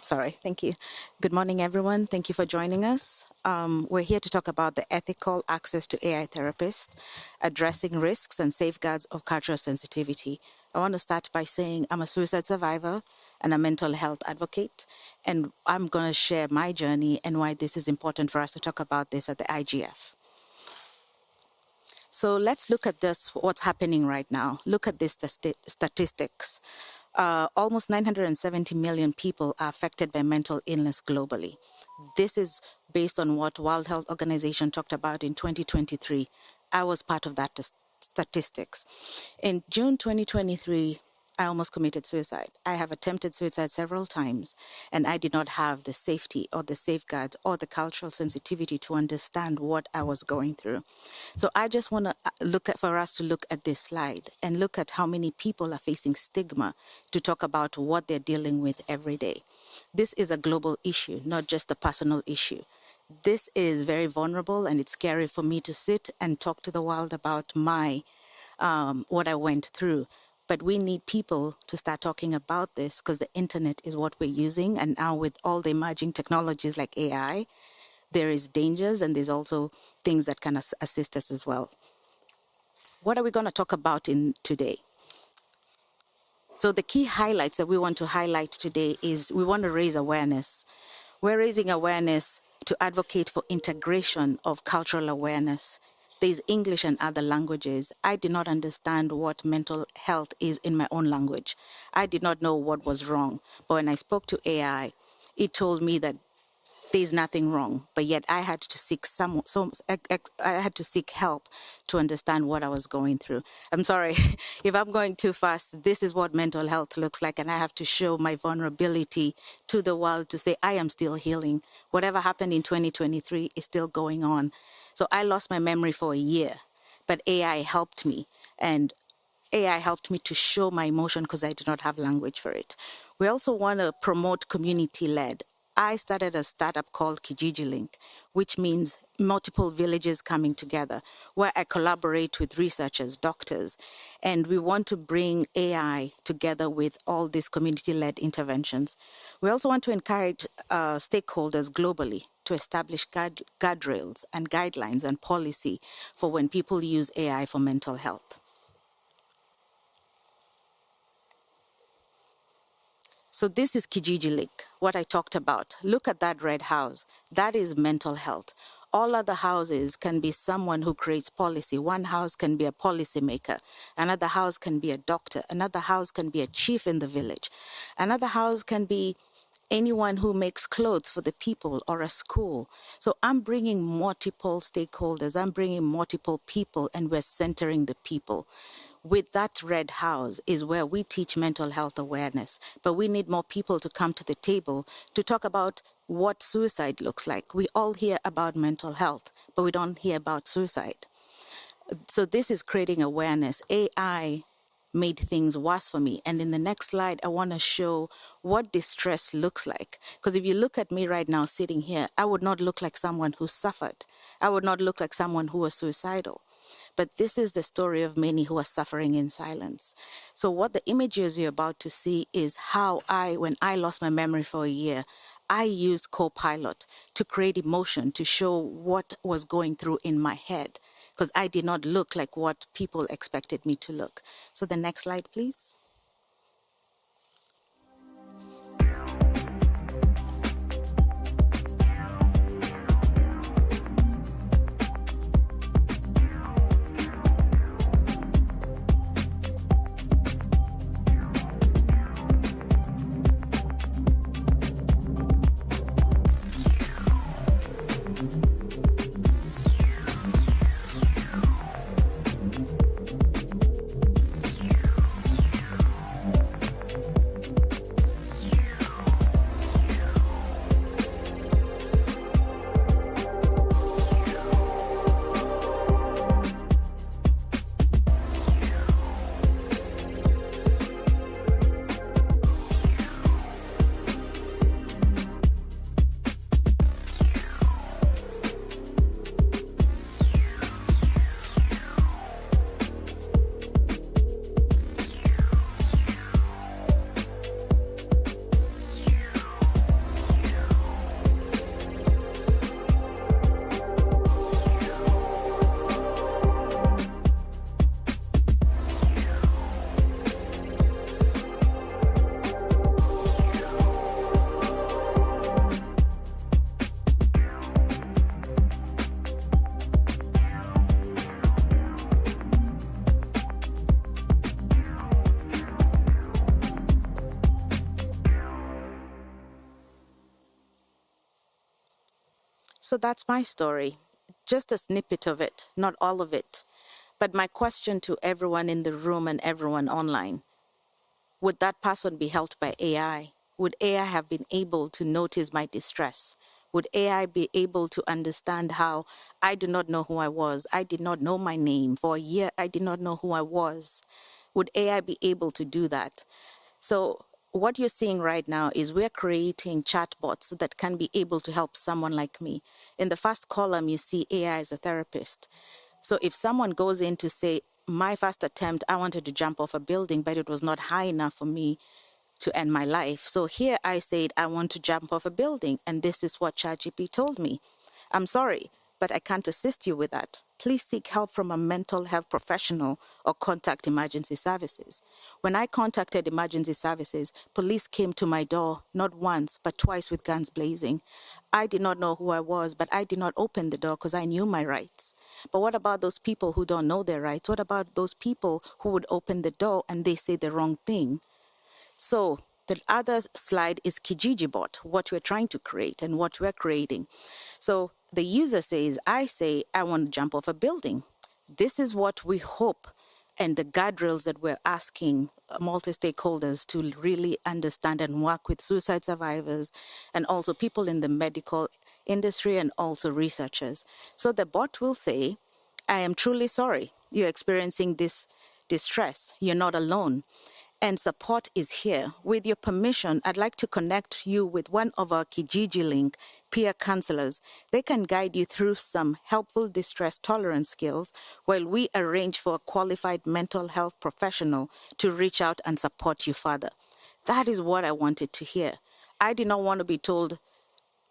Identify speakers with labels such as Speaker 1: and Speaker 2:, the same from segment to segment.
Speaker 1: Sorry, thank you. Good morning, everyone. Thank you for joining us. We're here to talk about the ethical access to AI therapists, addressing risks and safeguards of cultural sensitivity. I want to start by saying I'm a suicide survivor and a mental health advocate, and I'm going to share my journey and why this is important for us to talk about this at the IGF. So let's look at this, what's happening right now. Look at these statistics. Almost 970 million people are affected by mental illness globally. This is based on what World Health Organization talked about in 2023. I was part of that statistics. In June 2023, I almost committed suicide. I have attempted suicide several times, and I did not have the safety or the safeguards or the cultural sensitivity to understand what I was going through. So I just want to for us to look at this slide and look at how many people are facing stigma to talk about what they're dealing with every day. This is a global issue, not just a personal issue. This is very vulnerable, and it's scary for me to sit and talk to the world about what I went through. But we need people to start talking about this because the internet is what we're using. And now with all the emerging technologies like AI, there is dangers and there's also things that can assist us as well. What are we going to talk about today? So the key highlights that we want to highlight today is we want to raise awareness. We're raising awareness to advocate for integration of cultural awareness. There's English and other languages. I did not understand what mental health is in my own language. I did not know what was wrong. But when I spoke to AI, it told me that there's nothing wrong. But yet I had to seek help to understand what I was going through. I'm sorry if I'm going too fast. This is what mental health looks like, and I have to show my vulnerability to the world to say I am still healing. Whatever happened in 2023 is still going on. So I lost my memory for a year, but AI helped me, and AI helped me to show my emotion because I did not have language for it. We also want to promote community-led. I started a startup called Kijiji Link, which means multiple villages coming together, where I collaborate with researchers, doctors, and we want to bring AI together with all these community-led interventions. We also want to encourage stakeholders globally to establish guardrails and guidelines and policy for when people use AI for mental health. So this is Kijiji Link, what I talked about. Look at that red house. That is mental health. All other houses can be someone who creates policy. One house can be a policymaker. Another house can be a doctor. Another house can be a chief in the village. Another house can be anyone who makes clothes for the people or a school. So I'm bringing multiple stakeholders. I'm bringing multiple people, and we're centering the people. With that red house is where we teach mental health awareness, but we need more people to come to the table to talk about what suicide looks like. We all hear about mental health, but we don't hear about suicide. So this is creating awareness. AI made things worse for me. And in the next slide, I want to show what distress looks like. Because if you look at me right now sitting here, I would not look like someone who suffered. I would not look like someone who was suicidal. But this is the story of many who are suffering in silence. So what the images you're about to see is how when I lost my memory for a year, I used Copilot to create emotion, to show what was going through in my head, because I did not look like what people expected me to look. So the next slide, please. So that's my story. Just a snippet of it, not all of it. But my question to everyone in the room and everyone online, would that person be helped by AI? Would AI have been able to notice my distress? Would AI be able to understand how I do not know who I was? I did not know my name. For a year, I did not know who I was. Would AI be able to do that? So what you're seeing right now is we're creating chatbots that can be able to help someone like me. In the first column, you see AI as a therapist. So if someone goes in to say, my first attempt, I wanted to jump off a building, but it was not high enough for me to end my life. So here I said, I want to jump off a building, and this is what ChatGPT told me. I'm sorry, but I can't assist you with that. Please seek help from a mental health professional or contact emergency services. When I contacted emergency services, police came to my door, not once, but twice with guns blazing. I did not know who I was, but I did not open the door because I knew my rights. But what about those people who don't know their rights? What about those people who would open the door and they say the wrong thing? So the other slide is KijijIBot, what we're trying to create and what we're creating. So the user says, I say, I want to jump off a building. This is what we hope, and the guardrails that we're asking multi-stakeholders to really understand and work with suicide survivors and also people in the medical industry and also researchers. So the bot will say, I am truly sorry you're experiencing this distress. You're not alone. And support is here. With your permission, I'd like to connect you with one of our Kijiji Link peer counselors. They can guide you through some helpful distress tolerance skills while we arrange for a qualified mental health professional to reach out and support you further. That is what I wanted to hear. I did not want to be told,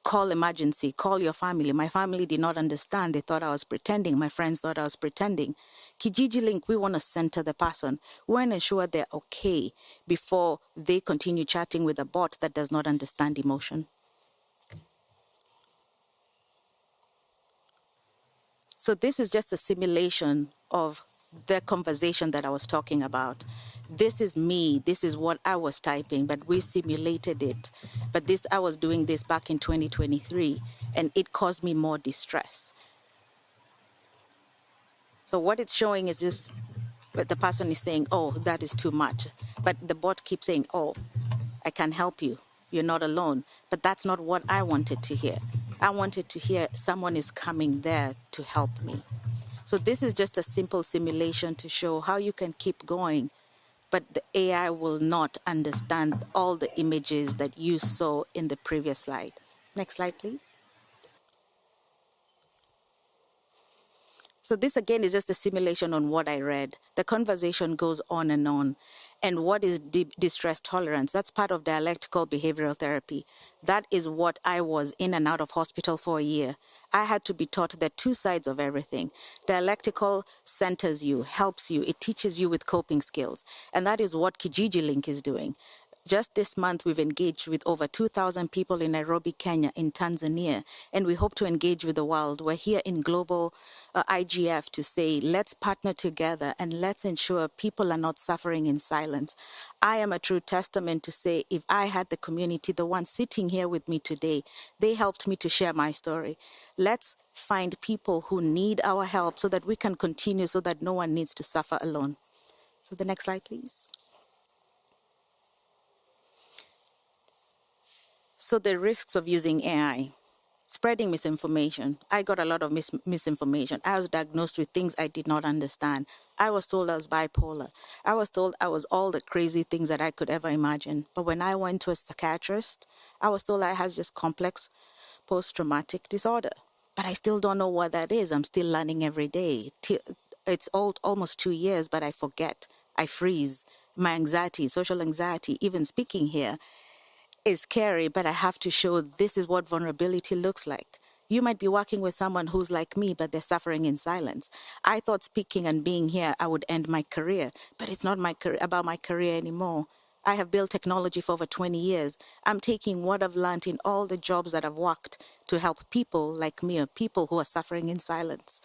Speaker 1: call emergency, call your family. My family did not understand. They thought I was pretending. My friends thought I was pretending. Kijiji Link, we want to center the person. We want to ensure they're okay before they continue chatting with a bot that does not understand emotion. So this is just a simulation of the conversation that I was talking about. This is me. This is what I was typing, but we simulated it. But I was doing this back in 2023, and it caused me more distress. So what it's showing is this, the person is saying, oh, that is too much. But the bot keeps saying, oh, I can help you. You're not alone. But that's not what I wanted to hear. I wanted to hear someone is coming there to help me. So this is just a simple simulation to show how you can keep going, but the AI will not understand all the images that you saw in the previous slide. Next slide, please. So this again is just a simulation on what I read. The conversation goes on. And what is distress tolerance? That's part of dialectical behavioral therapy. That is what I was in and out of hospital for a year. I had to be taught the two sides of everything. Dialectical centers you, helps you, it teaches you with coping skills. And that is what Kijiji Link is doing. Just this month, we've engaged with over 2,000 people in Nairobi, Kenya, in Tanzania, and we hope to engage with the world. We're here in global IGF to say, let's partner together and let's ensure people are not suffering in silence. I am a true testament to say, if I had the community, the ones sitting here with me today, they helped me to share my story. Let's find people who need our help so that we can continue, so that no one needs to suffer alone. So the next slide, please. So the risks of using AI, spreading misinformation. I got a lot of misinformation. I was diagnosed with things I did not understand. I was told I was bipolar. I was told I was all the crazy things that I could ever imagine. But when I went to a psychiatrist, I was told I had just complex post-traumatic disorder. But I still don't know what that is. I'm still learning every day. It's almost 2 years, but I forget. I freeze. My anxiety, social anxiety, even speaking here, is scary, but I have to show this is what vulnerability looks like. You might be working with someone who's like me, but they're suffering in silence. I thought speaking and being here, I would end my career, but it's not about my career anymore. I have built technology for over 20 years. I'm taking what I've learned in all the jobs that I've worked to help people like me, or people who are suffering in silence.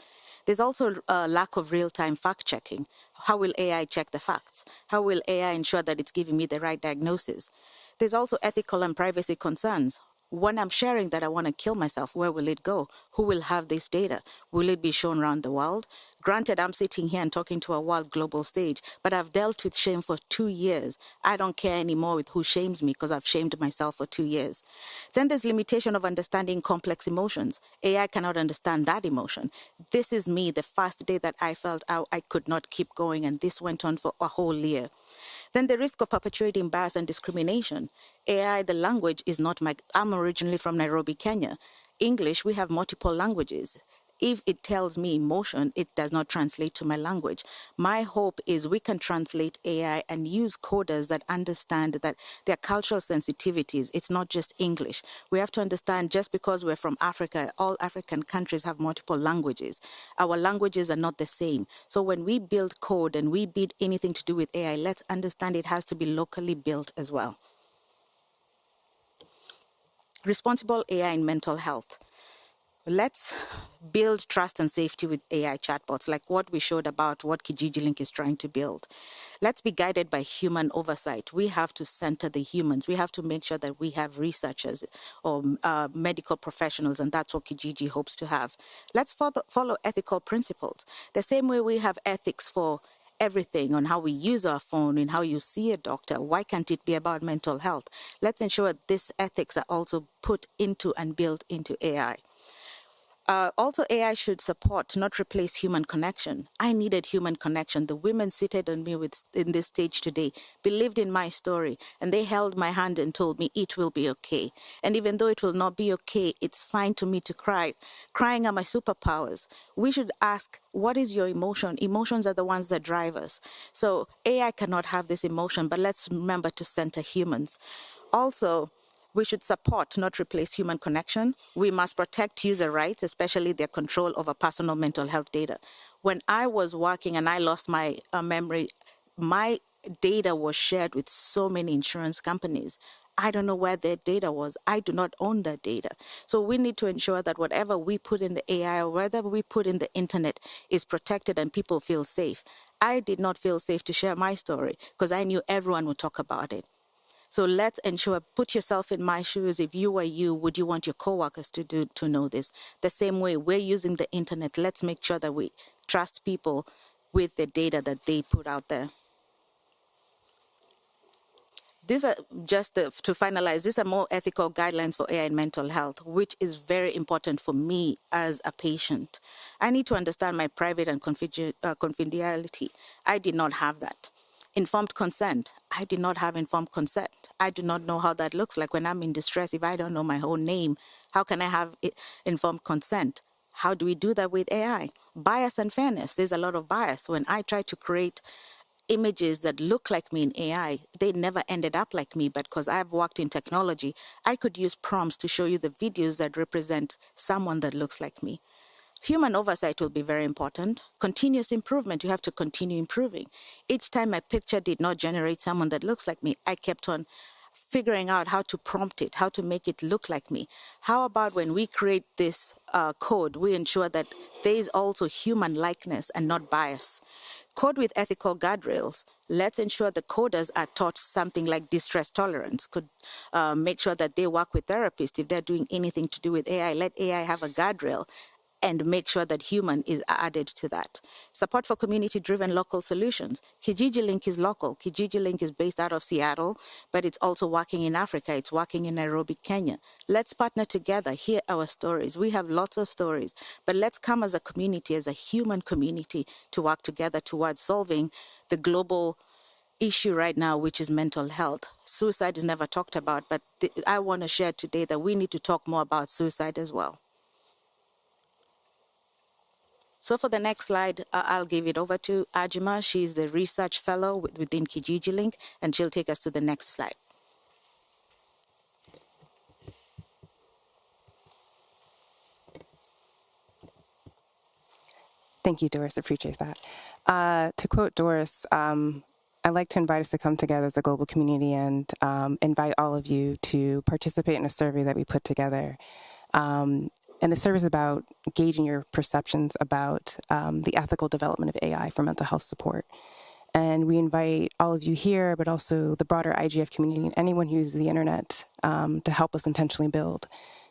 Speaker 1: There's also a lack of real-time fact-checking. How will AI check the facts? How will AI ensure that it's giving me the right diagnosis? There's also ethical and privacy concerns. When I'm sharing that I want to kill myself, where will it go? Who will have this data? Will it be shown around the world? Granted, I'm sitting here and talking to a world global stage, but I've dealt with shame for 2 years. I don't care anymore with who shames me because I've shamed myself for 2 years. Then there's limitation of understanding complex emotions. AI cannot understand that emotion. This is me the first day that I felt I could not keep going, and this went on for a whole year. Then the risk of perpetuating bias and discrimination. AI, the language is not I'm originally from Nairobi, Kenya. English, we have multiple languages. If it tells me emotion, it does not translate to my language. My hope is we can translate AI and use coders that understand that there are cultural sensitivities. It's not just English. We have to understand just because we're from Africa, all African countries have multiple languages. Our languages are not the same. So when we build code and we build anything to do with AI, let's understand it has to be locally built as well. Responsible AI in mental health. Let's build trust and safety with AI chatbots, like what we showed about what Kijiji Link is trying to build. Let's be guided by human oversight. We have to center the humans. We have to make sure that we have researchers or medical professionals, and that's what Kijiji hopes to have. Let's follow ethical principles. The same way we have ethics for everything on how we use our phone and how you see a doctor. Why can't it be about mental health? Let's ensure these ethics are also put into and built into AI. Also, AI should support, not replace human connection. I needed human connection. The women seated on me in this stage today believed in my story, and they held my hand and told me it will be okay. And even though it will not be okay, it's fine to me to cry. Crying are my superpowers. We should ask, what is your emotion? Emotions are the ones that drive us. So AI cannot have this emotion, but let's remember to center humans. Also, we should support, not replace human connection. We must protect user rights, especially their control over personal mental health data. When I was working and I lost my memory, my data was shared with so many insurance companies. I don't know where their data was. I do not own that data. So we need to ensure that whatever we put in the AI or whatever we put in the internet is protected and people feel safe. I did not feel safe to share my story because I knew everyone would talk about it. So let's ensure, put yourself in my shoes. If you were you, would you want your coworkers to know this? The same way we're using the internet, let's make sure that we trust people with the data that they put out there. These are just to finalize, these are more ethical guidelines for AI and mental health, which is very important for me as a patient. I need to understand my private and confidentiality. I did not have that. Informed consent. I did not have informed consent. I do not know how that looks like when I'm in distress. If I don't know my own name, how can I have informed consent? How do we do that with AI? Bias and fairness. There's a lot of bias. When I try to create images that look like me in AI, they never ended up like me, but because I've worked in technology, I could use prompts to show you the videos that represent someone that looks like me. Human oversight will be very important. Continuous improvement, you have to continue improving. Each time my picture did not generate someone that looks like me, I kept on figuring out how to prompt it, how to make it look like me. How about when we create this code, we ensure that there is also human likeness and not bias. Code with ethical guardrails. Let's ensure the coders are taught something like distress tolerance. Could make sure that they work with therapists. If they're doing anything to do with AI, let AI have a guardrail and make sure that human is added to that. Support for community-driven local solutions. Kijiji Link is local. Kijiji Link is based out of Seattle, but it's also working in Africa. It's working in Nairobi, Kenya. Let's partner together, hear our stories. We have lots of stories, but let's come as a community, as a human community, to work together towards solving the global issue right now, which is mental health. Suicide is never talked about, but I want to share today that we need to talk more about suicide as well. So for the next slide, I'll give it over to Ajima. She's the research fellow within Kijiji Link, and she'll take us to the next slide.
Speaker 2: Thank you, Doris. Appreciate that. To quote Doris, I'd like to invite us to come together as a global community and invite all of you to participate in a survey that we put together. And the survey is about gauging your perceptions about the ethical development of AI for mental health support. And we invite all of you here, but also the broader IGF community and anyone who uses the internet to help us intentionally build.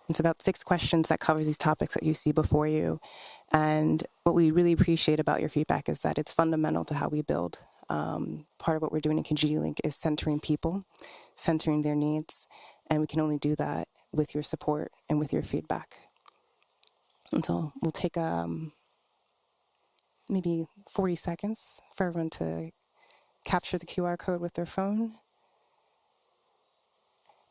Speaker 2: It's about 6 questions that covers these topics that you see before you. And what we really appreciate about your feedback is that it's fundamental to how we build. Part of what we're doing in Kijiji Link is centering people, centering their needs. And we can only do that with your support and with your feedback. And so we'll take maybe 40 seconds for everyone to capture the QR code with their phone.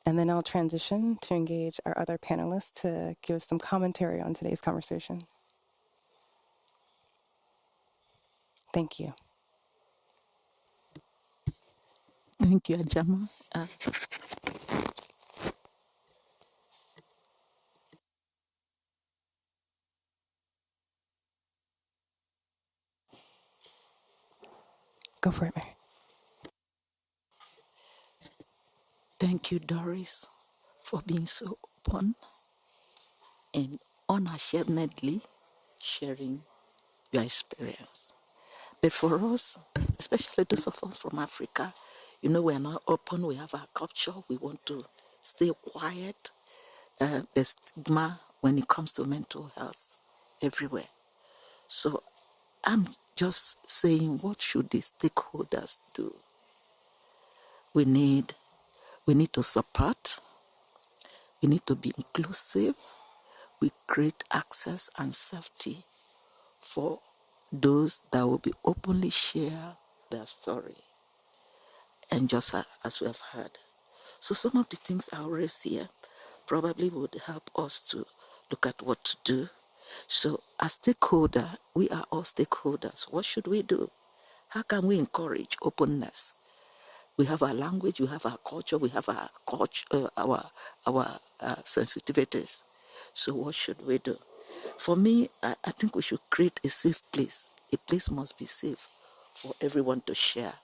Speaker 2: And then I'll transition to engage our other panelists to give some commentary on today's conversation. Thank you.
Speaker 1: Thank you, Ajama.
Speaker 2: Go for it, Mary.
Speaker 1: Thank you, Doris, for being so open and unashamedly sharing your experience. But for us, especially those of us from Africa, you know, we are not open, we have our culture, we want to stay quiet. The stigma when it comes to mental health everywhere. So I'm just saying, what should the stakeholders do? We need to support, we need to be inclusive, we create access and safety for those that will be openly share their story. And just as we have heard. So some of the things I raised here probably would help us to look at what to do. So as stakeholder, we are all stakeholders. What should we do? How can we encourage openness? We have our language, we have our culture, we have our sensitivities. So what should we do? For me, I think we should create a safe place. A place must be safe for everyone to share.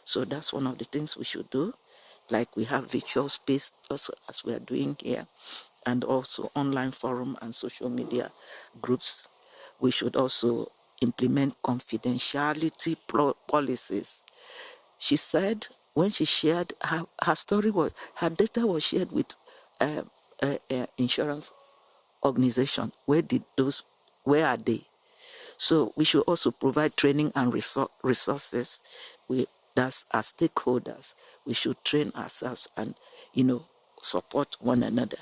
Speaker 1: So that's one of the things we should do. Like we have virtual space also, as we are doing here, and also online forum and social media groups. We should also implement confidentiality policies. She said when she shared her story, her data was shared with insurance organization. Where are they? So we should also provide training and resources. That's as stakeholders, we should train ourselves and, support one another.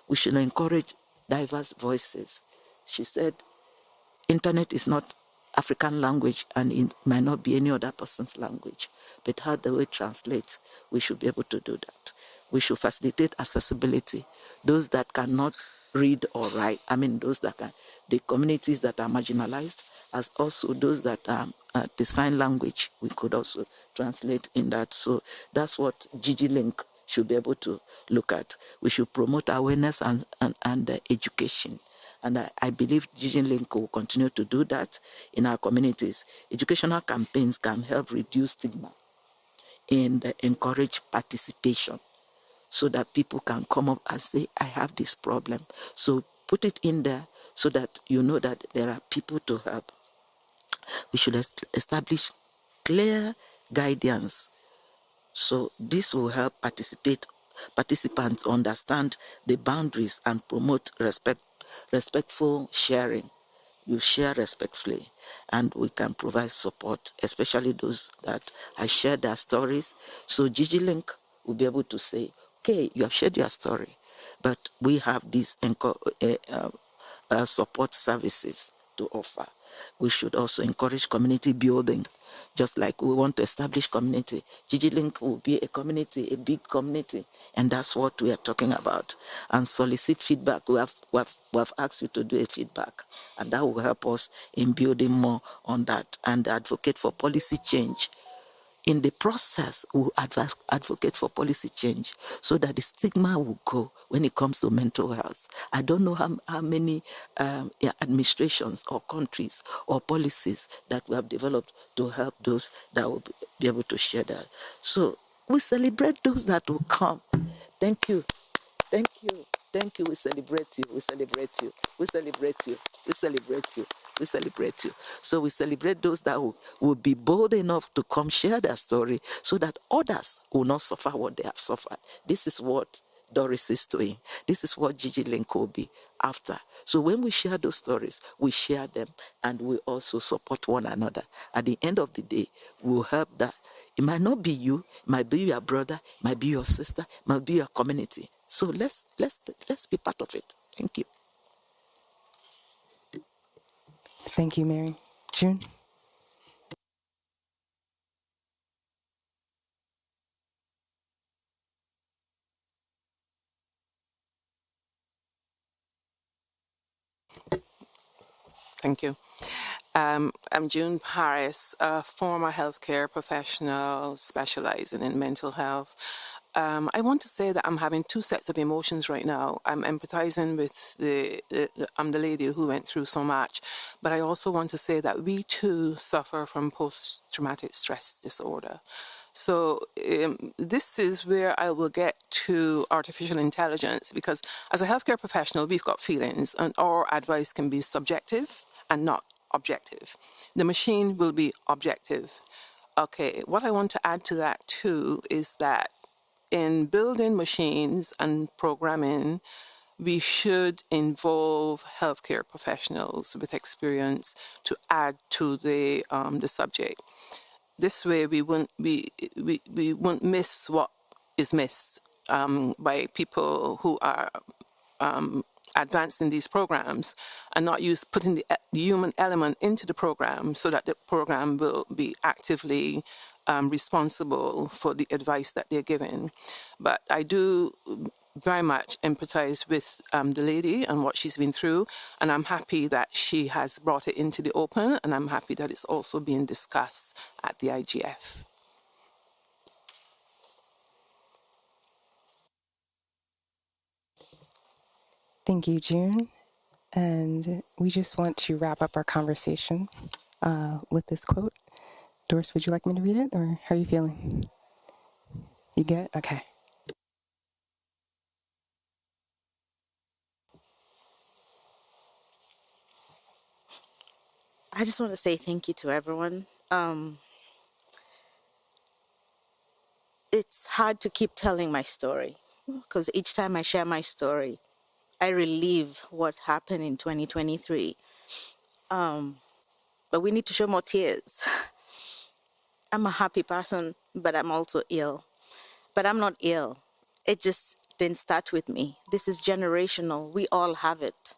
Speaker 1: We should encourage diverse voices. She said, internet is not African language and it might not be any other person's language, but how do we translate? We should be able to do that. We should facilitate accessibility. Those that cannot read or write, those that can, the communities that are marginalized, as also those that are the sign language, we could also translate in that. So that's what Gigi Link should be able to look at. We should promote awareness and education. And I believe Gigi Link will continue to do that in our communities. Educational campaigns can help reduce stigma and encourage participation so that people can come up and say, I have this problem. So put it in there so that you know that there are people to help. We should establish clear guidance. So this will help participants understand the boundaries and promote respectful sharing. You share respectfully, and we can provide support, especially those that have shared their stories. So Gigi Link will be able to say, okay, you have shared your story, but we have these support services to offer. We should also encourage community building, just like we want to establish community. Gigi Link will be a community, a big community, and that's what we are talking about. And solicit feedback. We have asked you to do a feedback, and that will help us in building more on that and advocate for policy change. In the process, we'll advocate for policy change so that the stigma will go when it comes to mental health. I don't know how many administrations or countries or policies that we have developed to help those that will be able to share that. So we celebrate those that will come. Thank you. Thank you. Thank you. We celebrate you. We celebrate you. We celebrate you. We celebrate you.
Speaker 3: we celebrate you. So we celebrate those that will be bold enough to come share their story so that others will not suffer what they have suffered. This is what Doris is doing. This is what Gigi Link will be after. So when we share those stories, we share them and we also support one another. At the end of the day, we'll help that. It might not be you, it might be your brother, it might be your sister, it might be your community. So let's be part of it. Thank you.
Speaker 2: Thank you, Mary. June?
Speaker 4: Thank you. I'm June Harris, a former healthcare professional specializing in mental health. I want to say that I'm having two sets of emotions right now. I'm empathizing with I'm the lady who went through so much, but I also want to say that we too suffer from post-traumatic stress disorder. So this is where I will get to artificial intelligence, because as a healthcare professional, we've got feelings and our advice can be subjective and not objective. The machine will be objective. Okay, what I want to add to that too is that in building machines and programming, we should involve healthcare professionals with experience to add to the subject. This way, we won't miss what is missed by people who are advancing these programs and not putting the human element into the program so that the program will be actively responsible for the advice that they're giving. But I do very much empathize with the lady and what she's been through, and I'm happy that she has brought it into the open, and I'm happy that it's also being discussed at the IGF.
Speaker 2: Thank you, June. And we just want to wrap up our conversation with this quote. Doris, would you like me to read it, or how are you feeling? You good? Okay.
Speaker 1: I just want to say thank you to everyone. It's hard to keep telling my story because each time I share my story, I relive what happened in 2023. But we need to show more tears. I'm a happy person, but I'm also ill. But I'm not ill. It just didn't start with me. This is generational. We all have it.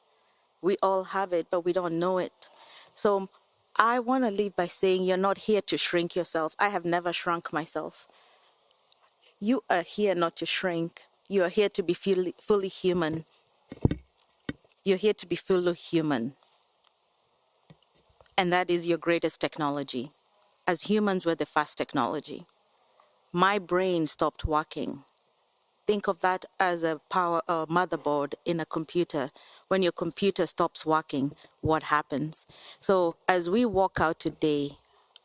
Speaker 1: We all have it, but we don't know it. So I want to leave by saying you're not here to shrink yourself. I have never shrunk myself. You are here not to shrink. You are here to be fully human. You're here to be fully human. And that is your greatest technology. As humans, we're the fast technology. My brain stopped working. Think of that as a motherboard in a computer. When your computer stops working, what happens? So as we walk out today,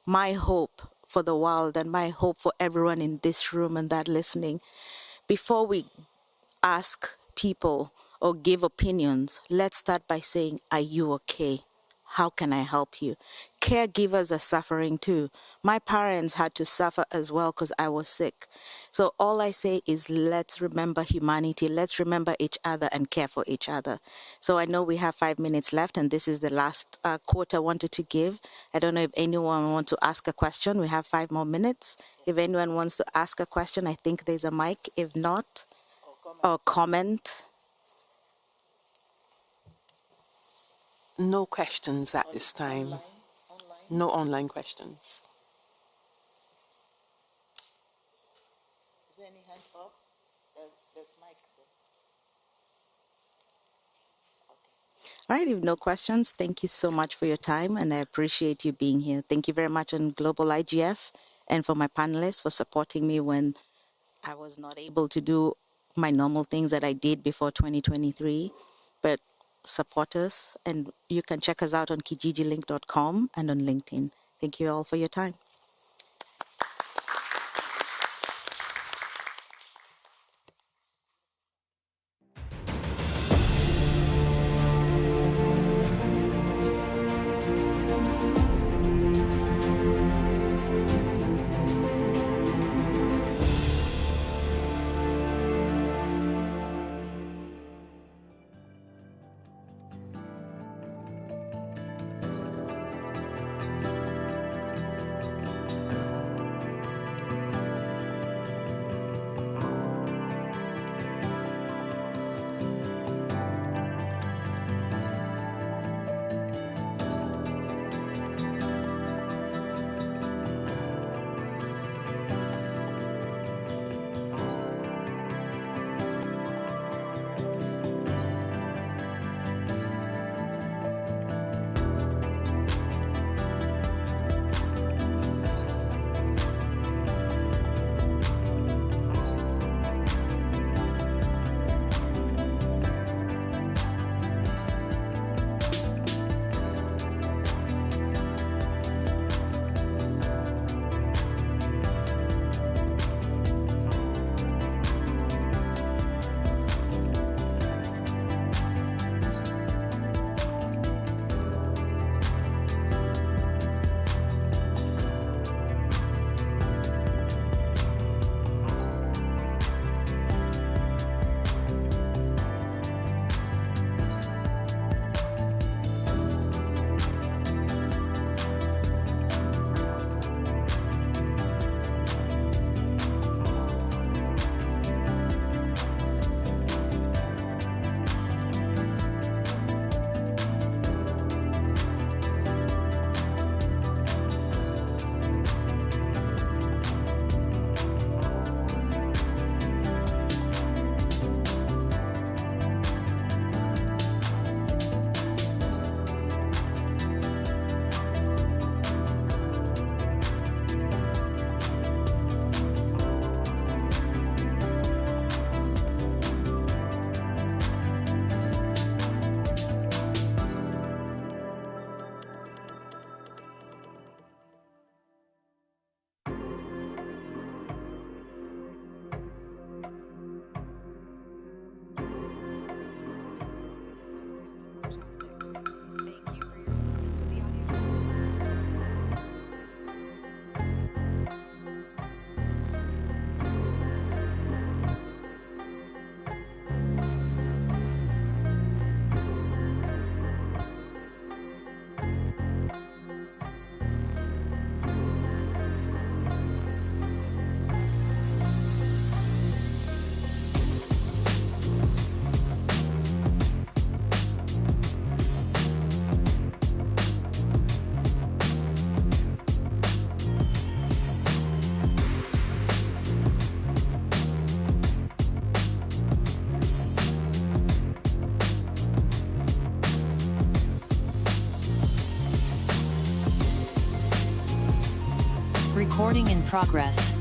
Speaker 1: my hope for the world and my hope for everyone in this room and that listening, before we ask people or give opinions, let's start by saying, are you okay? How can I help you? Caregivers are suffering too. My parents had to suffer as well because I was sick. So all I say is let's remember humanity. Let's remember each other and care for each other. So I know we have 5 minutes left, and this is the last quote I wanted to give. I don't know if anyone wants to ask a question. We have 5 more minutes. If anyone wants to ask a question, I think there's a mic. If not, or comment.
Speaker 4: No questions at this time. No online questions.
Speaker 1: Is there any hand up? There's mic. All right, if no questions, thank you so much for your time, and I appreciate you being here. Thank you very much on Global IGF, and for my panelists for supporting me when I was not able to do my normal things that I did before 2023. But support us, and you can check us out on kijijilink.com and on LinkedIn. Thank you all for your time.
Speaker 5: Recording in progress.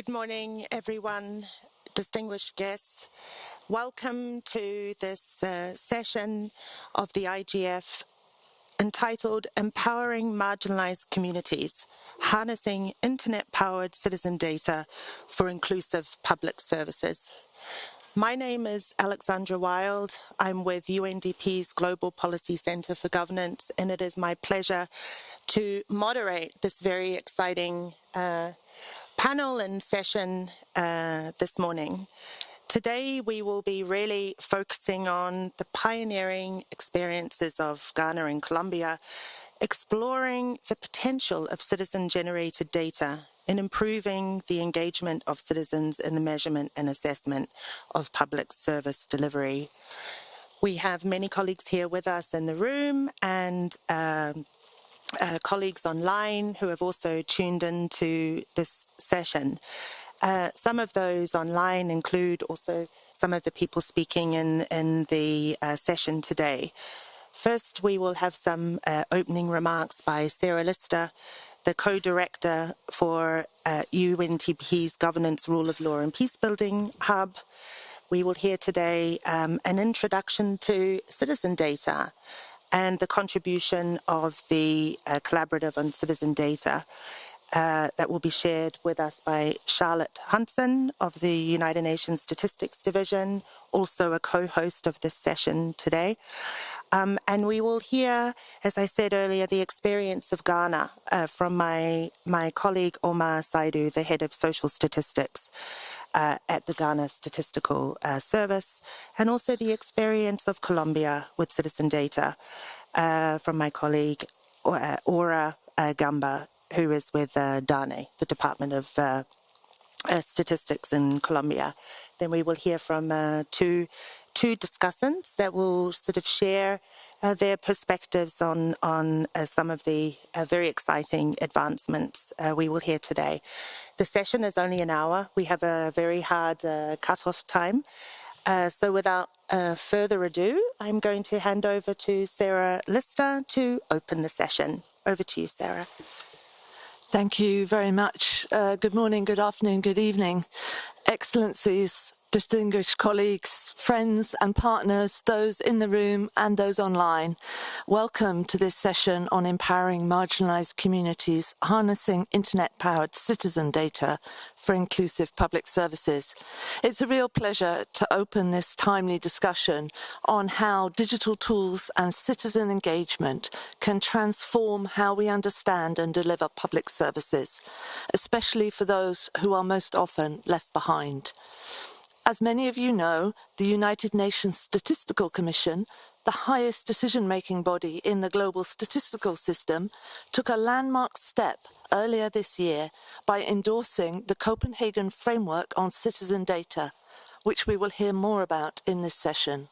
Speaker 5: Good morning, everyone, distinguished guests. Welcome to this session of the IGF entitled Empowering Marginalized Communities, Harnessing Internet-Powered Citizen Data for Inclusive Public Services. My name is Alexandra Wild. I'm with UNDP's Global Policy Center for Governance, and it is my pleasure to moderate this very exciting panel and session this morning. Today, we will be really focusing on the pioneering experiences of Ghana and Colombia, exploring the potential of citizen-generated data in improving the engagement of citizens in the measurement and assessment of public service delivery. We have many colleagues here with us in the room and colleagues online who have also tuned into this session. Some of those online include also some of the people speaking in the session today. First, we will have some opening remarks by Sarah Lister, the co-director for UNDP's Governance, Rule of Law and Peacebuilding Hub. We will hear today an introduction to citizen data and the contribution of the Collaborative on Citizen Data that will be shared with us by Charlotte Hunson of the United Nations Statistics Division, also a co-host of this session today. And we will hear, as I said earlier, the experience of Ghana from my colleague Omar Saidu, the head of social statistics at the Ghana Statistical Service, and also the experience of Colombia with citizen data from my colleague Aura Gamba, who is with DANE, the Department of Statistics in Colombia. Then we will hear from two discussants that will sort of share their perspectives on some of the very exciting advancements we will hear today. The session is only an hour. We have a very hard cut-off time. So without further ado, I'm going to hand over to Sarah Lister to open the session. Over to you, Sarah.
Speaker 6: Thank you very much. Good morning, good afternoon, good evening. Excellencies, distinguished colleagues, friends and partners, those in the room and those online. Welcome to this session on empowering marginalized communities, harnessing internet-powered citizen data for inclusive public services. It's a real pleasure to open this timely discussion on how digital tools and citizen engagement can transform how we understand and deliver public services, especially for those who are most often left behind. As many of you know, the United Nations Statistical Commission, the highest decision-making body in the global statistical system, took a landmark step earlier this year by endorsing the Copenhagen Framework on Citizen Data, which we will hear more about in this session.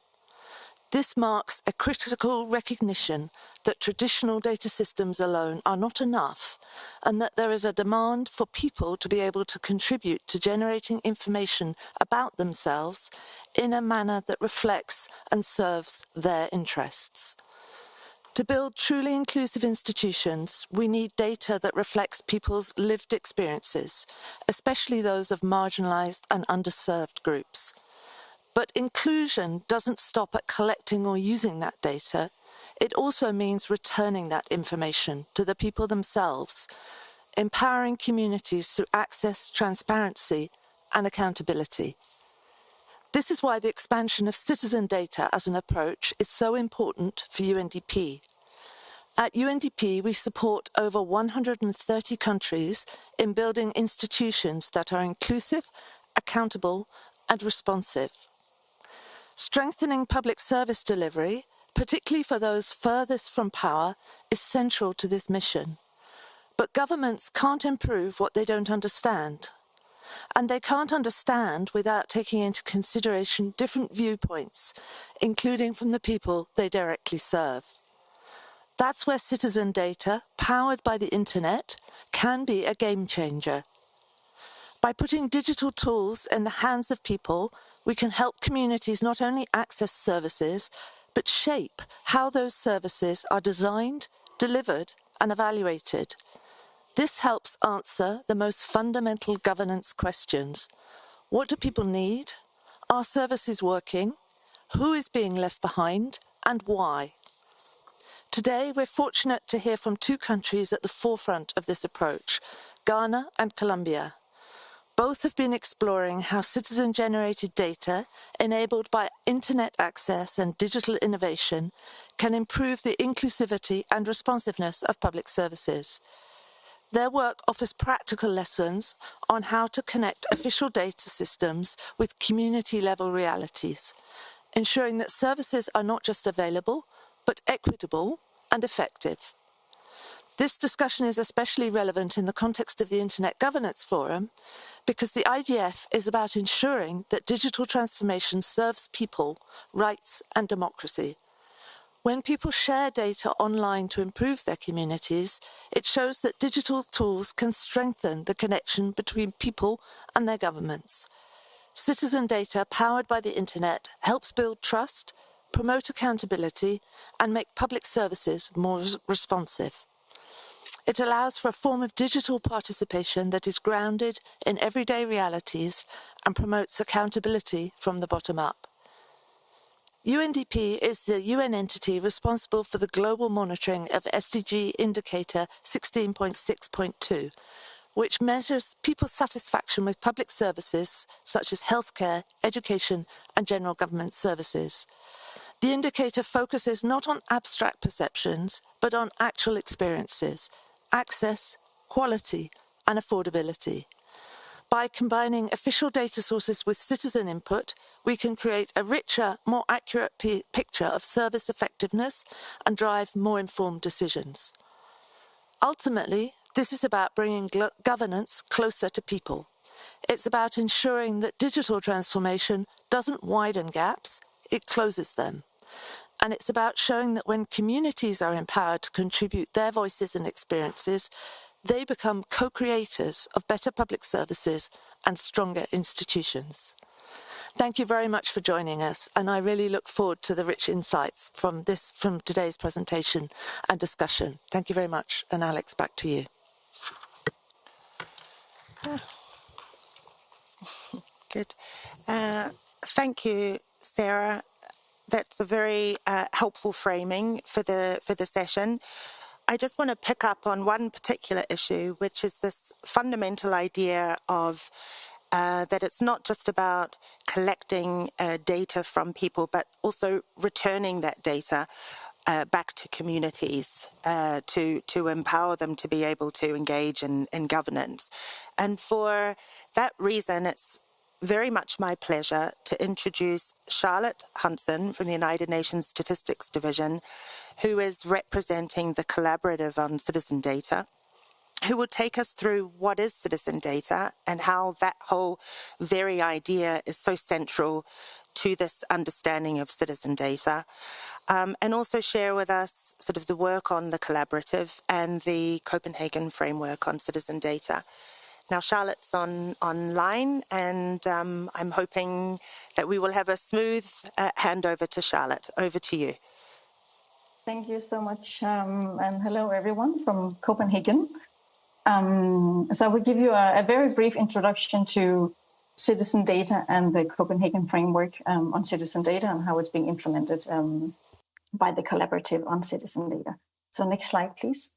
Speaker 6: This marks a critical recognition that traditional data systems alone are not enough, and that there is a demand for people to be able to contribute to generating information about themselves in a manner that reflects and serves their interests. To build truly inclusive institutions, we need data that reflects people's lived experiences, especially those of marginalized and underserved groups. But inclusion doesn't stop at collecting or using that data. It also means returning that information to the people themselves, empowering communities through access, transparency, and accountability. This is why the expansion of citizen data as an approach is so important for UNDP. At UNDP, we support over 130 countries in building institutions that are inclusive, accountable, and responsive. Strengthening public service delivery, particularly for those furthest from power, is central to this mission. But governments can't improve what they don't understand. And they can't understand without taking into consideration different viewpoints, including from the people they directly serve. That's where citizen data, powered by the internet, can be a game changer. By putting digital tools in the hands of people, we can help communities not only access services, but shape how those services are designed, delivered, and evaluated. This helps answer the most fundamental governance questions. What do people need? Are services working? Who is being left behind? And why? Today, we're fortunate to hear from two countries at the forefront of this approach, Ghana and Colombia. Both have been exploring how citizen-generated data, enabled by internet access and digital innovation, can improve the inclusivity and responsiveness of public services. Their work offers practical lessons on how to connect official data systems with community-level realities, ensuring that services are not just available, but equitable and effective. This discussion is especially relevant in the context of the Internet Governance Forum because the IGF is about ensuring that digital transformation serves people, rights, and democracy. When people share data online to improve their communities, it shows that digital tools can strengthen the connection between people and their governments. Citizen data powered by the Internet helps build trust, promote accountability, and make public services more responsive. It allows for a form of digital participation that is grounded in everyday realities and promotes accountability from the bottom up. UNDP is the UN entity responsible for the global monitoring of SDG Indicator 16.6.2, which measures people's satisfaction with public services such as healthcare, education, and general government services. The indicator focuses not on abstract perceptions, but on actual experiences, access, quality, and affordability. By combining official data sources with citizen input, we can create a richer, more accurate picture of service effectiveness and drive more informed decisions. Ultimately, this is about bringing governance closer to people. It's about ensuring that digital transformation doesn't widen gaps, it closes them. And it's about showing that when communities are empowered to contribute their voices and experiences, they become co-creators of better public services and stronger institutions. Thank you very much for joining us, and I really look forward to the rich insights from today's presentation and discussion. Thank you very much, and Alex, back to you.
Speaker 5: Good. Thank you, Sarah. That's a very helpful framing for the session. I just want to pick up on one particular issue, which is this fundamental idea of that it's not just about collecting data from people, but also returning that data back to communities to empower them to be able to engage in governance. And for that reason, it's very much my pleasure to introduce Charlotte Hunson from the United Nations Statistics Division, who is representing the Collaborative on Citizen Data, who will take us through what is citizen data and how that whole very idea is so central to this understanding of citizen data, and also share with us sort of the work on the collaborative and the Copenhagen framework on citizen data. Now, Charlotte's online, and I'm hoping that we will have a smooth handover to Charlotte. Over to you.
Speaker 7: Thank you so much, and hello everyone from Copenhagen. So I will give you a very brief introduction to citizen data and the Copenhagen framework on citizen data and how it's being implemented by the collaborative on citizen data. So next slide, please.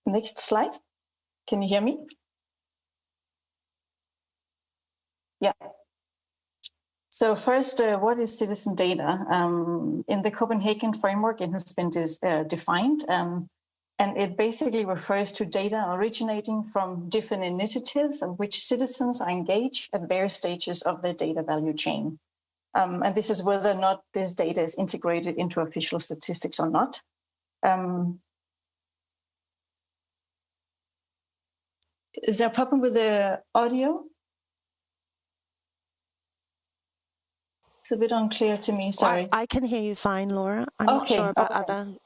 Speaker 7: Next slide. Can you hear me? Yeah. So first, what is citizen data? In the Copenhagen framework, it has been defined, and it basically refers to data originating from different initiatives in which citizens are engaged at various stages of their data value chain. And this is whether or not this data is integrated into official statistics or not. Is there a problem with the audio? It's a bit unclear to me, sorry.
Speaker 5: Well, I can hear you fine, Laura. I'm not sure about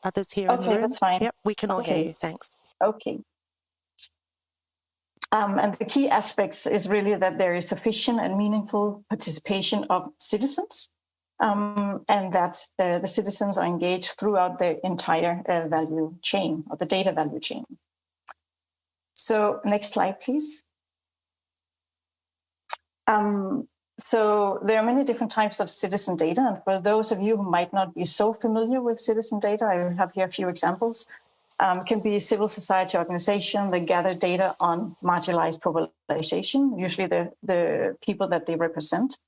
Speaker 5: others here in the room.
Speaker 7: Okay, that's fine.
Speaker 5: Yep, we can all hear you, thanks.
Speaker 7: Okay. And the key aspects is really that there is sufficient and meaningful participation of citizens, and that the citizens are engaged throughout the entire value chain, or the data value chain. So next slide, please. So there are many different types of citizen data, and for those of you who might not be so familiar with citizen data, I have here a few examples. Can be civil society organization that gather data on marginalized population, usually the people that they represent.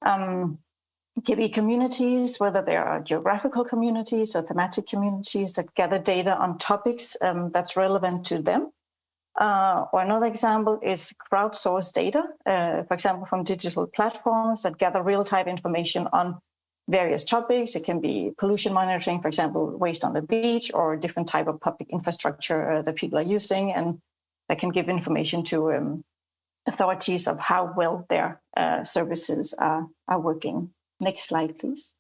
Speaker 7: Can be communities, whether they are geographical communities or thematic communities that gather data on topics that's relevant to them. Or another example is crowdsourced data, for example, from digital platforms that gather real-time information on various topics. It can be pollution monitoring, for example, waste on the beach, or different type of public infrastructure that people are using, and that can give information to authorities of how well their services are working. Next slide, please.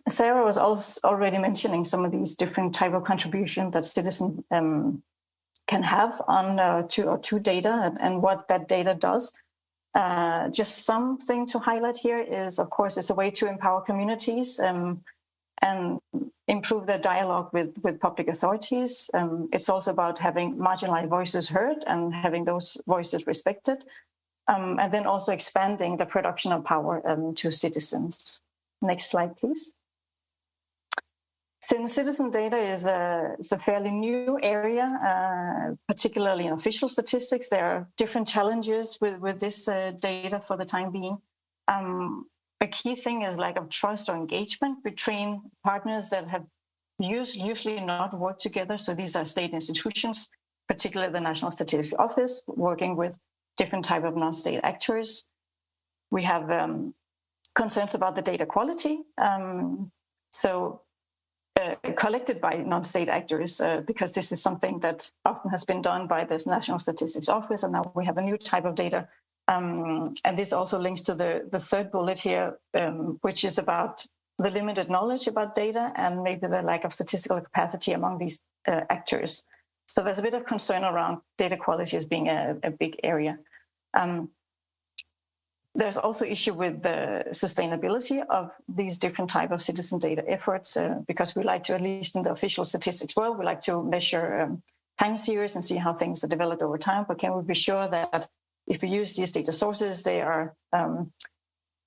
Speaker 7: Sarah was also already mentioning some of these different type of contribution that citizens can have on to data and what that data does. Just something to highlight here is, of course, it's a way to empower communities and improve their dialogue with public authorities. It's also about having marginalized voices heard and having those voices respected, and then also expanding the production of power to citizens. Next slide, please. Since citizen data is a fairly new area, particularly in official statistics, there are different challenges with this data for the time being. A key thing is lack of trust or engagement between partners that have usually not worked together. So these are state institutions, particularly the National Statistics Office, working with different type of non-state actors. We have concerns about the data quality. Collected by non-state actors, because this is something that often has been done by the National Statistics Office, and now we have a new type of data. And this also links to the third bullet here, which is about the limited knowledge about data and maybe the lack of statistical capacity among these actors. So there's a bit of concern around data quality as being a big area. There's also issue with the sustainability of these different type of citizen data efforts, because we like to, at least in the official statistics world, we like to measure time series and see how things are developed over time. But can we be sure that if we use these data sources, they are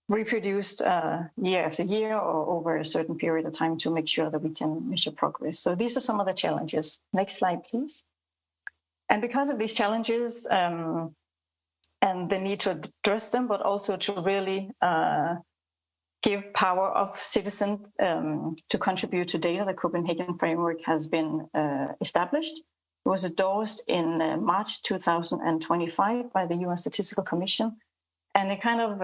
Speaker 7: reproduced year after year or over a certain period of time to make sure that we can measure progress? So these are some of the challenges. Next slide, please. And because of these challenges, and the need to address them, but also to really give power of citizens to contribute to data, the Copenhagen framework has been established. It was endorsed in March 2025 by the UN Statistical Commission, and it kind of,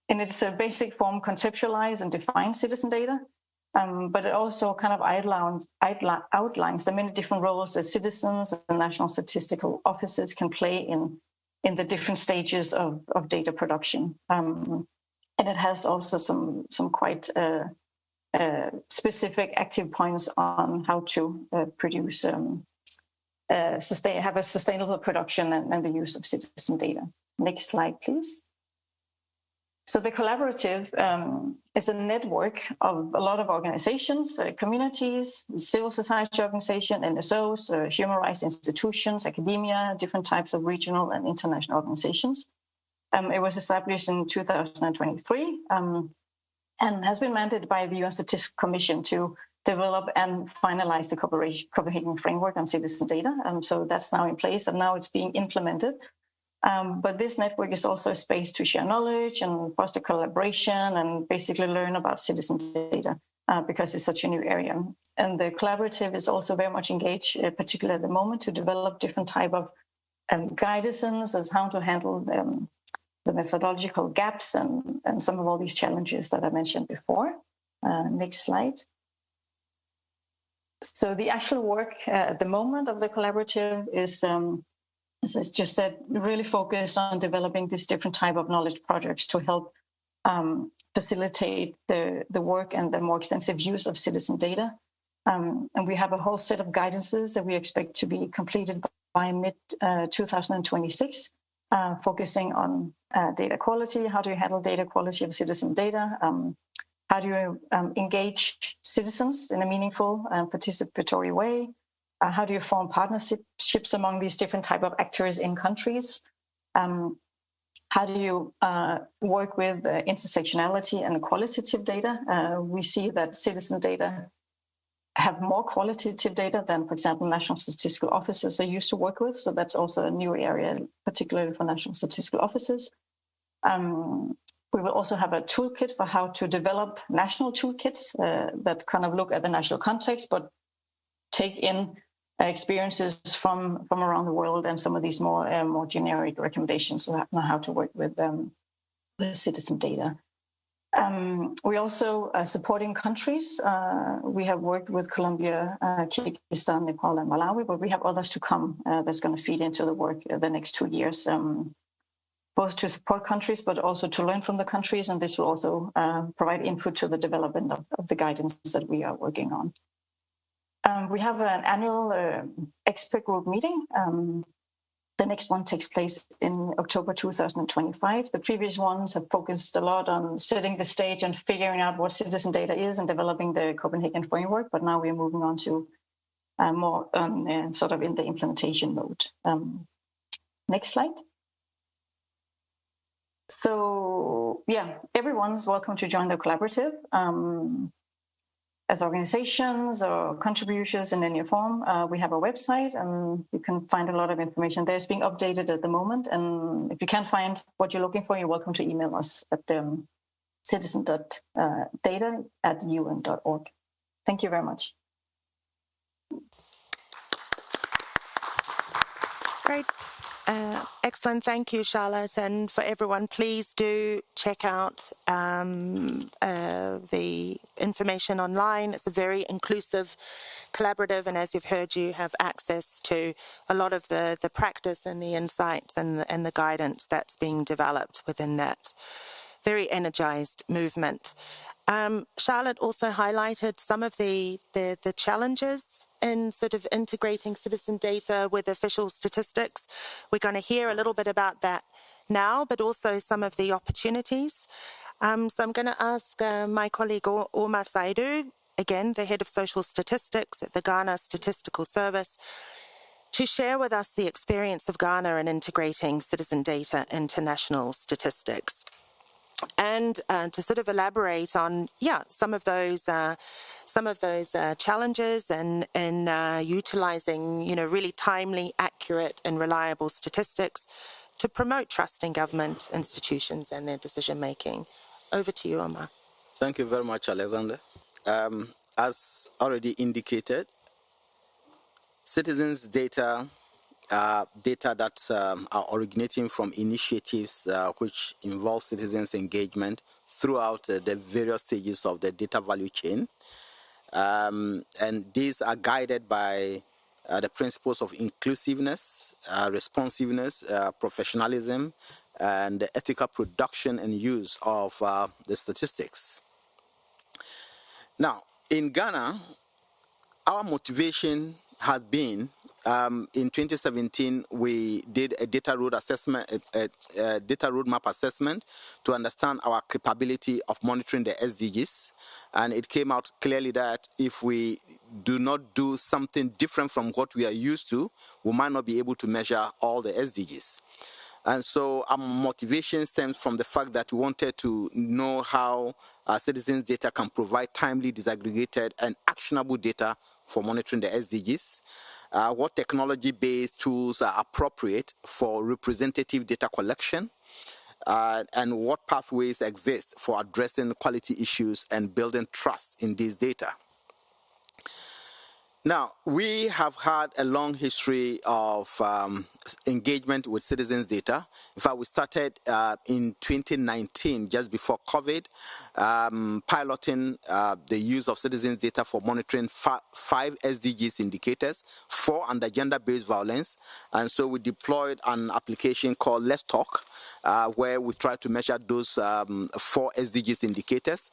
Speaker 7: in its basic form, conceptualizes and defines citizen data, but it also kind of outlines the many different roles that citizens and national statistical offices can play in the different stages of data production. And it has also some quite specific active points on how to produce, have a sustainable production and the use of citizen data. Next slide, please. So the collaborative is a network of a lot of organizations, communities, civil society organizations, NSOs, human rights institutions, academia, different types of regional and international organizations. It was established in 2023 and has been mandated by the UN Statistics Commission to develop and finalize the Copenhagen framework on citizen data. So that's now in place, and now it's being implemented. But this network is also a space to share knowledge and foster collaboration and basically learn about citizen data because it's such a new area. And the collaborative is also very much engaged, particularly at the moment, to develop different type of guidances as how to handle the methodological gaps and some of all these challenges that I mentioned before. Next slide. So the actual work at the moment of the collaborative is, as I just said, really focused on developing these different type of knowledge projects to help facilitate the work and the more extensive use of citizen data. And we have a whole set of guidances that we expect to be completed by mid-2026. focusing on data quality. How do you handle data quality of citizen data? How do you engage citizens in a meaningful and participatory way? How do you form partnerships among these different type of actors in countries? How do you work with intersectionality and qualitative data? We see that citizen data have more qualitative data than, for example, national statistical offices are used to work with. So that's also a new area, particularly for national statistical offices. We will also have a toolkit for how to develop national toolkits that kind of look at the national context, but take in experiences from around the world and some of these more generic recommendations on how to work with citizen data. We also are supporting countries. We have worked with Colombia, Kyrgyzstan, Nepal, and Malawi, but we have others to come that's going to feed into the work the next 2 years, both to support countries, but also to learn from the countries. And this will also provide input to the development of the guidance that we are working on. We have an annual expert group meeting. The next one takes place in October 2025. The previous ones have focused a lot on setting the stage and figuring out what citizen data is and developing the Copenhagen framework. But now we're moving on to more sort of in the implementation mode. Next slide. So yeah, everyone's welcome to join the collaborative. As organizations or contributors in any form, we have a website and you can find a lot of information there. It's being updated at the moment. And if you can't find what you're looking for, you're welcome to email us at citizen.data@un.org. Thank you very much.
Speaker 5: Great. Excellent. Thank you, Charlotte. And for everyone, please do check out the information online. It's a very inclusive collaborative, and as you've heard, you have access to a lot of the practice and the insights and the guidance that's being developed within that very energized movement. Charlotte also highlighted some of the challenges in sort of integrating citizen data with official statistics. We're going to hear a little bit about that now, but also some of the opportunities. So I'm going to ask my colleague Oma Saidu, again, the head of social statistics at the Ghana Statistical Service, to share with us the experience of Ghana in integrating citizen data into national statistics. And to sort of elaborate on, some of those challenges and utilizing, really timely, accurate, and reliable statistics to promote trust in government institutions and their decision making. Over to you, Omar.
Speaker 8: Thank you very much, Alexander. As already indicated, citizens' data data that are originating from initiatives which involve citizens' engagement throughout the various stages of the data value chain. And these are guided by the principles of inclusiveness, responsiveness, professionalism, and the ethical production and use of the statistics. Now, in Ghana, our motivation had been, in 2017, we did a data road assessment, a data roadmap assessment to understand our capability of monitoring the SDGs. And it came out clearly that if we do not do something different from what we are used to, we might not be able to measure all the SDGs. And so our motivation stems from the fact that we wanted to know how citizens' data can provide timely, disaggregated, and actionable data for monitoring the SDGs, what technology-based tools are appropriate for representative data collection, and what pathways exist for addressing quality issues and building trust in these data. Now, we have had a long history of engagement with citizens' data. In fact, we started in 2019, just before COVID, piloting the use of citizens' data for monitoring 5 SDGs indicators, 4 under gender-based violence. And so we deployed an application called Let's Talk, where we try to measure those 4 SDGs indicators.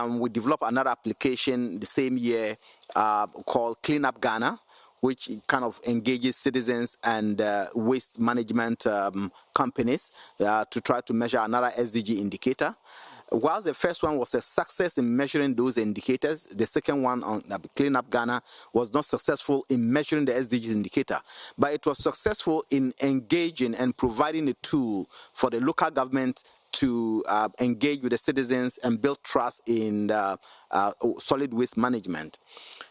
Speaker 8: We developed another application the same year called Clean Up Ghana, which kind of engages citizens and waste management companies to try to measure another SDG indicator. While the first one was a success in measuring those indicators, the second one on Clean Up Ghana was not successful in measuring the SDGs indicator, but it was successful in engaging and providing a tool for the local government to engage with the citizens and build trust in solid waste management.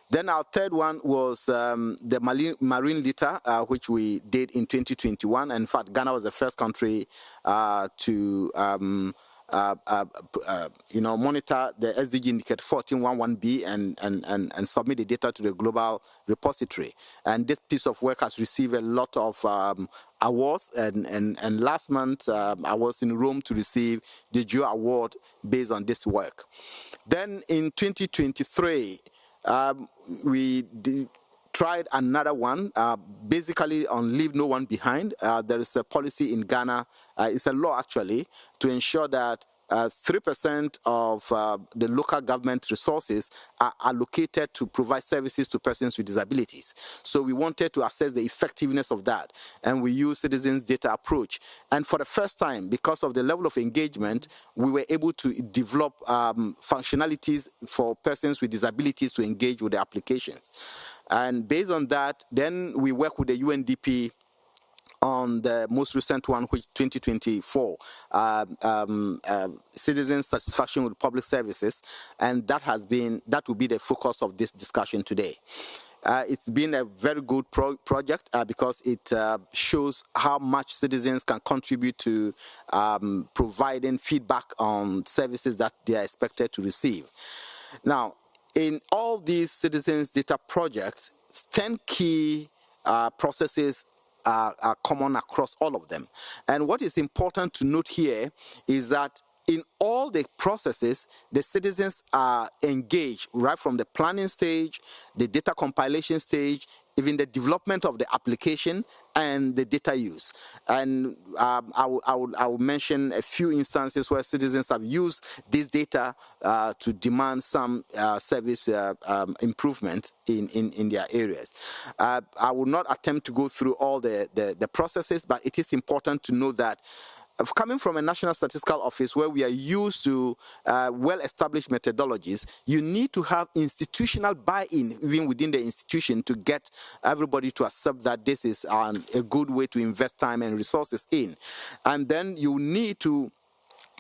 Speaker 8: Then our third one was the marine litter, which we did in 2021. And in fact, Ghana was the first country to monitor the SDG indicator 1411B and submit the data to the global repository. And this piece of work has received a lot of awards. And last month, I was in Rome to receive the Joe Award based on this work. Then in 2023, we tried another one, basically on Leave No One Behind. There is a policy in Ghana, it's a law actually, to ensure that 3% of the local government resources are allocated to provide services to persons with disabilities. So we wanted to assess the effectiveness of that, and we used citizens data approach. And for the first time, because of the level of engagement, we were able to develop functionalities for persons with disabilities to engage with the applications. And based on that, then we work with the UNDP on the most recent one, which 2024, citizen satisfaction with public services, and that will be the focus of this discussion today. It's been a very good project because it shows how much citizens can contribute to providing feedback on services that they are expected to receive. Now, in all these citizens data projects, 10 key processes are common across all of them. And what is important to note here is that in all the processes, the citizens are engaged right from the planning stage, the data compilation stage, even the development of the application and the data use. And I will mention a few instances where citizens have used this data to demand some service improvement in their areas. I will not attempt to go through all the processes, but it is important to know that coming from a National Statistical Office where we are used to well-established methodologies, you need to have institutional buy-in even within the institution to get everybody to accept that this is a good way to invest time and resources in. And then you need to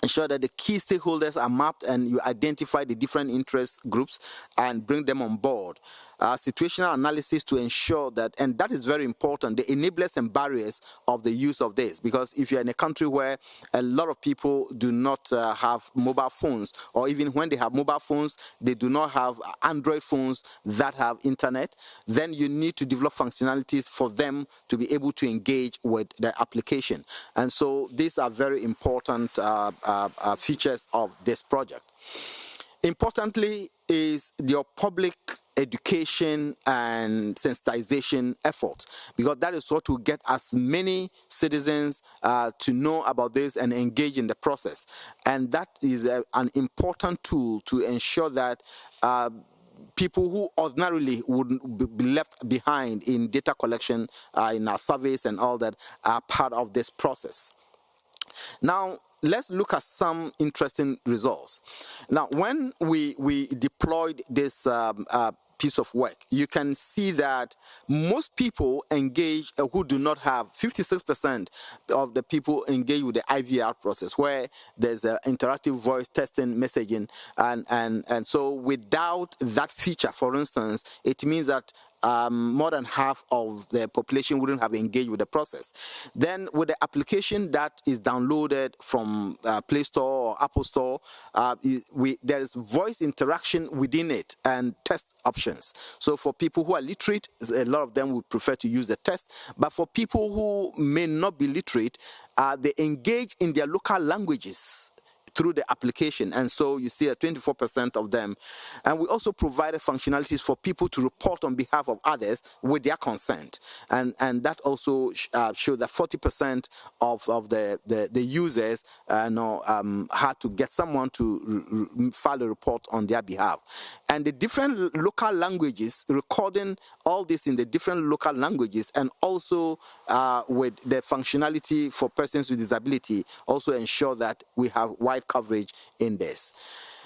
Speaker 8: ensure that the key stakeholders are mapped and you identify the different interest groups and bring them on board. Situational analysis to ensure that, and that is very important, the enablers and barriers of the use of this. Because if you're in a country where a lot of people do not have mobile phones, or even when they have mobile phones, they do not have Android phones that have internet, then you need to develop functionalities for them to be able to engage with the application. And so these are very important features of this project. Importantly is your public education and sensitization efforts, because that is what will get as many citizens to know about this and engage in the process. And that is an important tool to ensure that people who ordinarily would be left behind in data collection, in our surveys and all that, are part of this process. Now, let's look at some interesting results. Now, when we deployed this piece of work, you can see that most people engage who do not have, 56% of the people engage with the IVR process, where there's an interactive voice testing messaging. And so without that feature, for instance, it means that more than half of the population wouldn't have engaged with the process. Then with the application that is downloaded from Play Store or Apple Store, there is voice interaction within it and test options. So for people who are literate, a lot of them would prefer to use the test. But for people who may not be literate, they engage in their local languages through the application. And so you see 24% of them. And we also provided functionalities for people to report on behalf of others with their consent. And that also showed that 40% of the users had to get someone to file a report on their behalf. And the different local languages, recording all this in the different local languages, and also with the functionality for persons with disability, also ensure that we have wide coverage in this.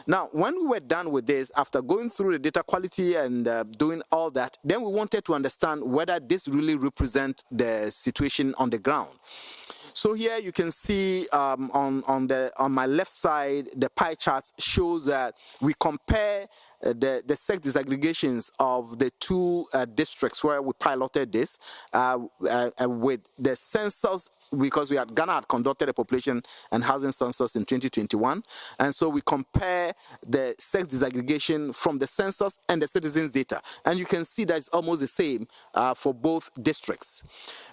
Speaker 8: Now, when we were done with this, after going through the data quality and doing all that, then we wanted to understand whether this really represents the situation on the ground. So here you can see on my left side, the pie chart shows that we compare the sex disaggregations of the two districts where we piloted this with the census, because Ghana had conducted a population and housing census in 2021, and so we compare the sex disaggregation from the census and the citizens data, and you can see that it's almost the same for both districts.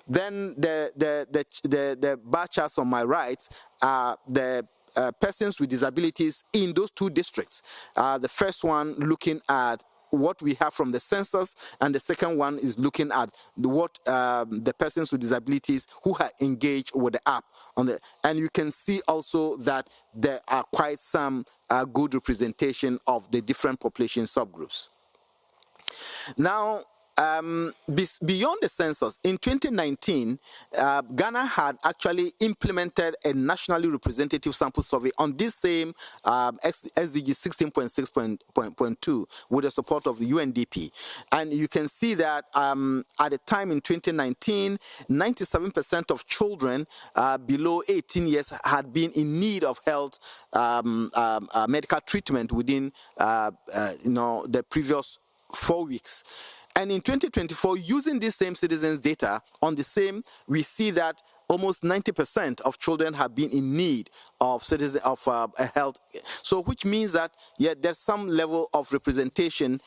Speaker 8: Then the bar charts on my right are the persons with disabilities in those two districts. The first one looking at what we have from the census, and the second one is looking at what the persons with disabilities who have engaged with the app and you can see also that there are quite some good representation of the different population subgroups. Now, beyond the census, in 2019, Ghana had actually implemented a nationally representative sample survey on this same SDG 16.6.2 with the support of the UNDP. And you can see that at the time in 2019, 97% of children below 18 years had been in need of health medical treatment within the previous 4 weeks. And in 2024, using this same citizens data on the same, we see that almost 90% of children have been in need of health. So, which means that there's some level of representation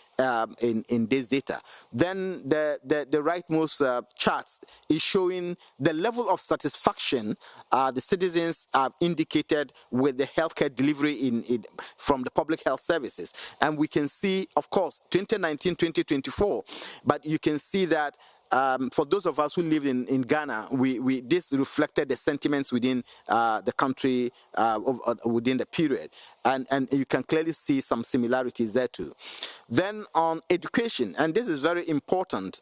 Speaker 8: in this data. Then the rightmost charts is showing the level of satisfaction the citizens have indicated with the healthcare delivery from the public health services. And we can see, of course, 2019, 2024, but you can see that for those of us who live in Ghana, this reflected the sentiments within the country within the period, and you can clearly see some similarities there too. Then on education, and this is very important.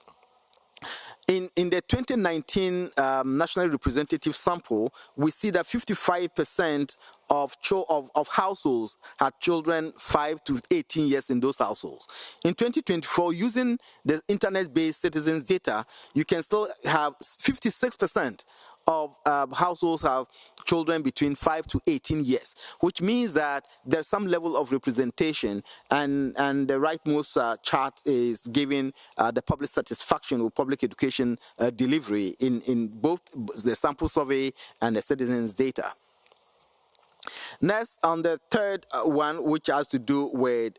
Speaker 8: In the 2019 nationally representative sample, we see that 55% of households had children 5 to 18 years in those households. In 2024, using the internet-based citizens data, you can still have 56% of households have children between 5 to 18 years, which means that there's some level of representation, and the rightmost chart is giving the public satisfaction with public education delivery in both the sample survey and the citizens data. Next, on the third one, which has to do with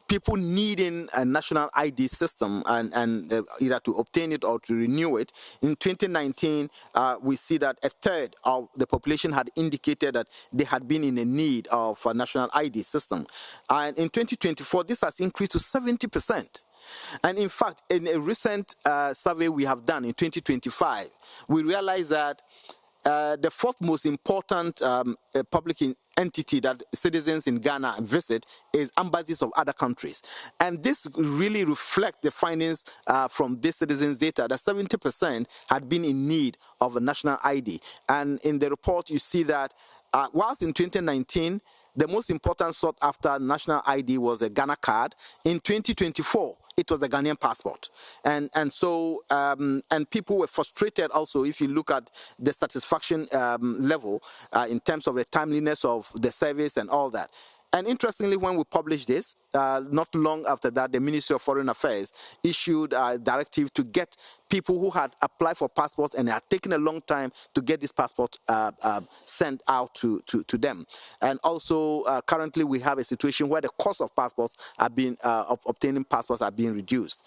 Speaker 8: people needing a national ID system and either to obtain it or to renew it. In 2019, we see that a third of the population had indicated that they had been in a need of a national ID system. And in 2024, this has increased to 70%. And in fact, in a recent survey we have done in 2025, we realized that the fourth most important public entity that citizens in Ghana visit is embassies of other countries. And this really reflects the findings from this citizens data that 70% had been in need of a national ID. And in the report, you see that whilst in 2019, the most important sought after national ID was a Ghana card, in 2024, it was the Ghanaian passport. And so people were frustrated also if you look at the satisfaction level in terms of the timeliness of the service and all that. And interestingly, when we published this, not long after that, the Ministry of Foreign Affairs issued a directive to get people who had applied for passports and had taken a long time to get this passport sent out to them. And also, currently, we have a situation where the cost of passports are being, of obtaining passports are being reduced.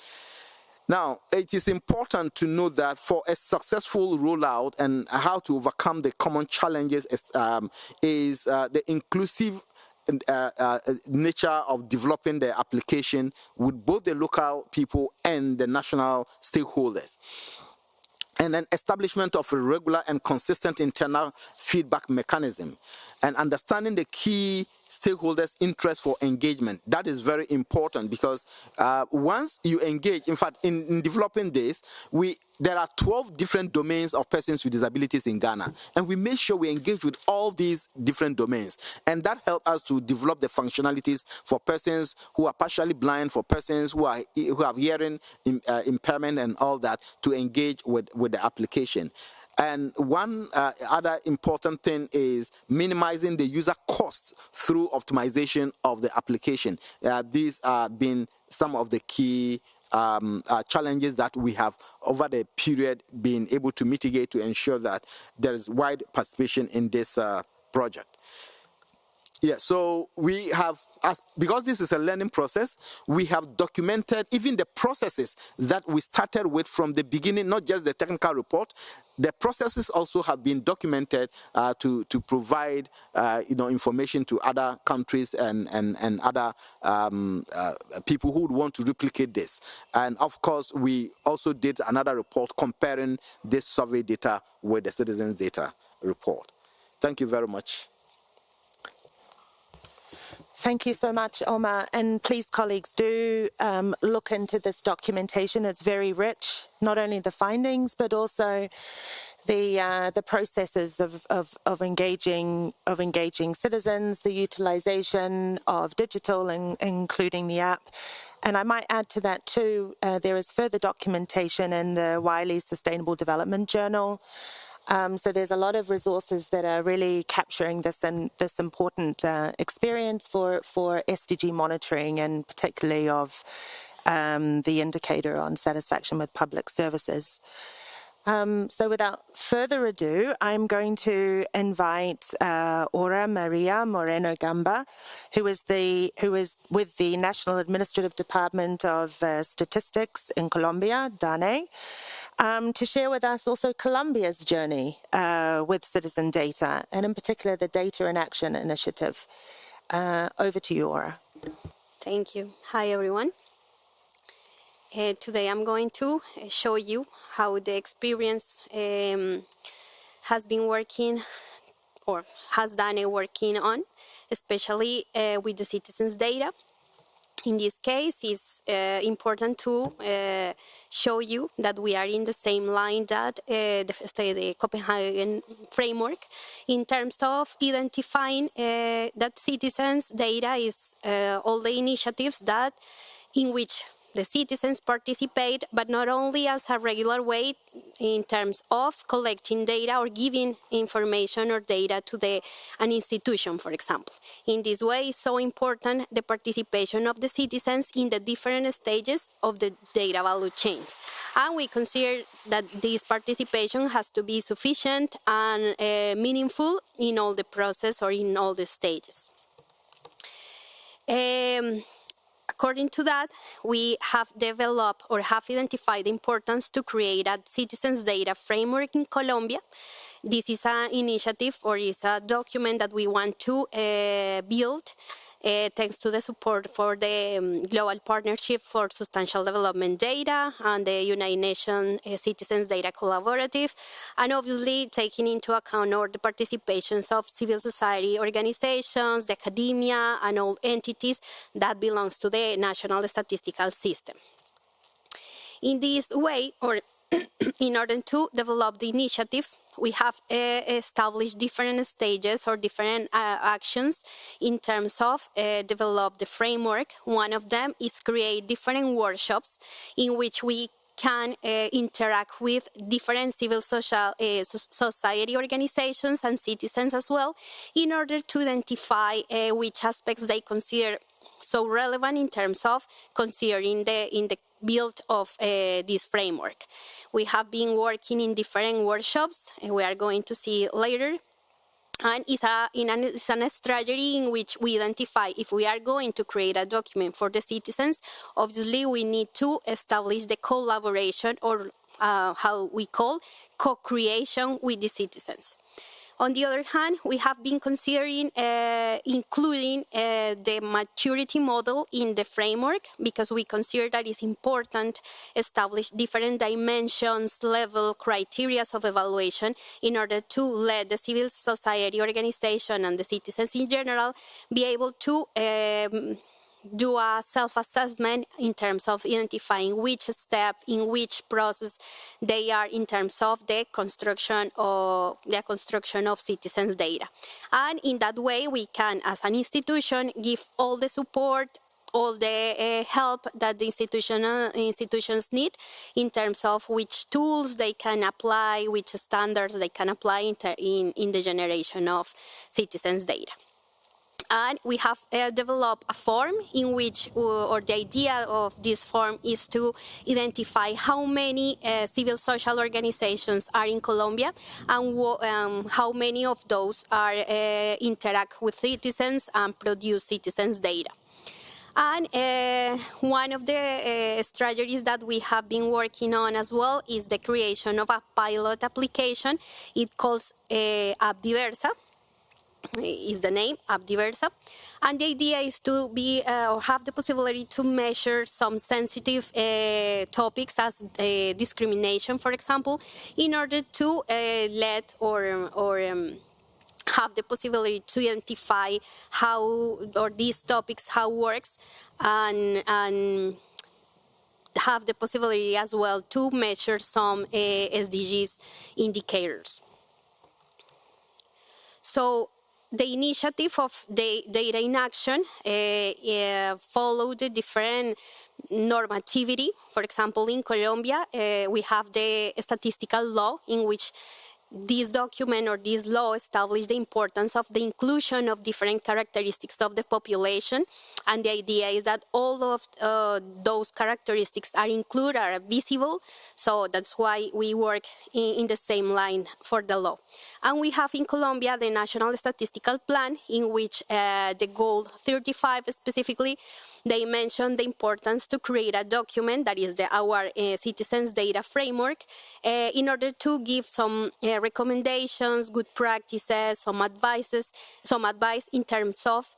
Speaker 8: Now, it is important to know that for a successful rollout and how to overcome the common challenges is the inclusive nature of developing the application with both the local people and the national stakeholders. And then establishment of a regular and consistent internal feedback mechanism and understanding the key stakeholders' interest for engagement. That is very important because once you engage, in fact, in developing this, there are 12 different domains of persons with disabilities in Ghana, and we make sure we engage with all these different domains, and that helps us to develop the functionalities for persons who are partially blind, for persons who have hearing impairment and all that, to engage with the application. And one other important thing is minimizing the user costs through optimization of the application. These have been some of the key challenges that we have over the period been able to mitigate to ensure that there is wide participation in this project. Yeah, so we have, because this is a learning process, we have documented even the processes that we started with from the beginning, not just the technical report. The processes also have been documented to provide information to other countries and other people who would want to replicate this. And of course, we also did another report comparing this survey data with the citizens' data report. Thank you very much.
Speaker 5: Thank you so much, Omar. And please, colleagues, do look into this documentation. It's very rich, not only the findings, but also the processes of engaging citizens, the utilization of digital, including the app. And I might add to that too, there is further documentation in the Wiley Sustainable Development Journal. So there's a lot of resources that are really capturing this important experience for SDG monitoring, and particularly of the indicator on satisfaction with public services. So without further ado, I'm going to invite Aura Maria Moreno Gamba, who is with the National Administrative Department of Statistics in Colombia, DANE, to share with us also Colombia's journey with citizen data, and in particular the Data in Action initiative. Over to you, Aura.
Speaker 9: Thank you. Hi, everyone. Today I'm going to show you how the experience has been working, or has DANE working on, especially with the citizens' data. In this case, it's important to show you that we are in the same line that the Copenhagen framework, in terms of identifying that citizens' data is all the initiatives that in which the citizens participate, but not only as a regular way in terms of collecting data or giving information or data to an institution, for example. In this way, it's so important the participation of the citizens in the different stages of the data value chain. And we consider that this participation has to be sufficient and meaningful in all the process or in all the stages. According to that, we have developed or have identified the importance to create a citizens data framework in Colombia. This is an initiative, or is a document that we want to build thanks to the support for the Global Partnership for Substantial Development Data and the United Nations Citizens Data Collaborative, and obviously taking into account all the participations of civil society organizations, the academia, and all entities that belongs to the National Statistical System. In this way, or in order to develop the initiative, we have established different stages or different actions in terms of develop the framework. One of them is create different workshops in which we can interact with different civil society organizations and citizens as well, in order to identify which aspects they consider so relevant in terms of considering in the build of this framework. We have been working in different workshops, and we are going to see later. And it's a strategy in which we identify if we are going to create a document for the citizens. Obviously, we need to establish the collaboration, or how we call co-creation with the citizens. On the other hand, we have been considering including the maturity model in the framework, because we consider that it's important to establish different dimensions, level, criteria of evaluation in order to let the civil society organization and the citizens in general be able to do a self-assessment in terms of identifying which step in which process they are in terms of the construction of citizens' data. And in that way, we can, as an institution, give all the support, all the help that the institutions need in terms of which tools they can apply, which standards they can apply in the generation of citizens' data. And we have developed a form in which, or the idea of this form is to identify how many civil social organizations are in Colombia, and how many of those are interact with citizens and produce citizens' data. And one of the strategies that we have been working on as well is the creation of a pilot application. It calls App Diversa. Is the name, App Diversa. And the idea is to be or have the possibility to measure some sensitive topics as discrimination, for example, in order to let or have the possibility to identify how, or these topics, how works, and have the possibility as well to measure some SDGs indicators. So the initiative of the Data in Action follow the different normativity. For example, in Colombia, we have the statistical law in which this document or this law established the importance of the inclusion of different characteristics of the population. And the idea is that all of those characteristics are included, are visible. So that's why we work in the same line for the law. And we have in Colombia the National Statistical Plan, in which the goal 35 specifically, they mention the importance to create a document that is our citizens' data framework in order to give some recommendations, good practices, some advice in terms of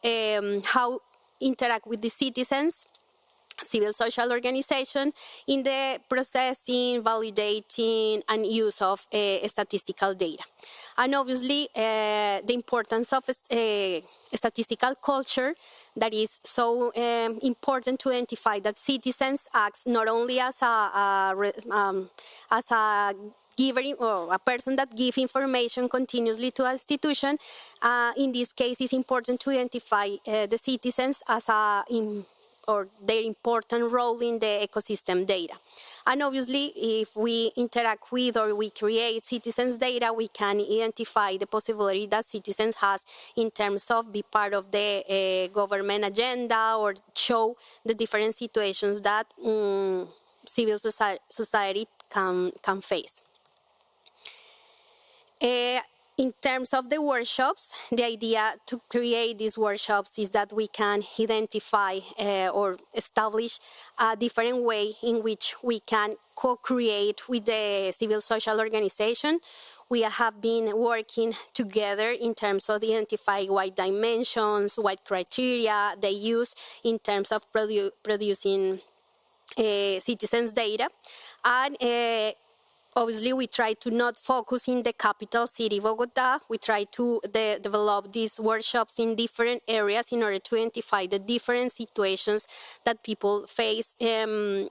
Speaker 9: how interact with the citizens, civil social organization, in the processing, validating, and use of statistical data. And obviously, the importance of statistical culture, that is so important to identify that citizens act not only as a giver or a person that gives information continuously to an institution. In this case, it's important to identify the citizens as or their important role in the ecosystem data. And obviously, if we interact with or we create citizens' data, we can identify the possibility that citizens has in terms of be part of the government agenda or show the different situations that civil society can face. In terms of the workshops, the idea to create these workshops is that we can identify or establish a different way in which we can co-create with the civil social organization. We have been working together in terms of identifying what dimensions, what criteria they use in terms of producing citizens' data. And obviously, we try to not focus in the capital city, Bogota. We try to develop these workshops in different areas in order to identify the different situations that people face in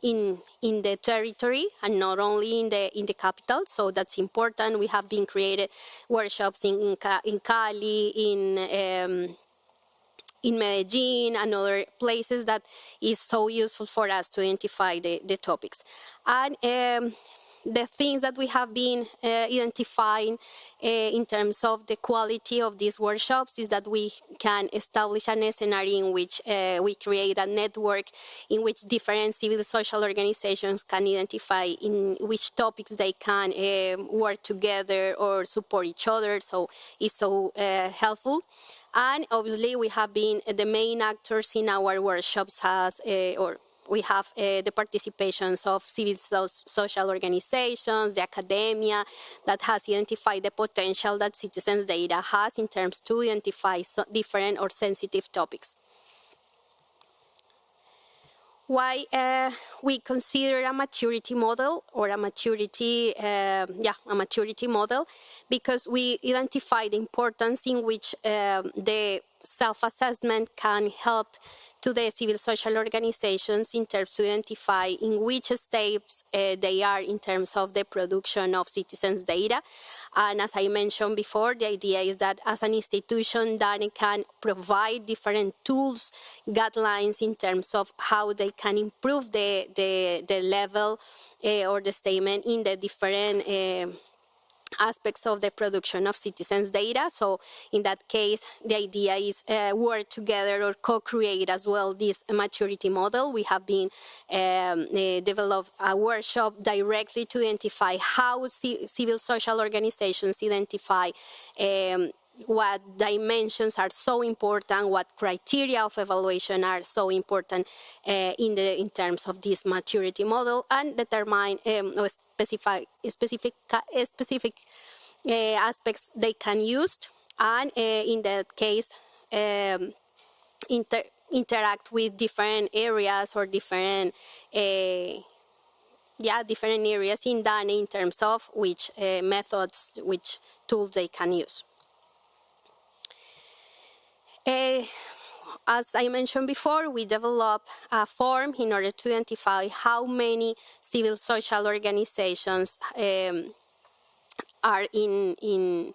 Speaker 9: the territory, and not only in the capital. So that's important. We have been created workshops in Cali, in Medellin, and other places that is so useful for us to identify the topics. And the things that we have been identifying in terms of the quality of these workshops is that we can establish an scenario in which we create a network in which different civil social organizations can identify in which topics they can work together or support each other. So it's so helpful. And obviously, we have been the main actors in our workshops we have the participations of civil social organizations, the academia that has identified the potential that citizens' data has in terms to identify different or sensitive topics. Why we consider a maturity model or a maturity model, because we identify the importance in which the self-assessment can help to the civil social organizations in terms to identify in which steps they are in terms of the production of citizens' data. And as I mentioned before, the idea is that as an institution that it can provide different tools, guidelines in terms of how they can improve the level or the statement in the different aspects of the production of citizens' data. So in that case, the idea is work together or co-create as well this maturity model. We have been developed a workshop directly to identify how civil social organizations identify what dimensions are so important, what criteria of evaluation are so important in terms of this maturity model, and determine specific aspects they can use, and in that case interact with different areas or different areas in DANE in terms of which methods, which tools they can use. As I mentioned before, we develop a form in order to identify how many civil social organizations are in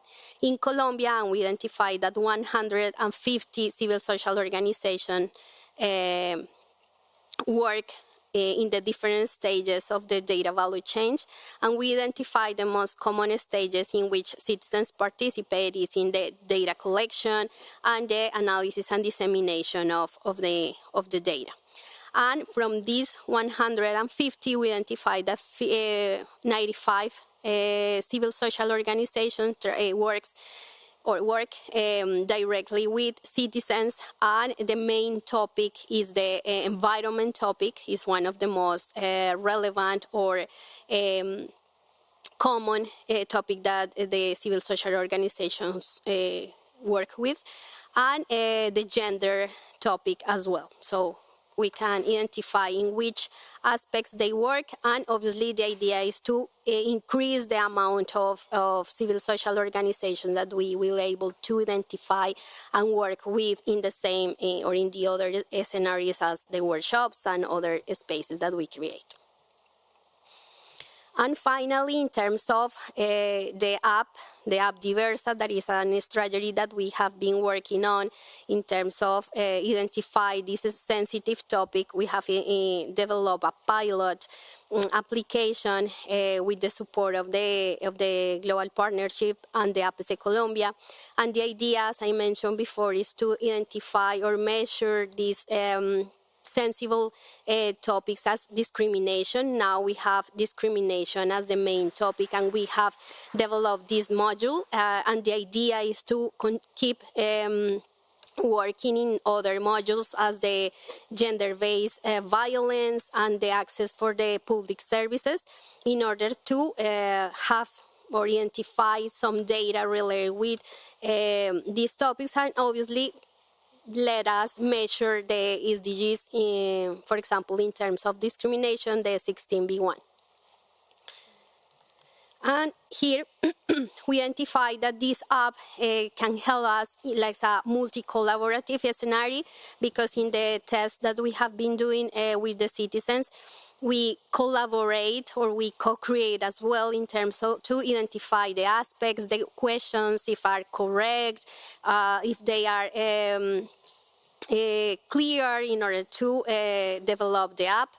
Speaker 9: Colombia, and we identify that 150 civil social organizations work in the different stages of the data value chain, and we identify the most common stages in which citizens participate is in the data collection and the analysis and dissemination of the data. And from these 150, we identify that 95 civil social organizations work directly with citizens, and the main topic is the environment topic, is one of the most relevant or common topic that the civil social organizations work with, and the gender topic as well. So we can identify in which aspects they work, and obviously the idea is to increase the amount of civil social organizations that we will able to identify and work with in the same or in the other scenarios as the workshops and other spaces that we create. And finally, in terms of the app Diversa, that is a strategy that we have been working on in terms of identify this sensitive topic. We have developed a pilot application with the support of the Global Partnership and the APC Colombia. And the idea, as I mentioned before, is to identify or measure these sensible topics as discrimination. Now we have discrimination as the main topic, and we have developed this module, and the idea is to keep working in other modules as the gender-based violence and the access for the public services, in order to have or identify some data related with these topics, and obviously let us measure the SDGs, for example, in terms of discrimination, the 16B1. And here we identify that this app can help us like a multi-collaborative scenario, because in the tests that we have been doing with the citizens, we collaborate or we co-create as well in terms of to identify the aspects, the questions, if are correct, if they are clear in order to develop the app.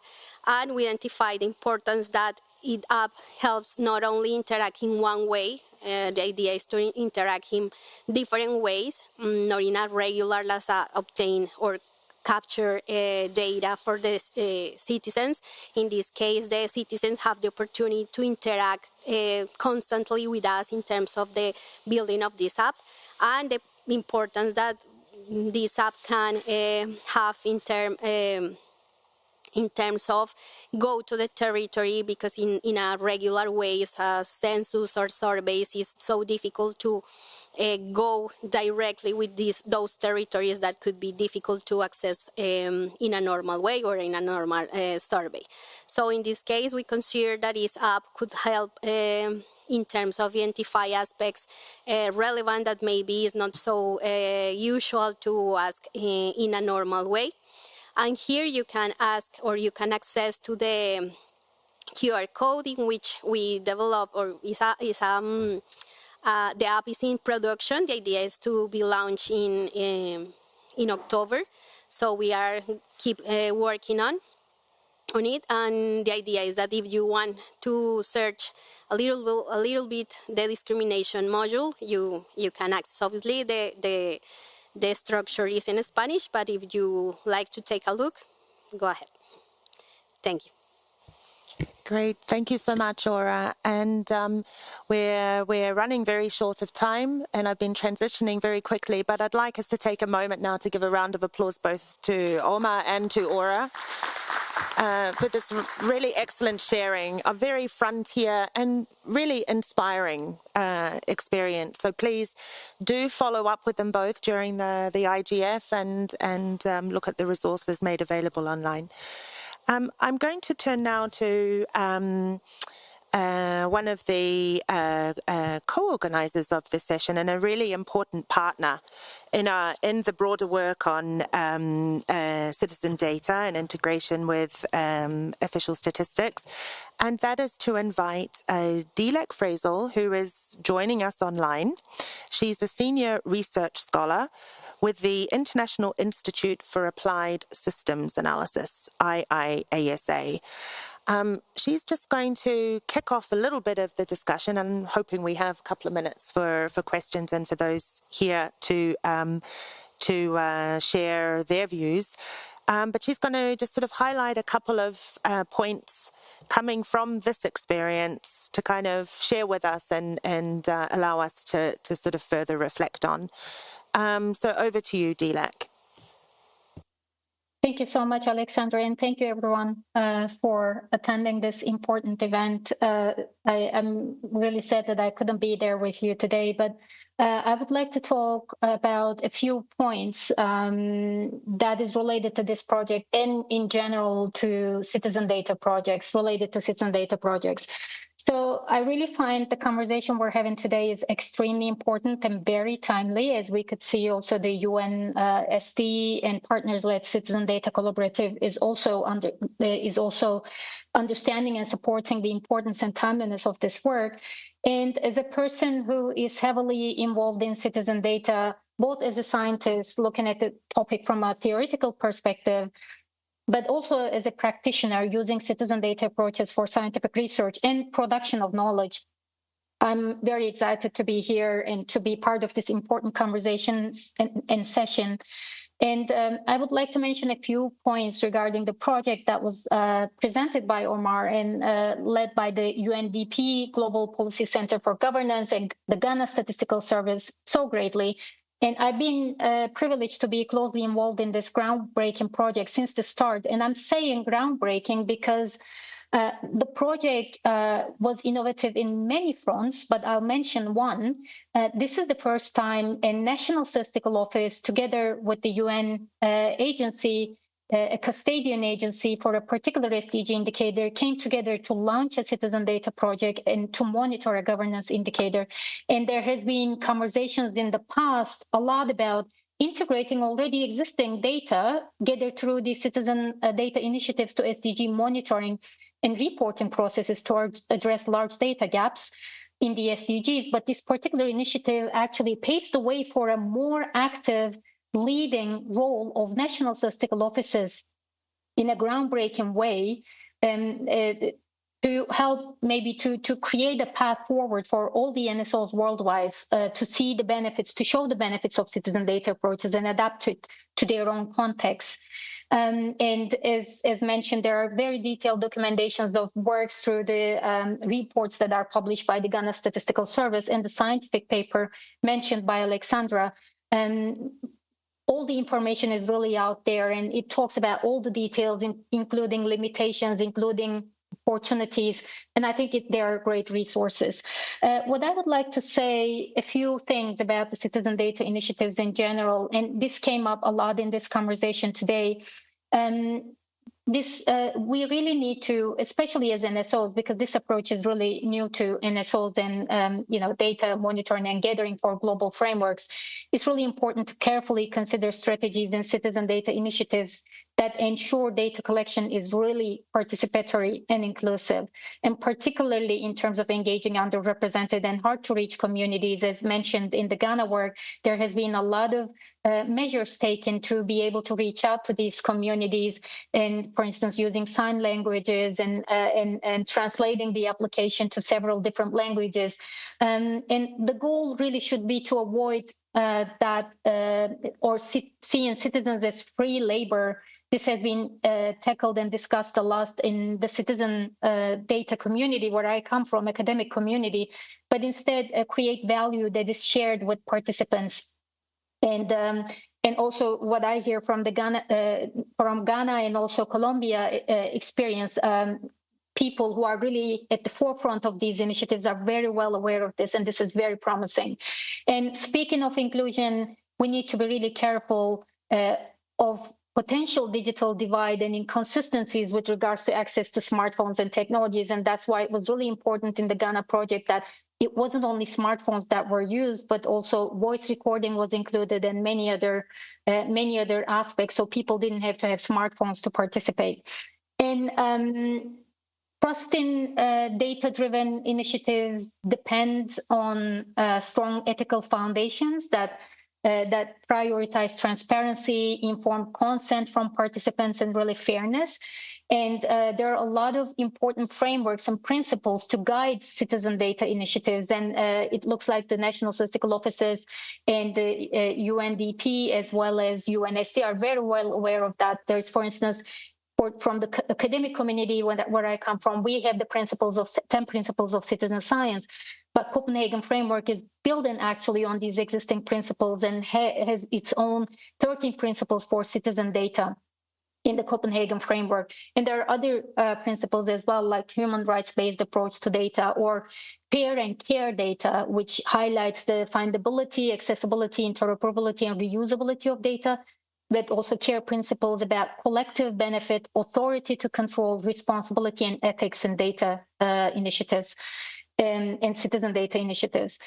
Speaker 9: And we identify the importance that it app helps not only interact in one way. The idea is to interact in different ways, not in a regular as obtain or capture data for the citizens. In this case, the citizens have the opportunity to interact constantly with us in terms of the building of this app and the importance that this app can have in terms of go to the territory, because in a regular way, census or surveys, is so difficult to go directly with those territories that could be difficult to access in a normal way or in a normal survey. So in this case, we consider that this app could help in terms of identify aspects relevant that maybe is not so usual to ask in a normal way. And here you can ask or you can access to the QR code in which we develop, or the app is in production. The idea is to be launched in October. So we are keep working on it, and the idea is that if you want to search a little bit the discrimination module, you can access. Obviously, the structure is in Spanish, but if you like to take a look, go ahead. Thank you.
Speaker 5: Great, thank you so much, Aura. And we're running very short of time, and I've been transitioning very quickly, but I'd like us to take a moment now to give a round of applause both to Omar and to Aura for this really excellent sharing, a very frontier and really inspiring experience. So please do follow up with them both during the IGF and look at the resources made available online. I'm going to turn now to one of the co-organizers of this session and a really important partner in the broader work on citizen data and integration with official statistics, and that is to invite Dilek Frazel, who is joining us online. She's a senior research scholar with the International Institute for Applied Systems Analysis, IIASA. She's just going to kick off a little bit of the discussion, and I'm hoping we have a couple of minutes for questions and for those here to share their views. But she's going to just sort of highlight a couple of points coming from this experience to kind of share with us and allow us to sort of further reflect on. So over to you, Dilek.
Speaker 10: Thank you so much, Alexandra, and thank you everyone for attending this important event. I am really sad that I couldn't be there with you today, but I would like to talk about a few points that is related to this project and in general to citizen data projects, related to citizen data projects. So I really find the conversation we're having today is extremely important and very timely, as we could see also the UN SD and partners-led citizen data collaborative is also understanding and supporting the importance and timeliness of this work. And as a person who is heavily involved in citizen data, both as a scientist looking at the topic from a theoretical perspective, but also as a practitioner using citizen data approaches for scientific research and production of knowledge, I'm very excited to be here and to be part of this important conversation and session. And I would like to mention a few points regarding the project that was presented by Omar and led by the UNDP Global Policy Center for Governance and the Ghana Statistical Service so greatly. And I've been privileged to be closely involved in this groundbreaking project since the start. And I'm saying groundbreaking because the project was innovative in many fronts, but I'll mention one. This is the first time a national statistical office, together with the UN agency, a custodian agency for a particular SDG indicator, came together to launch a citizen data project and to monitor a governance indicator. And there has been conversations in the past a lot about integrating already existing data gathered through the citizen data initiatives to SDG monitoring and reporting processes to address large data gaps in the SDGs. But this particular initiative actually paves the way for a more active leading role of national statistical offices in a groundbreaking way. And to help maybe to create a path forward for all the NSOs worldwide to see the benefits, to show the benefits of citizen data approaches and adapt it to their own context. And as mentioned, there are very detailed documentations of works through the reports that are published by the Ghana Statistical Service and the scientific paper mentioned by Alexandra. All the information is really out there, and it talks about all the details, including limitations, including opportunities, and I think they are great resources. What I would like to say a few things about the citizen data initiatives in general, and this came up a lot in this conversation today. We really need to, especially as NSOs, because this approach is really new to NSOs and data monitoring and gathering for global frameworks. It's really important to carefully consider strategies and citizen data initiatives that ensure data collection is really participatory and inclusive, and particularly in terms of engaging underrepresented and hard-to-reach communities. As mentioned in the Ghana work, there has been a lot of measures taken to be able to reach out to these communities, and for instance, using sign languages and translating the application to several different languages. And the goal really should be to avoid seeing citizens as free labor. This has been tackled and discussed a lot in the citizen data community where I come from, academic community, but instead create value that is shared with participants. And also what I hear from Ghana and also Colombia experience, people who are really at the forefront of these initiatives are very well aware of this, and this is very promising. And speaking of inclusion, we need to be really careful of potential digital divide and inconsistencies with regards to access to smartphones and technologies. And that's why it was really important in the Ghana project that it wasn't only smartphones that were used, but also voice recording was included and many other aspects. So people didn't have to have smartphones to participate. And trust in data-driven initiatives depends on strong ethical foundations that prioritize transparency, informed consent from participants, and really fairness. And there are a lot of important frameworks and principles to guide citizen data initiatives. And it looks like the national statistical offices and the UNDP as well as UNSC are very well aware of that. There's, for instance, from the academic community where I come from, we have the 10 principles of citizen science. But Copenhagen framework is building actually on these existing principles and has its own 13 principles for citizen data in the Copenhagen framework. And there are other principles as well, like human rights-based approach to data or peer and care data, which highlights the findability, accessibility, interoperability, and reusability of data, but also care principles about collective benefit, authority to control, responsibility, and ethics in data initiatives. And citizen data initiatives.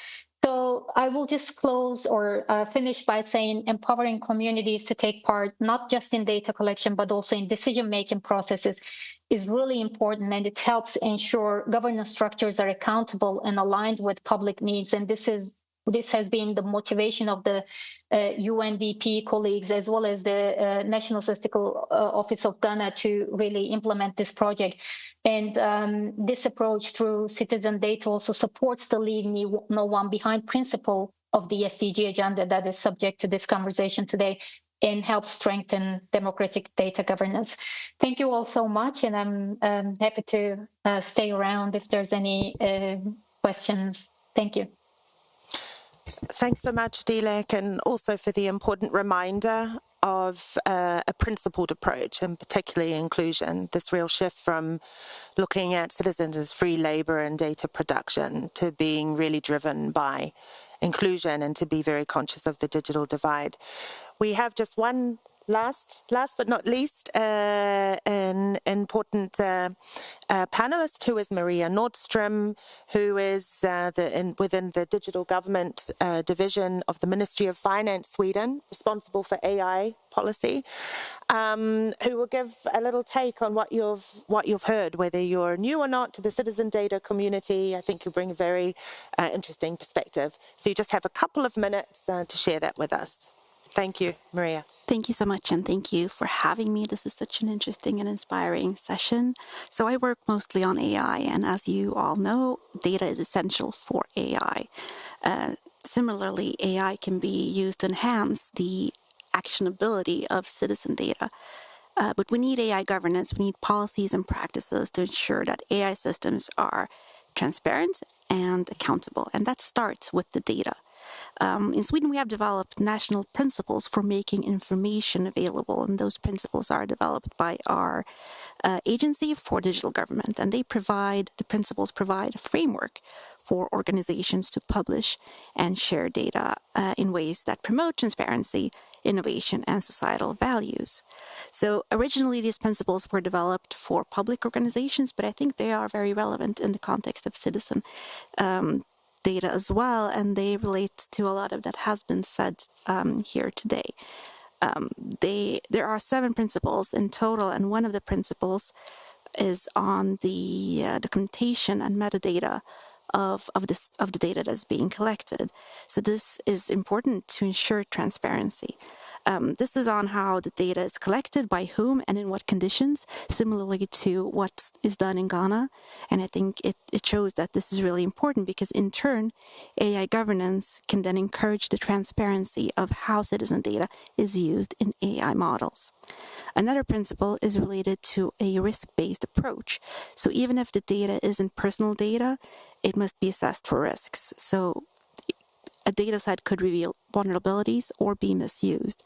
Speaker 10: So I will just close or finish by saying empowering communities to take part, not just in data collection, but also in decision-making processes is really important, and it helps ensure governance structures are accountable and aligned with public needs. And this has been the motivation of the UNDP colleagues as well as the National Statistical Office of Ghana to really implement this project. And this approach through citizen data also supports the Leave No One Behind principle of the SDG agenda that is subject to this conversation today and helps strengthen democratic data governance. Thank you all so much, and I'm happy to stay around if there's any questions. Thank you.
Speaker 5: Thanks so much, Dilek, and also for the important reminder of a principled approach, and particularly inclusion, this real shift from looking at citizens as free labor and data production to being really driven by inclusion and to be very conscious of the digital divide. We have just one last but not least, an important panelist who is Maria Nordstrom, who is within the digital government division of the Ministry of Finance Sweden, responsible for AI policy, who will give a little take on what you've heard, whether you're new or not to the citizen data community. I think you bring a very interesting perspective. So you just have a couple of minutes to share that with us. Thank you, Maria.
Speaker 11: Thank you so much, and thank you for having me. This is such an interesting and inspiring session. So I work mostly on AI, and as you all know, data is essential for AI. Similarly, AI can be used to enhance the actionability of citizen data. But we need AI governance, we need policies and practices to ensure that AI systems are transparent and accountable, and that starts with the data. In Sweden, we have developed national principles for making information available, and those principles are developed by our Agency for Digital Government, and the principles provide a framework for organizations to publish and share data in ways that promote transparency, innovation, and societal values. So originally, these principles were developed for public organizations, but I think they are very relevant in the context of citizen data as well, and they relate to a lot of that has been said here today. There are 7 principles in total, and one of the principles is on the documentation and metadata of the data that's being collected. So this is important to ensure transparency. This is on how the data is collected, by whom, and in what conditions, similarly to what is done in Ghana. And I think it shows that this is really important because, in turn, AI governance can then encourage the transparency of how citizen data is used in AI models. Another principle is related to a risk-based approach. So even if the data isn't personal data, it must be assessed for risks. So a data set could reveal vulnerabilities or be misused.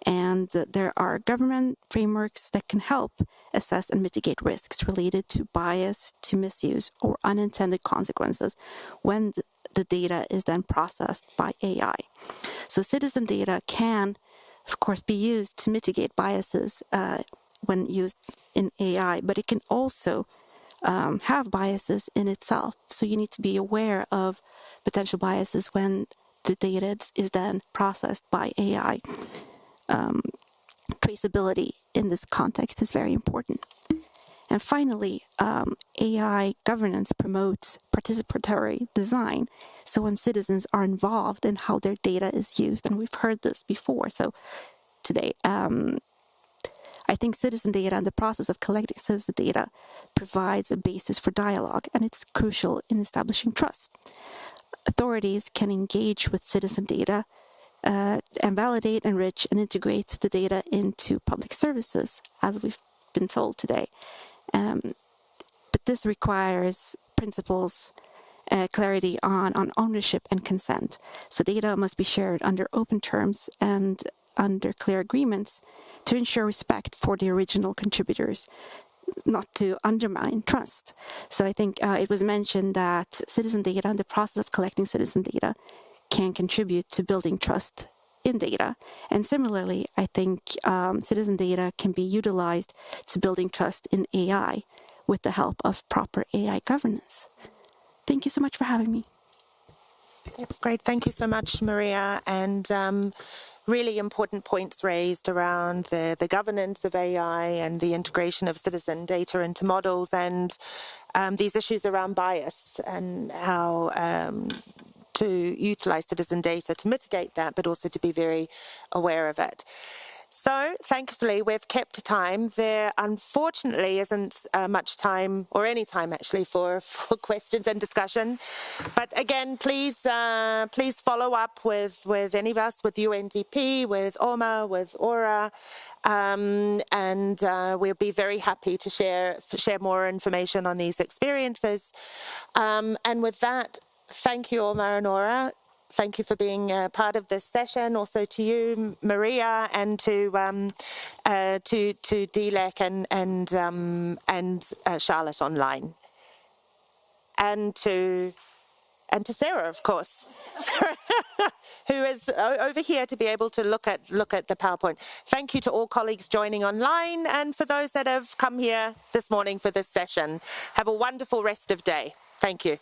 Speaker 11: And there are government frameworks that can help assess and mitigate risks related to bias, to misuse, or unintended consequences when the data is then processed by AI. So citizen data can, of course, be used to mitigate biases when used in AI, but it can also have biases in itself. So you need to be aware of potential biases when the data is then processed by AI. Traceability in this context is very important. And finally, AI governance promotes participatory design. So when citizens are involved in how their data is used, and we've heard this before. So today, I think citizen data and the process of collecting citizen data provides a basis for dialogue, and it's crucial in establishing trust. Authorities can engage with citizen data and validate, enrich, and integrate the data into public services, as we've been told today. But this requires principles, clarity on ownership and consent. So data must be shared under open terms and under clear agreements to ensure respect for the original contributors, not to undermine trust. So I think it was mentioned that citizen data and the process of collecting citizen data can contribute to building trust in data. And similarly, I think citizen data can be utilized to building trust in AI with the help of proper AI governance. Thank you so much for having me.
Speaker 5: That's great. Thank you so much, Maria. And really important points raised around the governance of AI and the integration of citizen data into models, and these issues around bias and how to utilize citizen data to mitigate that, but also to be very aware of it. So, thankfully, we've kept to time. There, unfortunately, isn't much time, or any time actually, for questions and discussion. But again, please follow up with any of us, with UNDP, with OMA, with Aura, and we'll be very happy to share more information on these experiences. And with that, thank you, Omar and Aura. Thank you for being part of this session. Also to you, Maria, and to DLEC and Charlotte online, and to Sarah, of course, who is over here to be able to look at the PowerPoint. Thank you to all colleagues joining online, and for those that have come here this morning for this session. Have a wonderful rest of day. Thank you.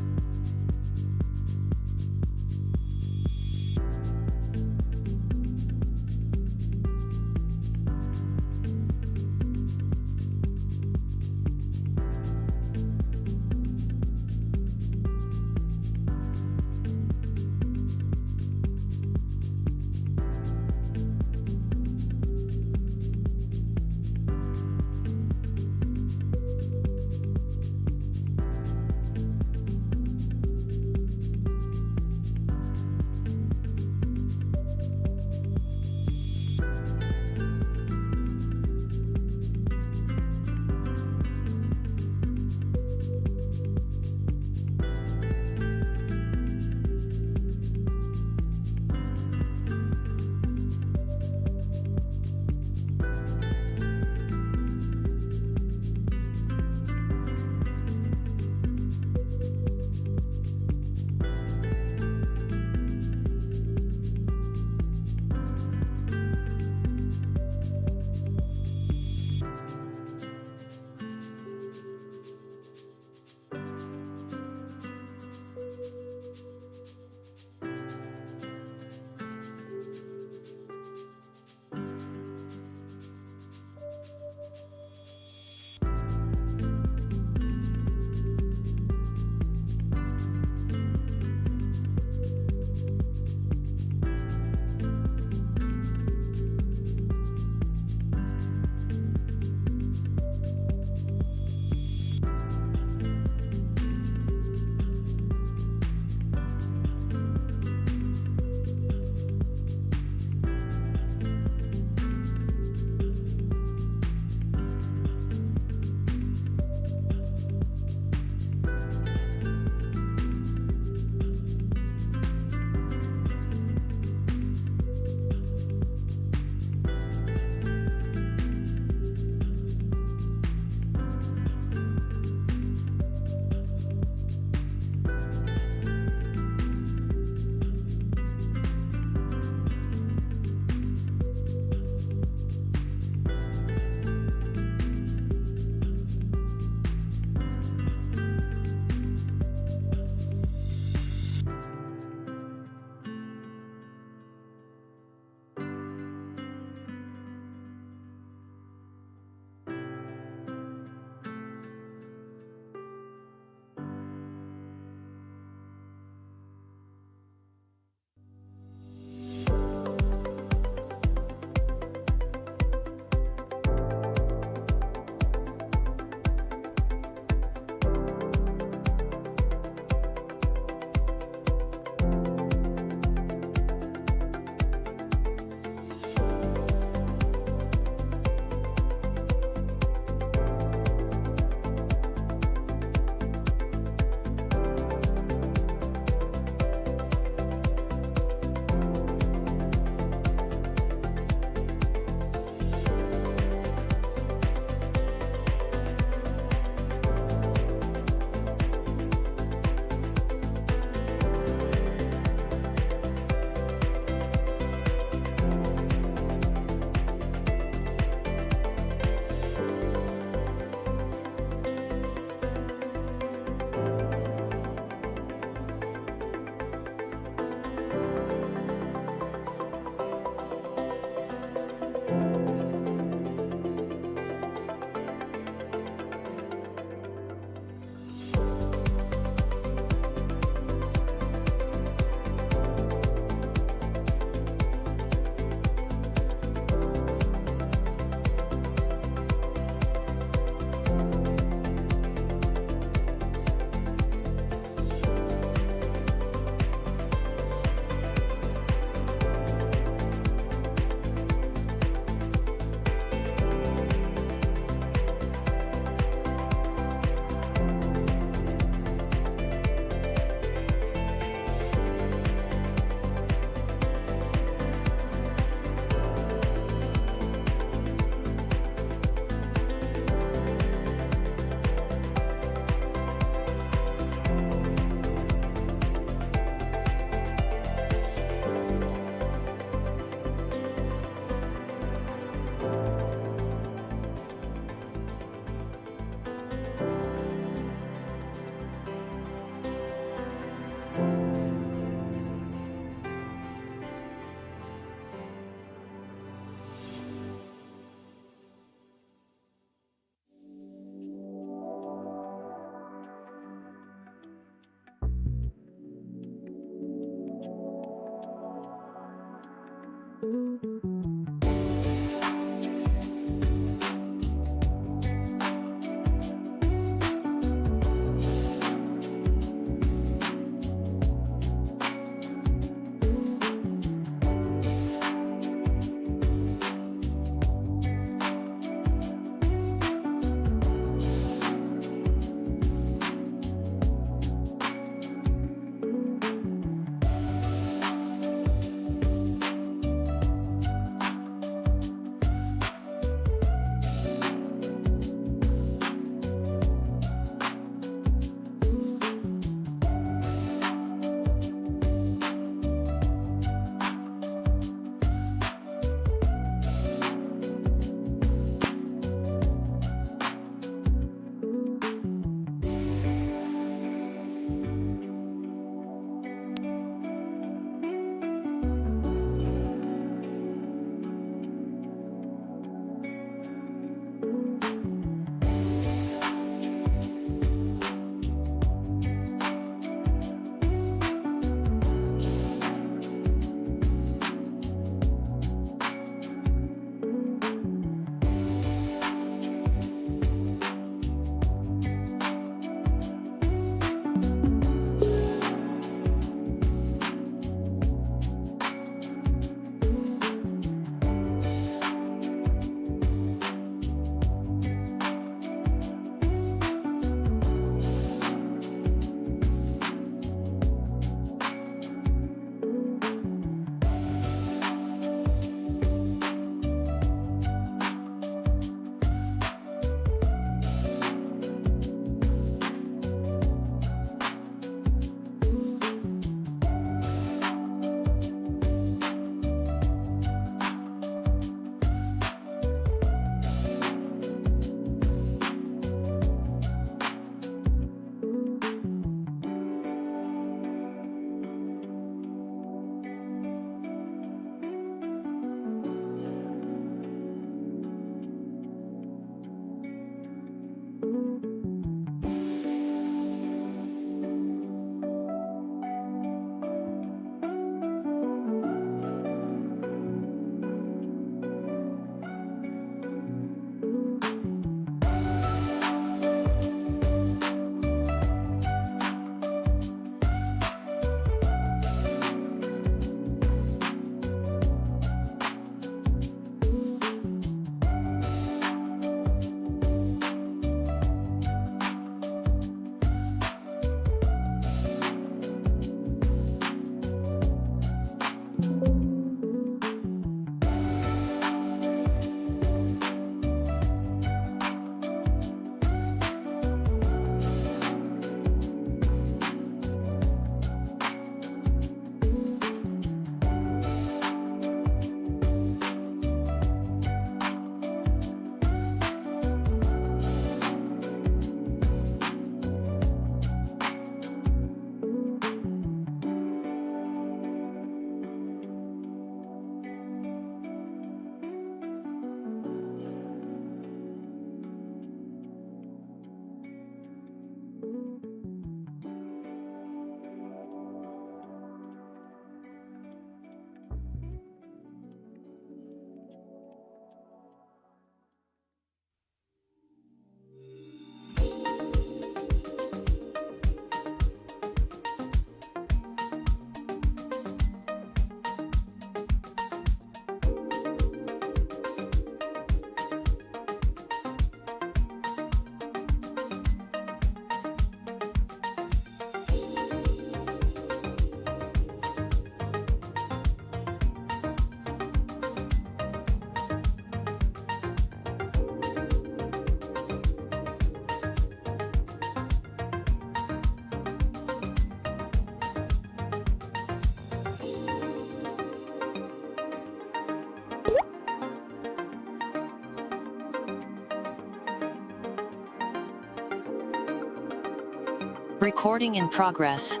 Speaker 12: Recording in progress.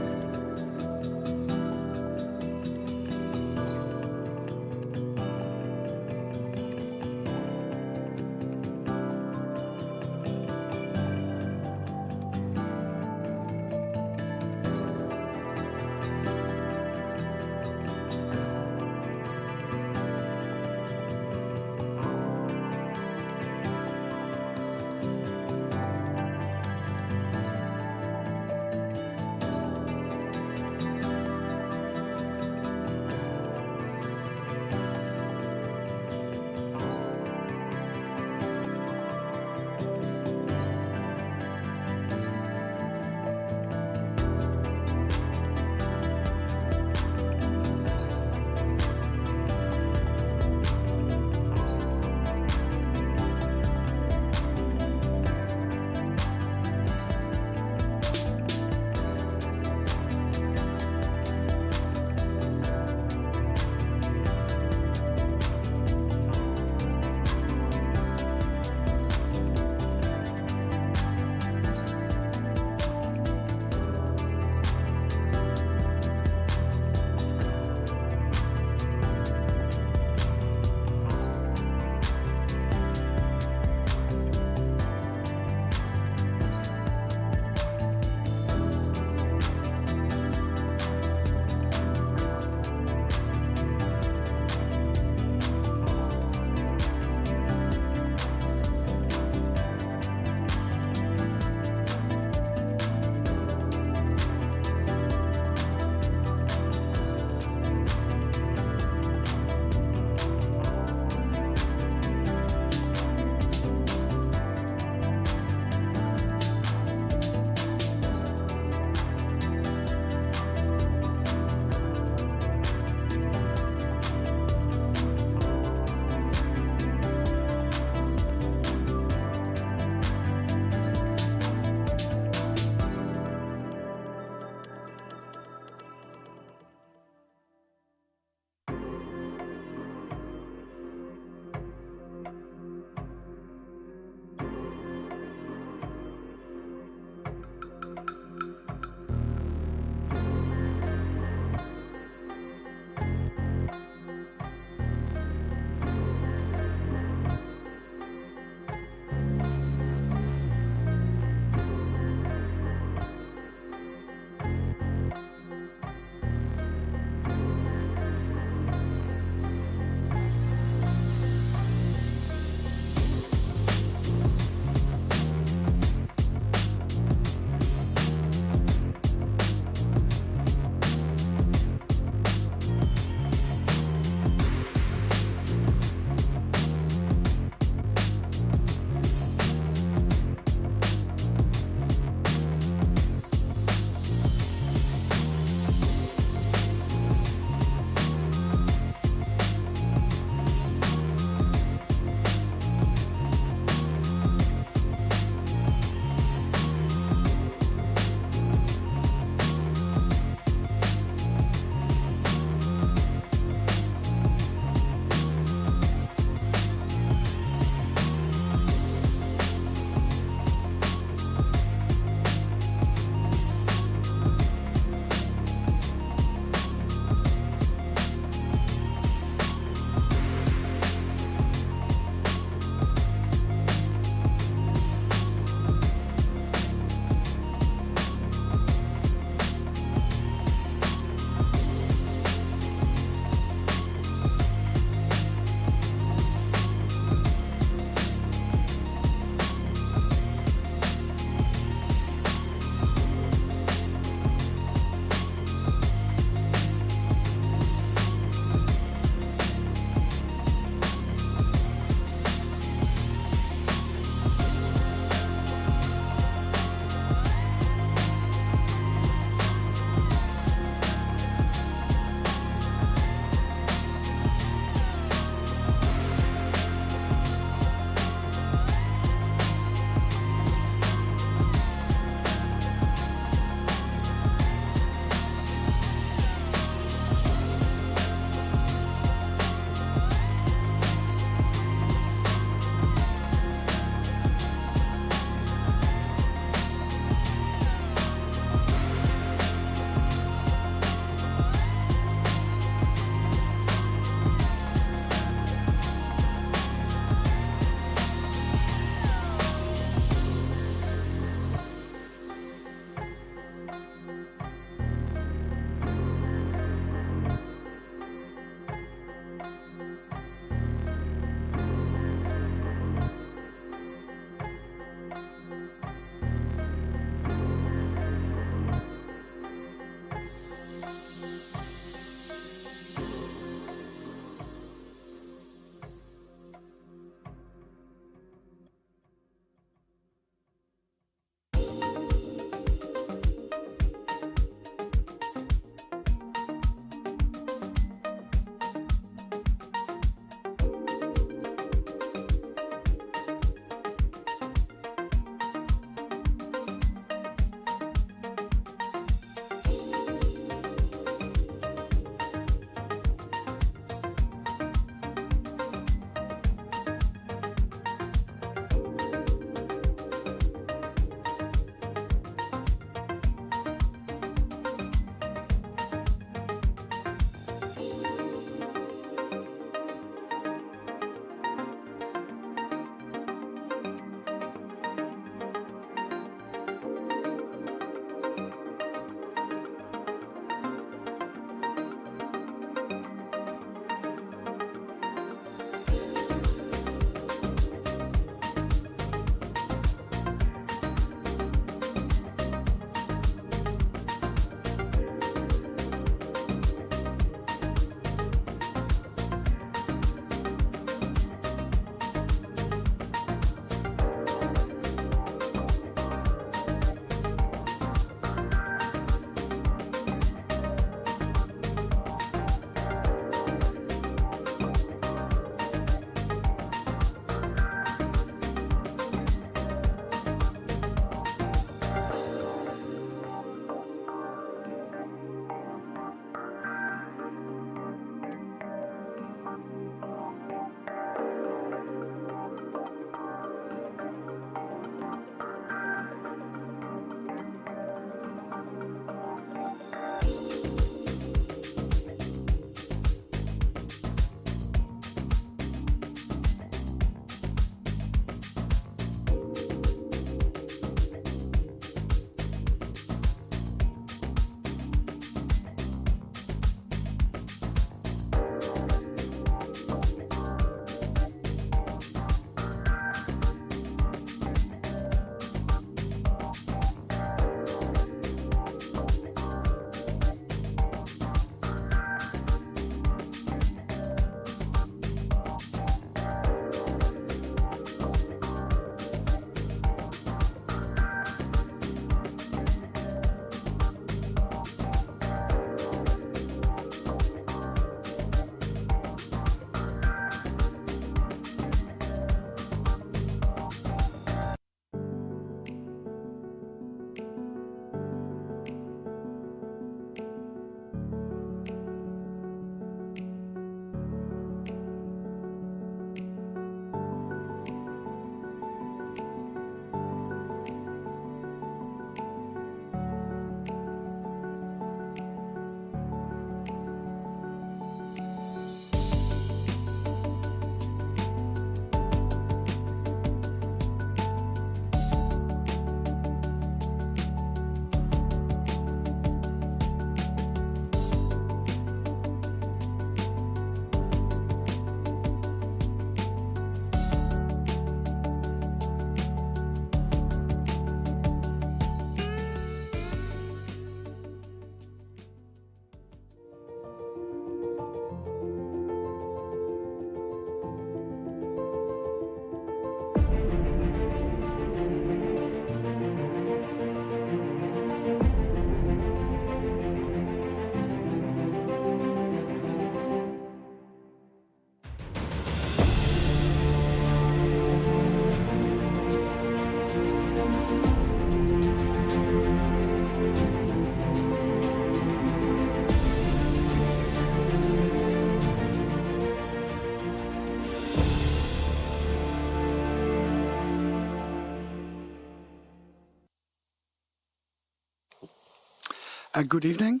Speaker 13: Good evening,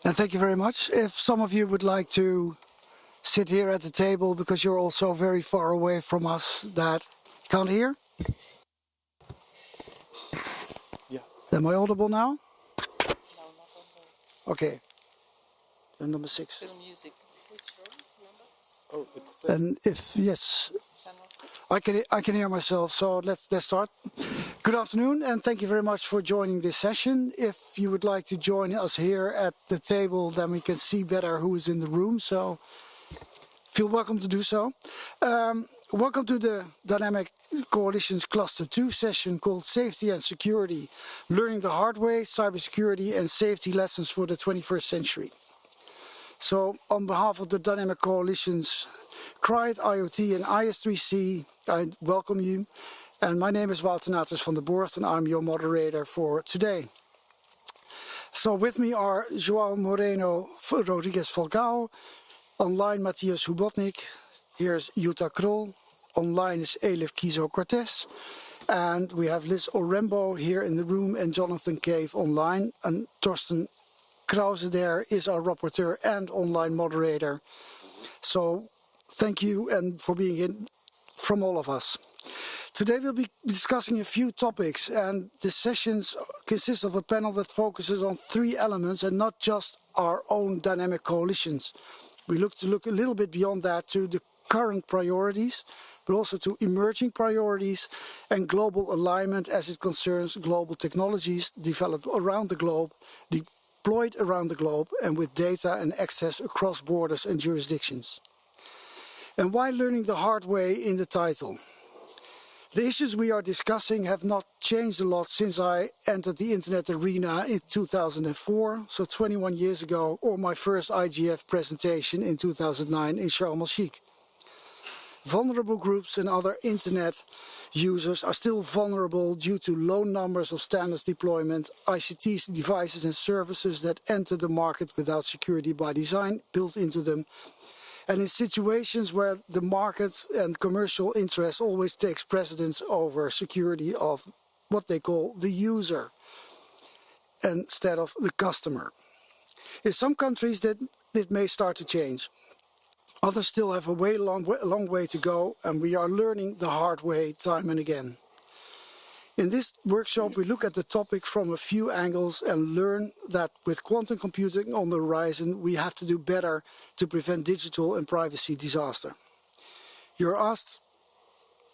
Speaker 13: and thank you very much. If some of you would like to sit here at the table because you're also very far away from us that can't hear. Yeah. Am I audible now? Okay. And number 6.
Speaker 4: Film music. Which room?
Speaker 13: Number? Oh, it's. And if yes, I can hear myself. So let's start. Good afternoon, and thank you very much for joining this session. If you would like to join us here at the table, then we can see better who is in the room. So feel welcome to do so. Welcome to the Dynamic Coalition's Cluster 2 session called Safety and Security, Learning the Hard Way, Cybersecurity and Safety Lessons for the 21st Century. So on behalf of the Dynamic Coalition's CRIDE, IoT and IS3C, I welcome you. And my name is Wouter Nates van der Borgt, and I'm your moderator for today. So with me are João Moreno Rodrigues Falcao, online Matthias Hubotnik, here's Jutta Krol, online is Elif Kizo Cortez, and we have Liz Orembo here in the room and Jonathan Cave online, and Torsten Krause there is our rapporteur and online moderator. So thank you and for being in from all of us. Today we'll be discussing a few topics, and the sessions consist of a panel that focuses on 3 elements and not just our own dynamic coalitions. We look a little bit beyond that to the current priorities, but also to emerging priorities and global alignment as it concerns global technologies developed around the globe, deployed around the globe, and with data and access across borders and jurisdictions. And why learning the hard way in the title? The issues we are discussing have not changed a lot since I entered the internet arena in 2004, so 21 years ago, or my first IGF presentation in 2009 in Sharm el-Sheikh. Vulnerable groups and other internet users are still vulnerable due to low numbers of standards deployment, ICT devices and services that enter the market without security by design built into them, and in situations where the market and commercial interest always takes precedence over security of what they call the user instead of the customer. In some countries that it may start to change. Others still have a long way to go, and we are learning the hard way time and again. In this workshop, we look at the topic from a few angles and learn that with quantum computing on the horizon, we have to do better to prevent digital and privacy disaster. You're asked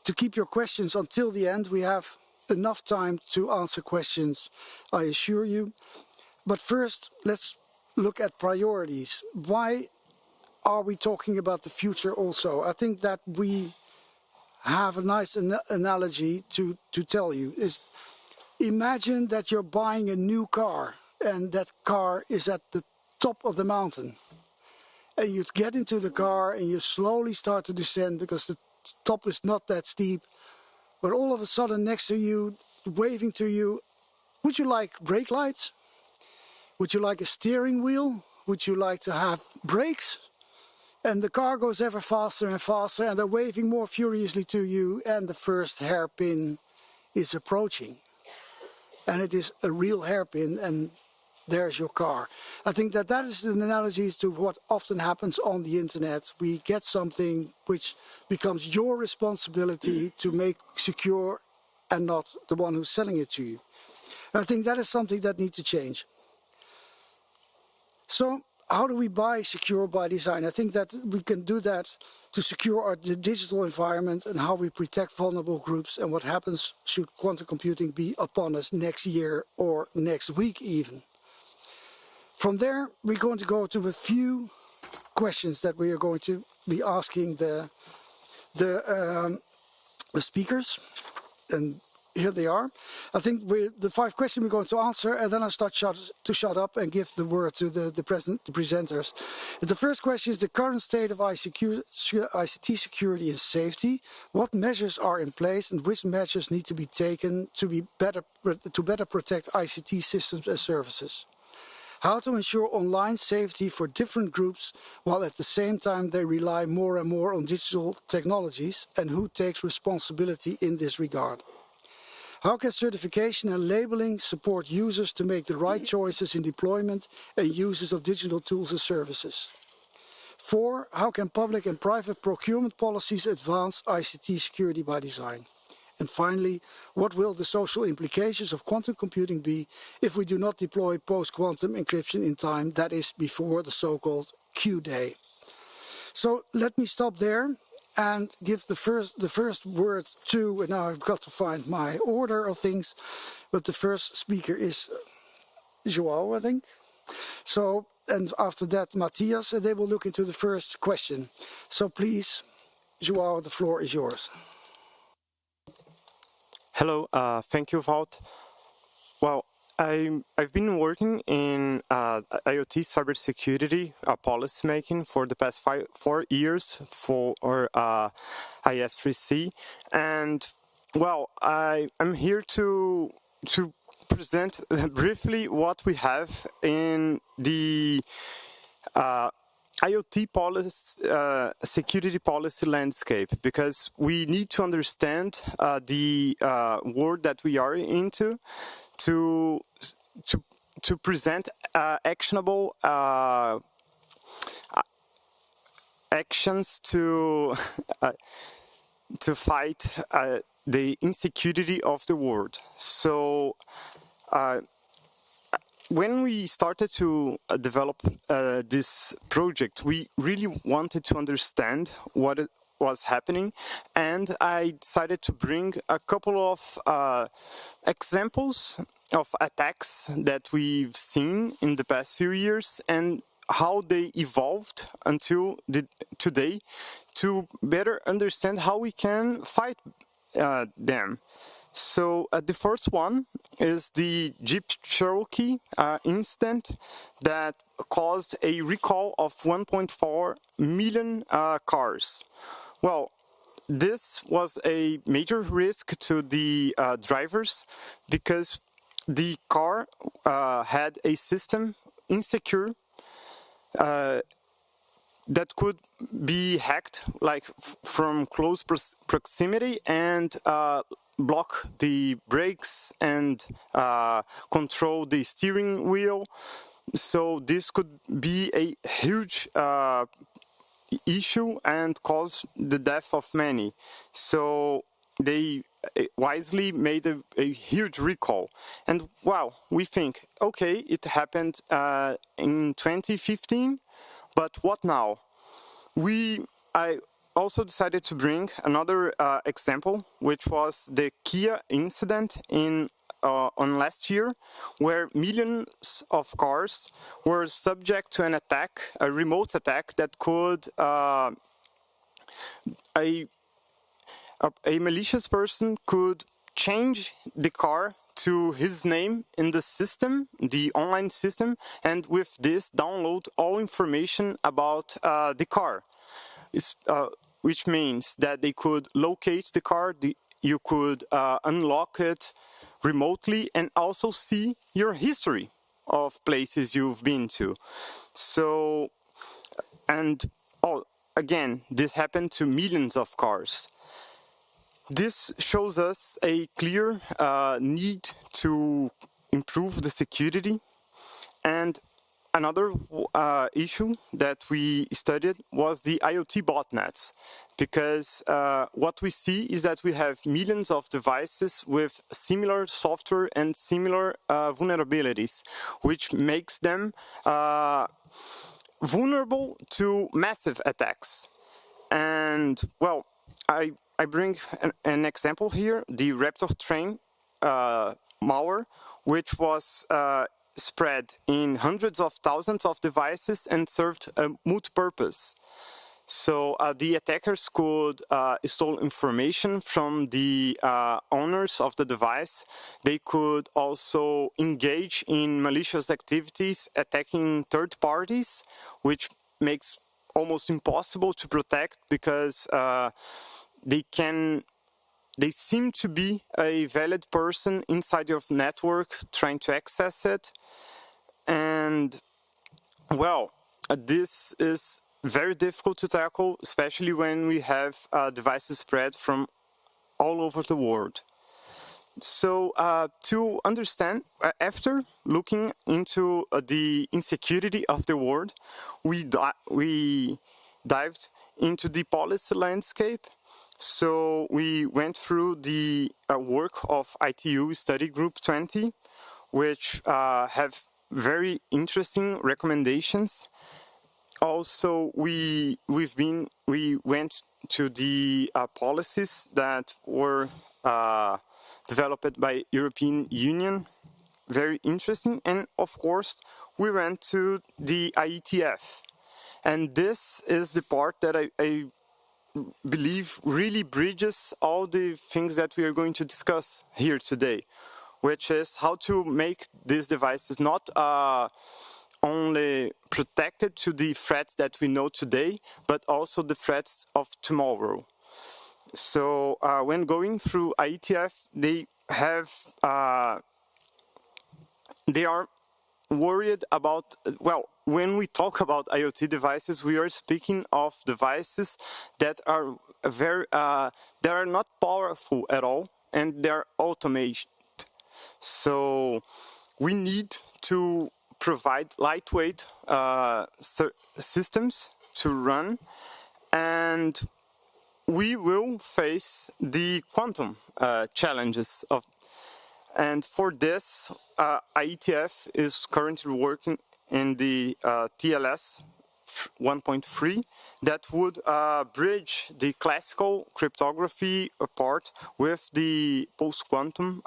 Speaker 13: to keep your questions until the end. We have enough time to answer questions, I assure you. But first, let's look at priorities. Why are we talking about the future also? I think that we have a nice analogy to tell you is imagine that you're buying a new car and that car is at the top of the mountain, and you get into the car and you slowly start to descend because the top is not that steep, but all of a sudden next to you, waving to you, would you like brake lights? Would you like a steering wheel? Would you like to have brakes? And the car goes ever faster and faster, and they're waving more furiously to you, and the first hairpin is approaching. And it is a real hairpin, and there's your car. I think that is an analogy to what often happens on the internet. We get something which becomes your responsibility to make secure and not the one who's selling it to you. And I think that is something that needs to change. So, how do we buy secure by design? I think that we can do that to secure the digital environment and how we protect vulnerable groups and what happens should quantum computing be upon us next year or next week even. From there, we're going to go to a few questions that we are going to be asking the speakers, and here they are. I think the 5 questions we're going to answer, and then I start to shut up and give the word to the presenters. The first question is the current state of ICT security and safety. What measures are in place, and which measures need to be taken to better protect ICT systems and services? How to ensure online safety for different groups while at the same time they rely more and more on digital technologies, and who takes responsibility in this regard? How can certification and labeling support users to make the right choices in deployment and uses of digital tools and services? 4. How can public and private procurement policies advance ICT security by design? And finally, what will the social implications of quantum computing be if we do not deploy post-quantum encryption in time, that is, before the so-called Q-day? So let me stop there and give the first word to, and now I've got to find my order of things, but the first speaker is Joao, I think. So, and after that, Matthias, and they will look into the first question. So please, Joao, the floor is yours.
Speaker 14: Hello, thank you, Wout. Well, I've been working in IoT cybersecurity policymaking for the past 4 years for IS3C, and well, I'm here to present briefly what we have in the IoT policy, security policy landscape, because we need to understand the world that we are into to present actionable actions to fight the insecurity of the world. So when we started to develop this project, we really wanted to understand what it was happening, and I decided to bring a couple of examples of attacks that we've seen in the past few years and how they evolved until today to better understand how we can fight them. So the first one is the Jeep Cherokee incident that caused a recall of 1.4 million cars. Well, this was a major risk to the drivers because the car had a system insecure that could be hacked, like from close proximity, and block the brakes and control the steering wheel. So this could be a huge issue and cause the death of many. So they wisely made a huge recall. And wow, we think, okay, it happened in 2015, but what now? I also decided to bring another example, which was the Kia incident on last year, where millions of cars were subject to an attack, a remote attack that could a malicious person could change the car to his name in the system, the online system, and with this download all information about the car. Which means that they could locate the car, you could unlock it remotely, and also see your history of places you've been to. So, and again, this happened to millions of cars. This shows us a clear need to improve the security. And another issue that we studied was the IoT botnets, because what we see is that we have millions of devices with similar software and similar vulnerabilities, which makes them vulnerable to massive attacks. And well, I bring an example here, the Raptor train malware, which was spread in hundreds of thousands of devices and served a multi-purpose. So the attackers could steal information from the owners of the device. They could also engage in malicious activities, attacking third parties, which makes almost impossible to protect because they seem to be a valid person inside your network trying to access it. And well, this is very difficult to tackle, especially when we have devices spread from all over the world. So to understand, after looking into the insecurity of the world, we dived into the policy landscape. So we went through the work of ITU Study Group 20, which have very interesting recommendations. Also, we went to the policies that were developed by European Union, very interesting. And of course, we went to the IETF. And this is the part that I believe really bridges all the things that we are going to discuss here today, which is how to make these devices not only protected to the threats that we know today, but also the threats of tomorrow. So when going through IETF, they are worried about, well, when we talk about IoT devices, we are speaking of devices that are they are not powerful at all, and they're automated. So we need to provide lightweight systems to run, and we will face the quantum challenges of. And for this, IETF is currently working in the TLS 1.3 that would bridge the classical cryptography part with the post-quantum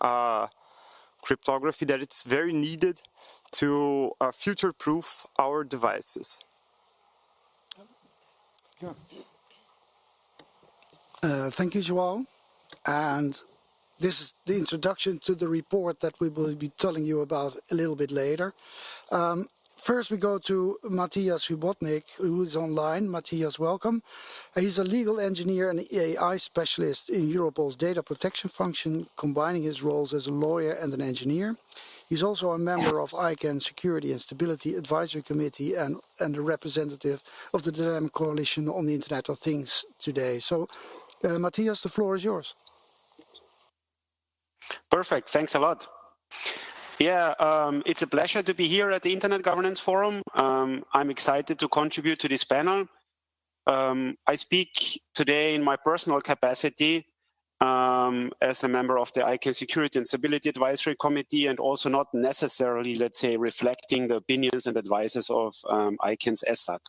Speaker 14: cryptography that it's very needed to future-proof our devices.
Speaker 13: Thank you, João. And this is the introduction to the report that we will be telling you about a little bit later. First, we go to Matthias Subotnik, who is online. Matthias, welcome. He's a legal engineer and AI specialist in Europol's data protection function, combining his roles as a lawyer and an engineer. He's also a member of ICANN Security and Stability Advisory Committee and a representative of the Dynamic Coalition on the Internet of Things today. So, Matthias, the floor is yours.
Speaker 15: Perfect. Thanks a lot. Yeah, it's a pleasure to be here at the Internet Governance Forum. I'm excited to contribute to this panel. I speak today in my personal capacity as a member of the ICANN Security and Stability Advisory Committee, and also not necessarily, let's say, reflecting the opinions and advices of ICANN's ESSAC.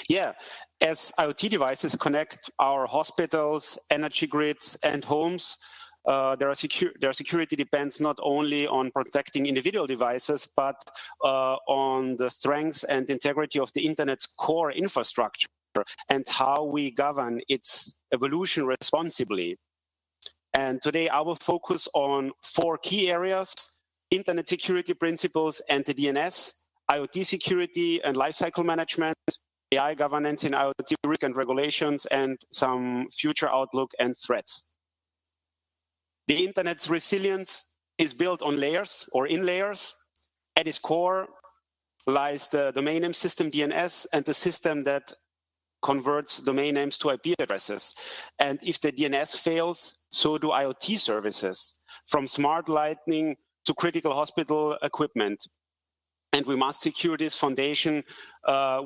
Speaker 15: Yeah, as IoT devices connect our hospitals, energy grids, and homes, their security depends not only on protecting individual devices, but on the strength and integrity of the Internet's core infrastructure and how we govern its evolution responsibly. And today I will focus on 4 key areas: Internet security principles and the DNS, IoT security and lifecycle management, AI governance in IoT risk and regulations, and some future outlook and threats. The Internet's resilience is built on layers or in layers. At its core lies the domain name system DNS and the system that converts domain names to IP addresses. And if the DNS fails, so do IoT services, from smart lighting to critical hospital equipment. And we must secure this foundation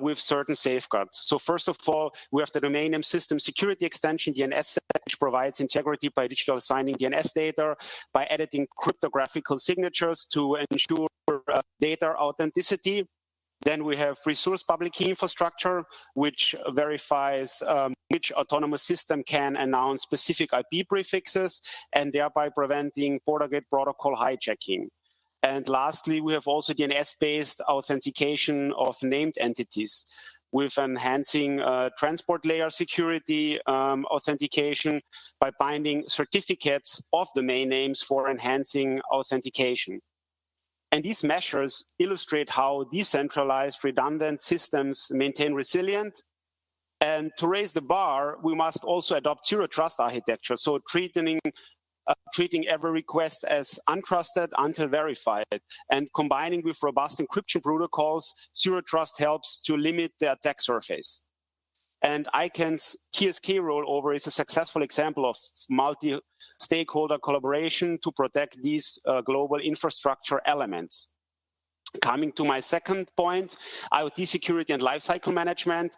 Speaker 15: with certain safeguards. So first of all, we have the domain name system security extension, DNS, which provides integrity by digital signing DNS data, by editing cryptographical signatures to ensure data authenticity. Then we have resource public key infrastructure, which verifies which autonomous system can announce specific IP prefixes and thereby preventing Portergate protocol hijacking. And lastly, we have also DNS-based authentication of named entities with enhancing transport layer security authentication by binding certificates of domain names for enhancing authentication. And these measures illustrate how decentralized, redundant systems maintain resilience. And to raise the bar, we must also adopt zero trust architecture, so treating every request as untrusted until verified. And combining with robust encryption protocols, zero trust helps to limit the attack surface. And ICANN's KSK rollover is a successful example of multi stakeholder collaboration to protect these global infrastructure elements. Coming to my second point, IoT security and lifecycle management.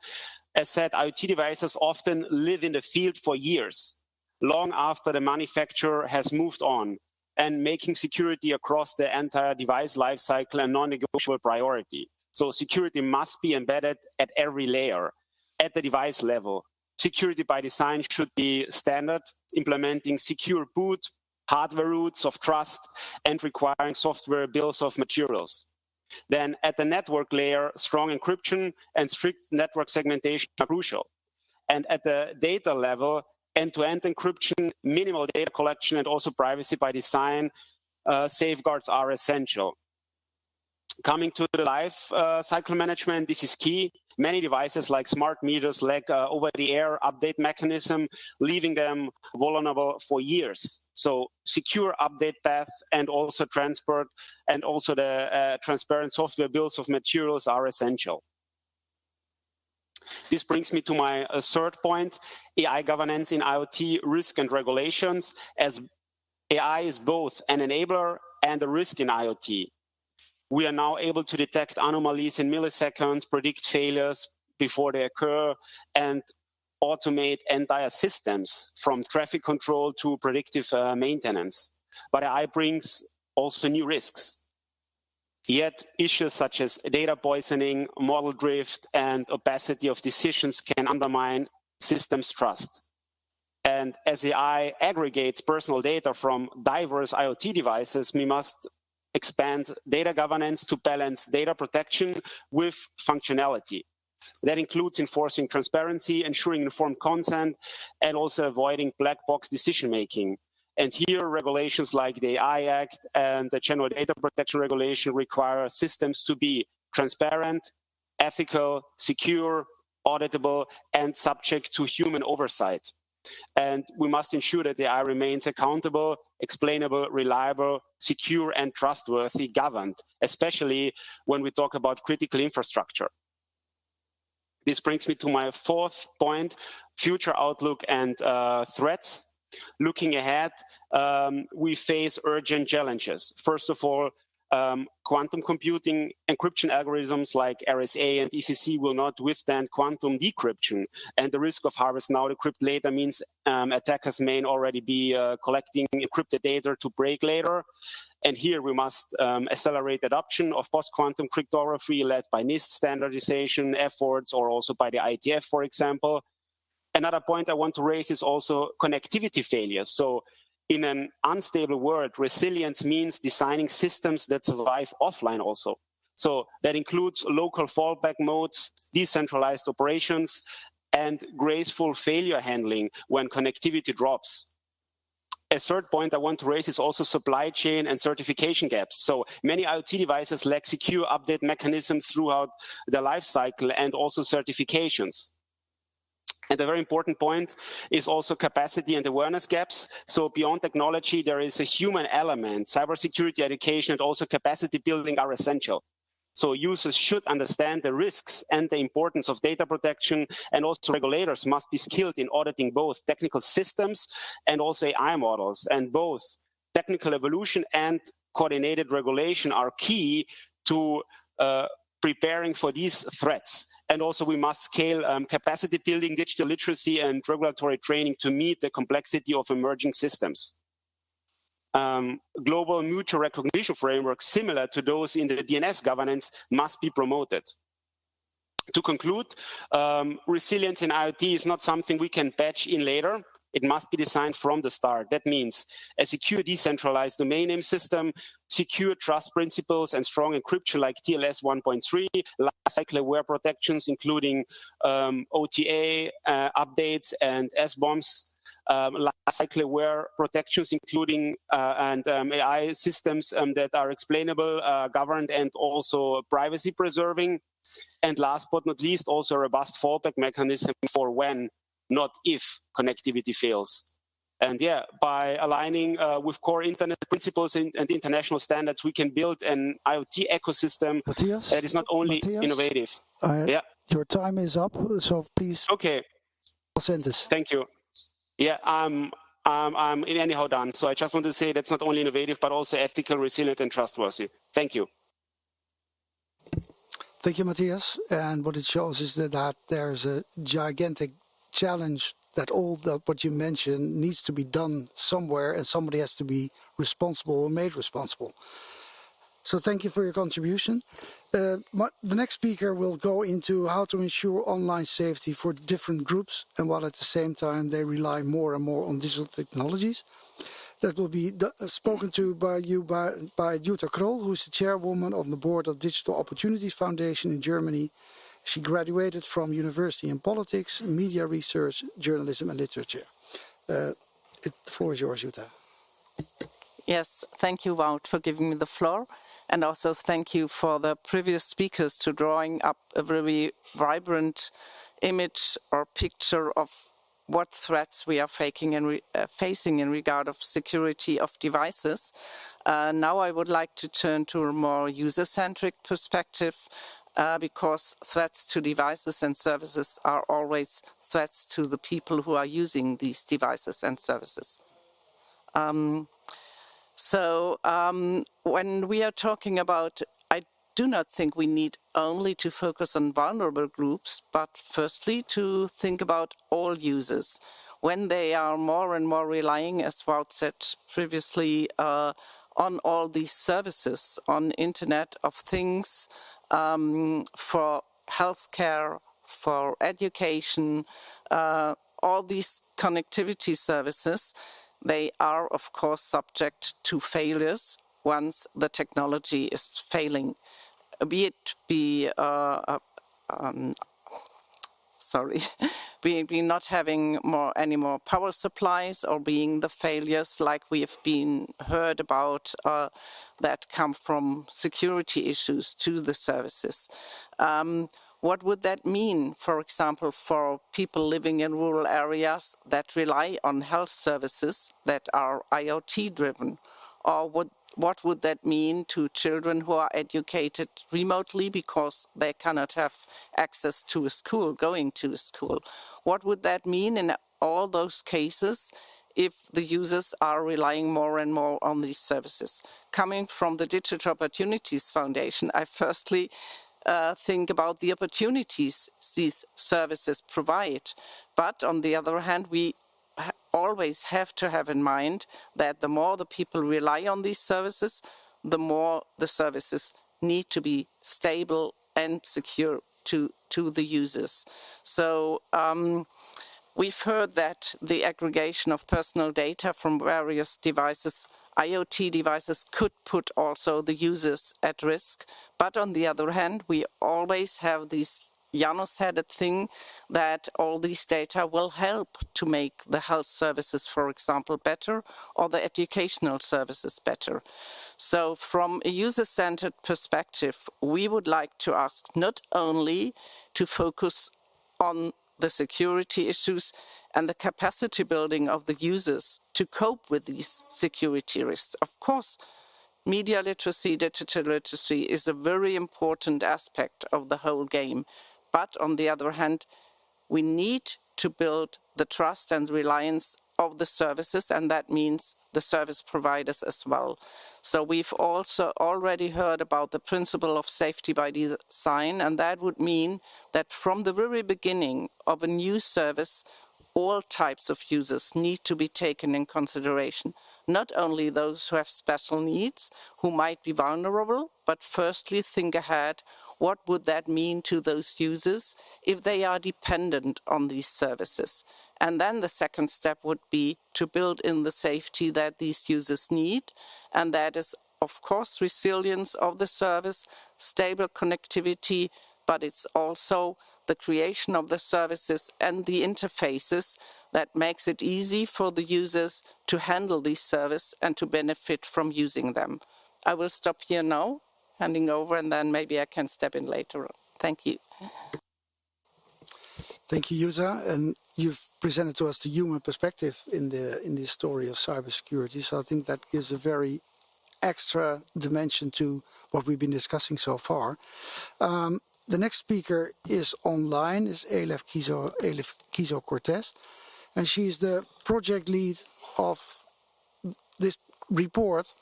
Speaker 15: As said, IoT devices often live in the field for years, long after the manufacturer has moved on, and making security across the entire device lifecycle a non-negotiable priority. So security must be embedded at every layer, at the device level. Security by design should be standard, implementing secure boot, hardware roots of trust, and requiring software bills of materials. Then at the network layer, strong encryption and strict network segmentation are crucial. And at the data level, end-to-end encryption, minimal data collection, and also privacy by design safeguards are essential. Coming to the life cycle management, this is key. Many devices like smart meters lack over-the-air update mechanism, leaving them vulnerable for years. So secure update path and also transport and also the transparent software bills of materials are essential. This brings me to my third point, AI governance in IoT risk and regulations, as AI is both an enabler and a risk in IoT. We are now able to detect anomalies in milliseconds, predict failures before they occur, and automate entire systems from traffic control to predictive maintenance. But AI brings also new risks. Yet issues such as data poisoning, model drift, and opacity of decisions can undermine systems trust. And as AI aggregates personal data from diverse IoT devices, we must expand data governance to balance data protection with functionality. That includes enforcing transparency, ensuring informed consent, and also avoiding black box decision-making. And here, regulations like the AI Act and the General Data Protection Regulation require systems to be transparent, ethical, secure, auditable, and subject to human oversight. And we must ensure that the AI remains accountable, explainable, reliable, secure, and trustworthy governed, especially when we talk about critical infrastructure. This brings me to my fourth point, future outlook and threats. Looking ahead, we face urgent challenges. First of all, quantum computing encryption algorithms like RSA and ECC will not withstand quantum decryption. And the risk of harvest now, decrypt later means attackers may already be collecting encrypted data to break later. And here we must accelerate adoption of post-quantum cryptography led by NIST standardization efforts or also by the IGF, for example. Another point I want to raise is also connectivity failures. So in an unstable world, resilience means designing systems that survive offline also. So that includes local fallback modes, decentralized operations, and graceful failure handling when connectivity drops. A third point I want to raise is also supply chain and certification gaps. So many IoT devices lack secure update mechanisms throughout the life cycle and also certifications. And a very important point is also capacity and awareness gaps. So beyond technology, there is a human element. Cybersecurity education and also capacity building are essential. So users should understand the risks and the importance of data protection, and also regulators must be skilled in auditing both technical systems and also AI models. And both technical evolution and coordinated regulation are key to preparing for these threats. And also we must scale capacity building, digital literacy, and regulatory training to meet the complexity of emerging systems. Global mutual recognition frameworks similar to those in the DNS governance must be promoted. To conclude, resilience in IoT is not something we can patch in later. It must be designed from the start. That means a secure decentralized domain name system, secure trust principles, and strong encryption like TLS 1.3, lifecycle aware protections, including OTA updates and SBOMs, lifecycle aware protections, including AI systems that are explainable, governed, and also privacy preserving. And last but not least, also a robust fallback mechanism for when, not if, connectivity fails. And yeah, by aligning with core internet principles and international standards, we can build an IoT ecosystem that is not only innovative.
Speaker 13: Your time is up, so please.
Speaker 15: Okay.
Speaker 13: Sentence.
Speaker 15: Thank you. Yeah, I'm anyhow done. So I just want to say that's not only innovative, but also ethical, resilient, and trustworthy. Thank you.
Speaker 13: Thank you, Matthias. And what it shows is that there's a gigantic challenge that all that what you mentioned needs to be done somewhere, and somebody has to be responsible or made responsible. So thank you for your contribution. The next speaker will go into how to ensure online safety for different groups, and while at the same time they rely more and more on digital technologies. That will be spoken to by Jutta Kroll, who's the chairwoman of the board of Digital Opportunities Foundation in Germany. She graduated from University in Politics, Media Research, Journalism and Literature. The floor is yours, Jutta.
Speaker 16: Yes, thank you, Wout, for giving me the floor. And also thank you for the previous speakers to drawing up a very vibrant image or picture of what threats we are facing in regard of security of devices. Now I would like to turn to a more user-centric perspective, because threats to devices and services are always threats to the people who are using these devices and services. When we are talking about, I do not think we need only to focus on vulnerable groups, but firstly to think about all users. When they are more and more relying, as Wout said previously, on all these services, on Internet of Things, for healthcare, for education, all these connectivity services, they are, of course, subject to failures once the technology is failing, be not having any more power supplies, or being the failures like we have been heard about that come from security issues to the services. What would that mean, for example, for people living in rural areas that rely on health services that are IoT-driven? Or what would that mean to children who are educated remotely because they cannot have access to a school, going to a school? What would that mean in all those cases if the users are relying more and more on these services? Coming from the Digital Opportunities Foundation, I firstly think about the opportunities these services provide. But on the other hand, we always have to have in mind that the more the people rely on these services, the more the services need to be stable and secure to the users. So we've heard that the aggregation of personal data from various devices, IoT devices, could put also the users at risk. But on the other hand, we always have this Janus-headed thing that all these data will help to make the health services, for example, better, or the educational services better. So from a user-centered perspective, we would like to ask not only to focus on the security issues and the capacity building of the users to cope with these security risks. Of course, media literacy, digital literacy is a very important aspect of the whole game. But on the other hand, we need to build the trust and reliance of the services, and that means the service providers as well. So we've also already heard about the principle of safety by design, and that would mean that from the very beginning of a new service, all types of users need to be taken in consideration, not only those who have special needs, who might be vulnerable, but firstly think ahead, what would that mean to those users if they are dependent on these services? And then the second step would be to build in the safety that these users need, and that is, of course, resilience of the service, stable connectivity, but it's also the creation of the services and the interfaces that makes it easy for the users to handle these services and to benefit from using them. I will stop here now, handing over, and then maybe I can step in later on. Thank you.
Speaker 13: Thank you, Jutta. And you've presented to us the human perspective in the story of cybersecurity. So I think that gives a very extra dimension to what we've been discussing so far. The next speaker is online, is Elif Kizo Cortez, and she's the project lead of this report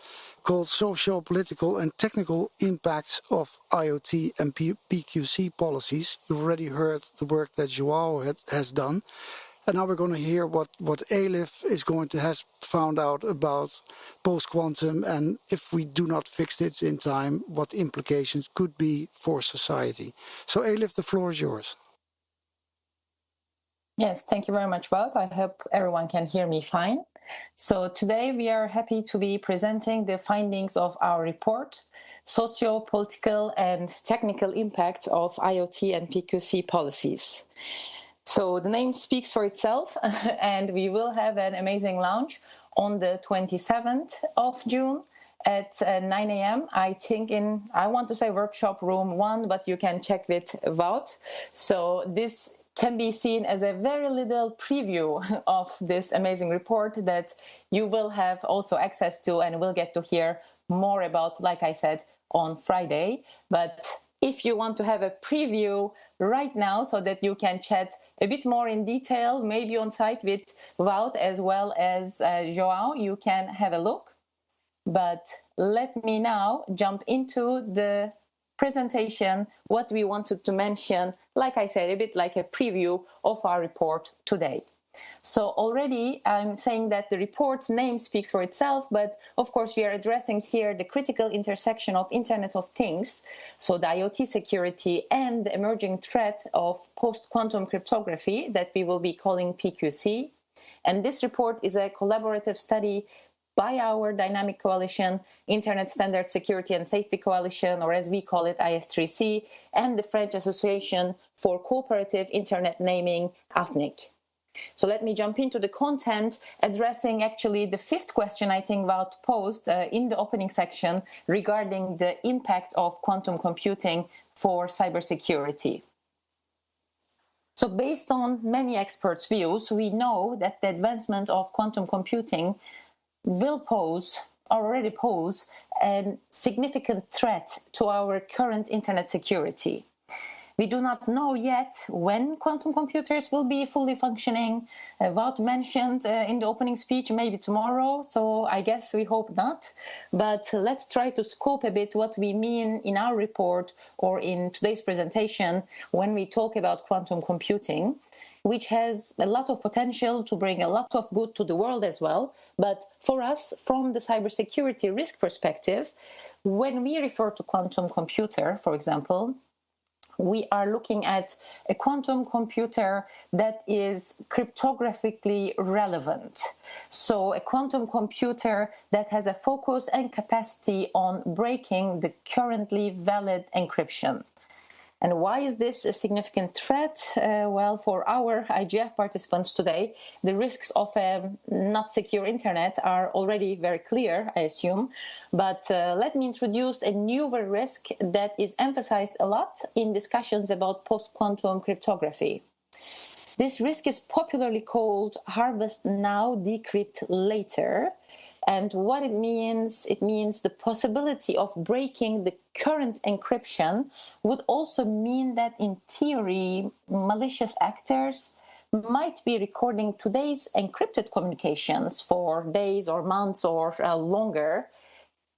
Speaker 13: called Socio-Political and Technical Impacts of IoT and PQC Policies. You've already heard the work that Joao has done. And now we're going to hear what IGF is going to have found out about post-quantum, and if we do not fix it in time, what the implications could be for society. So IGF, the floor is yours.
Speaker 17: Yes, thank you very much, Wout. I hope everyone can hear me fine. So today we are happy to be presenting the findings of our report, Socio-Political and Technical Impacts of IoT and PQC Policies. So the name speaks for itself, and we will have an amazing launch on the 27th of June at 9 a.m. I think I want to say workshop room 1, but you can check with Wout. So this can be seen as a very little preview of this amazing report that you will have also access to and will get to hear more about, like I said, on Friday. But if you want to have a preview right now so that you can chat a bit more in detail, maybe on site with Wout as well as Joao, you can have a look. But let me now jump into the presentation, what we wanted to mention, like I said, a bit like a preview of our report today. So already I'm saying that the report's name speaks for itself, but of course we are addressing here the critical intersection of Internet of Things, so the IoT security and the emerging threat of post-quantum cryptography that we will be calling PQC. And this report is a collaborative study by our dynamic coalition, Internet Standard Security and Safety Coalition, or as we call it, IS3C, and the French Association for Cooperative Internet Naming, AFNIC. So let me jump into the content, addressing actually the fifth question I think Wout posed in the opening section regarding the impact of quantum computing for cybersecurity. So based on many experts' views, we know that the advancement of quantum computing will pose, or already pose, a significant threat to our current internet security. We do not know yet when quantum computers will be fully functioning. Wout mentioned in the opening speech maybe tomorrow, so I guess we hope not. But let's try to scope a bit what we mean in our report or in today's presentation when we talk about quantum computing, which has a lot of potential to bring a lot of good to the world as well. But for us, from the cybersecurity risk perspective, when we refer to quantum computer, for example, we are looking at a quantum computer that is cryptographically relevant. So a quantum computer that has a focus and capacity on breaking the currently valid encryption. And why is this a significant threat? Well, for our IGF participants today, the risks of a not secure internet are already very clear, I assume. But let me introduce a newer risk that is emphasized a lot in discussions about post-quantum cryptography. This risk is popularly called harvest now, decrypt later. And what it means the possibility of breaking the current encryption would also mean that in theory, malicious actors might be recording today's encrypted communications for days or months or longer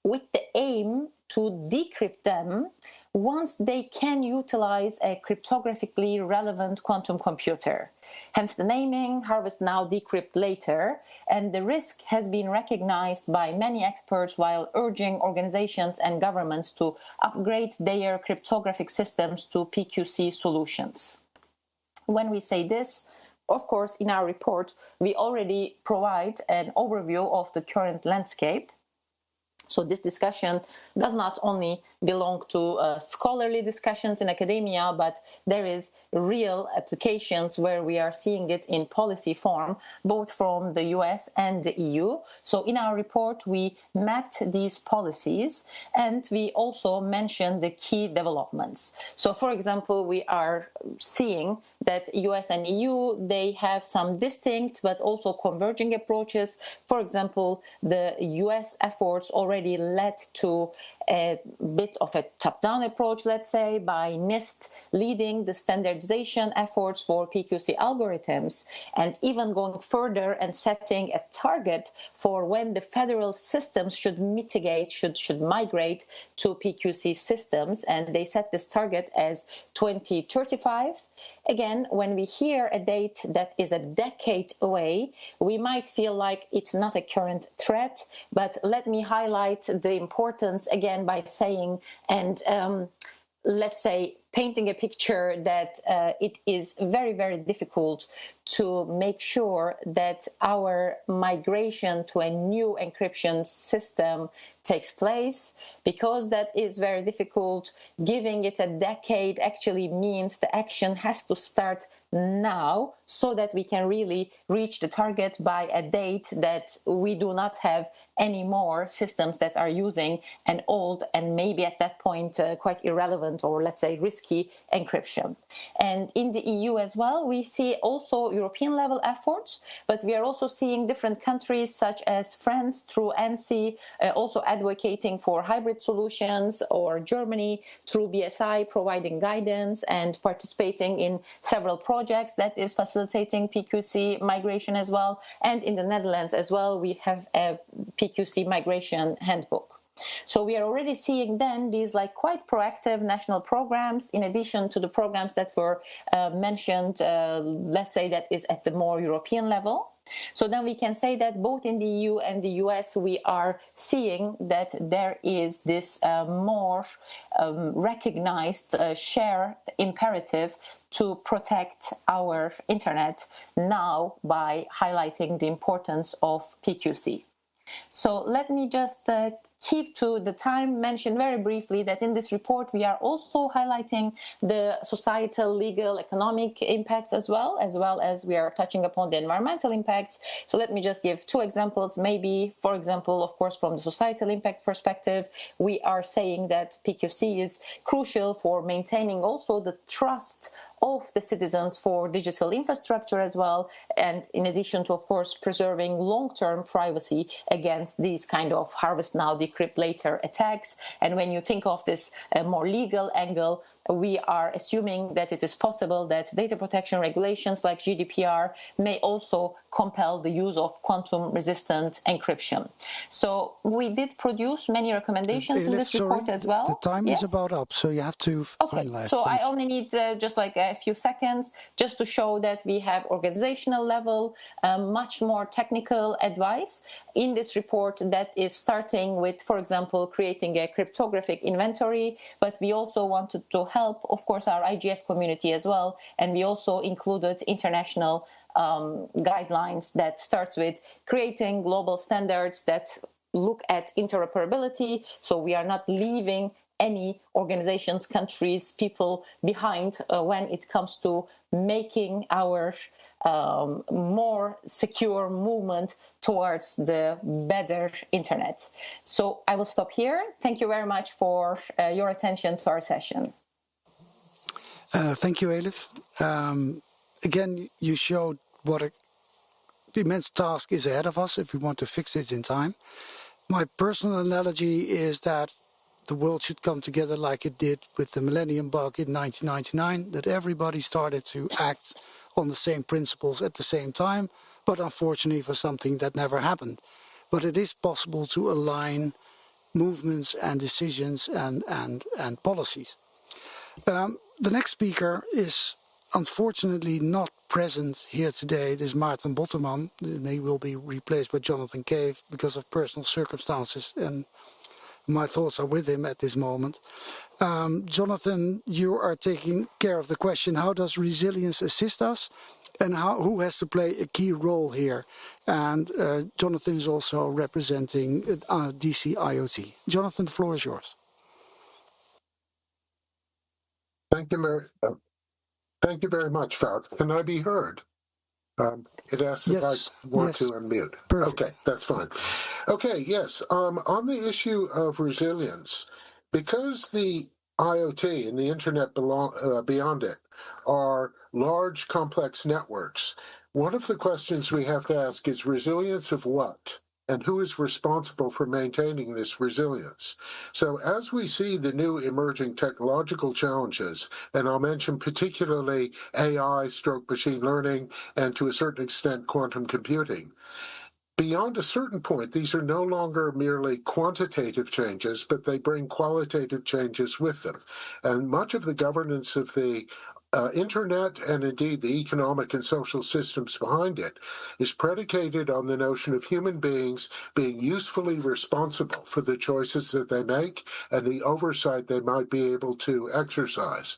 Speaker 17: with the aim to decrypt them once they can utilize a cryptographically relevant quantum computer. Hence the naming, harvest now, decrypt later, and the risk has been recognized by many experts while urging organizations and governments to upgrade their cryptographic systems to PQC solutions. When we say this, of course, in our report, we already provide an overview of the current landscape. So this discussion does not only belong to scholarly discussions in academia, but there is real applications where we are seeing it in policy form, both from the US and the EU. So in our report, we mapped these policies and we also mentioned the key developments. So for example, we are seeing that US and EU, they have some distinct but also converging approaches. For example, the US efforts already led to a bit of a top-down approach, let's say, by NIST leading the standardization efforts for PQC algorithms, and even going further and setting a target for when the federal systems should mitigate, should migrate to PQC systems, and they set this target as 2035. Again, when we hear a date that is a decade away, we might feel like it's not a current threat, but let me highlight the importance again by saying, and let's say, painting a picture that it is very, very difficult to make sure that our migration to a new encryption system takes place. Because that is very difficult, giving it a decade actually means the action has to start now so that we can really reach the target by a date that we do not have any more systems that are using an old and maybe at that point quite irrelevant or let's say risky encryption. And in the EU as well, we see also European level efforts, but we are also seeing different countries such as France through ANSI also advocating for hybrid solutions, or Germany through BSI providing guidance and participating in several projects that is facilitating PQC migration as well. And in the Netherlands as well, we have a PQC migration handbook. So we are already seeing then these like quite proactive national programs in addition to the programs that were mentioned, let's say that is at the more European level. So then we can say that both in the EU and the US, we are seeing that there is this more recognized shared imperative to protect our internet now by highlighting the importance of PQC. So let me just keep to the time, mention very briefly that in this report we are also highlighting the societal, legal, economic impacts as well as we are touching upon the environmental impacts. So let me just give two examples. Maybe, for example, of course, from the societal impact perspective, we are saying that PQC is crucial for maintaining also the trust of the citizens for digital infrastructure as well, and in addition to, of course, preserving long-term privacy against these kind of harvest now, decrypt later attacks. And when you think of this more legal angle, we are assuming that it is possible that data protection regulations like GDPR may also compel the use of quantum-resistant encryption. So we did produce many recommendations in this report as well.
Speaker 13: The time is about up, so you have to finalize.
Speaker 17: So I only need just like a few seconds just to show that we have organizational level, much more technical advice in this report that is starting with, for example, creating a cryptographic inventory, but we also wanted to help, of course, our IGF community as well, and we also included international guidelines that starts with creating global standards that look at interoperability, so we are not leaving any organizations, countries, people behind when it comes to making our more secure movement towards the better internet. So I will stop here. Thank you very much for your attention to our session.
Speaker 13: Thank you, Elif. Again, you showed what the immense task is ahead of us if we want to fix it in time. My personal analogy is that the world should come together like it did with the millennium bug in 1999, that everybody started to act on the same principles at the same time, but unfortunately for something that never happened. But it is possible to align movements and decisions and policies. The next speaker is unfortunately not present here today. This is Maarten Botterman. He will be replaced by Jonathan Cave because of personal circumstances, and my thoughts are with him at this moment. Jonathan, you are taking care of the question, how does resilience assist us? And who has to play a key role here? And Jonathan is also representing DC IoT. Jonathan, the floor is yours.
Speaker 18: Thank you very much, Fout. Can I be heard? It asks if I want to unmute. Perfect. Okay, that's fine. Okay, yes. On the issue of resilience, because the IoT and the Internet beyond it are large, complex networks, one of the questions we have to ask is resilience of what? and who is responsible for maintaining this resilience. So as we see the new emerging technological challenges, and I'll mention particularly AI, machine learning, and to a certain extent quantum computing, beyond a certain point, these are no longer merely quantitative changes, but they bring qualitative changes with them. And much of the governance of the Internet, and indeed the economic and social systems behind it, is predicated on the notion of human beings being usefully responsible for the choices that they make and the oversight they might be able to exercise.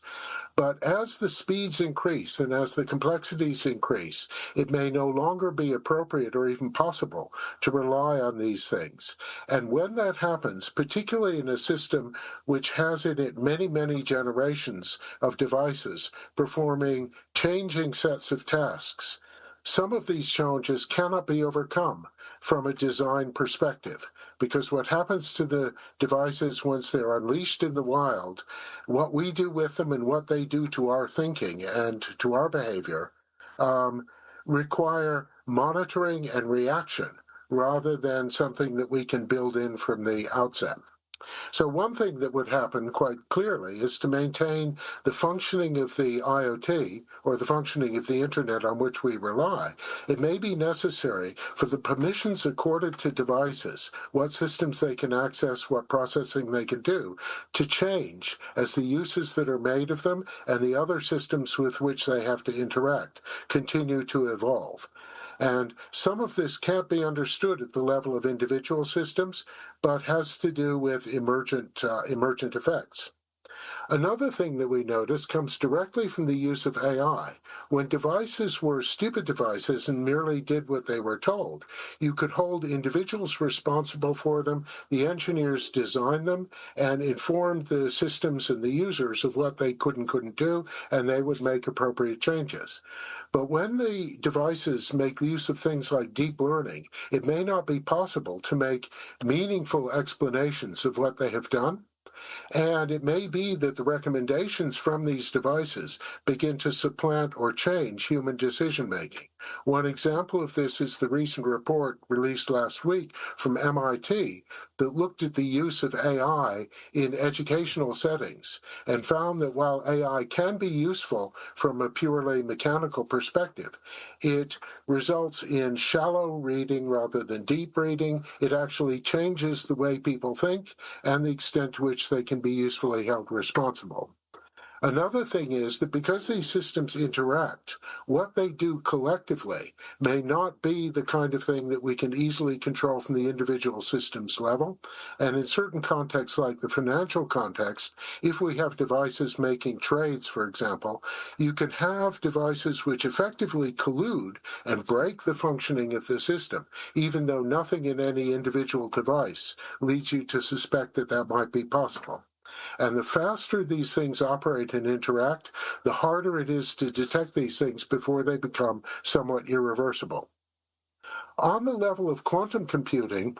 Speaker 18: But as the speeds increase and as the complexities increase, it may no longer be appropriate or even possible to rely on these things. And when that happens, particularly in a system which has in it many, many generations of devices performing changing sets of tasks, some of these challenges cannot be overcome from a design perspective, because what happens to the devices once they're unleashed in the wild, what we do with them and what they do to our thinking and to our behavior, require monitoring and reaction rather than something that we can build in from the outset. So one thing that would happen quite clearly is to maintain the functioning of the IoT, or the functioning of the Internet on which we rely. It may be necessary for the permissions accorded to devices, what systems they can access, what processing they can do, to change as the uses that are made of them and the other systems with which they have to interact continue to evolve. And some of this can't be understood at the level of individual systems, but has to do with emergent effects. Another thing that we notice comes directly from the use of AI. When devices were stupid devices and merely did what they were told, you could hold individuals responsible for them, the engineers designed them, and informed the systems and the users of what they could and couldn't do, and they would make appropriate changes. But when the devices make use of things like deep learning, it may not be possible to make meaningful explanations of what they have done. And it may be that the recommendations from these devices begin to supplant or change human decision-making. One example of this is the recent report released last week from MIT that looked at the use of AI in educational settings and found that while AI can be useful from a purely mechanical perspective, it results in shallow reading rather than deep reading. It actually changes the way people think and the extent to which they can be usefully held responsible. Another thing is that because these systems interact, what they do collectively may not be the kind of thing that we can easily control from the individual systems level. And in certain contexts, like the financial context, if we have devices making trades, for example, you can have devices which effectively collude and break the functioning of the system, even though nothing in any individual device leads you to suspect that that might be possible. And the faster these things operate and interact, the harder it is to detect these things before they become somewhat irreversible. On the level of quantum computing,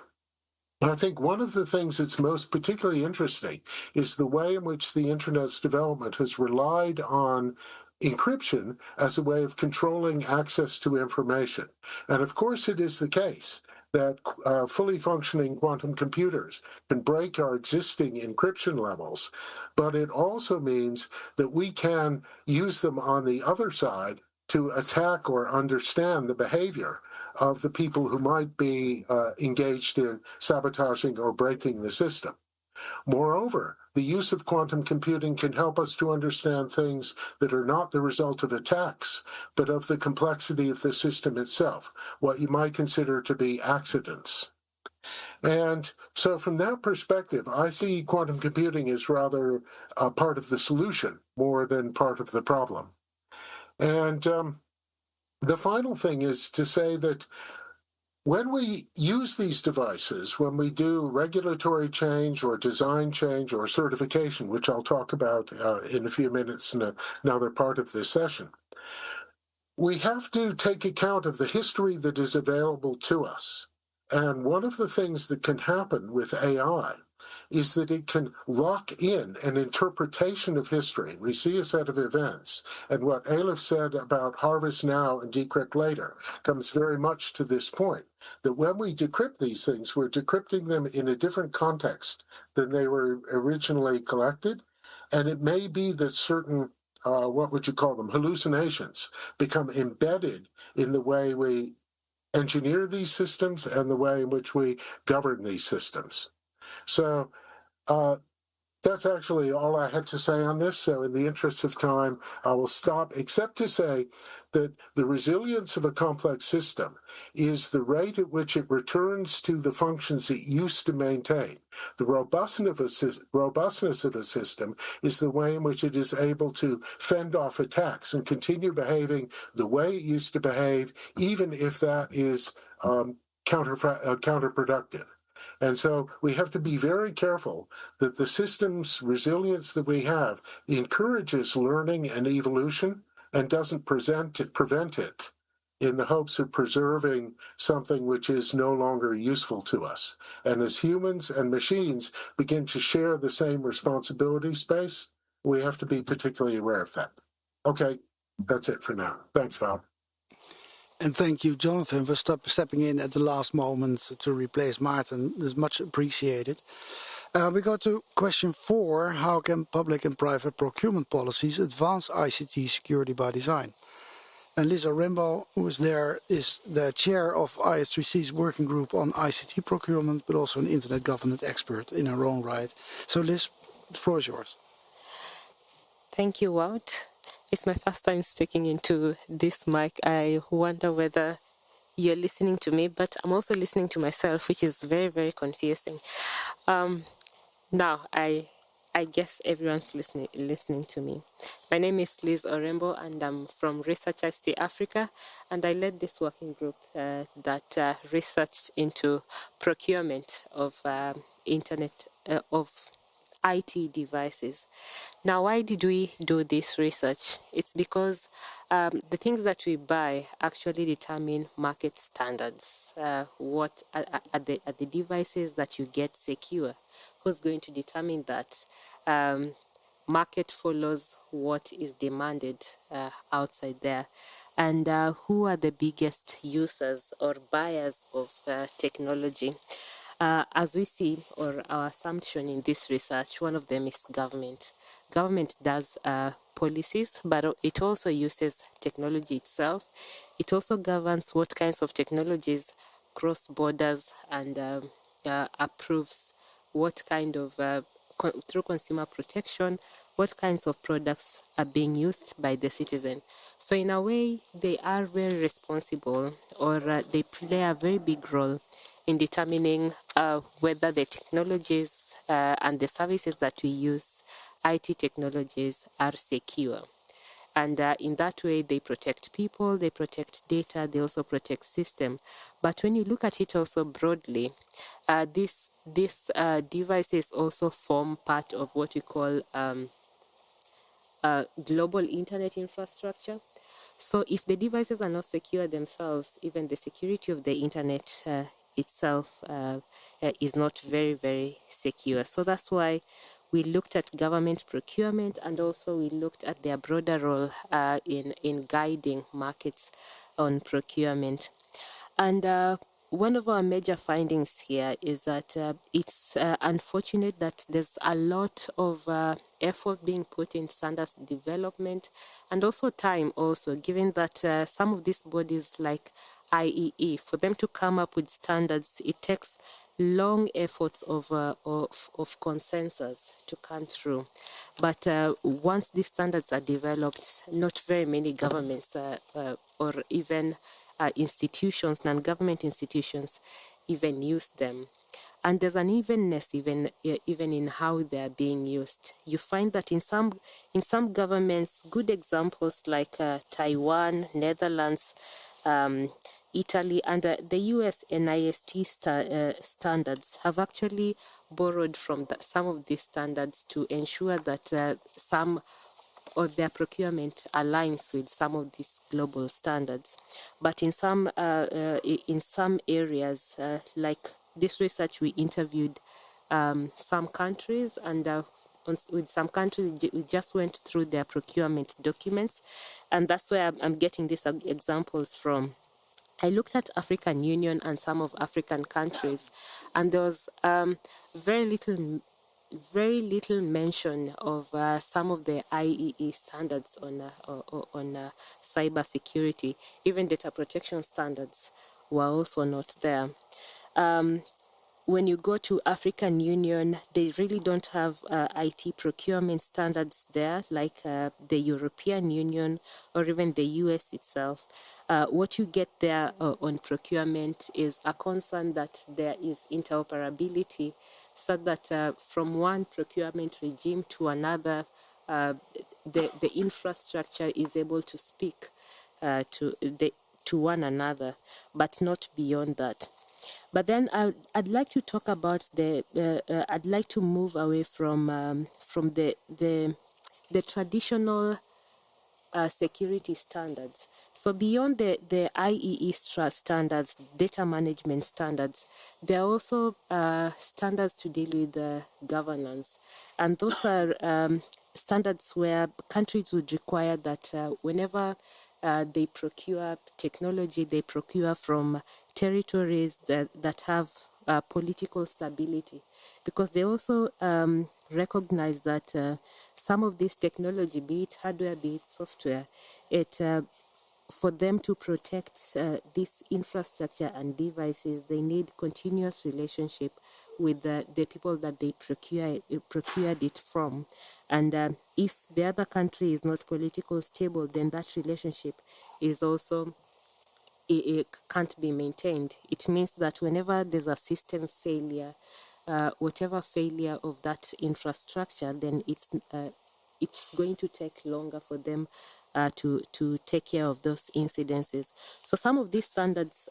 Speaker 18: I think one of the things that's most particularly interesting is the way in which the Internet's development has relied on encryption as a way of controlling access to information. And of course it is the case that fully functioning quantum computers can break our existing encryption levels, but it also means that we can use them on the other side to attack or understand the behavior of the people who might be engaged in sabotaging or breaking the system. Moreover, the use of quantum computing can help us to understand things that are not the result of attacks, but of the complexity of the system itself, what you might consider to be accidents. And so from that perspective, I see quantum computing as rather a part of the solution more than part of the problem. And the final thing is to say that when we use these devices, when we do regulatory change or design change or certification, which I'll talk about in a few minutes in another part of this session, we have to take account of the history that is available to us. And one of the things that can happen with AI is that it can lock in an interpretation of history. We see a set of events, and what Aleph said about harvest now and decrypt later comes very much to this point, that when we decrypt these things, we're decrypting them in a different context than they were originally collected, and it may be that certain, what would you call them, hallucinations become embedded in the way we engineer these systems and the way in which we govern these systems. So that's actually all I had to say on this. So in the interest of time, I will stop, except to say that the resilience of a complex system is the rate at which it returns to the functions it used to maintain. The robustness of a system is the way in which it is able to fend off attacks and continue behaving the way it used to behave, even if that is counterproductive. And so we have to be very careful that the system's resilience that we have encourages learning and evolution and doesn't prevent it in the hopes of preserving something which is no longer useful to us. And as humans and machines begin to share the same responsibility space, we have to be particularly aware of that. Okay, that's it for now. Thanks, Val.
Speaker 13: And thank you, Jonathan, for stepping in at the last moment to replace Maarten. That's much appreciated. We go to question 4. How can public and private procurement policies advance ICT security by design? And Liz Orembo, who is there, is the chair of IS3C's working group on ICT procurement, but also an internet governance expert in her own right. So Liz, the floor is yours.
Speaker 19: Thank you, Wout. It's my first time speaking into this mic. I wonder whether you're listening to me, but I'm also listening to myself, which is very, very confusing. Now, I guess everyone's listening to me. My name is Liz Orembo, and I'm from Research ICT Africa, and I led this working group that researched into procurement of internet of IT devices. Now, why did we do this research? It's because the things that we buy actually determine market standards. What are the devices that you get secure? Who's going to determine that? Market follows what is demanded outside there. And who are the biggest users or buyers of technology? As we see, or our assumption in this research, one of them is government. Government does policies, but it also uses technology itself. It also governs what kinds of technologies cross borders and approves what kind of, through consumer protection, what kinds of products are being used by the citizen. So in a way, they are very responsible, or they play a very big role in determining whether the technologies and the services that we use, IT technologies, are secure. And in that way, they protect people, they protect data, they also protect system. But when you look at it also broadly, these devices also form part of what we call global internet infrastructure. So if the devices are not secure themselves, even the security of the internet itself is not very, very secure. So that's why we looked at government procurement, and also we looked at their broader role in guiding markets on procurement. And one of our major findings here is that it's unfortunate that there's a lot of effort being put in standards development, and also time also, given that some of these bodies like IEE, for them to come up with standards, it takes long efforts of consensus to come through. But once these standards are developed, not very many governments or even institutions, non-government institutions, even use them. And there's an evenness even in how they are being used. You find that in some governments, good examples like Taiwan, Netherlands, Italy, and the US NIST standards have actually borrowed from some of these standards to ensure that some of their procurement aligns with some of these global standards. But in some areas, like this research, we interviewed some countries, and with some countries, we just went through their procurement documents, and that's where I'm getting these examples from. I looked at African Union and some of African countries, and there was very little mention of some of the IEE standards on cyber security. Even data protection standards were also not there. When you go to African Union, they really don't have IT procurement standards there, like the European Union or even the US itself. What you get there on procurement is a concern that there is interoperability, so that from one procurement regime to another, the infrastructure is able to speak to one another, but not beyond that. But then I'd like to talk about I'd like to move away from the traditional security standards. So beyond the IEE standards, data management standards, there are also standards to deal with governance. And those are standards where countries would require that whenever they procure technology, they procure from territories that have political stability, because they also recognize that some of this technology, be it hardware, be it software, for them to protect this infrastructure and devices, they need continuous relationship with the people that they procured it from. And if the other country is not politically stable, then that relationship is also, it can't be maintained. It means that whenever there's a system failure, whatever failure of that infrastructure, then it's going to take longer for them to take care of those incidences. So some of these standards,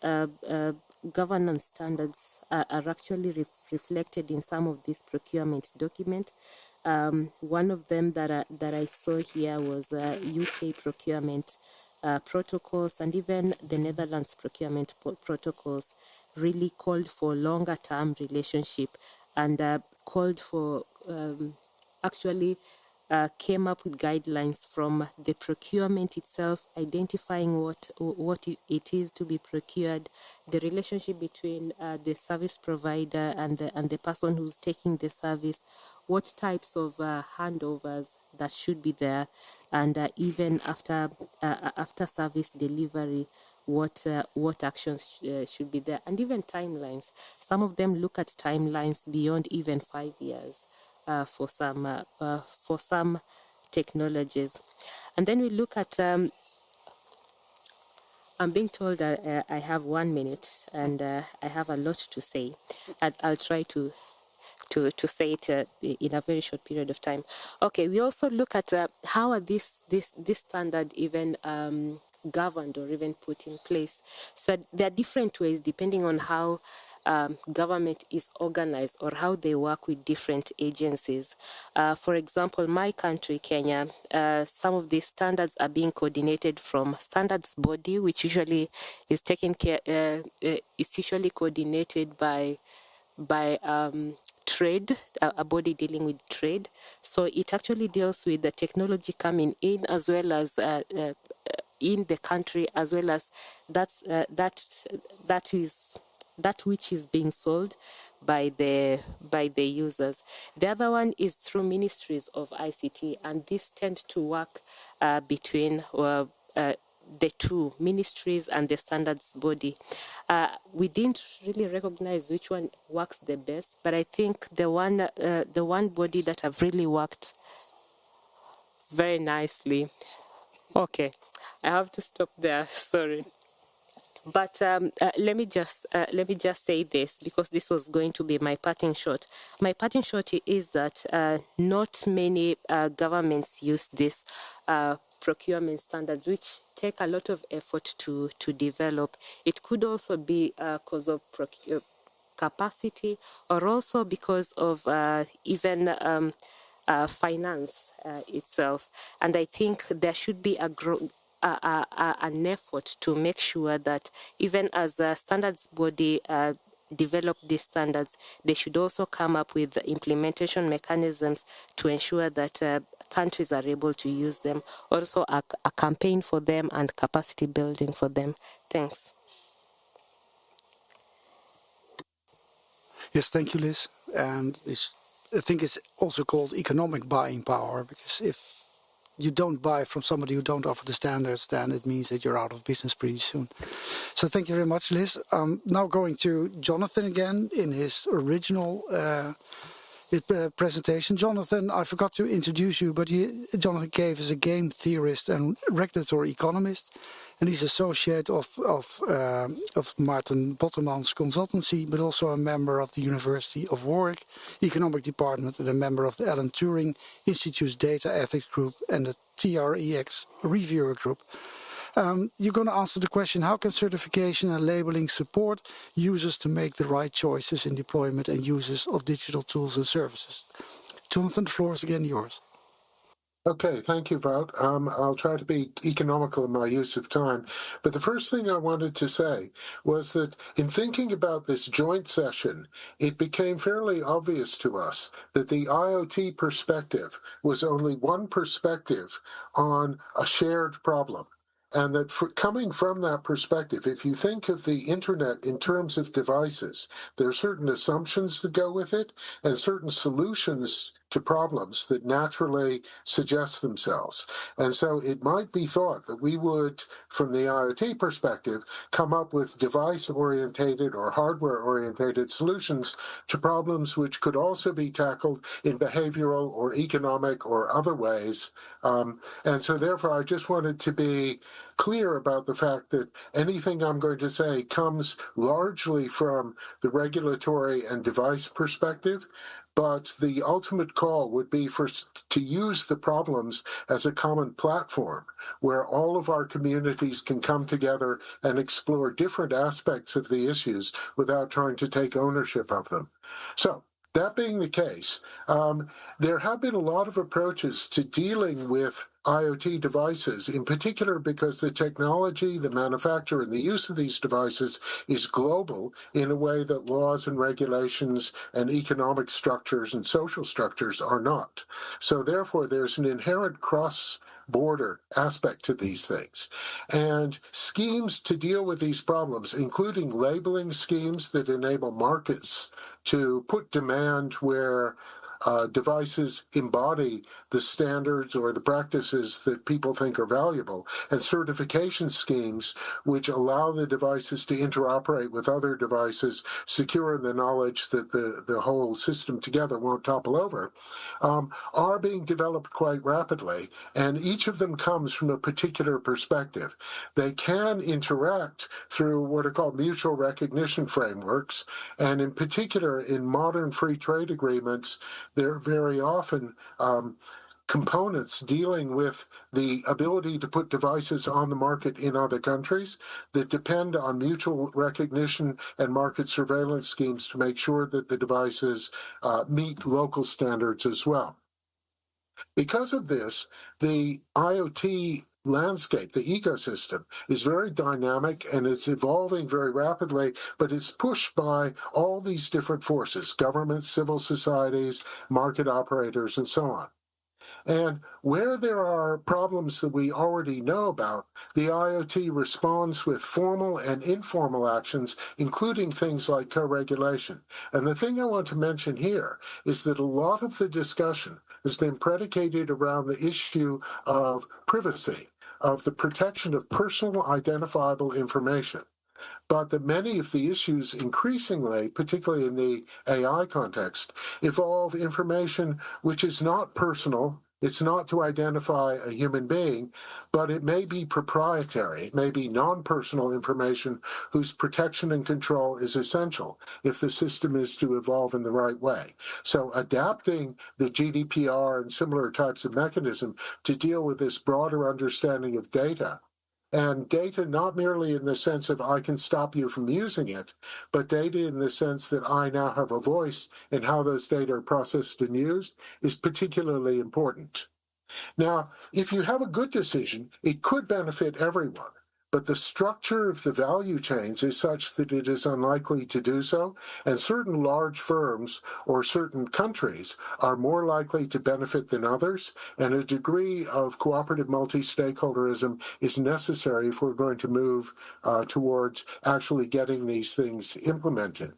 Speaker 19: governance standards, are actually reflected in some of these procurement documents. One of them that I saw here was UK procurement protocols, and even the Netherlands procurement protocols really called for longer term relationship, and called for actually came up with guidelines from the procurement itself, identifying what it is to be procured, the relationship between the service provider and the person who's taking the service, what types of handovers that should be there, and even after service delivery, what actions should be there, and even timelines. Some of them look at timelines beyond even 5 years. For some technologies. And then we look at, I'm being told that I have 1 minute, and I have a lot to say. I'll try to say it in a very short period of time. Okay, we also look at how are this standard even governed or even put in place. So there are different ways depending on how government is organized or how they work with different agencies. For example, my country, Kenya, some of these standards are being coordinated from standards body, which usually is taken care, is usually coordinated by trade, a body dealing with trade. So it actually deals with the technology coming in, as well as in the country, as well as that which is being sold by the users. The other one is through ministries of ICT, and these tend to work between the two ministries and the standards body. We didn't really recognize which one works the best, but I think the one body that have really worked very nicely. Okay, I have to stop there. Sorry. But let me just say this, because this was going to be my parting shot. My parting shot is that not many governments use this procurement standards, which take a lot of effort to develop. It could also be because of capacity, or also because of even finance itself. And I think there should be an effort to make sure that even as a standards body develop these standards, they should also come up with implementation mechanisms to ensure that countries are able to use them. Also, a campaign for them and capacity building for them. Thanks.
Speaker 13: Yes, thank you, Liz. And I think it's also called economic buying power, because if you don't buy from somebody who don't offer the standards, then it means that you're out of business pretty soon. So thank you very much, Liz. Now going to Jonathan again in his original presentation. Jonathan, I forgot to introduce you, but Jonathan Cave is a game theorist and regulatory economist, and he's associate of Maarten Bottemans consultancy, but also a member of the University of Warwick Economic Department and a member of the Alan Turing Institute's Data Ethics Group and the TREX Reviewer Group. You're going to answer the question, how can certification and labeling support users to make the right choices in deployment and uses of digital tools and services? Jonathan, the floor is again yours.
Speaker 18: Okay, thank you, Wout. I'll try to be economical in my use of time. But the first thing I wanted to say was that in thinking about this joint session, it became fairly obvious to us that the IoT perspective was only one perspective on a shared problem. And that coming from that perspective, if you think of the internet in terms of devices, there are certain assumptions that go with it and certain solutions to problems that naturally suggest themselves. And so it might be thought that we would, from the IoT perspective, come up with device-orientated or hardware-orientated solutions to problems which could also be tackled in behavioral or economic or other ways. And so therefore, I just wanted to be clear about the fact that anything I'm going to say comes largely from the regulatory and device perspective, but the ultimate call would be to use the problems as a common platform where all of our communities can come together and explore different aspects of the issues without trying to take ownership of them. So, that being the case, there have been a lot of approaches to dealing with IoT devices, in particular because the technology, the manufacture, and the use of these devices is global in a way that laws and regulations and economic structures and social structures are not. So therefore, there's an inherent cross-border aspect to these things. And schemes to deal with these problems, including labeling schemes that enable markets to put demand where devices embody the standards or the practices that people think are valuable, and certification schemes which allow the devices to interoperate with other devices, secure in the knowledge that the whole system together won't topple over, are being developed quite rapidly, and each of them comes from a particular perspective. They can interact through what are called mutual recognition frameworks, and in particular in modern free trade agreements, there are very often components dealing with the ability to put devices on the market in other countries that depend on mutual recognition and market surveillance schemes to make sure that the devices meet local standards as well. Because of this, the IoT landscape, the ecosystem, is very dynamic and it's evolving very rapidly, but it's pushed by all these different forces, governments, civil societies, market operators, and so on. And where there are problems that we already know about, the IoT responds with formal and informal actions, including things like co-regulation. And the thing I want to mention here is that a lot of the discussion has been predicated around the issue of privacy, of the protection of personal identifiable information. But that many of the issues increasingly, particularly in the AI context, involve information which is not personal. It's not to identify a human being, but it may be proprietary. It may be non-personal information whose protection and control is essential if the system is to evolve in the right way. So adapting the GDPR and similar types of mechanism to deal with this broader understanding of data, and data not merely in the sense of I can stop you from using it, but data in the sense that I now have a voice in how those data are processed and used is particularly important. Now, if you have a good decision, it could benefit everyone. but the structure of the value chains is such that it is unlikely to do so, and certain large firms or certain countries are more likely to benefit than others, and a degree of cooperative multi-stakeholderism is necessary if we're going to move towards actually getting these things implemented.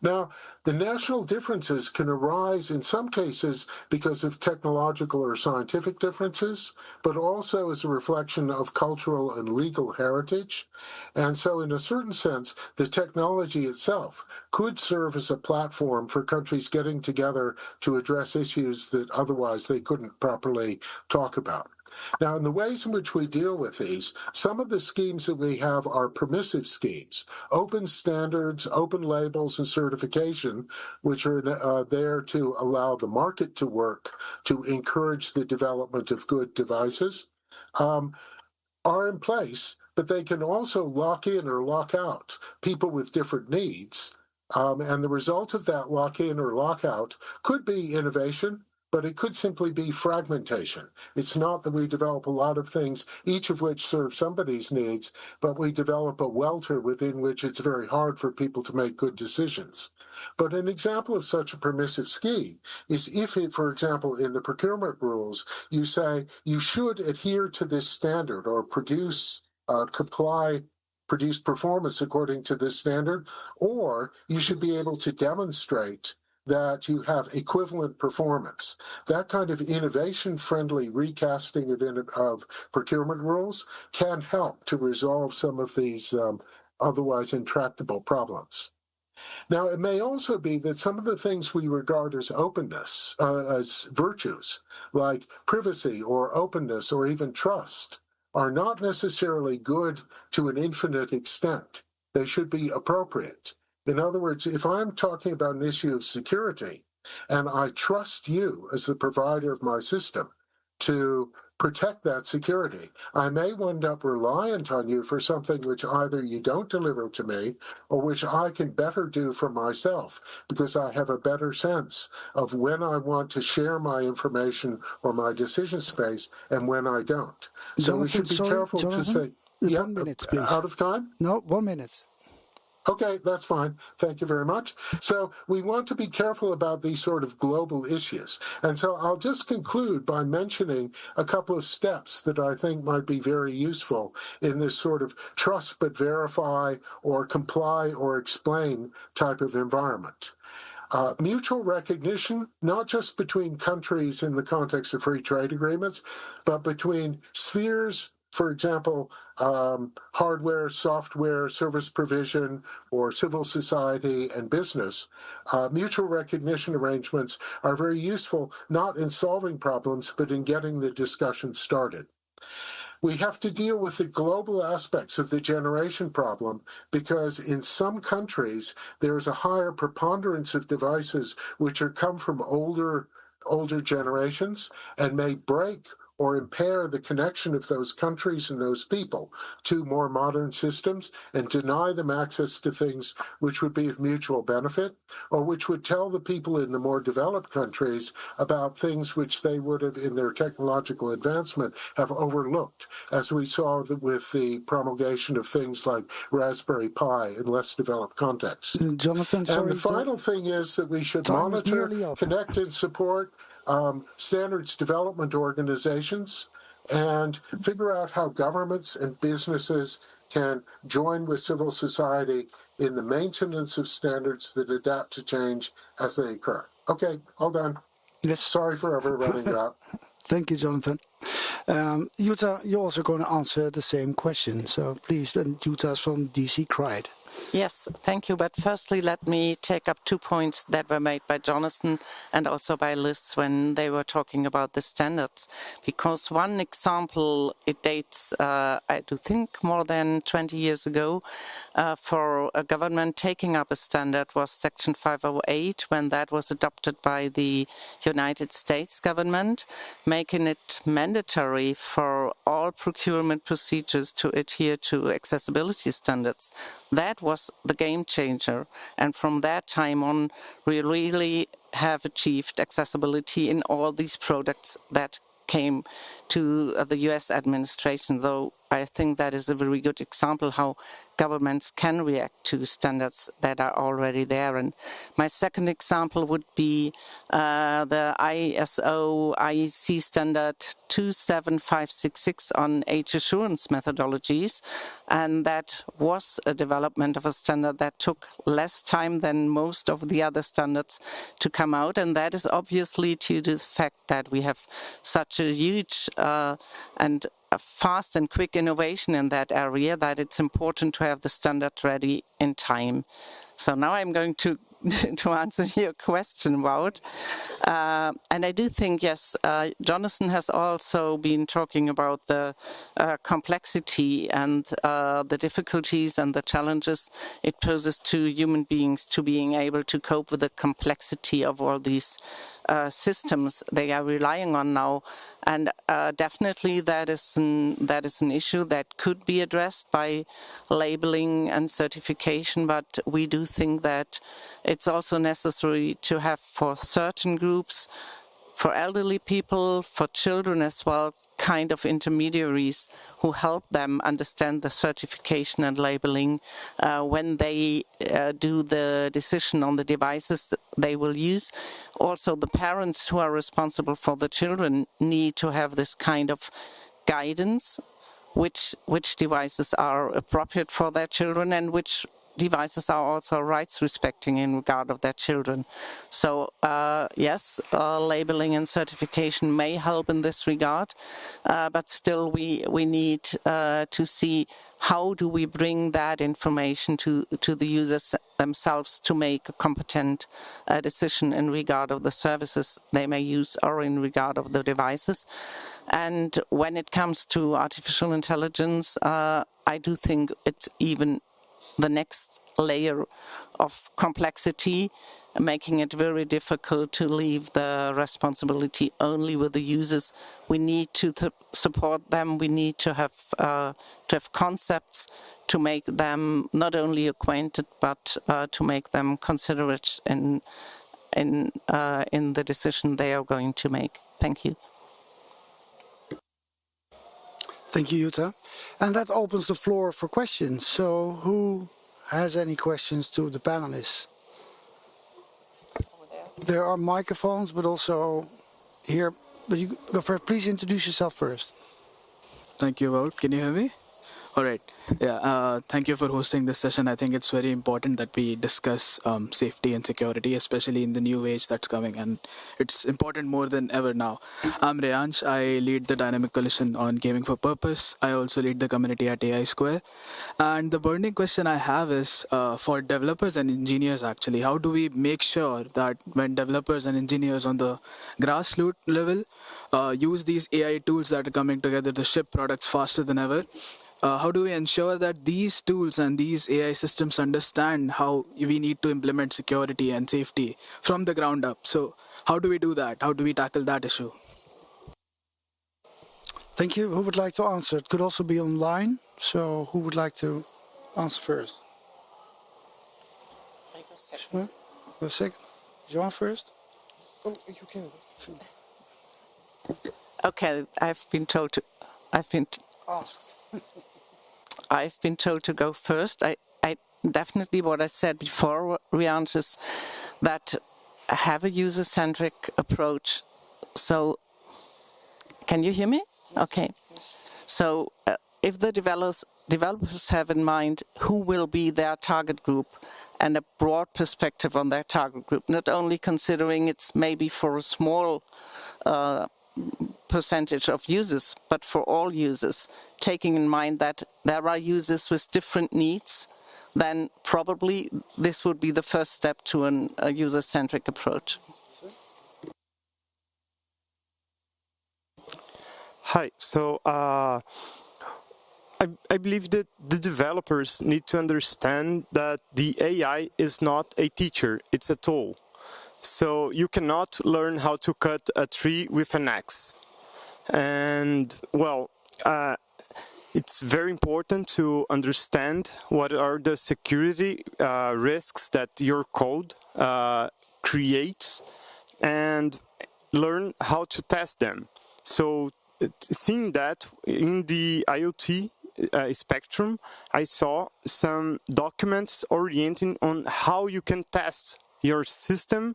Speaker 18: Now, the national differences can arise in some cases because of technological or scientific differences, but also as a reflection of cultural and legal heritage. And so, in a certain sense, the technology itself could serve as a platform for countries getting together to address issues that otherwise they couldn't properly talk about. Now, in the ways in which we deal with these, some of the schemes that we have are permissive schemes, open standards, open labels, and certification, which are there to allow the market to work, to encourage the development of good devices, are in place, but they can also lock in or lock out people with different needs. And the result of that lock-in or lock-out could be innovation, but it could simply be fragmentation. It's not that we develop a lot of things, each of which serve somebody's needs, but we develop a welter within which it's very hard for people to make good decisions. But an example of such a permissive scheme is if, for example, in the procurement rules, you say you should adhere to this standard or produce performance according to this standard, or you should be able to demonstrate that you have equivalent performance. That kind of innovation-friendly recasting of procurement rules can help to resolve some of these otherwise intractable problems. Now, it may also be that some of the things we regard as openness, as virtues, like privacy or openness or even trust, are not necessarily good to an infinite extent. They should be appropriate. In other words, if I'm talking about an issue of security, and I trust you as the provider of my system to protect that security, I may end up reliant on you for something which either you don't deliver to me or which I can better do for myself because I have a better sense of when I want to share my information or my decision space and when I don't. So we should be careful to say,
Speaker 13: 1 minute, please.
Speaker 18: Out of time?
Speaker 13: No, 1 minute.
Speaker 18: Okay, that's fine. Thank you very much. So we want to be careful about these sort of global issues. And so I'll just conclude by mentioning a couple of steps that I think might be very useful in this sort of trust but verify or comply or explain type of environment. Mutual recognition, not just between countries in the context of free trade agreements, but between spheres, for example, hardware, software, service provision, or civil society and business. Mutual recognition arrangements are very useful, not in solving problems, but in getting the discussion started. We have to deal with the global aspects of the generation problem because in some countries there is a higher preponderance of devices which come from older generations and may break or impair the connection of those countries and those people to more modern systems and deny them access to things which would be of mutual benefit or which would tell the people in the more developed countries about things which they would have in their technological advancement have overlooked, as we saw with the promulgation of things like Raspberry Pi in less developed contexts.
Speaker 13: Jonathan, sorry.
Speaker 18: And the final thing is that we should monitor, connect, and support standards development organizations and figure out how governments and businesses can join with civil society in the maintenance of standards that adapt to change as they occur. Okay, all done.
Speaker 13: Yes.
Speaker 18: Sorry for overrunning that.
Speaker 13: Thank you, Jonathan. Jutta, you're also going to answer the same question. So please, then Jutta's from DC cried.
Speaker 16: Yes, thank you. But firstly, let me take up 2 points that were made by Jonathan and also by Liz when they were talking about the standards. Because one example, it dates, I do think, more than 20 years ago, for a government taking up a standard was Section 508, when that was adopted by the United States government, making it mandatory for all procurement procedures to adhere to accessibility standards. That was the game changer, and from that time on we really have achieved accessibility in all these products that came to the US administration, though I think that is a very good example how governments can react to standards that are already there. And my second example would be the ISO IEC standard 27566 on age assurance methodologies. And that was a development of a standard that took less time than most of the other standards to come out. And that is obviously due to the fact that we have such a huge and a fast and quick innovation in that area that it's important to have the standard ready in time. So now I'm going to answer your question about. And I do think, yes, Jonathan has also been talking about the complexity and the difficulties and the challenges it poses to human beings to being able to cope with the complexity of all these systems they are relying on now. And definitely that is an issue that could be addressed by labeling and certification, but we do think that it's also necessary to have for certain groups, for elderly people, for children as well, kind of intermediaries who help them understand the certification and labeling when they do the decision on the devices they will use. Also, the parents who are responsible for the children need to have this kind of guidance, which devices are appropriate for their children and which devices are also rights respecting in regard of their children. So yes, labeling and certification may help in this regard, but still we need to see how do we bring that information to the users themselves to make a competent decision in regard of the services they may use or in regard of the devices. And when it comes to artificial intelligence, I do think it's even the next layer of complexity, making it very difficult to leave the responsibility only with the users. We need to support them. We need to have concepts to make them not only acquainted, but to make them considerate in the decision they are going to make. Thank you.
Speaker 13: Thank you, Jutta. And that opens the floor for questions. So who has any questions to the panelists? There are microphones, but also here. But you go first. Please introduce yourself first.
Speaker 20: Thank you, Wout. Can you hear me? All right. Yeah. Thank you for hosting this session. I think it's very important that we discuss safety and security, especially in the new age that's coming, and it's important more than ever now. I'm Reyansh. I lead the Dynamic Coalition on Gaming for Purpose. I also lead the community at AI Square. And the burning question I have is for developers and engineers, actually, how do we make sure that when developers and engineers on the grassroots level use these AI tools that are coming together to ship products faster than ever, how do we ensure that these tools and these AI systems understand how we need to implement security and safety from the ground up? So how do we do that? How do we tackle that issue?
Speaker 13: Thank you. Who would like to answer? It could also be online. So who would like to answer first? A second. Joan first?
Speaker 14: Oh, you can.
Speaker 16: Okay, I've been told to go first. I definitely what I said before, Rianj, is that have a user-centric approach. So, can you hear me? Okay. So, if the developers have in mind who will be their target group and a broad perspective on their target group, not only considering it's maybe for a small percentage of users, but for all users, taking in mind that there are users with different needs, then probably this would be the first step to a user-centric approach.
Speaker 14: Hi. So I believe that the developers need to understand that the AI is not a teacher, it's a tool. So you cannot learn how to cut a tree with an axe. And, well, it's very important to understand what are the security risks that your code creates and learn how to test them. So seeing that in the IoT spectrum, I saw some documents orienting on how you can test your system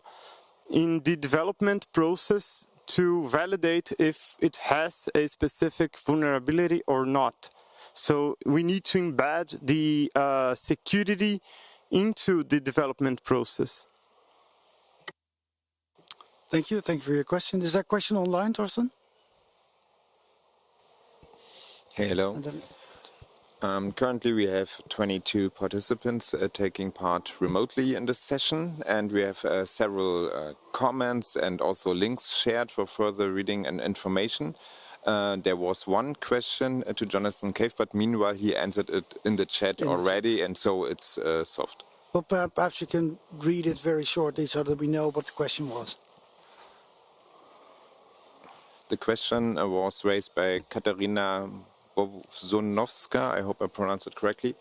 Speaker 14: in the development process to validate if it has a specific vulnerability or not. So we need to embed the security into the development process.
Speaker 13: Thank you. Thank you for your question. Is that question online, Torsten?
Speaker 21: Hello. Currently we have 22 participants taking part remotely in this session, and we have several comments and also links shared for further reading and information. There was one question to Jonathan Cave, but meanwhile he answered it in the chat already, and so it's solved.
Speaker 13: Well, perhaps you can read it very shortly so that we know what the question was.
Speaker 21: The question was raised by Katarina Bovzonowska, I hope I pronounced it correctly.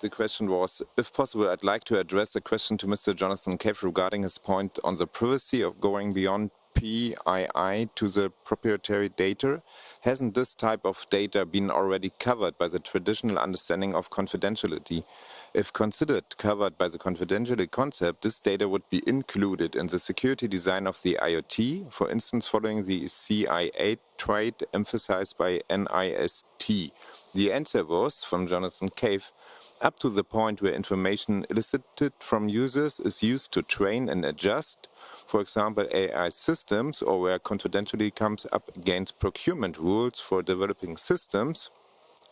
Speaker 21: The question was, if possible, I'd like to address a question to Mr. Jonathan Cave regarding his point on the privacy of going beyond PII to the proprietary data. Hasn't this type of data been already covered by the traditional understanding of confidentiality? If considered covered by the confidentiality concept, this data would be included in the security design of the IoT, for instance, following the CIA trait emphasized by NIST. The answer was, from Jonathan Cave, up to the point where information elicited from users is used to train and adjust, for example, AI systems, or where confidentiality comes up against procurement rules for developing systems,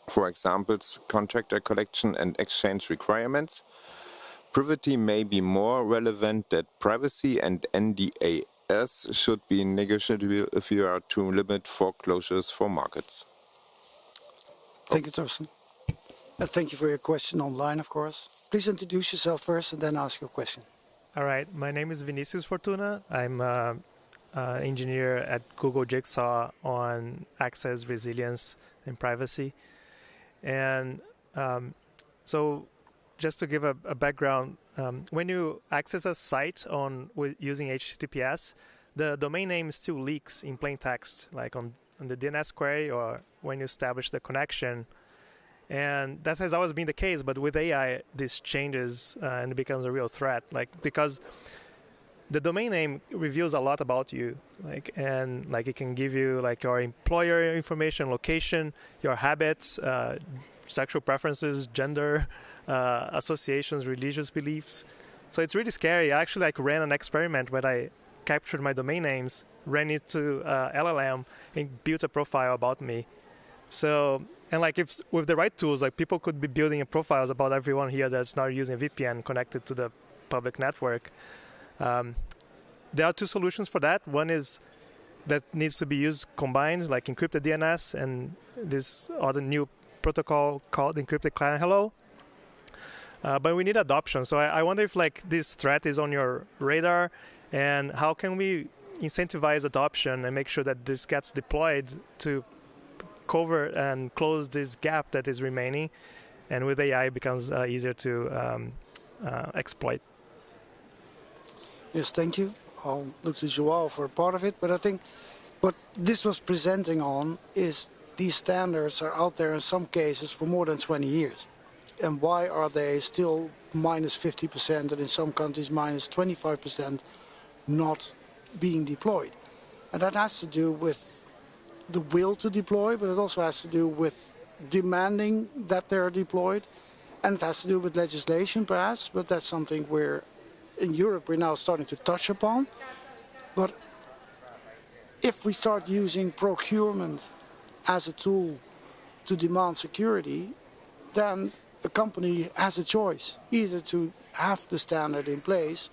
Speaker 21: for example, contractor collection and exchange requirements. Privity may be more relevant than privacy, and NDAs should be negotiable if you are to limit foreclosures for markets.
Speaker 13: Thank you, Torsten. Thank you for your question online, of course. Please introduce yourself first and then ask your question.
Speaker 22: All right. My name is Vinicius Fortuna. I'm an engineer at Google Jigsaw on access, resilience, and privacy. And so just to give a background, when you access a site using HTTPS, the domain name still leaks in plain text, like on the DNS query or when you establish the connection. And that has always been the case, but with AI, this changes and it becomes a real threat. Because the domain name reveals a lot about you, and it can give you your employer information, location, your habits, sexual preferences, gender, associations, religious beliefs. So it's really scary. I actually ran an experiment where I captured my domain names, ran it to LLM, and built a profile about me. So, and if with the right tools, people could be building profiles about everyone here that's not using a VPN connected to the public network. There are two solutions for that. One is that needs to be used combined, like encrypted DNS and this other new protocol called encrypted client hello. But we need adoption. So I wonder if this threat is on your radar, and how can we incentivize adoption and make sure that this gets deployed to cover and close this gap that is remaining, and with AI it becomes easier to exploit.
Speaker 13: Yes, thank you. I'll look to Joao for part of it, but I think what this was presenting on is these standards are out there in some cases for more than 20 years. And why are they still minus 50% and in some countries minus 25% not being deployed? And that has to do with the will to deploy, but it also has to do with demanding that they're deployed. And it has to do with legislation, perhaps, but that's something where in Europe we're now starting to touch upon. But if we start using procurement as a tool to demand security, then a company has a choice, either to have the standard in place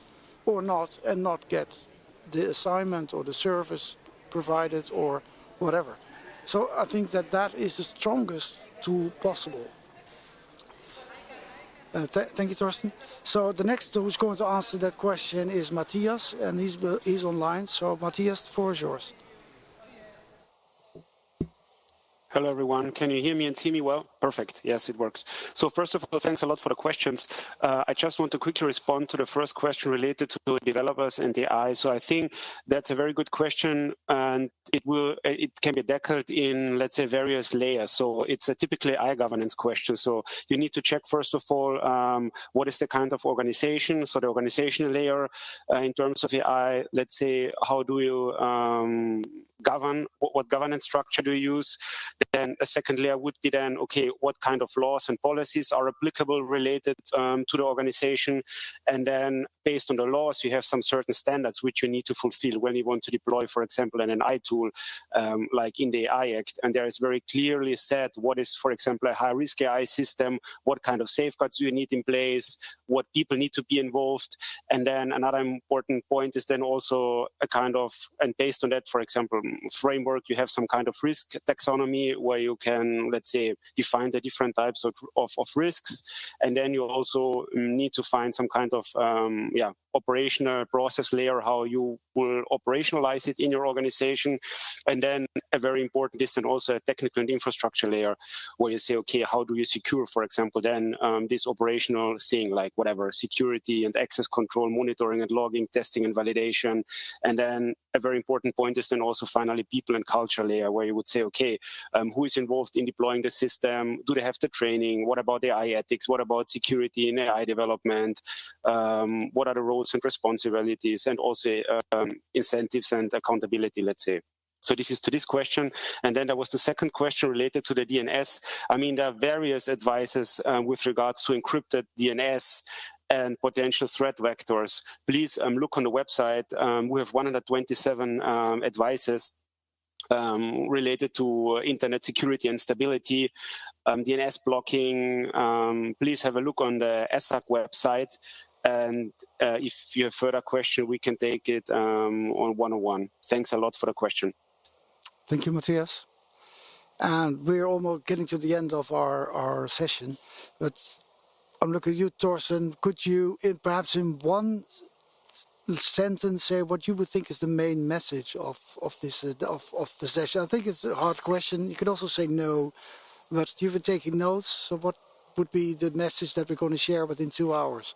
Speaker 13: or not, and not get the assignment or the service provided or whatever. So I think that is the strongest tool possible. Thank you, Torsten. So the next who's going to answer that question is Matthias, and he's online. So Matthias, the floor is yours.
Speaker 15: Hello, everyone. Can you hear me and see me well? Perfect. Yes, it works. So first of all, thanks a lot for the questions. I just want to quickly respond to the first question related to developers and AI. So I think that's a very good question, and it can be tackled in, let's say, various layers. So it's a typically AI governance question. So you need to check, first of all, what is the kind of organization? So the organizational layer in terms of AI, let's say, how do you govern, what governance structure do you use? Then a second layer would be then, okay, what kind of laws and policies are applicable related to the organization? And then based on the laws, you have some certain standards which you need to fulfill when you want to deploy, for example, an AI tool, like in the AI Act. And there is very clearly said what is, for example, a high-risk AI system, what kind of safeguards do you need in place, what people need to be involved. And then another important point is then also a kind of, and based on that, for example, framework, you have some kind of risk taxonomy where you can, let's say, define the different types of risks. And then you also need to find some kind of operational process layer, how you will operationalize it in your organization. And then a very important is then also a technical and infrastructure layer where you say, okay, how do you secure, for example, then this operational thing, like whatever, security and access control, monitoring and logging, testing and validation. And then a very important point is then also finally people and culture layer where you would say, okay, who is involved in deploying the system? Do they have the training? What about AI ethics? What about security in AI development? What are the roles and responsibilities, and also incentives and accountability, let's say. So this is to this question. And then there was the second question related to the DNS. I mean, there are various advices with regards to encrypted DNS and potential threat vectors. Please look on the website. We have 127 advices related to internet security and stability, DNS blocking. Please have a look on the ESAC website. And if you have further question, we can take it on one-on-one. Thanks a lot for the question.
Speaker 13: Thank you, Matthias. And we're almost getting to the end of our session. But I'm looking at you, Torsten. Could you, perhaps in one sentence, say what you would think is the main message of the session? I think it's a hard question. You could also say no, but you've been taking notes. So what would be the message that we're going to share within 2 hours?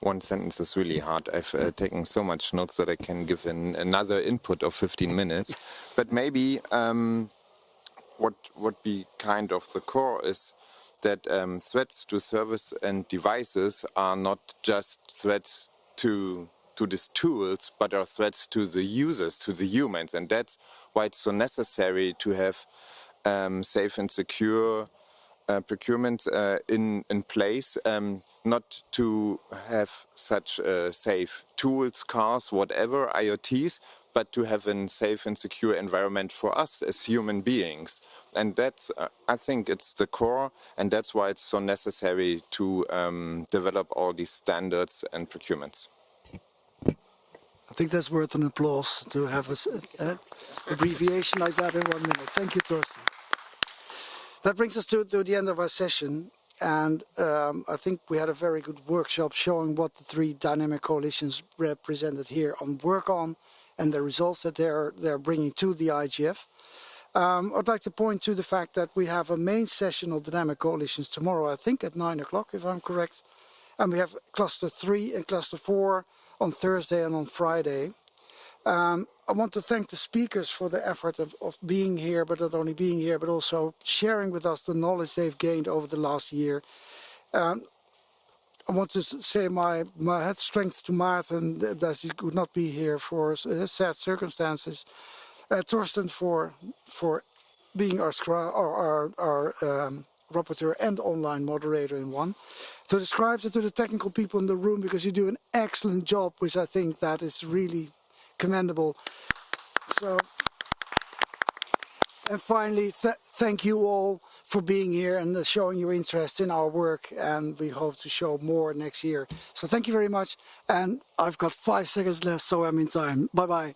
Speaker 21: One sentence is really hard. I've taken so much notes that I can give another input of 15 minutes. But maybe what would be kind of the core is that threats to service and devices are not just threats to these tools, but are threats to the users, to the humans. And that's why it's so necessary to have safe and secure procurement in place, not to have such safe tools, cars, whatever, IoTs, but to have a safe and secure environment for us as human beings. And that's, I think it's the core, and that's why it's so necessary to develop all these standards and procurements.
Speaker 13: I think that's worth an applause to have an abbreviation like that in 1 minute. Thank you, Torsten. That brings us to the end of our session. And I think we had a very good workshop showing what the 3 dynamic coalitions represented here work on and the results that they're bringing to the IGF. I'd like to point to the fact that we have a main session of dynamic coalitions tomorrow, I think at 9 o'clock, if I'm correct. And we have cluster 3 and cluster 4 on Thursday and on Friday. I want to thank the speakers for the effort of being here, but not only being here, but also sharing with us the knowledge they've gained over the last year. I want to say my head strength to Maarten, that he could not be here for sad circumstances. Torsten for being our rapporteur and online moderator in one. To the scribes and to the technical people in the room, because you do an excellent job, which I think that is really commendable. So, and finally, thank you all for being here and showing your interest in our work, and we hope to show more next year. So thank you very much, and I've got 5 seconds left, so I'm in time. Bye-bye.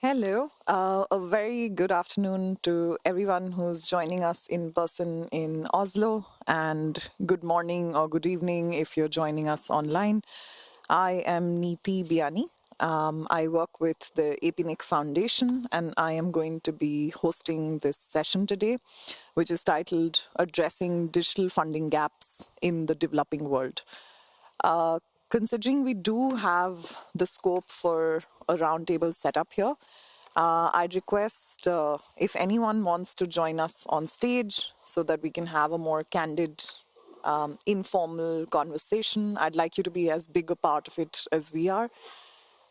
Speaker 2: Hello. A very good afternoon to everyone who's joining us in person in Oslo, and good morning or good evening if you're joining us online. I am Neeti Biani. I work with the APNIC Foundation, and I am going to be hosting this session today, which is titled Addressing Digital Funding Gaps in the Developing World. Considering we do have the scope for a roundtable setup here, I'd request if anyone wants to join us on stage so that we can have a more candid, informal conversation. I'd like you to be as big a part of it as we are.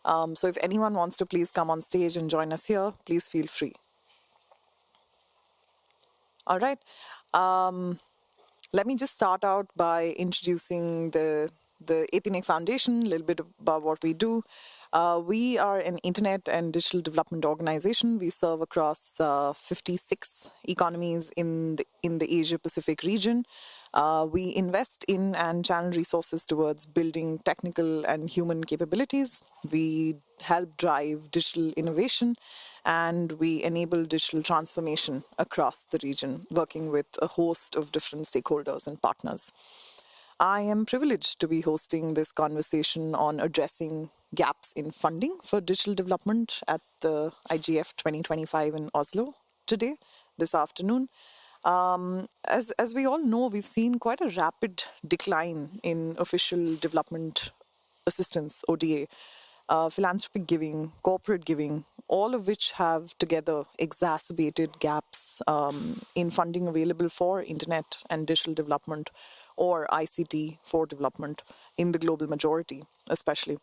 Speaker 2: So if anyone wants to please come on stage and join us here, please feel free. All right. Let me just start out by introducing the APNIC Foundation, a little bit about what we do. We are an internet and digital development organization. We serve across 56 economies in the Asia-Pacific region. We invest in and channel resources towards building technical and human capabilities. We help drive digital innovation, and we enable digital transformation across the region, working with a host of different stakeholders and partners. I am privileged to be hosting this conversation on addressing gaps in funding for digital development at the IGF 2025 in Oslo today, this afternoon. As we all know, we've seen quite a rapid decline in official development assistance, ODA, philanthropic giving, corporate giving, all of which have together exacerbated gaps in funding available for internet and digital development, or ICT for development in the global majority, especially.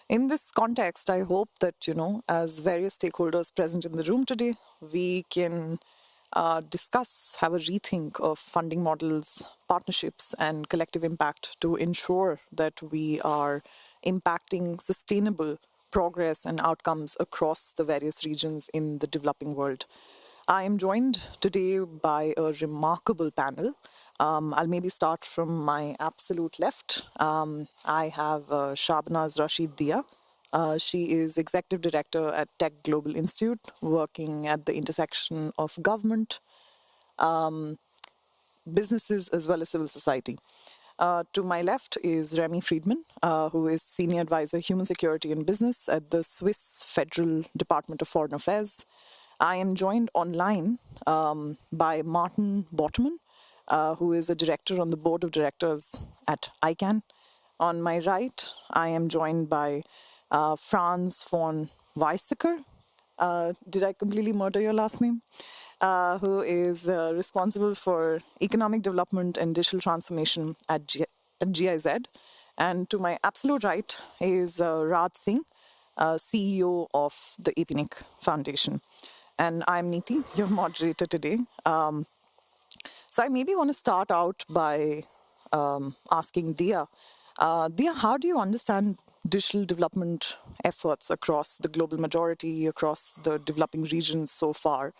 Speaker 2: In this context, I hope that, as various stakeholders present in the room today, we can discuss, have a rethink of funding models, partnerships, and collective impact to ensure that we are impacting sustainable progress and outcomes across the various regions in the developing world. I am joined today by a remarkable panel. I'll maybe start from my absolute left. I have Shabnaz Rashid Dia. She is Executive Director at Tech Global Institute, working at the intersection of government, businesses, as well as civil society. To my left is Remy Friedman, who is Senior Advisor, Human Security and Business at the Swiss Federal Department of Foreign Affairs. I am joined online by Martin Botman, who is a director on the board of directors at ICANN. On my right, I am joined by Franz von Weizsäcker. Did I completely murder your last name? Who is responsible for economic development and digital transformation at GIZ. And to my absolute right is Raj Singh, CEO of the APNIC Foundation. And I'm Neeti, your moderator today. So I maybe want to start out by asking Dia. Dia, how do you understand digital development efforts across the global majority, across the developing regions so far?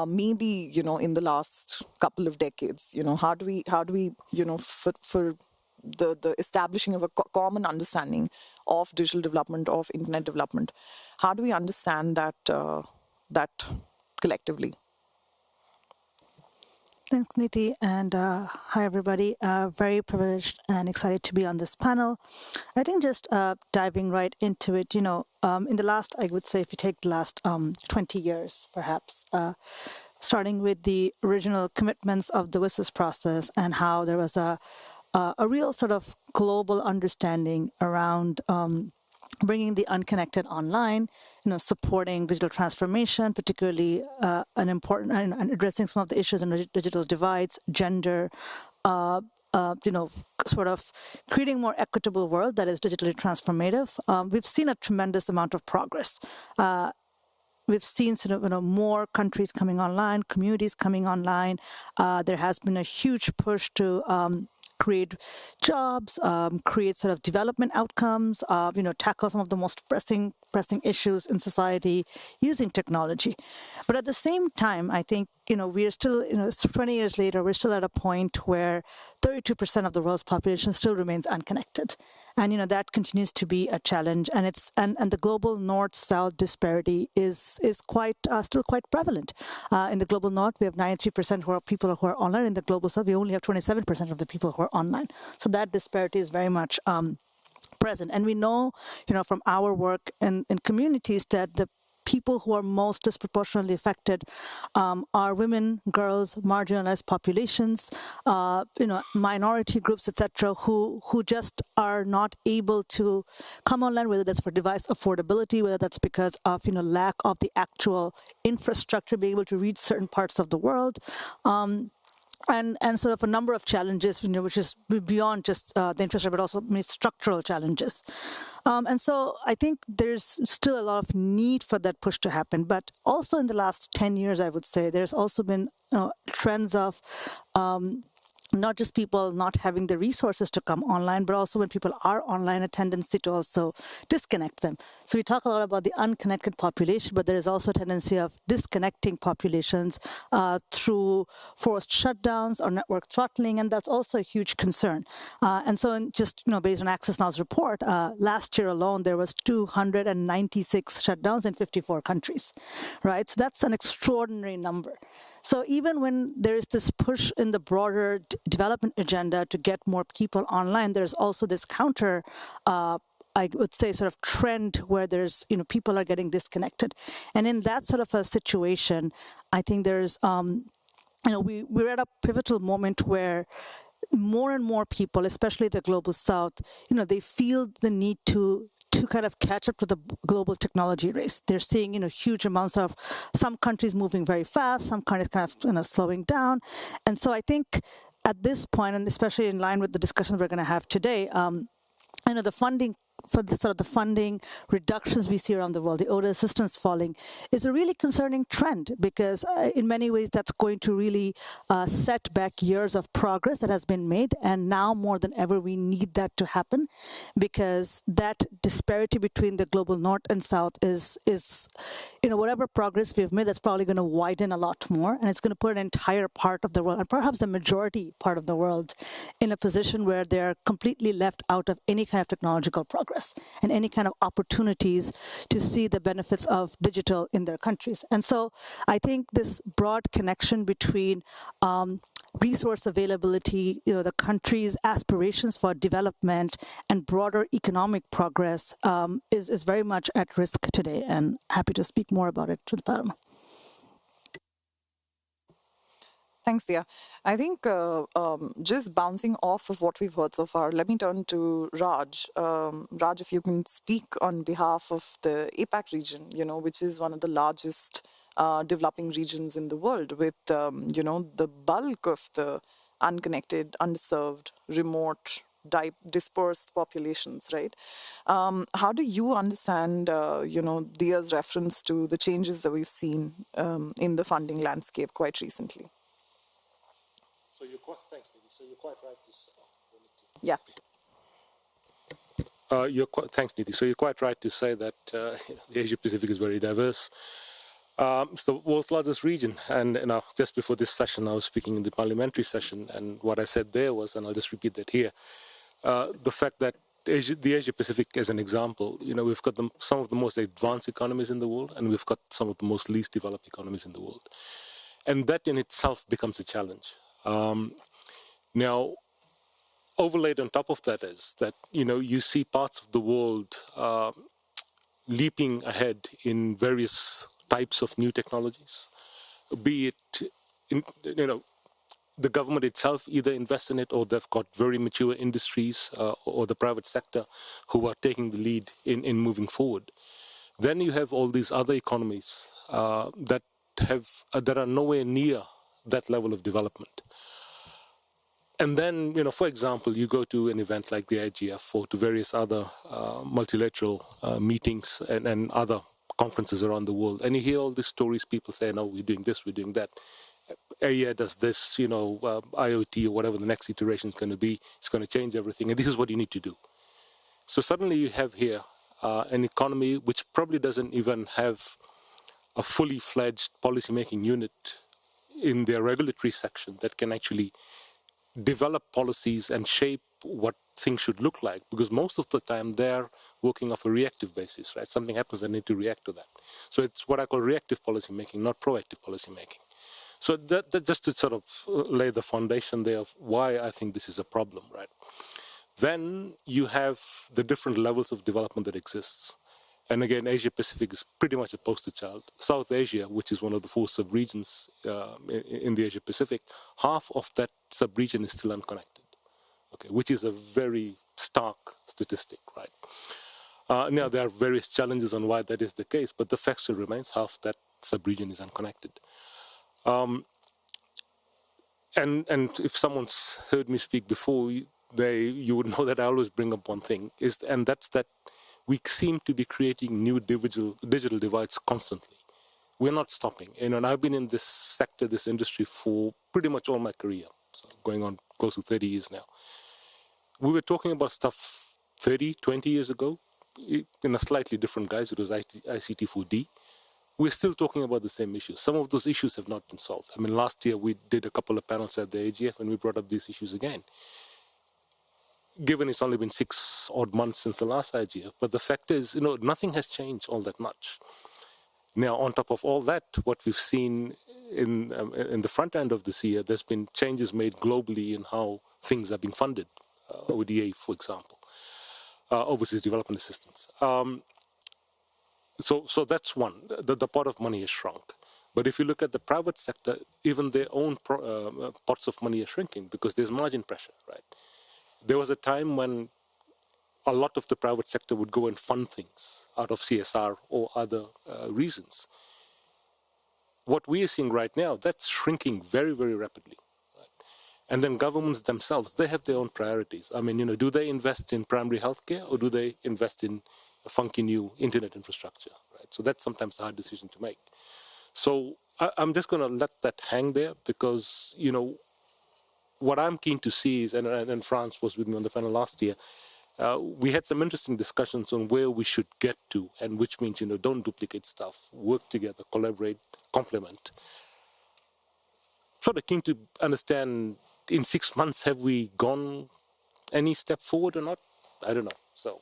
Speaker 2: Maybe, in the last couple of decades, how do we, for the establishing of a common understanding of digital development, of internet development, how do we understand that collectively?
Speaker 3: Thanks, Neeti, and hi, everybody. Very privileged and excited to be on this panel. I think just diving right into it, in the last, I would say, if you take the last 20 years, perhaps, starting with the original commitments of the WSIS process and how there was a real sort of global understanding around bringing the unconnected online, supporting digital transformation, particularly an important and addressing some of the issues in digital divides, gender, sort of creating a more equitable world that is digitally transformative. We've seen a tremendous amount of progress. We've seen more countries coming online, communities coming online. There has been a huge push to create jobs, create sort of development outcomes, tackle some of the most pressing pressing issues in society using technology. But at the same time, I think, we are still, 20 years later, we're still at a point where 32% of the world's population still remains unconnected. And, that continues to be a challenge. And and the global north-south disparity is quite still quite prevalent. In the global north, we have 93% who are people who are online. In the global south, we only have 27% of the people who are online. So that disparity is very much present. And we know, from our work in communities that the people who are most disproportionately affected are women, girls, marginalized populations, minority groups, etc., who just are not able to come online, whether that's for device affordability, whether that's because of lack of the actual infrastructure, being able to reach certain parts of the world. And sort of a number of challenges, which is beyond just the infrastructure, but also many structural challenges. And so I think there's still a lot of need for that push to happen. But also in the last 10 years, I would say, there's also been trends of not just people not having the resources to come online, but also when people are online, a tendency to also disconnect them. So we talk a lot about the unconnected population, but there is also a tendency of disconnecting populations through forced shutdowns or network throttling, and that's also a huge concern. And so just, based on Access Now's report, last year alone, there was 296 shutdowns in 54 countries, right? So that's an extraordinary number. So even when there is this push in the broader development agenda to get more people online, there's also this counter, I would say, sort of trend where there's, people are getting disconnected. And in that sort of a situation, I think there's, we're at a pivotal moment where more and more people, especially the global south, they feel the need to kind of catch up to the global technology race. They're seeing, huge amounts of some countries moving very fast, some countries kind of, slowing down. And so I think at this point, and especially in line with the discussion we're going to have today, the funding for the sort of the funding reductions we see around the world, the ODA assistance falling, is a really concerning trend because in many ways that's going to really set back years of progress that has been made. And now more than ever, we need that to happen because that disparity between the global north and south is whatever progress we've made, that's probably going to widen a lot more. And it's going to put an entire part of the world, and perhaps the majority part of the world, in a position where they're completely left out of any kind of technological progress and any kind of opportunities to see the benefits of digital in their countries. And so I think this broad connection between resource availability, the country's aspirations for development and broader economic progress is very much at risk today, and happy to speak more about it to the panel.
Speaker 2: Thanks, Dia. I think just bouncing off of what we've heard so far, let me turn to Raj. Raj, if you can speak on behalf of the APAC region, which is one of the largest developing regions in the world with, the bulk of the unconnected, underserved, remote, dispersed populations, right? How do you understand, Dia's reference to the changes that we've seen in the funding landscape quite recently?
Speaker 1: Thanks, Nidhi. So you're quite right to say.
Speaker 2: Yeah.
Speaker 1: Thanks, Nidhi. So you're quite right to say that the Asia Pacific is very diverse. It's the world's largest region, and just before this session, I was speaking in the parliamentary session, and what I said there was, and I'll just repeat that here, the fact that the Asia Pacific, as an example, we've got some of the most advanced economies in the world, and we've got some of the most least developed economies in the world, and that in itself becomes a challenge. Now, overlaid on top of that is that, you see parts of the world leaping ahead in various types of new technologies, be it, the government itself either invests in it or they've got very mature industries or the private sector who are taking the lead in moving forward. Then you have all these other economies that are nowhere near that level of development. And then, for example, you go to an event like the IGF or to various other multilateral meetings and other conferences around the world, and you hear all these stories, people say, no, we're doing this, we're doing that. AIA does this, IoT or whatever the next iteration is going to be, it's going to change everything, and this is what you need to do. So suddenly you have here an economy which probably doesn't even have a fully fledged policymaking unit in their regulatory section that can actually develop policies and shape what things should look like, because most of the time they're working off a reactive basis, right? Something happens, they need to react to that. So it's what I call reactive policymaking, not proactive policymaking. So that just to sort of lay the foundation there of why I think this is a problem, right? Then you have the different levels of development that exists. And again, Asia-Pacific is pretty much a poster child. South Asia, which is one of the 4 sub-regions in the Asia-Pacific, half of that sub-region is still unconnected, okay, which is a very stark statistic, right? Now, there are various challenges on why that is the case, but the fact still remains half that sub-region is unconnected. And if someone's heard me speak before, you would know that I always bring up one thing, and that's that we seem to be creating new digital divides constantly. We're not stopping. And I've been in this sector, this industry, for pretty much all my career, so going on close to 30 years now. We were talking about stuff 30, 20 years ago in a slightly different guise. It was ICT4D. We're still talking about the same issues. Some of those issues have not been solved. I mean, last year we did a couple of panels at the IGF and we brought up these issues again. Given it's only been 6 odd months since the last IGF, but the fact is, nothing has changed all that much. Now, on top of all that, what we've seen in the front end of this year, there's been changes made globally in how things are being funded, ODA, for example, overseas development assistance. So that's one. The pot of money has shrunk. But if you look at the private sector, even their own pots of money are shrinking because there's margin pressure, right? There was a time when a lot of the private sector would go and fund things out of CSR or other reasons. What we are seeing right now, that's shrinking very, very rapidly. Right? And then governments themselves, they have their own priorities. I mean, do they invest in primary healthcare or do they invest in a funky new internet infrastructure? Right? So that's sometimes a hard decision to make. So I'm just going to let that hang there because, what I'm keen to see is, and France was with me on the panel last year, we had some interesting discussions on where we should get to, and which means, don't duplicate stuff, work together, collaborate, complement. Sort of keen to understand, in 6 months, have we gone any step forward or not? I don't know. So.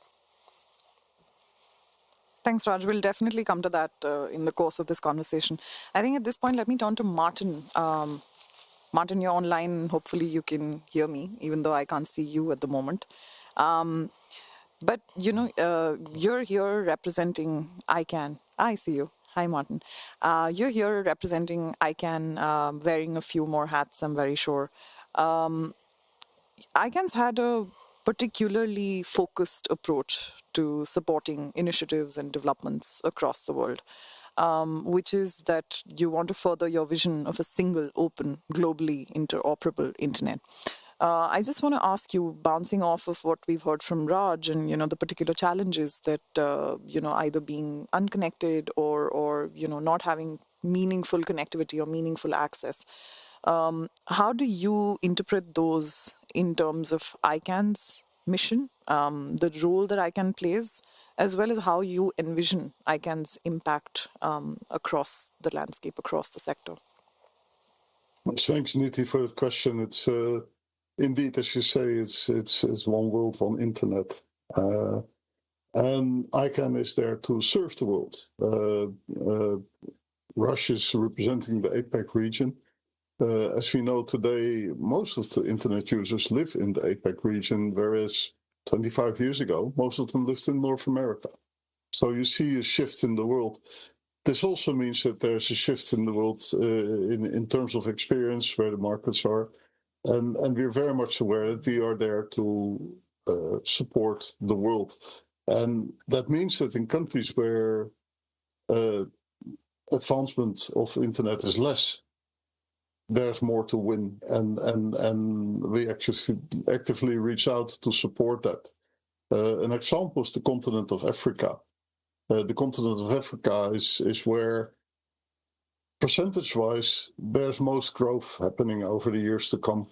Speaker 2: Thanks, Raj. We'll definitely come to that in the course of this conversation. I think at this point, let me turn to Martin. Martin, you're online. Hopefully you can hear me, even though I can't see you at the moment. But, you're here representing ICANN. I see you. Hi, Martin. You're here representing ICANN, wearing a few more hats, I'm very sure. ICANN's had a particularly focused approach to supporting initiatives and developments across the world. Which is that you want to further your vision of a single, open, globally interoperable internet. I just want to ask you, bouncing off of what we've heard from Raj and, the particular challenges that, either being unconnected or not having meaningful connectivity or meaningful access. How do you interpret those in terms of ICANN's mission, the role that ICANN plays, as well as how you envision ICANN's impact across the landscape, across the sector?
Speaker 6: Thanks, Niti, for the question. It's indeed, as you say, it's one world, one internet. And ICANN is there to serve the world. Russia is representing the APAC region. As we know today, most of the internet users live in the APAC region, whereas 25 years ago, most of them lived in North America. So you see a shift in the world. This also means that there's a shift in the world in terms of experience, where the markets are. And we're very much aware that we are there to support the world. And that means that in countries where advancement of internet is less, there's more to win, and we actually actively reach out to support that. An example is the continent of Africa. The continent of Africa is where, percentage-wise, there's most growth happening over the years to come.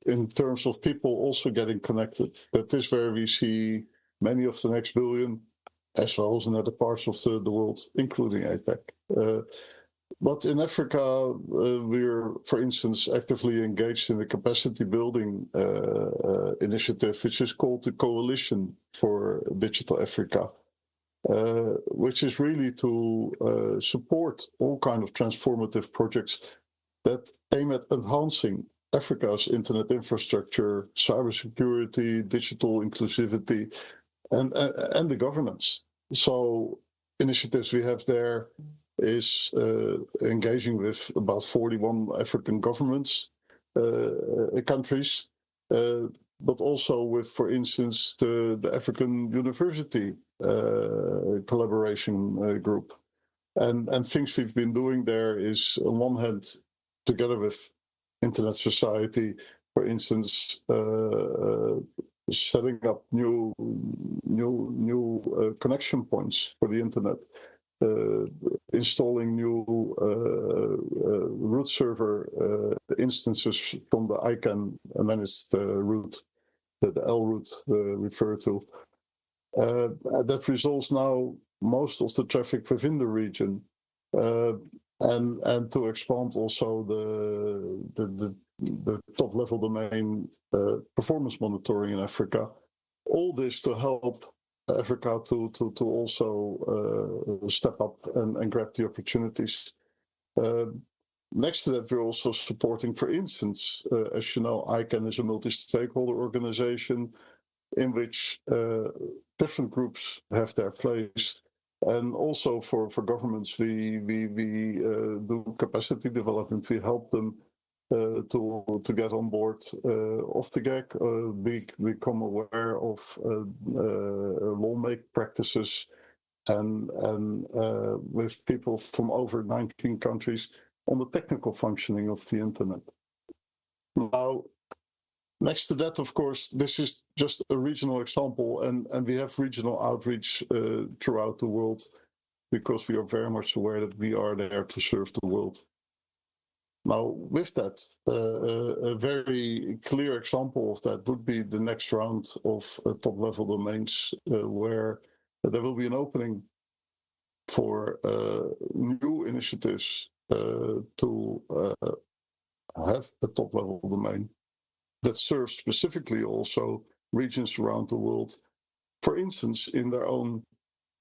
Speaker 6: In terms of people also getting connected, that is where we see many of the next billion, as well as in other parts of the world, including APEC. But in Africa, we're, for instance, actively engaged in a capacity building initiative, which is called the Coalition for Digital Africa, which is really to support all kinds of transformative projects that aim at enhancing Africa's internet infrastructure, cybersecurity, digital inclusivity, and the governance. So initiatives we have there is engaging with about 41 African governments, countries, but also with, for instance, the African University collaboration group. And things we've been doing there is, on one hand, together with Internet Society, for instance, setting up new connection points for the internet, installing new root server instances from the ICANN managed route, the L route referred to. That resolves now most of the traffic within the region, and to expand also the top level domain performance monitoring in Africa. All this to help Africa to also step up and grab the opportunities. Next to that, we're also supporting, for instance, as you know, ICANN is a multi-stakeholder organization in which different groups have their place. And also for governments, we do capacity development. We help them to get on board of the GAC, become aware of lawmaking practices, and with people from over 19 countries on the technical functioning of the internet. Now, next to that, of course, this is just a regional example, and we have regional outreach throughout the world because we are very much aware that we are there to serve the world. Now, with that, a very clear example of that would be the next round of top-level domains, where there will be an opening for new initiatives to have a top-level domain that serves specifically also regions around the world, for instance, in their own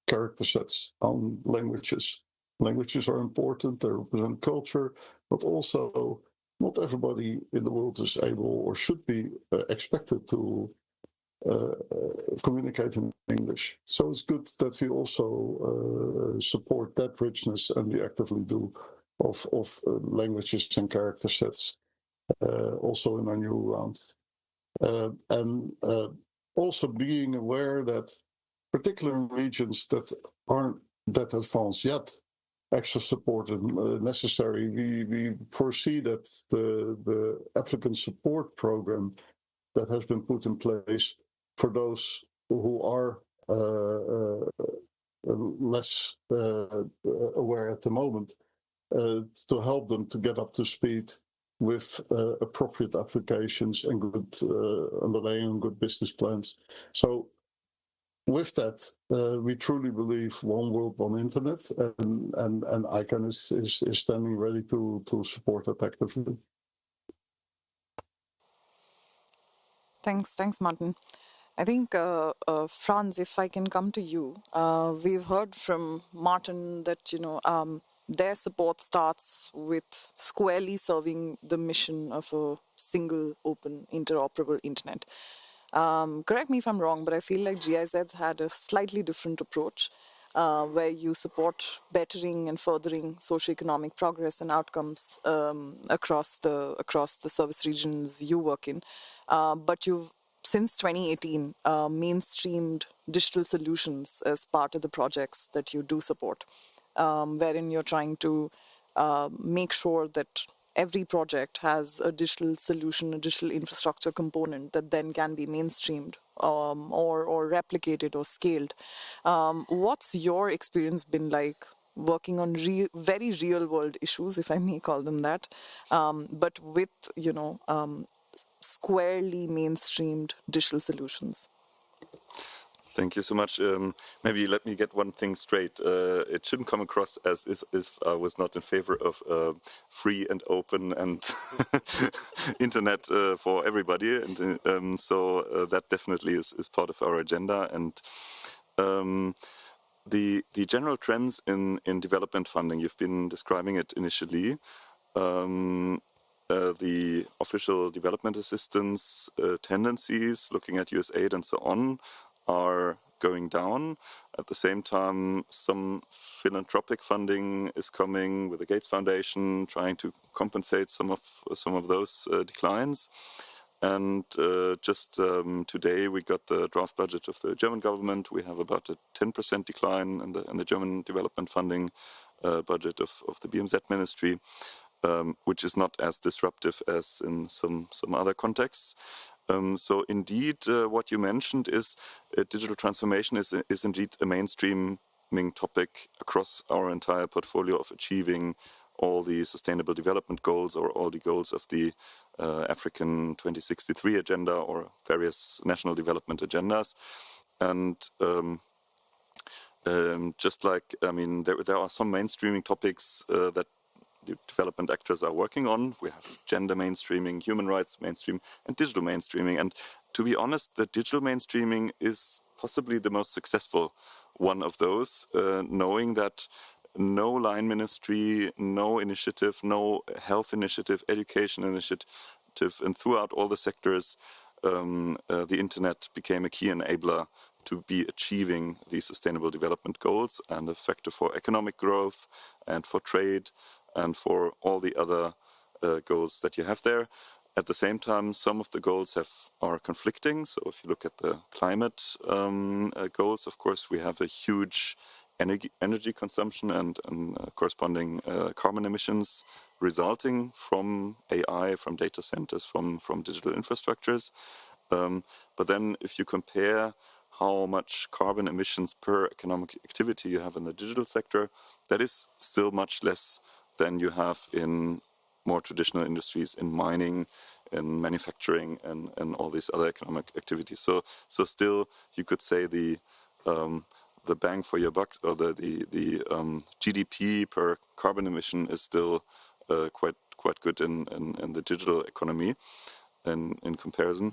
Speaker 6: character sets, own languages. Languages are important, they represent culture, but also not everybody in the world is able or should be expected to communicate in English. So it's good that we also support that richness, and we actively do, of languages and character sets, also in our new round. And also being aware that particular regions that aren't that advanced yet, extra support is necessary. We foresee that the applicant support program that has been put in place for those who are less aware at the moment, to help them to get up to speed with appropriate applications and good underlying good business plans. So with that, we truly believe one world, one internet, and ICANN is standing ready to support that actively.
Speaker 2: Thanks, Martin. I think, Franz, if I can come to you, we've heard from Martin that, their support starts with squarely serving the mission of a single, open, interoperable internet. Correct me if I'm wrong, but I feel like GIZ's had a slightly different approach, where you support bettering and furthering socioeconomic progress and outcomes across the service regions you work in. But you've, since 2018, mainstreamed digital solutions as part of the projects that you do support, wherein you're trying to make sure that every project has a digital solution, a digital infrastructure component that then can be mainstreamed or replicated or scaled. What's your experience been like working on very real-world issues, if I may call them that, but with, squarely mainstreamed digital solutions?
Speaker 7: Thank you so much. Maybe let me get one thing straight. It shouldn't come across as if I was not in favor of free and open and internet for everybody. And so that definitely is part of our agenda. And the general trends in development funding, you've been describing it initially. The official development assistance tendencies, looking at USAID and so on, are going down. At the same time, some philanthropic funding is coming with the Gates Foundation, trying to compensate some of those declines. And just today, we got the draft budget of the German government. We have about a 10% decline in the German development funding budget of the BMZ ministry. Which is not as disruptive as in some other contexts. So indeed, what you mentioned is digital transformation is indeed a mainstreaming topic across our entire portfolio of achieving all the sustainable development goals or all the goals of the African 2063 agenda or various national development agendas. And just like, I mean, there are some mainstreaming topics that development actors are working on. We have gender mainstreaming, human rights mainstream, and digital mainstreaming. And to be honest, the digital mainstreaming is possibly the most successful one of those, knowing that no line ministry, no initiative, no health initiative, education initiative, and throughout all the sectors, the internet became a key enabler to be achieving the sustainable development goals and a factor for economic growth and for trade and for all the other goals that you have there. At the same time, some of the goals are conflicting. So if you look at the climate goals, of course, we have a huge energy consumption and corresponding carbon emissions resulting from AI, from data centers, from digital infrastructures. But then if you compare how much carbon emissions per economic activity you have in the digital sector, that is still much less than you have in more traditional industries, in mining, in manufacturing, and all these other economic activities. So still, you could say the bang for your buck, or the GDP per carbon emission is still quite good in the digital economy, in comparison.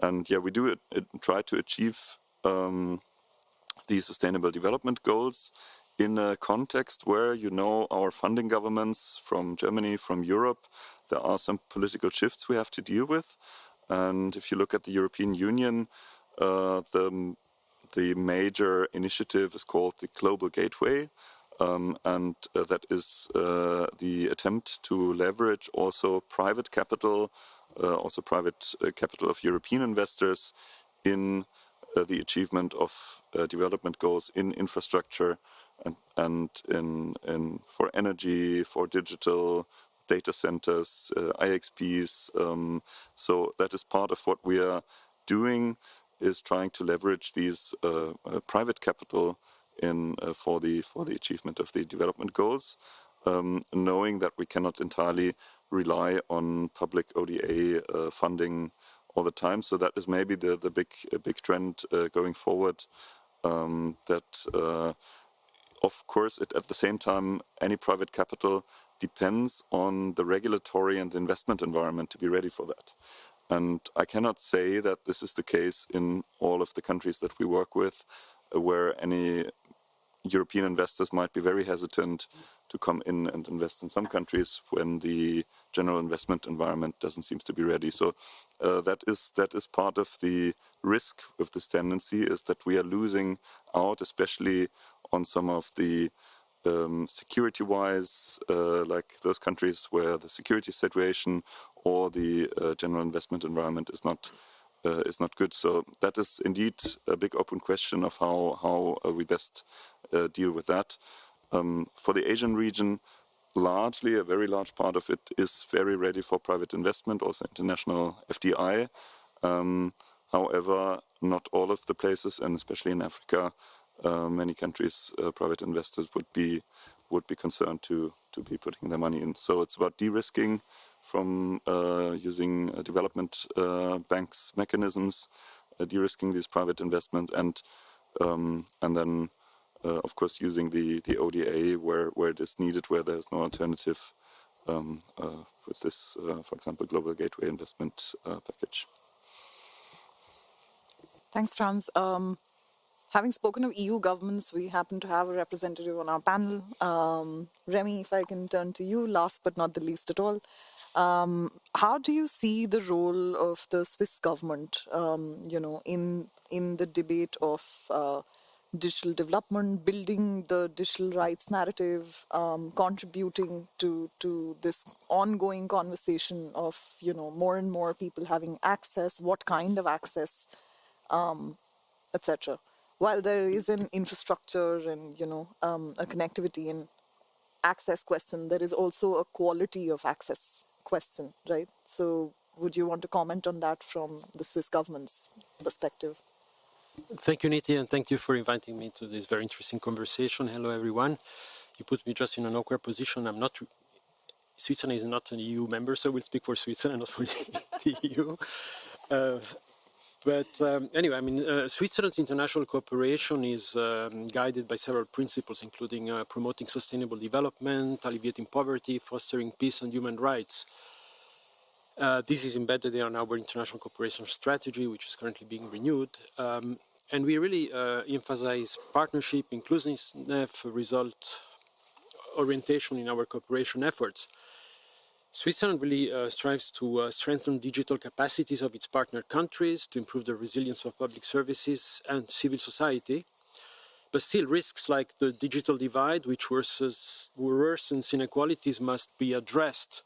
Speaker 7: And yeah, we do try to achieve the Sustainable Development Goals in a context where, our funding governments from Germany, from Europe, there are some political shifts we have to deal with. And if you look at the European Union, the major initiative is called the Global Gateway. And that is the attempt to leverage also private capital, capital of European investors in the achievement of development goals in infrastructure and in for energy, for digital data centers, IXPs. So that is part of what we are doing, is trying to leverage these private capital for the achievement of the development goals, knowing that we cannot entirely rely on public ODA funding all the time. So that is maybe the big trend going forward. Of course, at the same time, any private capital depends on the regulatory and the investment environment to be ready for that. And I cannot say that this is the case in all of the countries that we work with, where any European investors might be very hesitant to come in and invest in some countries when the general investment environment doesn't seem to be ready. So that is part of the risk of this tendency, is that we are losing out, especially on some of the security-wise, like those countries where the security situation or the general investment environment is not good. So that is indeed a big open question of how we best deal with that. For the Asian region, largely, a very large part of it is very ready for private investment, also international FDI. However, not all of the places, and especially in Africa, many countries, private investors would be concerned to be putting their money in. So it's about de-risking from using development banks mechanisms, de-risking these private investment, and and then, of course, using the ODA where it is needed, where there's no alternative, with this, for example, Global Gateway Investment Package.
Speaker 2: Thanks, Franz. Having spoken of EU governments, we happen to have a representative on our panel. Remy, if I can turn to you, last but not the least at all. How do you see the role of the Swiss government, in the debate of digital development, building the digital rights narrative, contributing to this ongoing conversation of, more and more people having access, what kind of access, etc. While there is an infrastructure and, a connectivity and access question, there is also a quality of access question, right? So would you want to comment on that from the Swiss government's perspective?
Speaker 8: Thank you, Niti, and thank you for inviting me to this very interesting conversation. Hello, everyone. You put me just in an awkward position. Switzerland is not an EU member, so we'll speak for Switzerland, not for the EU. Anyway, Switzerland's international cooperation is guided by several principles, including promoting sustainable development, alleviating poverty, fostering peace and human rights. This is embedded in our international cooperation strategy, which is currently being renewed. And we really emphasize partnership, inclusiveness, result orientation in our cooperation efforts. Switzerland really strives to strengthen digital capacities of its partner countries, to improve the resilience of public services and civil society. But still, risks like the digital divide, which worsens inequalities, must be addressed.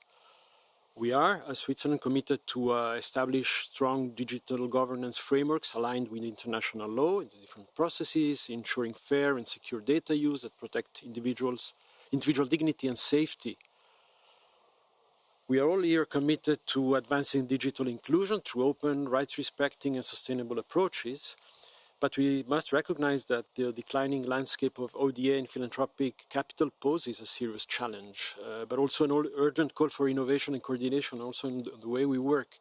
Speaker 8: We are, as Switzerland, committed to establish strong digital governance frameworks aligned with international law in the different processes, ensuring fair and secure data use that protect individual dignity and safety. We are all here committed to advancing digital inclusion through open, rights-respecting and sustainable approaches, but we must recognize that the declining landscape of ODA and philanthropic capital poses a serious challenge, but also an urgent call for innovation and coordination also in the way we work.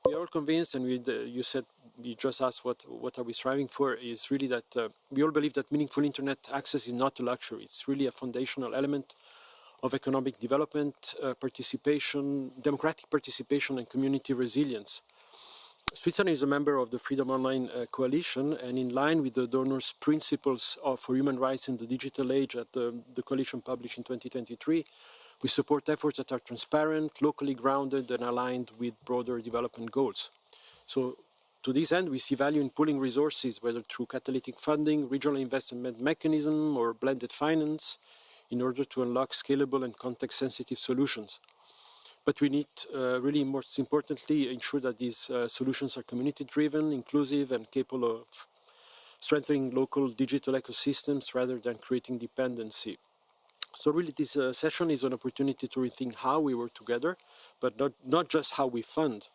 Speaker 8: We are all convinced, and you just asked what are we striving for, is really that we all believe that meaningful internet access is not a luxury. It's really a foundational element of economic development, democratic participation and community resilience. Switzerland is a member of the Freedom Online Coalition, and in line with the donors' principles for human rights in the digital age that the coalition published in 2023, we support efforts that are transparent, locally grounded, and aligned with broader development goals. So, to this end, we see value in pooling resources, whether through catalytic funding, regional investment mechanism, or blended finance, in order to unlock scalable and context-sensitive solutions. But we need, really most importantly, ensure that these solutions are community-driven, inclusive, and capable of strengthening local digital ecosystems rather than creating dependency. So really this session is an opportunity to rethink how we work together, but not just how we fund.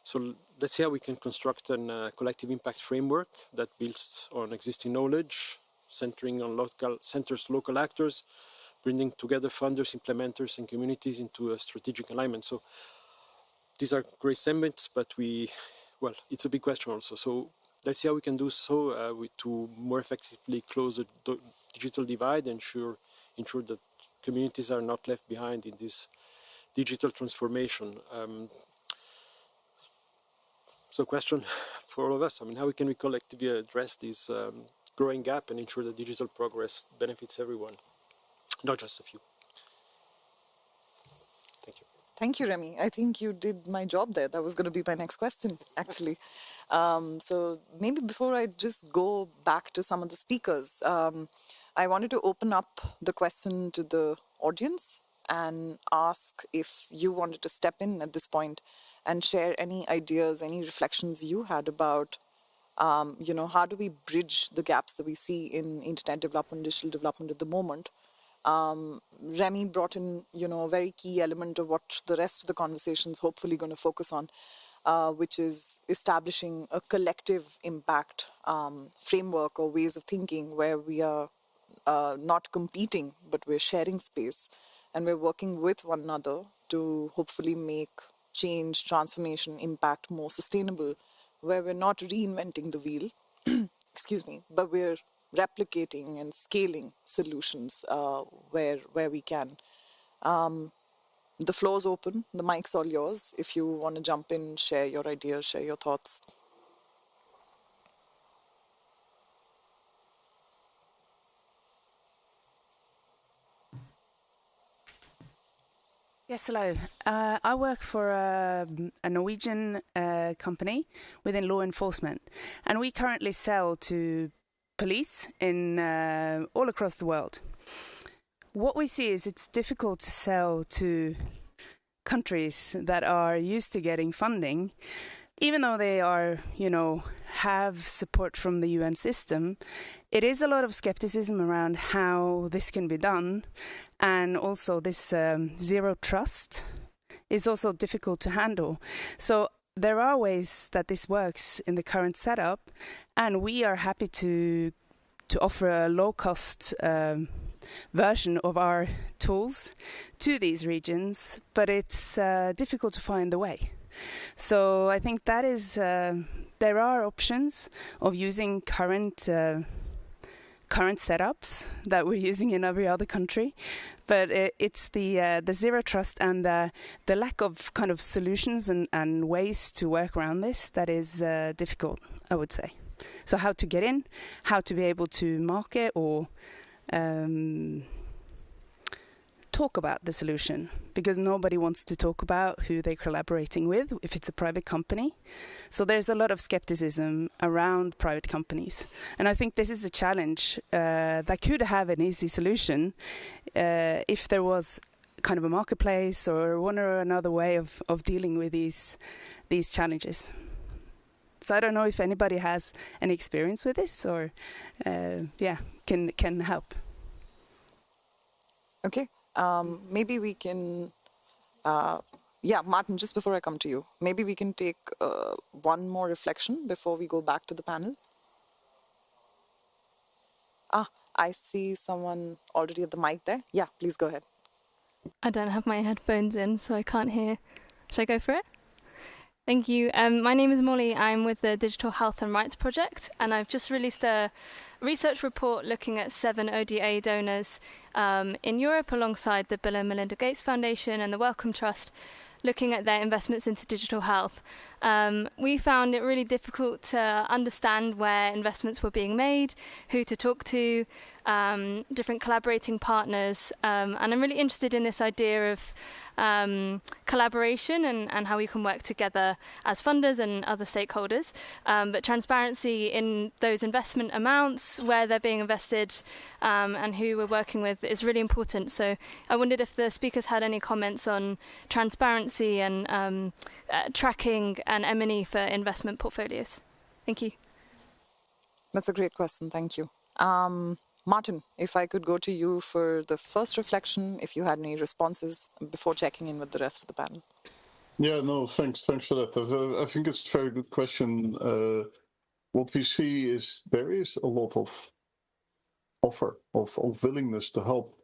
Speaker 8: So let's see how we can construct a collective impact framework that builds on existing knowledge, centering on local actors, bringing together funders, implementers, and communities into a strategic alignment. So these are great segments, but it's a big question also. So let's see how we can do so to more effectively close the digital divide and ensure that communities are not left behind in this digital transformation. So question for all of us, how can we collectively address this growing gap and ensure that digital progress benefits everyone, not just a few? Thank you.
Speaker 2: Thank you, Remy. I think you did my job there. That was going to be my next question, actually. So maybe before I just go back to some of the speakers, I wanted to open up the question to the audience and ask if you wanted to step in at this point and share any ideas, any reflections you had about, how do we bridge the gaps that we see in internet development, digital development at the moment. Remy brought in, a very key element of what the rest of the conversation is hopefully going to focus on, which is establishing a collective impact framework or ways of thinking where we are not competing, but we're sharing space and we're working with one another to hopefully make change, transformation, impact more sustainable, where we're not reinventing the wheel, excuse me, but we're replicating and scaling solutions where we can. The floor's open. The mic's all yours. If you want to jump in, share your ideas, share your thoughts.
Speaker 9: Yes, hello. I work for a Norwegian company within law enforcement, and we currently sell to police in all across the world. What we see is it's difficult to sell to countries that are used to getting funding, even though they are, have support from the UN system. It is a lot of skepticism around how this can be done, and also this zero trust is also difficult to handle. So there are ways that this works in the current setup, and we are happy to offer a low-cost version of our tools to these regions, but it's difficult to find the way. So I think that is there are options of using current setups that we're using in every other country, but it's the zero trust and the lack of kind of solutions and ways to work around this that is difficult, I would say. So how to get in, how to be able to market or talk about the solution, because nobody wants to talk about who they're collaborating with if it's a private company. So there's a lot of skepticism around private companies. And I think this is a challenge that could have an easy solution if there was kind of a marketplace or one or another way of dealing with these challenges. So I don't know if anybody has any experience with this or can help.
Speaker 2: Okay. Maybe we can, Martin, just before I come to you, maybe we can take one more reflection before we go back to the panel. I see someone already at the mic there. Yeah, please go ahead.
Speaker 10: I don't have my headphones in, so I can't hear. Should I go for it? Thank you. My name is Molly. I'm with the Digital Health and Rights Project, and I've just released a research report looking at 7 ODA donors in Europe alongside the Bill and Melinda Gates Foundation and the Wellcome Trust, looking at their investments into digital health. We found it really difficult to understand where investments were being made, who to talk to, different collaborating partners, and I'm really interested in this idea of collaboration and how we can work together as funders and other stakeholders. But transparency in those investment amounts, where they're being invested, and who we're working with is really important. So I wondered if the speakers had any comments on transparency and tracking and M&E for investment portfolios. Thank you.
Speaker 2: That's a great question. Thank you. Martin, if I could go to you for the first reflection, if you had any responses before checking in with the rest of the panel.
Speaker 6: Yeah, no, thanks for that. I think it's a very good question. What we see is there is a lot of offer of willingness to help,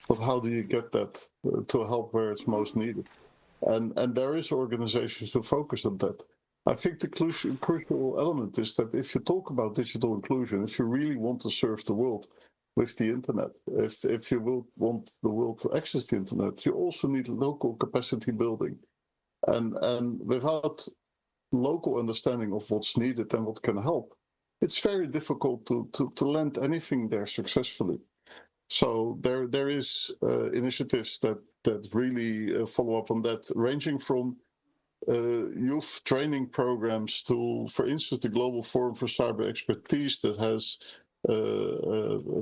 Speaker 6: but how do you get that to help where it's most needed? And there is organizations who focus on that. I think the crucial element is that if you talk about digital inclusion, if you really want to serve the world with the internet, if you will want the world to access the internet, you also need local capacity building. And without local understanding of what's needed and what can help, it's very difficult to land anything there successfully. So there is initiatives that really follow up on that, ranging from youth training programs to, for instance, the Global Forum for Cyber Expertise that has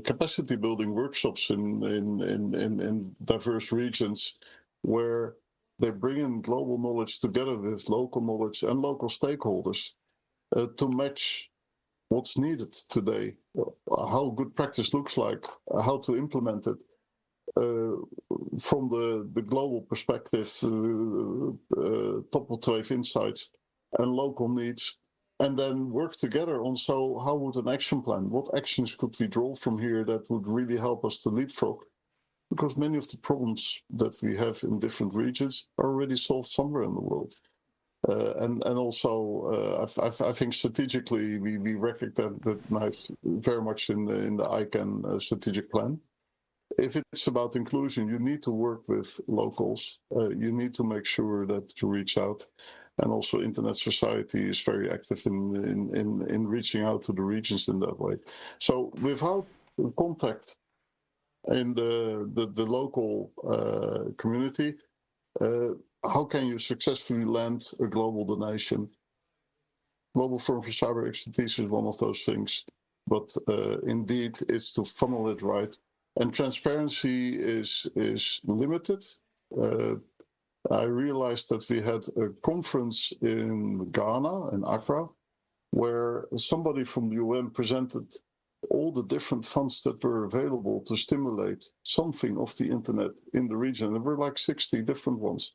Speaker 6: capacity building workshops in diverse regions where they bring in global knowledge together with local knowledge and local stakeholders to match what's needed today, how good practice looks like, how to implement it. From the global perspective, top-of-wave insights and local needs, and then work together on how would an action plan, what actions could we draw from here that would really help us to leapfrog? because many of the problems that we have in different regions are already solved somewhere in the world. And also, I think strategically we recognize that very much in the ICANN strategic plan. If it's about inclusion, you need to work with locals. You need to make sure that you reach out, and also Internet Society is very active in reaching out to the regions in that way. So without contact in the local community, how can you successfully land a global donation? Global Forum for Cyber Expertise is one of those things, but indeed it's to funnel it right. And transparency is limited. I realized that we had a conference in Ghana, in Accra, where somebody from the UN presented all the different funds that were available to stimulate something of the internet in the region. There were like 60 different ones.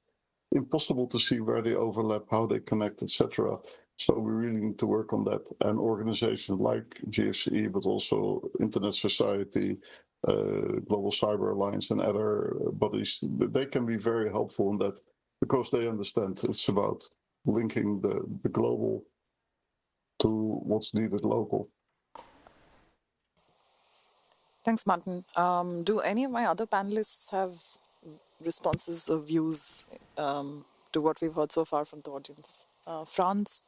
Speaker 6: Impossible to see where they overlap, how they connect, etc. So we really need to work on that. And organizations like GFCE, but also Internet Society, Global Cyber Alliance, and other bodies, they can be very helpful in that because they understand it's about linking the global to what's needed local.
Speaker 2: Thanks, Martin. Do any of my other panelists have responses or views to what we've heard so far from the audience? Franz?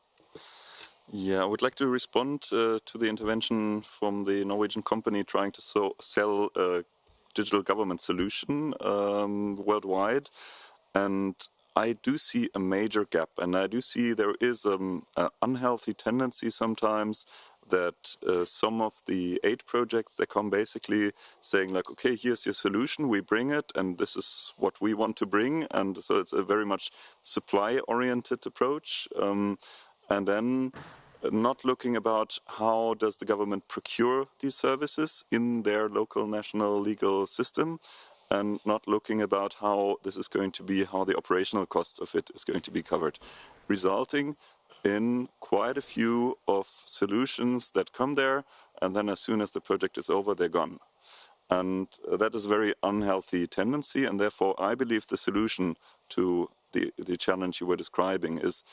Speaker 7: Yeah, I would like to respond to the intervention from the Norwegian company trying to sell a digital government solution worldwide. And I do see a major gap, and I do see there is an unhealthy tendency sometimes that some of the aid projects, they come basically saying like, okay, here's your solution, we bring it, and this is what we want to bring. And so it's a very much supply-oriented approach. And then not looking about how does the government procure these services in their local national legal system, and not looking about how this is going to be, how the operational cost of it is going to be covered, resulting in quite a few of solutions that come there, and then as soon as the project is over, they're gone. And that is a very unhealthy tendency, and therefore I believe the solution to the challenge you were describing is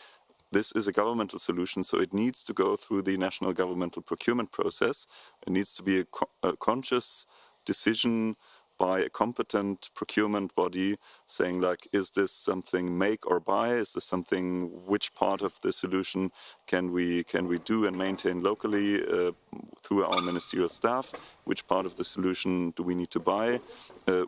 Speaker 7: this is a governmental solution, so it needs to go through the national governmental procurement process. It needs to be a conscious decision by a competent procurement body saying like, is this something make or buy? Is this something, which part of the solution can we do and maintain locally through our ministerial staff? Which part of the solution do we need to buy?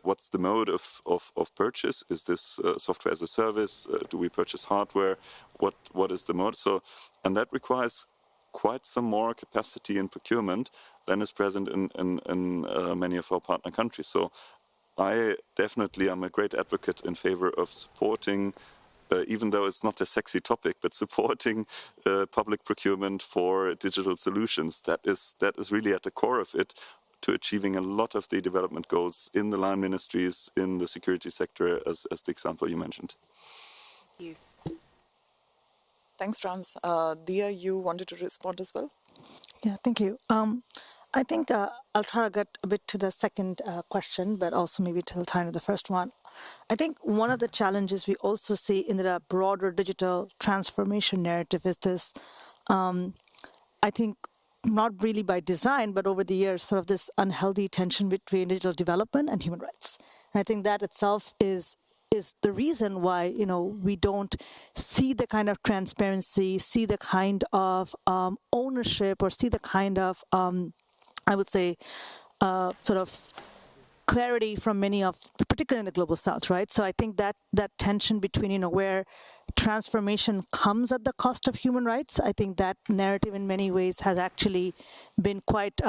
Speaker 7: What's the mode of purchase? Is this software as a service? Do we purchase hardware? What is the mode? So, and that requires quite some more capacity in procurement than is present in many of our partner countries. So I definitely am a great advocate in favor of supporting, even though it's not a sexy topic, but supporting public procurement for digital solutions. That is really at the core of it, to achieving a lot of the development goals in the line ministries, in the security sector, as the example you mentioned.
Speaker 2: Thank you. Thanks, Franz. Dia, you wanted to respond as well?
Speaker 3: Yeah, thank you. I think I'll try to get a bit to the second question, but also maybe to the time of the first one. I think one of the challenges we also see in the broader digital transformation narrative is this, I think, not really by design, but over the years, sort of this unhealthy tension between digital development and human rights. And I think that itself is the reason why, we don't see the kind of transparency, see the kind of ownership, or see the kind of, I would say, sort of clarity from many of, particularly in the global south, right? So I think that tension between, where transformation comes at the cost of human rights, I think that narrative in many ways has actually been quite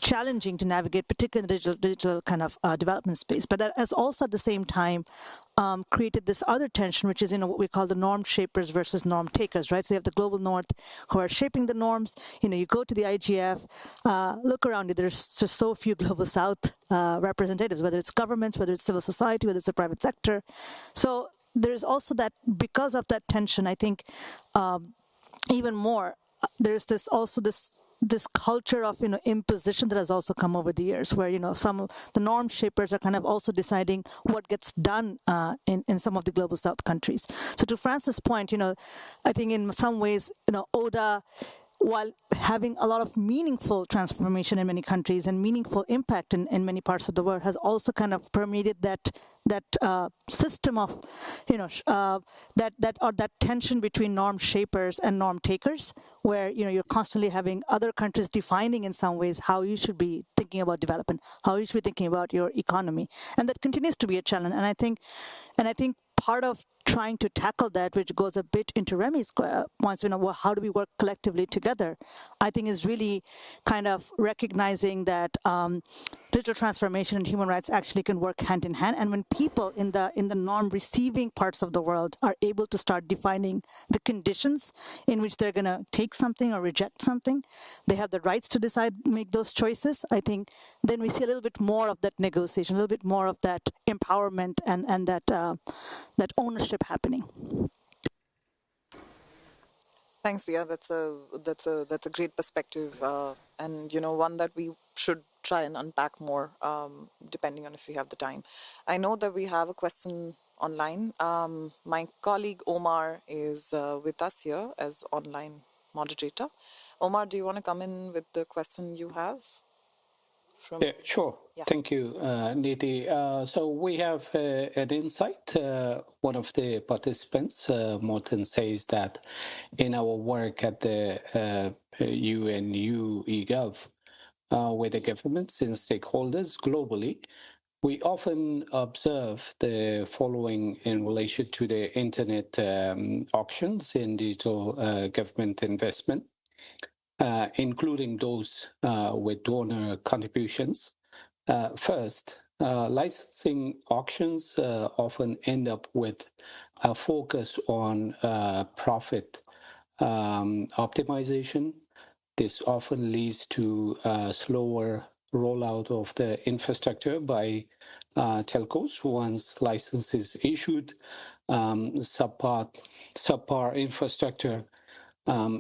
Speaker 3: challenging to navigate, particularly in the digital kind of development space. But that has also at the same time created this other tension, which is what we call the norm shapers versus norm takers, right? So you have the global north who are shaping the norms. You go to the IGF, look around you, there's just so few global south representatives, whether it's governments, whether it's civil society, whether it's the private sector. So there's also that, because of that tension, I think even more, there's also this this culture of imposition that has also come over the years, where some of the norm shapers are kind of also deciding what gets done in some of the global south countries. So to Francis' point, I think in some ways, ODA, while having a lot of meaningful transformation in many countries and meaningful impact in many parts of the world, has also kind of permeated that system of that tension between norm shapers and norm takers, where you're constantly having other countries defining in some ways how you should be thinking about development, how you should be thinking about your economy, and that continues to be a challenge. And I think part of trying to tackle that, which goes a bit into Remy's points, how do we work collectively together, I think is really kind of recognizing that digital transformation and human rights actually can work hand in hand. And when people in the norm receiving parts of the world are able to start defining the conditions in which they're going to take something or reject something, they have the rights to decide, make those choices. I think then we see a little bit more of that negotiation, a little bit more of that empowerment and that ownership happening.
Speaker 2: Thanks, Dia. That's a great perspective, and one that we should try and unpack more, depending on if we have the time. I know that we have a question online. My colleague Omar is with us here as online moderator. Omar, do you want to come in with the question you have?
Speaker 5: Yeah, sure. Yeah. Thank you, Nidhi. So we have an insight. One of the participants, Morten, says that in our work at the UNU eGov with the governments and stakeholders globally, we often observe the following in relation to the internet auctions in digital government investment. Including those with donor contributions. First, licensing auctions often end up with a focus on profit optimization. This often leads to slower rollout of the infrastructure by telcos once license is issued. Subpar infrastructure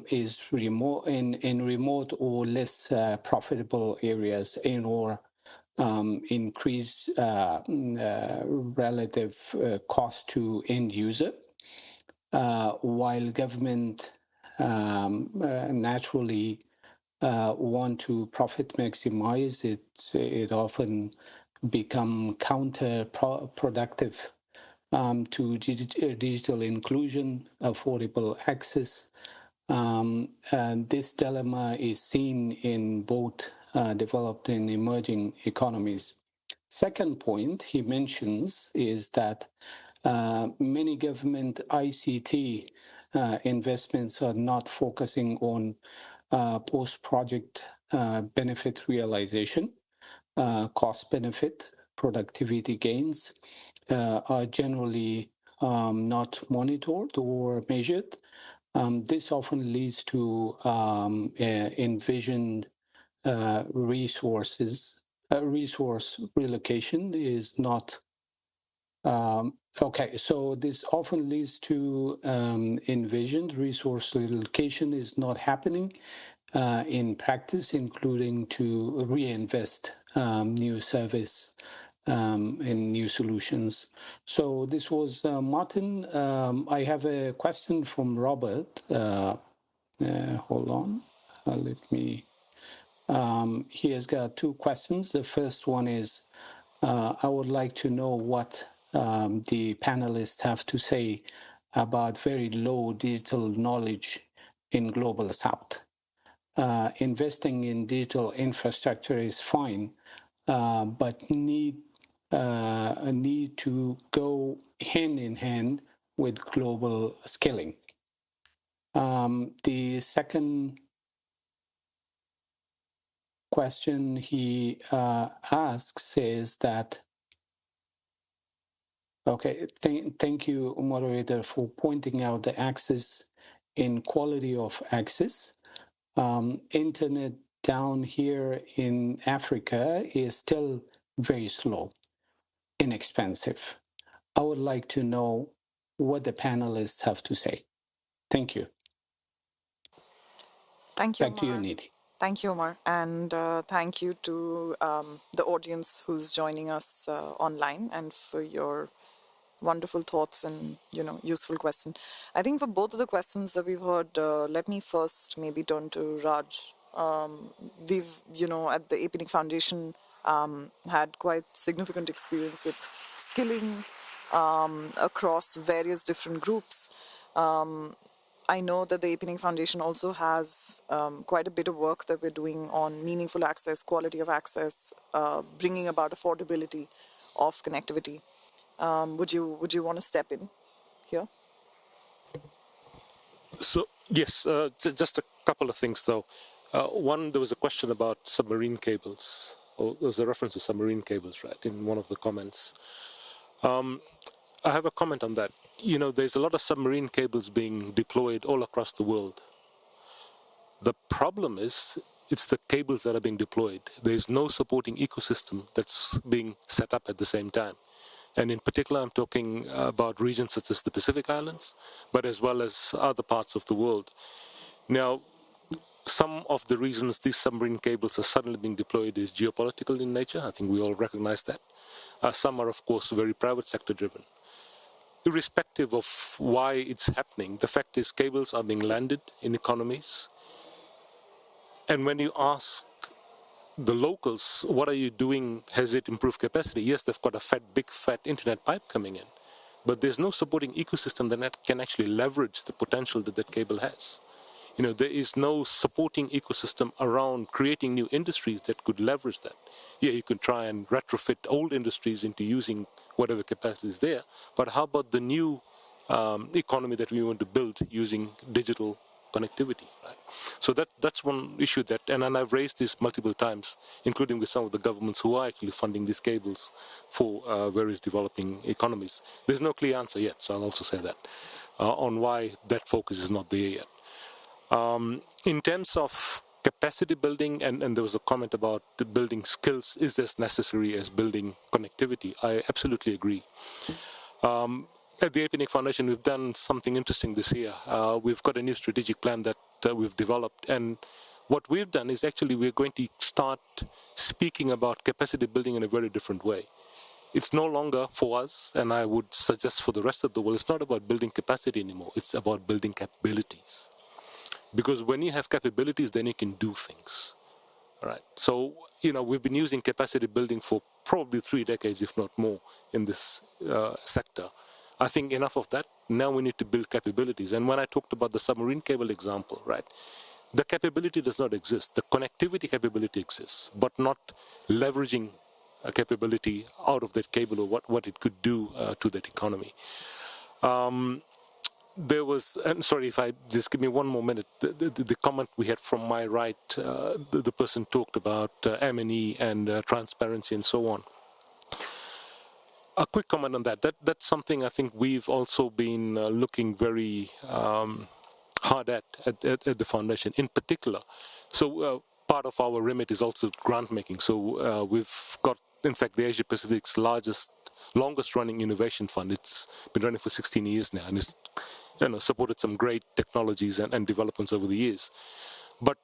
Speaker 5: is remote in remote or less profitable areas or increase relative cost to end user, while government naturally want to profit maximize it often become counterproductive to digital inclusion, affordable access. And this dilemma is seen in both developed and emerging economies. Second point he mentions is that many government ICT investments are not focusing on post-project benefit realization, cost benefit, productivity gains are generally not monitored or measured. This often leads to envisioned resource relocation is not okay. So this often leads to envisioned resource relocation is not happening in practice, including to reinvest new service in new solutions. So this was Martin. I have a question from Robert. Hold on. Let me. He has got two questions. The first one is, I would like to know what the panelists have to say about very low digital knowledge in Global South. Investing in digital infrastructure is fine, but need to go hand in hand with global scaling. The second question he asks is that, okay, thank you, moderator, for pointing out the access in quality of access. Internet down here in Africa is still very slow, inexpensive. I would like to know what the panelists have to say. Thank you.
Speaker 2: Thank you,
Speaker 5: Back to you, Nidhi.
Speaker 2: Thank you, Omar, and thank you to the audience who's joining us online and for your wonderful thoughts and useful question. I think for both of the questions that we've heard, let me first maybe turn to Raj. We've at the APNIC Foundation had quite significant experience with skilling across various different groups. I know that the APNIC Foundation also has quite a bit of work that we're doing on meaningful access, quality of access, bringing about affordability of connectivity. Would you want to step in here?
Speaker 1: So yes, just a couple of things though. One, there was a question about submarine cables. Or there was a reference to submarine cables, right, in one of the comments. I have a comment on that. There's a lot of submarine cables being deployed all across the world. The problem is, it's the cables that are being deployed. There's no supporting ecosystem that's being set up at the same time. And in particular, I'm talking about regions such as the Pacific Islands, but as well as other parts of the world. Now, some of the reasons these submarine cables are suddenly being deployed is geopolitical in nature. I think we all recognize that. Some are, of course, very private sector driven. Irrespective of why it's happening, the fact is cables are being landed in economies. And when you ask the locals, what are you doing? Has it improved capacity? Yes, they've got a big fat internet pipe coming in. But there's no supporting ecosystem that can actually leverage the potential that cable has. There is no supporting ecosystem around creating new industries that could leverage that. Yeah, you could try and retrofit old industries into using whatever capacity is there, but how about the new economy that we want to build using digital connectivity, right? So that's one issue and I've raised this multiple times, including with some of the governments who are actually funding these cables for various developing economies. There's no clear answer yet, so I'll also say that, on why that focus is not there yet. In terms of capacity building, and there was a comment about building skills is as necessary as building connectivity. I absolutely agree. At the APNIC Foundation, we've done something interesting this year. We've got a new strategic plan that we've developed, and what we've done is actually we're going to start speaking about capacity building in a very different way. It's no longer for us, and I would suggest for the rest of the world, it's not about building capacity anymore. It's about building capabilities. Because when you have capabilities, then you can do things, right? So, we've been using capacity building for probably 3 decades, if not more, in this sector. I think enough of that. Now we need to build capabilities. And when I talked about the submarine cable example, right, the capability does not exist. The connectivity capability exists, but not leveraging a capability out of that cable or what it could do to that economy. There was, and sorry if I just give me one more minute, the comment we had from my right, the person talked about M&E and transparency and so on. A quick comment on that. That's something I think we've also been looking very hard at the foundation in particular. So part of our remit is also grant making. So we've got, in fact, the Asia Pacific's longest running innovation fund. It's been running for 16 years now, and it's supported some great technologies and developments over the years. But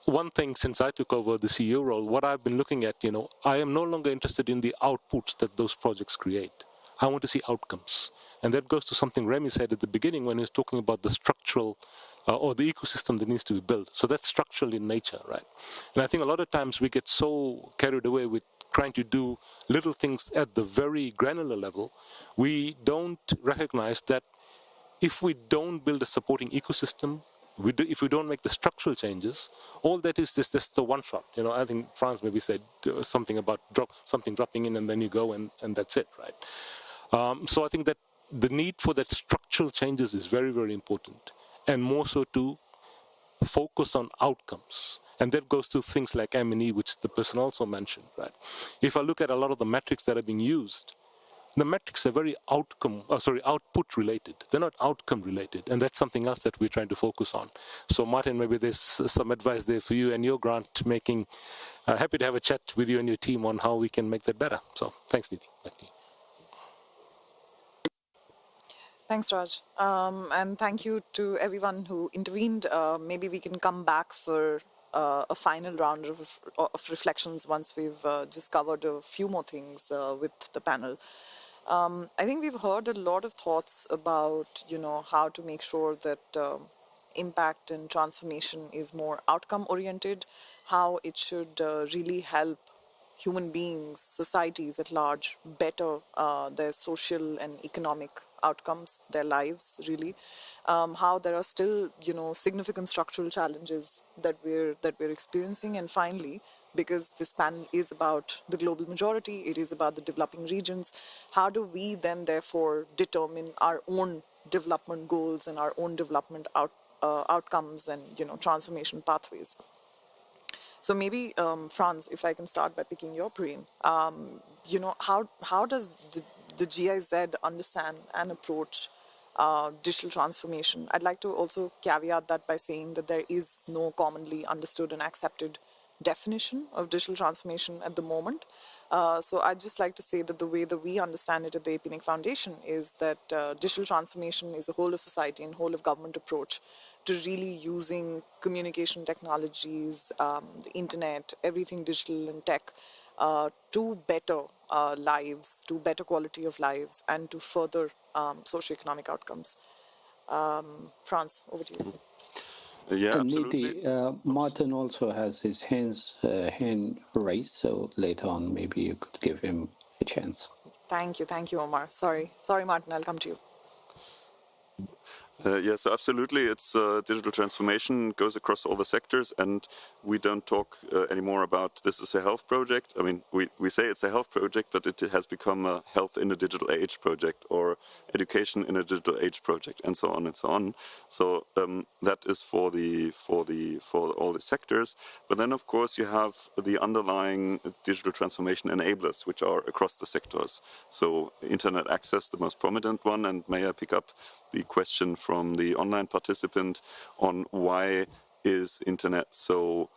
Speaker 1: one thing, since I took over the CEO role, what I've been looking at, I am no longer interested in the outputs that those projects create. I want to see outcomes. And that goes to something Remy said at the beginning when he was talking about the structural or the ecosystem that needs to be built. So that's structural in nature, right? And I think a lot of times we get so carried away with trying to do little things at the very granular level. We don't recognize that if we don't build a supporting ecosystem, if we don't make the structural changes, all that is just the one shot. I think Franz maybe said something about something dropping in and then you go and that's it, right? So I think that the need for that structural changes is very, very important, and more so to focus on outcomes. And that goes to things like M&E, which the person also mentioned, right? If I look at a lot of the metrics that are being used, the metrics are very output related. They're not outcome related. And that's something else that we're trying to focus on. So Martin, maybe there's some advice there for you and your grant making. Happy to have a chat with you and your team on how we can make that better. So thanks, Nidhi. Back to you.
Speaker 2: Thanks, Raj. And thank you to everyone who intervened. Maybe we can come back for a final round of reflections once we've just covered a few more things with the panel. I think we've heard a lot of thoughts about, how to make sure that impact and transformation is more outcome oriented, how it should really help human beings, societies at large, better their social and economic outcomes, their lives, really. How there are still, significant structural challenges that we're experiencing, and finally, because this panel is about the global majority, it is about the developing regions. How do we then, therefore, determine our own development goals and our own development outcomes and transformation pathways? So maybe, Franz, if I can start by picking your brain, how does the GIZ understand and approach digital transformation? I'd like to also caveat that by saying that there is no commonly understood and accepted definition of digital transformation at the moment. So I'd just like to say that the way that we understand it at the APNIC Foundation is that digital transformation is a whole of society and whole of government approach to really using communication technologies, the internet, everything digital and tech, to better lives, to better quality of lives, and to further socioeconomic outcomes. Franz, over to you.
Speaker 7: Yeah,
Speaker 5: and
Speaker 7: absolutely.
Speaker 5: Niti, Martin also has his hand raised, so later on maybe you could give him a chance.
Speaker 2: Thank you, Omar. Sorry, Martin, I'll come to you.
Speaker 7: Yeah, so absolutely, it's digital transformation goes across all the sectors, and we don't talk anymore about this is a health project. I mean, we say it's a health project, but it has become a health in a digital age project, or education in a digital age project, and so on and so on. So that is for all the sectors. But then, of course, you have the underlying digital transformation enablers, which are across the sectors. So internet access, the most prominent one, and may I pick up the question from the online participant on why is internet so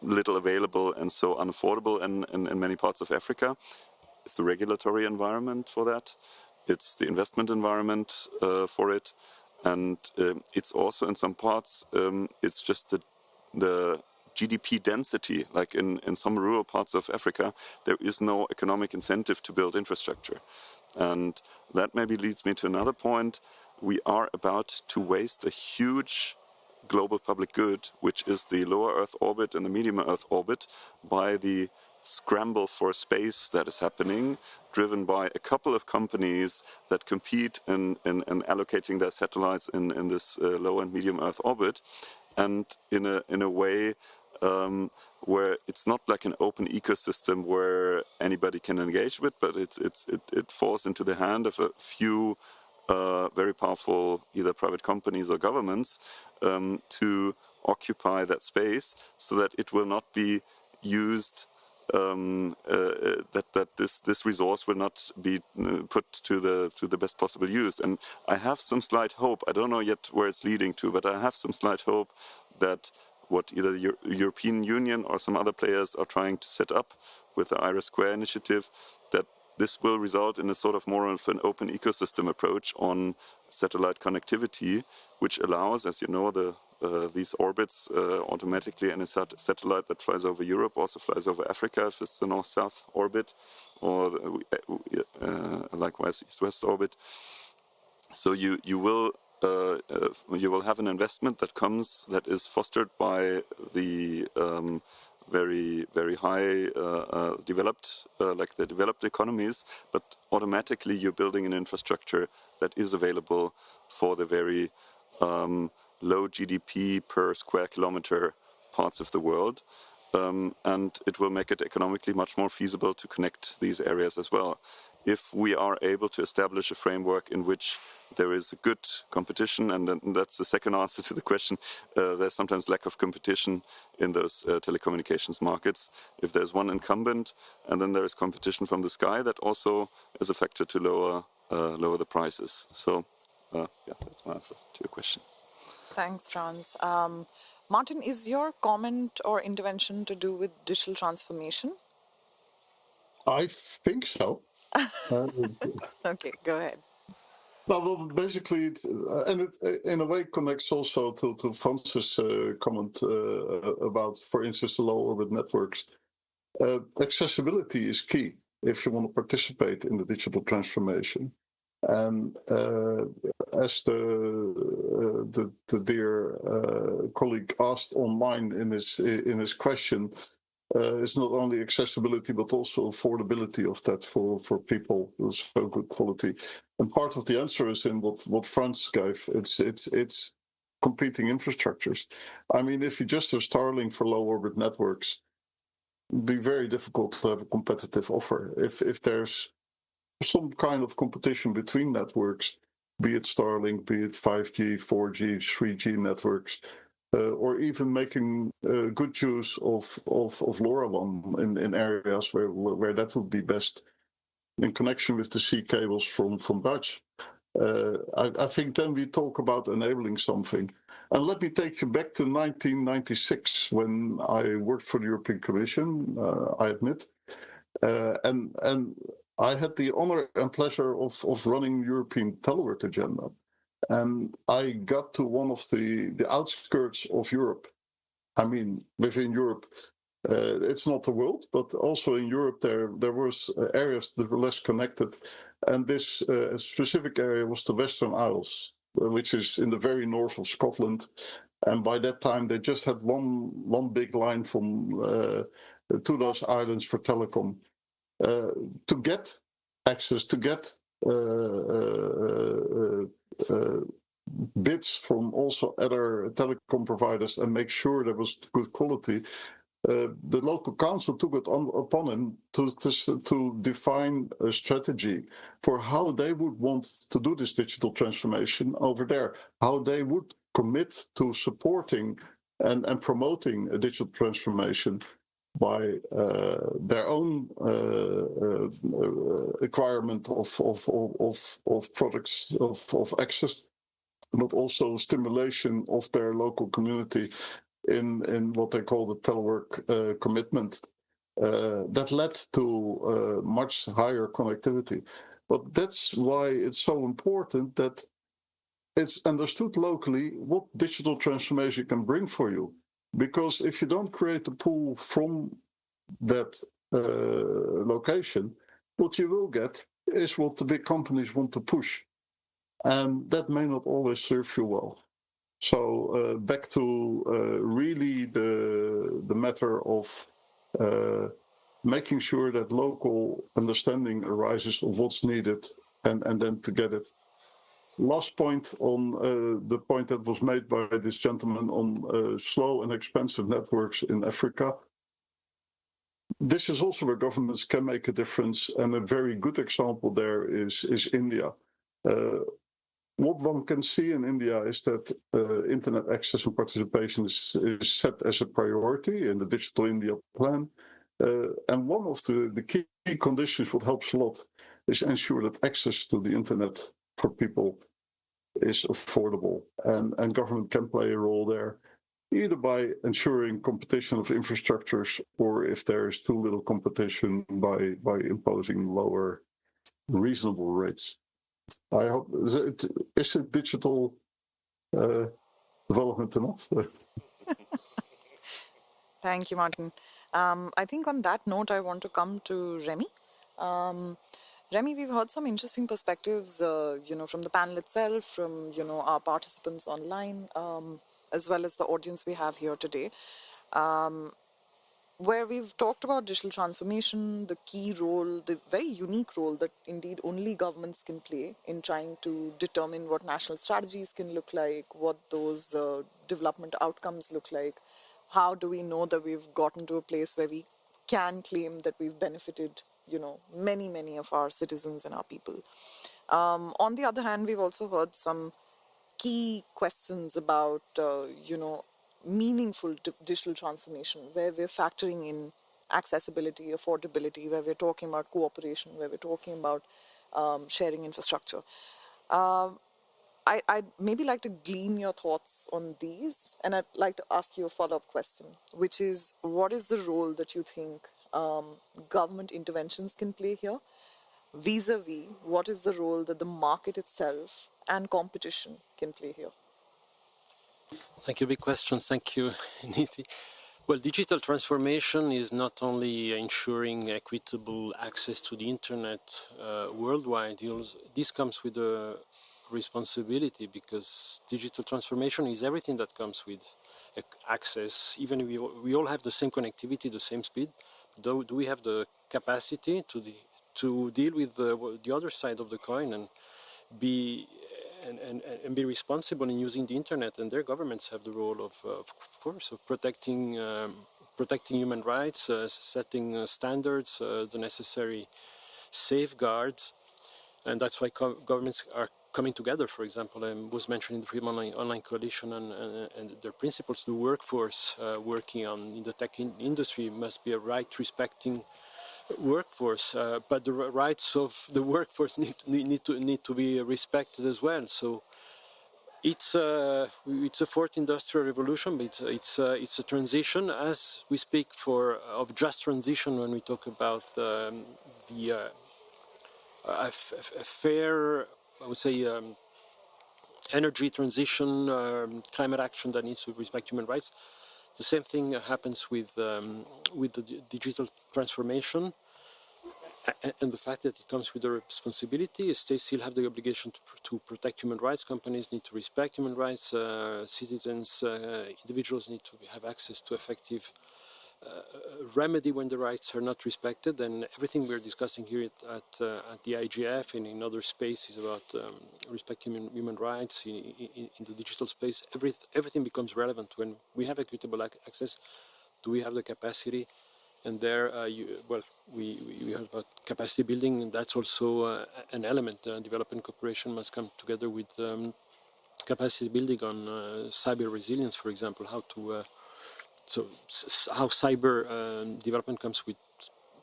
Speaker 7: little available and so unaffordable in many parts of Africa. It's the regulatory environment for that. It's the investment environment for it. And it's also in some parts, it's just the GDP density. Like in some rural parts of Africa, there is no economic incentive to build infrastructure. And that maybe leads me to another point. We are about to waste a huge global public good, which is the lower Earth orbit and the medium Earth orbit, by the scramble for space that is happening, driven by a couple of companies that compete in allocating their satellites in this low and medium Earth orbit, and in a way where it's not like an open ecosystem where anybody can engage with, but it falls into the hand of a few very powerful either private companies or governments to occupy that space, so that it will not be used, that this resource will not be put to the best possible use. And I have some slight hope. I don't know yet where it's leading to, but I have some slight hope that what either the European Union or some other players are trying to set up with the IRIS Square initiative, that this will result in a sort of more of an open ecosystem approach on satellite connectivity, which allows, as you know, these orbits automatically, and a satellite that flies over Europe also flies over Africa if it's the north-south orbit, or likewise east-west orbit. So you will have an investment that is fostered by the very, very high developed, like the developed economies, but automatically you're building an infrastructure that is available for the very low GDP per square kilometer parts of the world. And it will make it economically much more feasible to connect these areas as well. If we are able to establish a framework in which there is a good competition, and that's the second answer to the question, there's sometimes lack of competition in those telecommunications markets. If there's one incumbent and then there is competition from the sky, that also is a factor to lower the prices. So yeah, that's my answer to your question.
Speaker 2: Thanks, Franz. Martin, is your comment or intervention to do with digital transformation?
Speaker 6: I think so.
Speaker 2: Okay, go ahead.
Speaker 6: Well, basically, it in a way connects also to Francis' comment about, for instance, the low orbit networks. Accessibility is key if you want to participate in the digital transformation. And as the dear colleague asked online in his question, it's not only accessibility but also affordability of that for people with so good quality. And part of the answer is in what Frans gave. It's competing infrastructures. I mean, if you just have Starlink for low orbit networks, it'd be very difficult to have a competitive offer. If there's some kind of competition between networks, be it Starlink, be it 5G, 4G, 3G networks, or even making good use of LoRaWAN in areas where that would be best in connection with the sea cables from Dutch. I think then we talk about enabling something. And let me take you back to 1996 when I worked for the European Commission, I admit. And I had the honor and pleasure of running European telework agenda. And I got to one of the outskirts of Europe. I mean, within Europe, it's not the world, but also in Europe, there was areas that were less connected. And this specific area was the Western Isles, which is in the very north of Scotland. And by that time, they just had one big line from to those islands for telecom. To get access, to get bits from also other telecom providers and make sure there was good quality, the local council took it upon him to define a strategy for how they would want to do this digital transformation over there, how they would commit to supporting and promoting a digital transformation by their own requirement of products of access, but also stimulation of their local community in what they call the telework commitment. That led to much higher connectivity. But that's why it's so important that it's understood locally what digital transformation can bring for you. Because if you don't create a pool from that location, what you will get is what the big companies want to push. And that may not always serve you well. So back to really the matter of making sure that local understanding arises of what's needed and then to get it. Last point on the point that was made by this gentleman on slow and expensive networks in Africa. This is also where governments can make a difference, and a very good example there is India. What one can see in India is that internet access and participation is set as a priority in the Digital India plan. And one of the key conditions what helps a lot is ensure that access to the internet for people is affordable. And government can play a role there, either by ensuring competition of infrastructures, or if there is too little competition, by imposing lower reasonable rates. I hope, is it digital development enough?
Speaker 2: Thank you, Martin. I think on that note, I want to come to Remy. Remy, we've heard some interesting perspectives, from the panel itself, from, our participants online, as well as the audience we have here today, where we've talked about digital transformation, the key role, the very unique role that indeed only governments can play in trying to determine what national strategies can look like, what those development outcomes look like. How do we know that we've gotten to a place where we can claim that we've benefited, many, many of our citizens and our people? On the other hand, we've also heard some key questions about, meaningful digital transformation, where we're factoring in accessibility, affordability, where we're talking about cooperation, where we're talking about sharing infrastructure. I'd maybe like to glean your thoughts on these, and I'd like to ask you a follow-up question, which is, what is the role that you think government interventions can play here? vis-a-vis what is the role that the market itself and competition can play here?
Speaker 8: Thank you. Big question. Thank you, Niti. Well, digital transformation is not only ensuring equitable access to the internet worldwide. This comes with a responsibility, because digital transformation is everything that comes with access. Even if we all have the same connectivity, the same speed, do we have the capacity to deal with the other side of the coin and be responsible in using the internet? And their governments have the role of course, of protecting human rights, setting standards, the necessary safeguards, and that's why governments are coming together. For example, I was mentioning the Freedom Online Coalition and their principles. The workforce working in the tech industry must be a right-respecting workforce, but the rights of the workforce need to be respected as well. So it's a fourth industrial revolution, but it's a transition, as we speak of just transition when we talk about a fair, I would say, energy transition, climate action that needs to respect human rights. The same thing happens with the digital transformation, and the fact that it comes with a responsibility. States still have the obligation to protect human rights. Companies need to respect human rights. Citizens, individuals need to have access to effective remedy when the rights are not respected. And everything we're discussing here at the IGF and in other spaces about respecting human rights in the digital space, everything becomes relevant when we have equitable access. Do we have the capacity? And there, we heard about capacity building, and that's also an element. Development cooperation must come together with capacity building on cyber resilience, for example. How cyber development comes with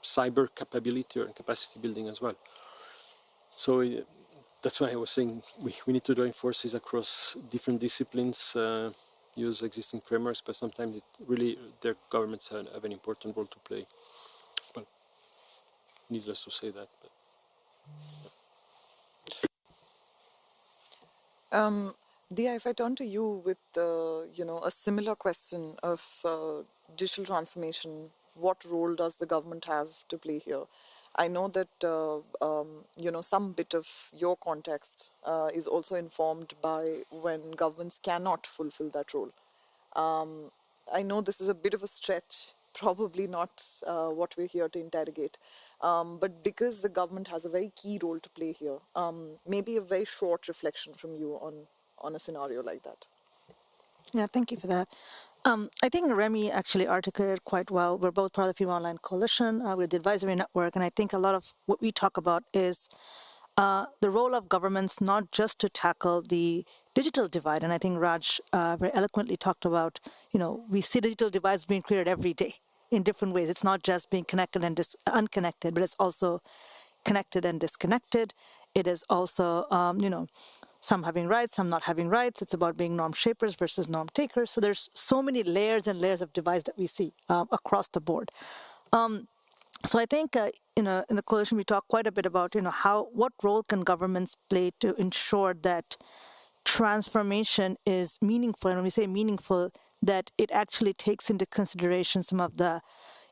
Speaker 8: cyber capability and capacity building as well. So that's why I was saying we need to join forces across different disciplines. Use existing frameworks, but sometimes their governments have an important role to play. Well, needless to say that.
Speaker 2: Dia, if I turn to you with a similar question of digital transformation, what role does the government have to play here? I know that some bit of your context is also informed by when governments cannot fulfill that role. I know this is a bit of a stretch, probably not what we're here to interrogate, but because the government has a very key role to play here, maybe a very short reflection from you on a scenario like that.
Speaker 3: Yeah, thank you for that. I think Remy actually articulated quite well. We're both part of the Freedom Online Coalition. We're the advisory network, and I think a lot of what we talk about is the role of governments not just to tackle the digital divide. And I think Raj very eloquently talked about, we see digital divides being created every day in different ways. It's not just being connected and unconnected, but it's also connected and disconnected. It is also, some having rights, some not having rights. It's about being norm shapers versus norm takers. So there's so many layers and layers of divides that we see across the board. So I think in the coalition we talk quite a bit about what role can governments play to ensure that transformation is meaningful, and when we say meaningful, that it actually takes into consideration some of the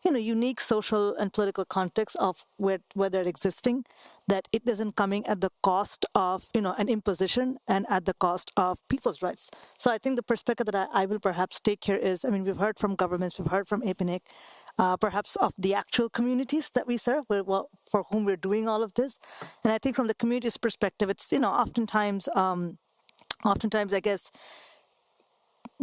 Speaker 3: unique social and political context of where they're existing, that it isn't coming at the cost of, an imposition and at the cost of people's rights. So I think the perspective that I will perhaps take here is, we've heard from governments, we've heard from APNIC, perhaps of the actual communities that we serve, for whom we're doing all of this. And I think from the community's perspective, it's, oftentimes, I guess,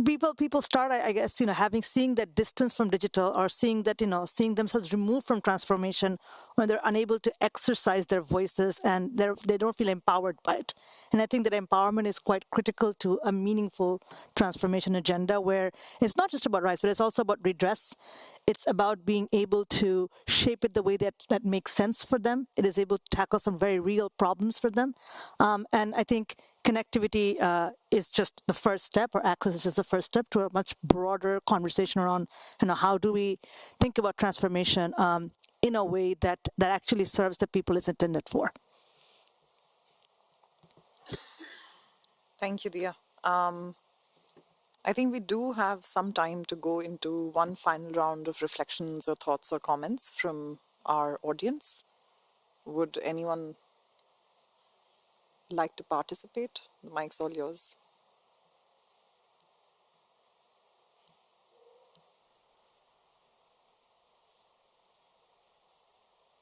Speaker 3: people start, I guess, seeing that distance from digital, or seeing that, seeing themselves removed from transformation when they're unable to exercise their voices and they don't feel empowered by it. And I think that empowerment is quite critical to a meaningful transformation agenda, where it's not just about rights, but it's also about redress. It's about being able to shape it the way that makes sense for them. It is able to tackle some very real problems for them. And I think connectivity is just the first step, or access is just the first step to a much broader conversation around, how do we think about transformation in a way that actually serves the people it's intended for.
Speaker 2: Thank you, Dia. I think we do have some time to go into one final round of reflections or thoughts or comments from our audience. Would anyone like to participate? The mic's all yours.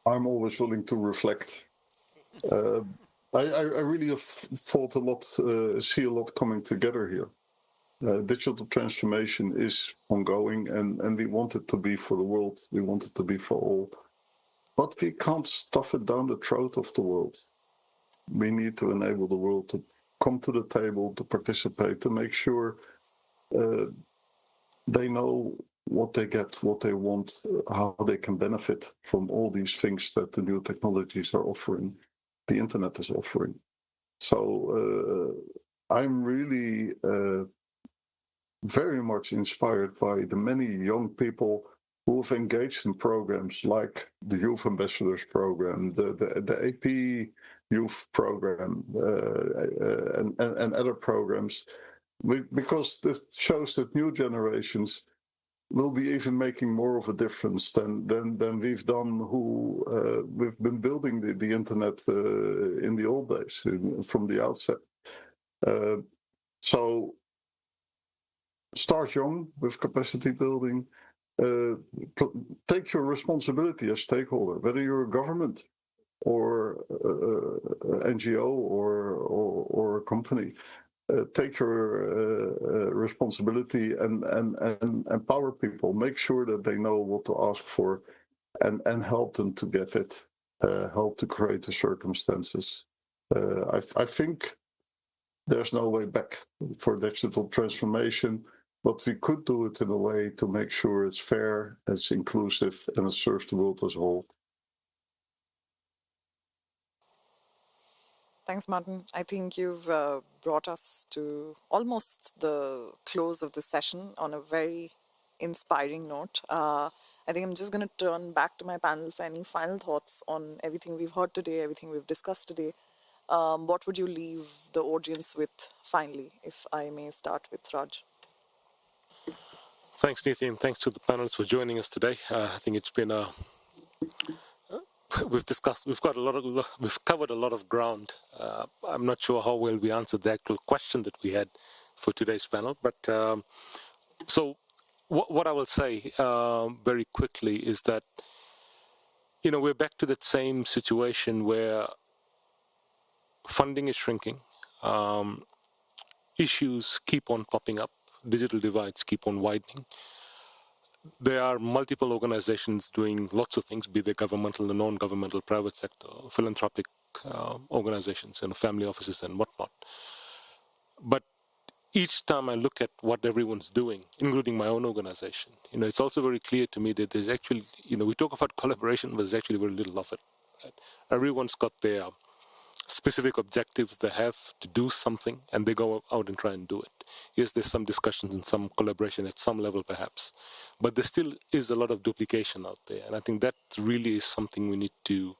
Speaker 6: I'm always willing to reflect. I really have thought a lot, see a lot coming together here. Digital transformation is ongoing, and we want it to be for the world. We want it to be for all. But we can't stuff it down the throat of the world. We need to enable the world to come to the table, to participate, to make sure they know what they get, what they want, how they can benefit from all these things that the new technologies are offering, the internet is offering. So I'm really very much inspired by the many young people who have engaged in programs like the Youth Ambassadors Program, the AP Youth Program, and other programs, because this shows that new generations will be even making more of a difference than we've done, we've been building the internet in the old days, from the outset. So start young with capacity building. Take your responsibility as stakeholder, whether you're a government or NGO or a company. Take your responsibility and empower people. Make sure that they know what to ask for, and help them to get it. Help to create the circumstances. I think there's no way back for digital transformation, but we could do it in a way to make sure it's fair, it's inclusive, and it serves the world as a whole.
Speaker 2: Thanks, Martin. I think you've brought us to almost the close of the session on a very inspiring note. I think I'm just going to turn back to my panel for any final thoughts on everything we've heard today, everything we've discussed today. What would you leave the audience with finally, if I may start with Raj?
Speaker 1: Thanks, Niti, and thanks to the panelists for joining us today. I think it's been we've covered a lot of ground. I'm not sure how well we answered the actual question that we had for today's panel, but so what I will say very quickly is that, we're back to that same situation where funding is shrinking, issues keep on popping up, digital divides keep on widening. There are multiple organizations doing lots of things, be they governmental and non-governmental, private sector, philanthropic organizations, family offices and whatnot. But each time I look at what everyone's doing, including my own organization, it's also very clear to me that there's actually, we talk about collaboration, but there's actually very little of it. Right? Everyone's got their specific objectives they have to do something, and they go out and try and do it. Yes, there's some discussions and some collaboration at some level perhaps, but there still is a lot of duplication out there, and I think that really is something we need to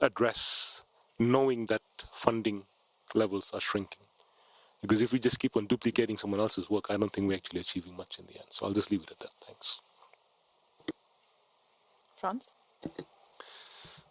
Speaker 1: address, knowing that funding levels are shrinking. Because if we just keep on duplicating someone else's work, I don't think we're actually achieving much in the end. So I'll just leave it at that. Thanks.
Speaker 2: Franz?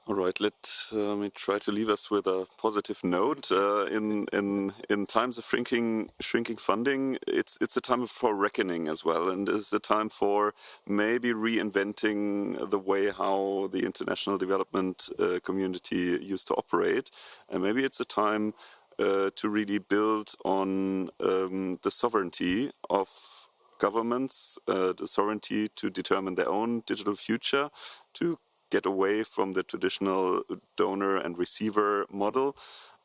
Speaker 7: All right, let me try to leave us with a positive note. In times of shrinking funding, it's a time for reckoning as well, and it's a time for maybe reinventing the way how the international development community used to operate, and maybe it's a time to really build on the sovereignty of governments, the sovereignty to determine their own digital future, to get away from the traditional donor and receiver model,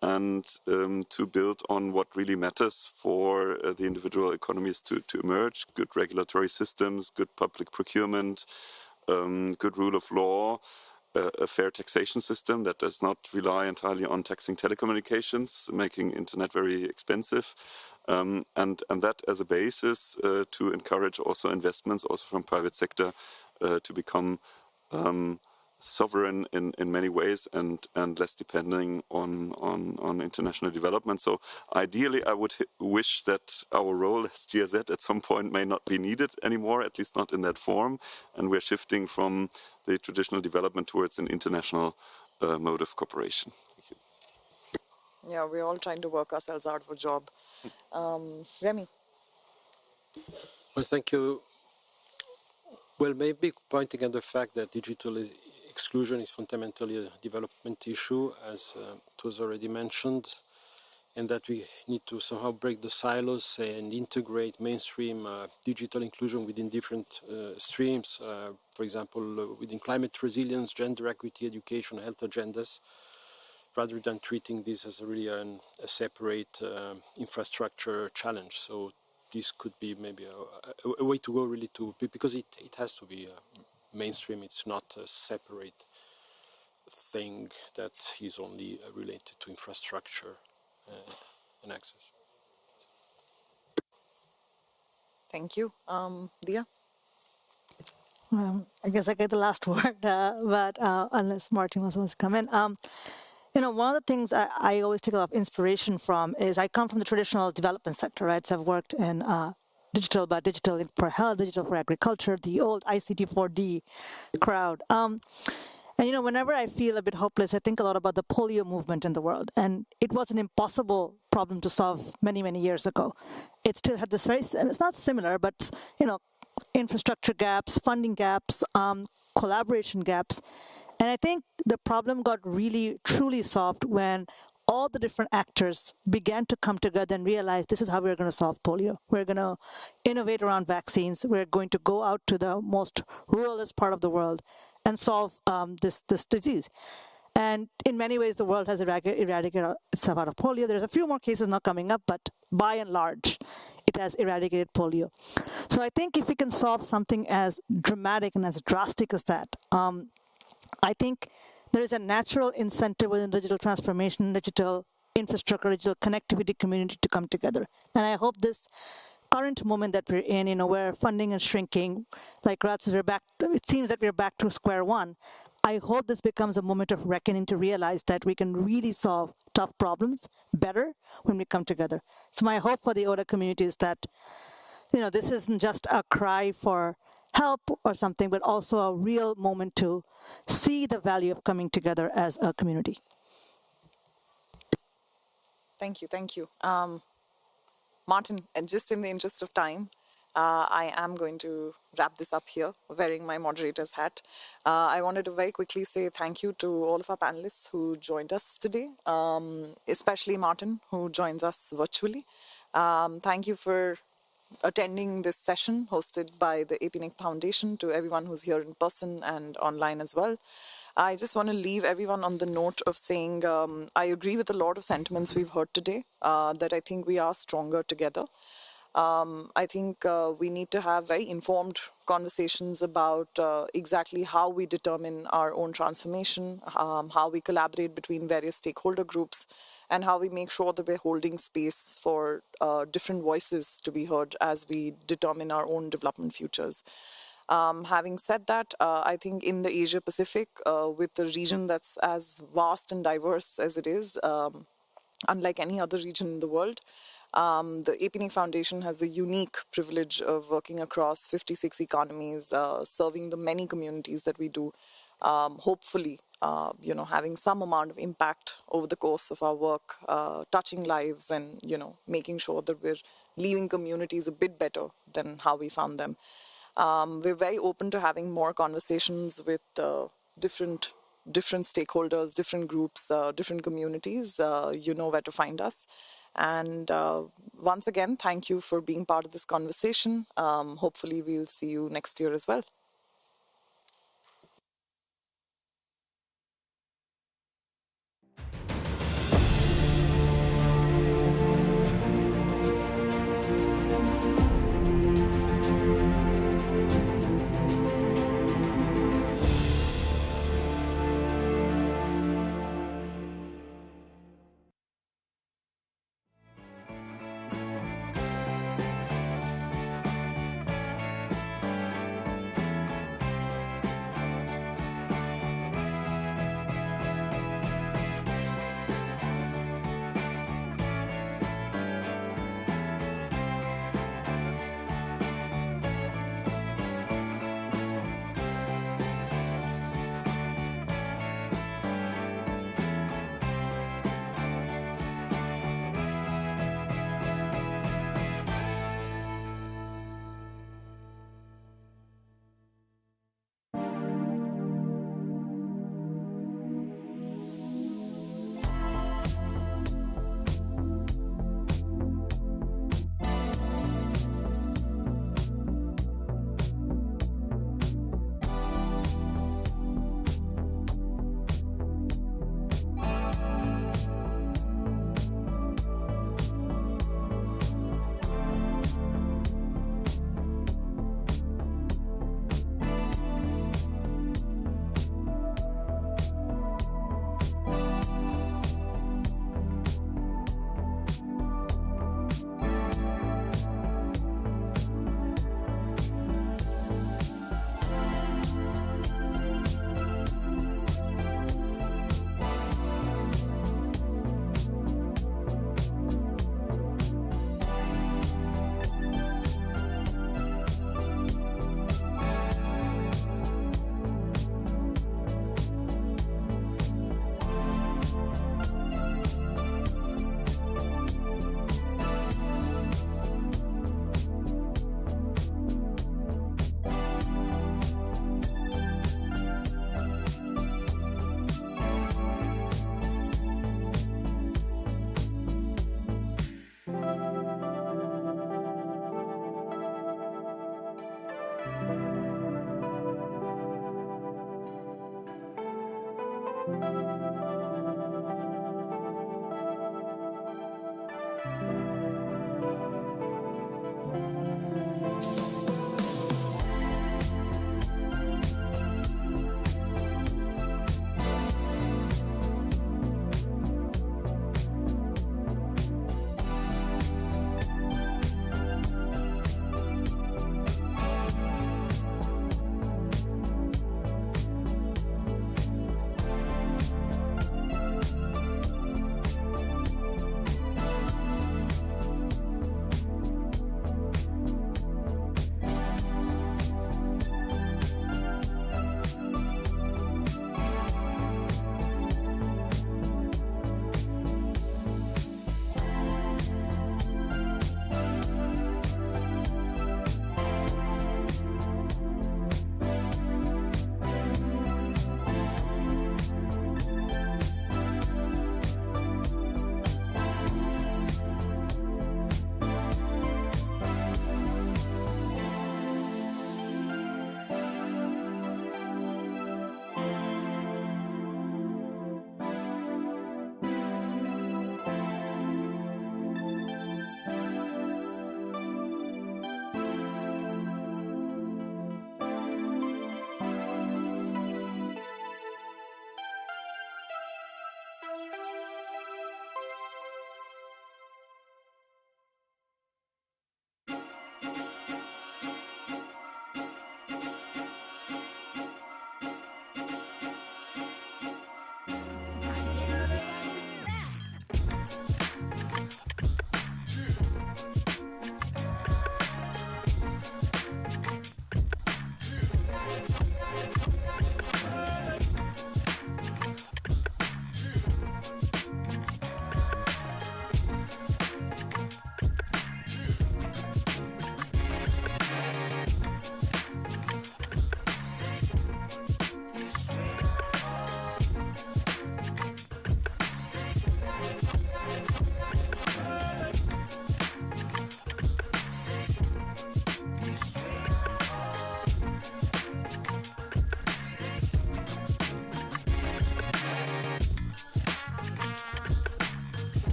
Speaker 7: and to build on what really matters for the individual economies to emerge: good regulatory systems, good public procurement, good rule of law, a fair taxation system that does not rely entirely on taxing telecommunications, making internet very expensive, and that as a basis to encourage also investments also from private sector to become sovereign in many ways and less depending on international development. So ideally, I would wish that our role as GIZ at some point may not be needed anymore, at least not in that form, and we're shifting from the traditional development towards an international mode of cooperation.
Speaker 2: Yeah, we're all trying to work ourselves out of a job. Remy.
Speaker 8: Well, thank you. Well, maybe pointing at the fact that digital exclusion is fundamentally a development issue, as it was already mentioned, and that we need to somehow break the silos and integrate mainstream digital inclusion within different streams, for example, within climate resilience, gender equity, education, health agendas, rather than treating this as really a separate infrastructure challenge. So this could be maybe a way to go really because it has to be mainstream. It's not a separate thing that is only related to infrastructure and access.
Speaker 2: Thank you. Dia?
Speaker 3: I guess I get the last word, but unless Martin wants to come in. One of the things I always take a lot of inspiration from is I come from the traditional development sector, right? So I've worked in digital, but digital for health, digital for agriculture, the old ICT 4D crowd. And, whenever I feel a bit hopeless, I think a lot about the polio movement in the world. And it was an impossible problem to solve many, many years ago. It still had this it's not similar, but, infrastructure gaps, funding gaps, collaboration gaps. And I think the problem got really, truly solved when all the different actors began to come together and realize this is how we're going to solve polio. We're going to innovate around vaccines. We're going to go out to the most ruralist part of the world and solve this disease. And in many ways, the world has eradicated itself out of polio. There's a few more cases now coming up, but by and large, it has eradicated polio. So I think if we can solve something as dramatic and as drastic as that, I think there is a natural incentive within digital transformation, digital infrastructure, digital connectivity community to come together. And I hope this current moment that we're in, where funding is shrinking, like Rats, it seems that we're back to square one. I hope this becomes a moment of reckoning to realize that we can really solve tough problems better when we come together. So my hope for the ODA community is that, this isn't just a cry for help or something, but also a real moment to see the value of coming together as a community.
Speaker 2: Thank you. Martin, and just in the interest of time, I am going to wrap this up here, wearing my moderator's hat. I wanted to very quickly say thank you to all of our panelists who joined us today, especially Martin, who joins us virtually. Thank you for attending this session hosted by the APNIC Foundation, to everyone who's here in person and online as well. I just want to leave everyone on the note of saying I agree with a lot of sentiments we've heard today, that I think we are stronger together. I think we need to have very informed conversations about exactly how we determine our own transformation, how we collaborate between various stakeholder groups, and how we make sure that we're holding space for different voices to be heard as we determine our own development futures. Having said that, I think in the Asia Pacific, with a region that's as vast and diverse as it is, unlike any other region in the world, the APNIC Foundation has the unique privilege of working across 56 economies, serving the many communities that we do. Hopefully, having some amount of impact over the course of our work, touching lives and, making sure that we're leaving communities a bit better than how we found them. We're very open to having more conversations with different stakeholders, different groups, different communities. You know where to find us. And once again, thank you for being part of this conversation. Hopefully, we'll see you next year as well.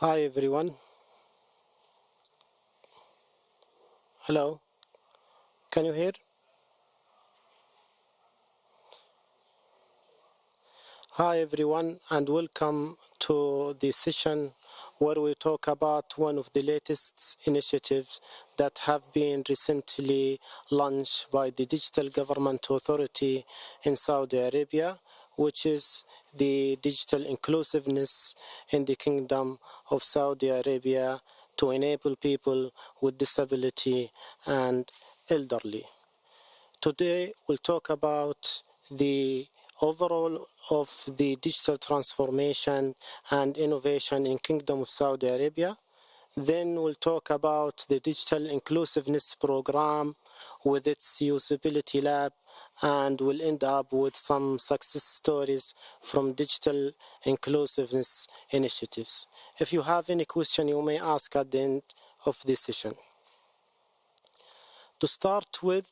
Speaker 11: Hi everyone. Hello. Can you hear? Hi everyone and welcome to the session where we talk about one of the latest initiatives that have been recently launched by the Digital Government Authority in Saudi Arabia, which is the digital inclusiveness in the Kingdom of Saudi Arabia to enable people with disability and elderly. Today we'll talk about the overall of the digital transformation and innovation in Kingdom of Saudi Arabia. Then we'll talk about the digital inclusiveness program with its usability lab, and we'll end up with some success stories from digital inclusiveness initiatives. If you have any question, you may ask at the end of this session. To start with,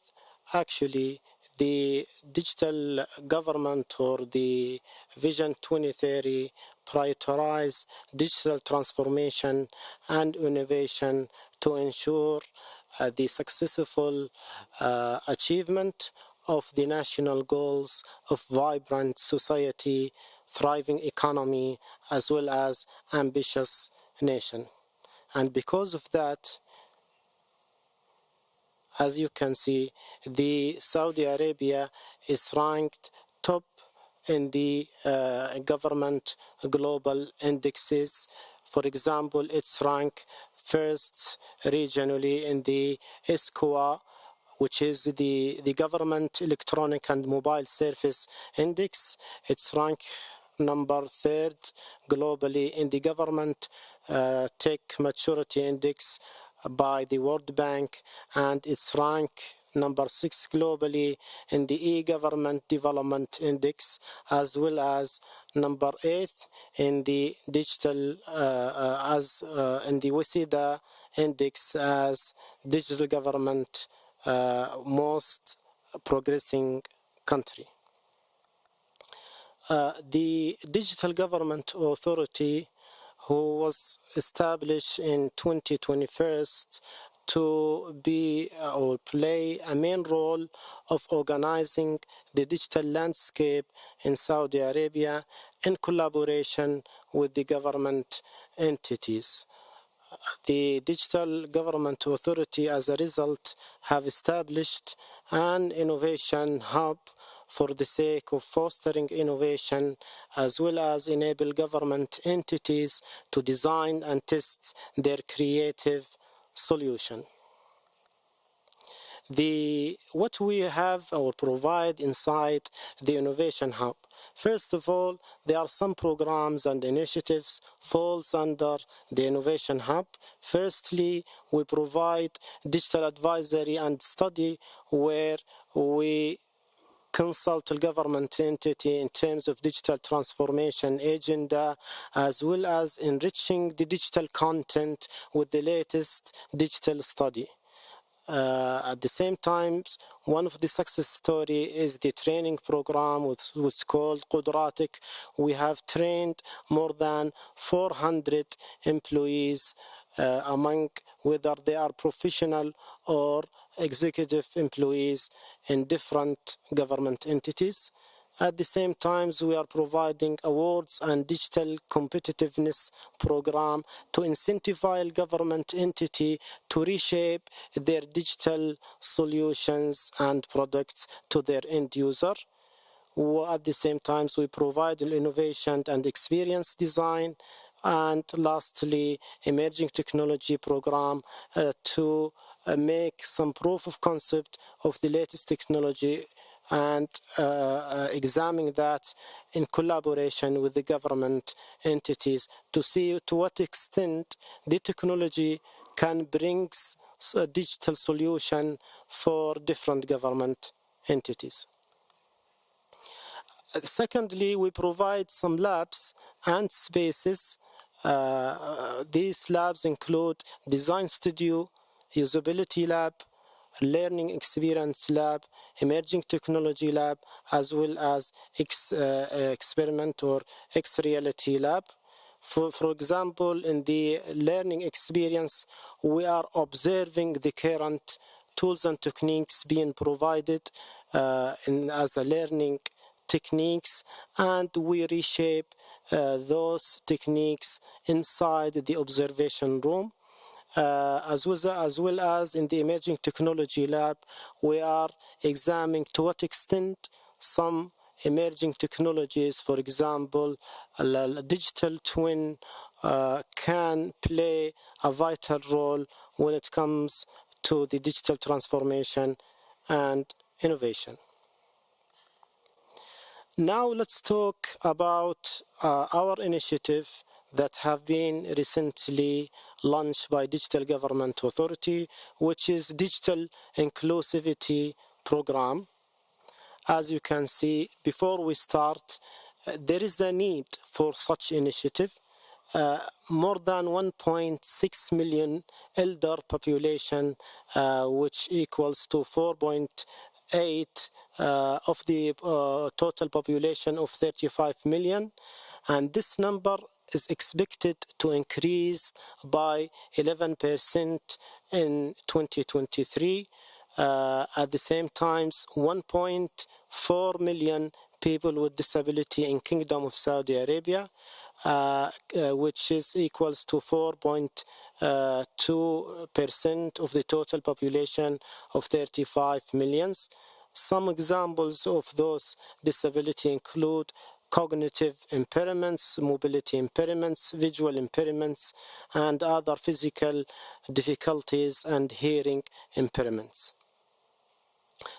Speaker 11: actually, the digital government or the Vision 2030 prioritize digital transformation and innovation to ensure the successful achievement of the national goals of vibrant society, thriving economy, as well as ambitious nation. And because of that, as you can see, the Saudi Arabia is ranked top in the government global indexes. For example, it's ranked first regionally in the SCOA, which is the Government Electronic and Mobile Service Index. It's ranked number 3rd globally in the Government Tech Maturity Index by the World Bank, and its rank number 6 globally in the e-government development index, as well as number 8 in the digital in the WSIDA index as digital government most progressing country. The Digital Government Authority, who was established in 2021 to be or play a main role of organizing the digital landscape in Saudi Arabia in collaboration with the government entities. The Digital Government Authority, as a result, have established an innovation hub for the sake of fostering innovation, as well as enable government entities to design and test their creative solution. What we have or provide inside the Innovation Hub. First of all, there are some programs and initiatives falls under the Innovation Hub. Firstly, we provide digital advisory and study where we consult the government entity in terms of digital transformation agenda, as well as enriching the digital content with the latest digital study. At the same time, one of the success story is the training program, which is called Qudratic. We have trained more than 400 employees among whether they are professional or executive employees in different government entities. At the same time, we are providing awards and digital competitiveness program to incentivize government entity to reshape their digital solutions and products to their end user. At the same time, we provide innovation and experience design. And lastly, emerging technology program to make some proof of concept of the latest technology and examine that in collaboration with the government entities to see to what extent the technology can bring a digital solution for different government entities. Secondly, we provide some labs and spaces. These labs include design studio, usability lab, learning experience lab, emerging technology lab, as well as experiment or X-reality lab. For example, in the learning experience, we are observing the current tools and techniques being provided as a learning techniques, and we reshape those techniques inside the observation room. As well as in the emerging technology lab, we are examining to what extent some emerging technologies, for example, a digital twin, can play a vital role when it comes to the digital transformation and innovation. Now let's talk about our initiative that have been recently launched by Digital Government Authority, which is Digital Inclusivity Program. As you can see, before we start, there is a need for such initiative. More than 1.6 million elder population, which equals to 4.8 of the total population of 35 million, and this number is expected to increase by 11% in 2023. At the same time, 1.4 million people with disability in Kingdom of Saudi Arabia, which is equals to 4.2% of the total population of 35 millions. Some examples of those disability include cognitive impairments, mobility impairments, visual impairments, and other physical difficulties and hearing impairments.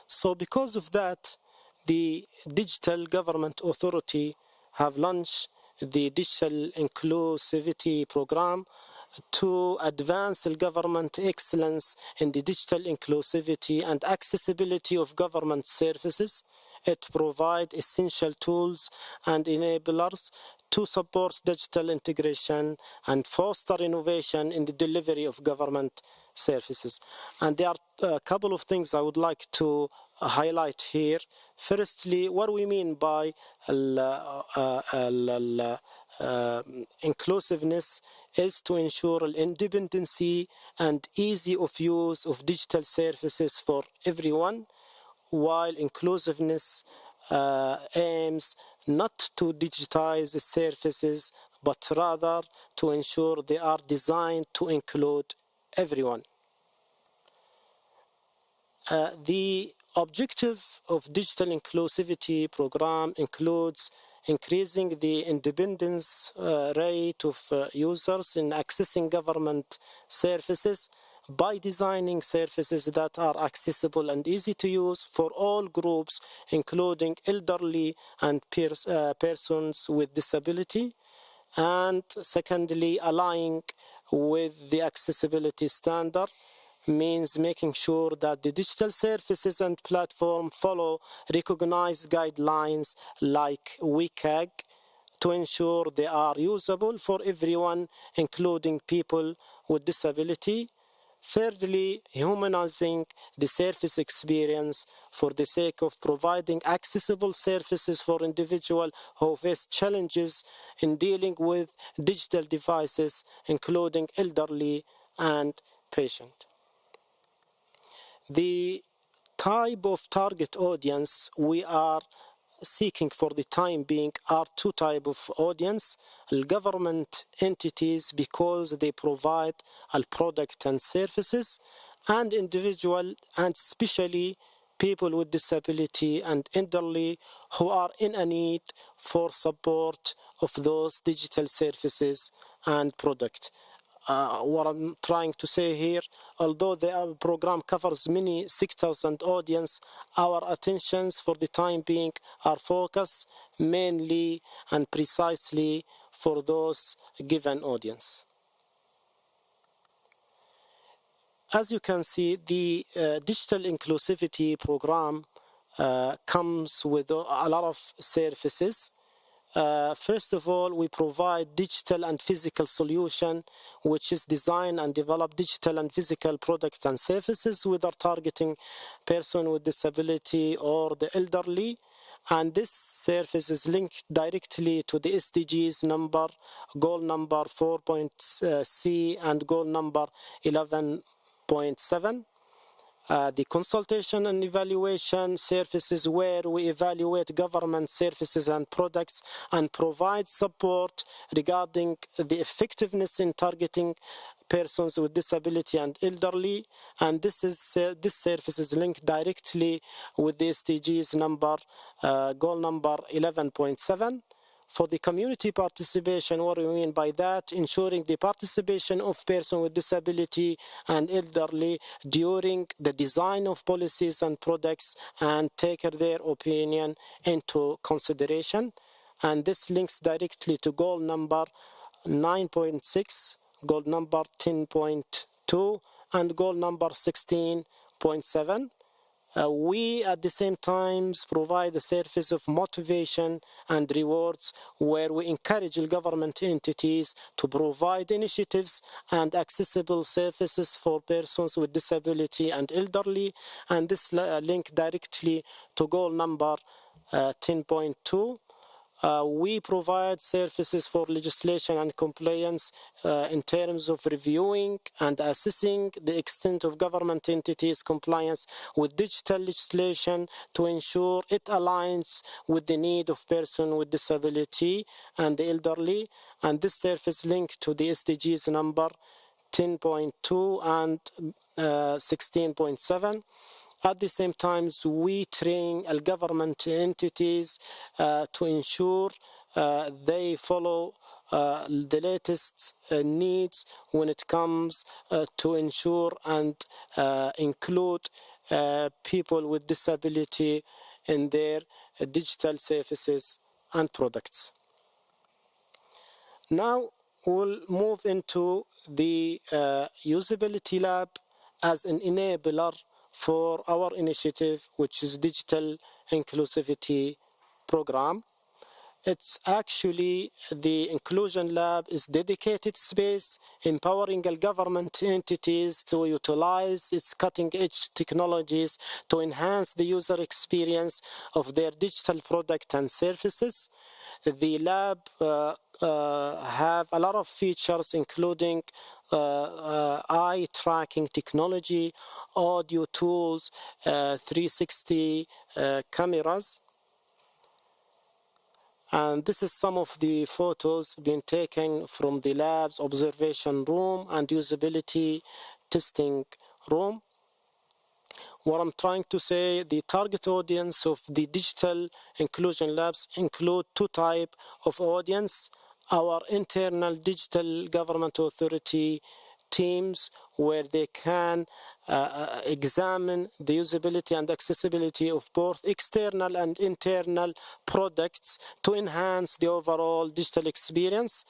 Speaker 11: So because of that, the Digital Government Authority have launched the Digital Inclusivity Program to advance the government excellence in the digital inclusivity and accessibility of government services. It provides essential tools and enablers to support digital integration and foster innovation in the delivery of government services. And there are a couple of things I would like to highlight here. Firstly, what we mean by inclusiveness is to ensure independency and easy of use of digital services for everyone, while inclusiveness aims not to digitize the services, but rather to ensure they are designed to include everyone. The objective of Digital Inclusivity Program includes increasing the independence rate of users in accessing government services by designing services that are accessible and easy to use for all groups, including elderly and persons with disability. And secondly, aligning with the accessibility standard means making sure that the digital services and platform follow recognized guidelines like WCAG to ensure they are usable for everyone, including people with disability. Thirdly, humanizing the service experience for the sake of providing accessible services for individuals who face challenges in dealing with digital devices, including elderly and patients. The type of target audience we are seeking for the time being are two types of audience: government entities, because they provide a product and services, and individual, and especially people with disability and elderly who are in a need for support of those digital services and product. What I'm trying to say here, although the program covers many sectors and audience, our attentions for the time being are focused mainly and precisely for those given audience. As you can see, the Digital Inclusivity Program comes with a lot of services. First of all, we provide digital and physical solution, which is design and develop digital and physical products and services, whether targeting person with disability or the elderly. And this service is linked directly to the SDGs goal number 4.C and goal number 11.7. The consultation and evaluation services, where we evaluate government services and products and provide support regarding the effectiveness in targeting persons with disability and elderly. And this service is linked directly with the SDGs goal number 11.7. For the community participation, what do we mean by that? Ensuring the participation of persons with disability and elderly during the design of policies and products and take their opinion into consideration. And this links directly to goal number 9.6, goal number 10.2, and goal number 16.7. We at the same time provide a service of motivation and rewards, where we encourage government entities to provide initiatives and accessible services for persons with disability and elderly. And this link directly to goal number 10.2. We provide services for legislation and compliance in terms of reviewing and assessing the extent of government entities' compliance with digital legislation to ensure it aligns with the need of persons with disability and the elderly. And this service linked to the SDGs number 10.2 and 16.7. At the same time, we train government entities to ensure they follow the latest needs when it comes to ensure and include people with disability in their digital services and products. Now we'll move into the usability lab as an enabler for our initiative, which is Digital Inclusivity Program. It's actually the Inclusion Lab is dedicated space empowering government entities to utilize its cutting-edge technologies to enhance the user experience of their digital product and services. The lab have a lot of features, including eye tracking technology, audio tools, 360 cameras. And this is some of the photos being taken from the lab's observation room and usability testing room. What I'm trying to say, the target audience of the digital inclusion labs include two types of audience: our internal digital government authority teams, where they can examine the usability and accessibility of both external and internal products to enhance the overall digital experience.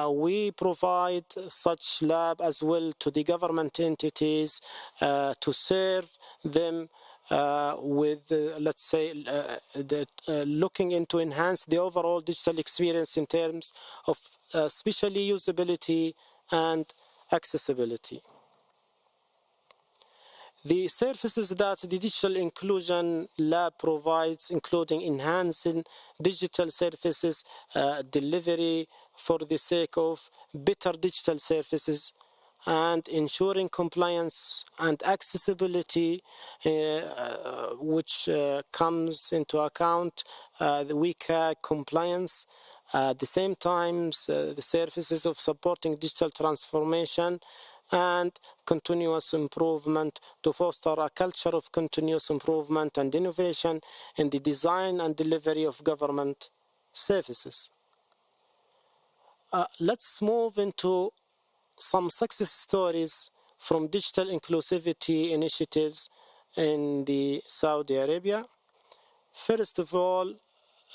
Speaker 11: We provide such lab as well to the government entities to serve them with, let's say, looking into enhance the overall digital experience in terms of especially usability and accessibility. The services that the Digital Inclusion Lab provides, including enhancing digital services delivery for the sake of better digital services and ensuring compliance and accessibility, which comes into account the WCAG compliance. At the same time, the services of supporting digital transformation and continuous improvement to foster a culture of continuous improvement and innovation in the design and delivery of government services. Let's move into some success stories from digital inclusivity initiatives in the Saudi Arabia. First of all,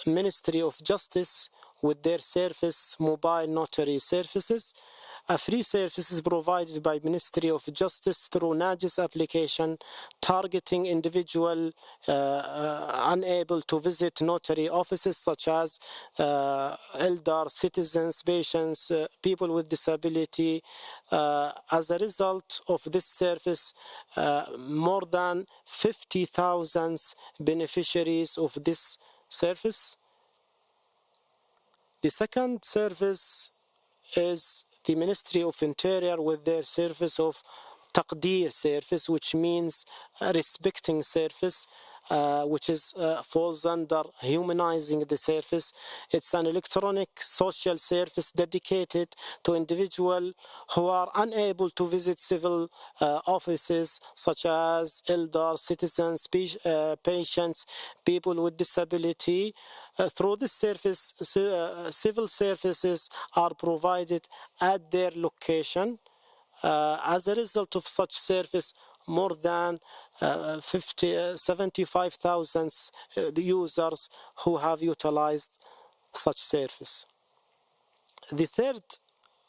Speaker 11: Ministry of Justice with their service, mobile notary services. A free service is provided by Ministry of Justice through Najis application, targeting individual unable to visit notary offices, such as elder citizens, patients, people with disability. As a result of this service, more than 50,000 beneficiaries of this service. The second service is the Ministry of Interior with their service of Taqdeer service, which means respecting service, which falls under humanizing the service. It's an electronic social service dedicated to individuals who are unable to visit civil offices, such as elders, citizens, patients, people with disability. Through this service, civil services are provided at their location. As a result of such service, more than 75,000 users who have utilized such service. The third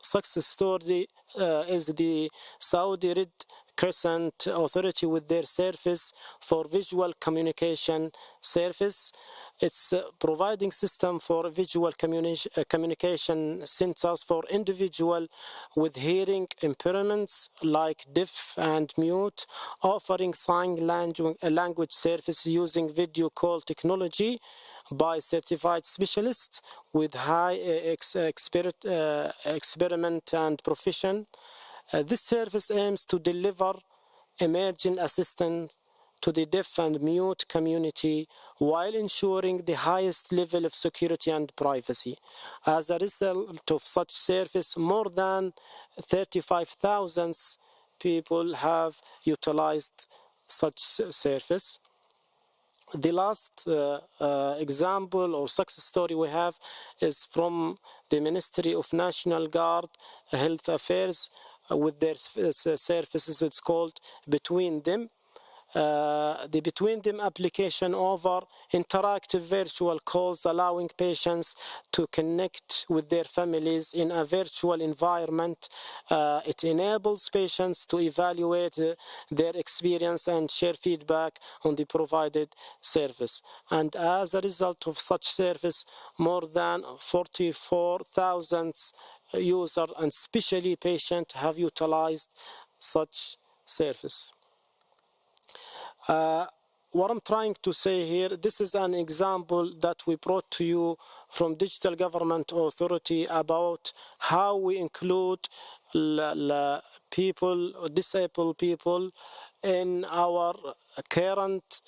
Speaker 11: success story is the Saudi Red Crescent Authority with their service for visual communication service. It's providing system for visual communication centers for individuals with hearing impairments like deaf and mute, offering sign language service using video call technology by certified specialists with high experiment and profession. This service aims to deliver emerging assistance to the deaf and mute community while ensuring the highest level of security and privacy. As a result of such service, more than 35,000 people have utilized such service. The last example or success story we have is from the Ministry of National Guard Health Affairs with their services. It's called Between Them. The Between Them application over interactive virtual calls, allowing patients to connect with their families in a virtual environment. It enables patients to evaluate their experience and share feedback on the provided service. And as a result of such service, more than 44,000 users and especially patients have utilized such service. What I'm trying to say here, this is an example that we brought to you from Digital Government Authority about how we include people, disabled people, in our current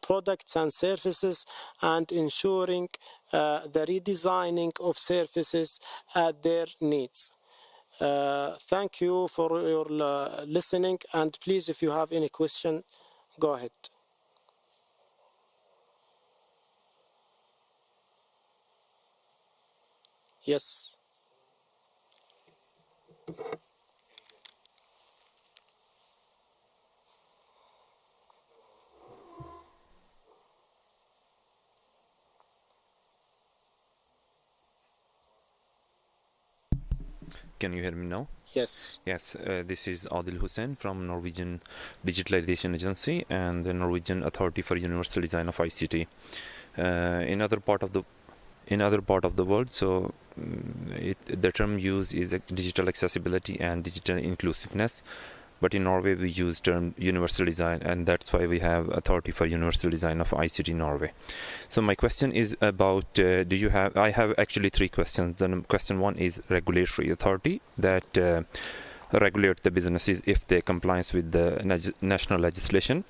Speaker 11: products and services, and ensuring the redesigning of services at their needs. Thank you for your listening, and please, if you have any question, go ahead. Yes.
Speaker 4: Can you hear me now?
Speaker 11: Yes.
Speaker 4: Yes, this is Adil Hussain from Norwegian Digitalization Agency and the Norwegian Authority for Universal Design of ICT. In other part of the world, so the term used is digital accessibility and digital inclusiveness. But in Norway, we use term universal design, and that's why we have Authority for Universal Design of ICT Norway. So my question is about, I have actually three questions. Then question one is regulatory authority that regulate the businesses if they compliance with the national legislation.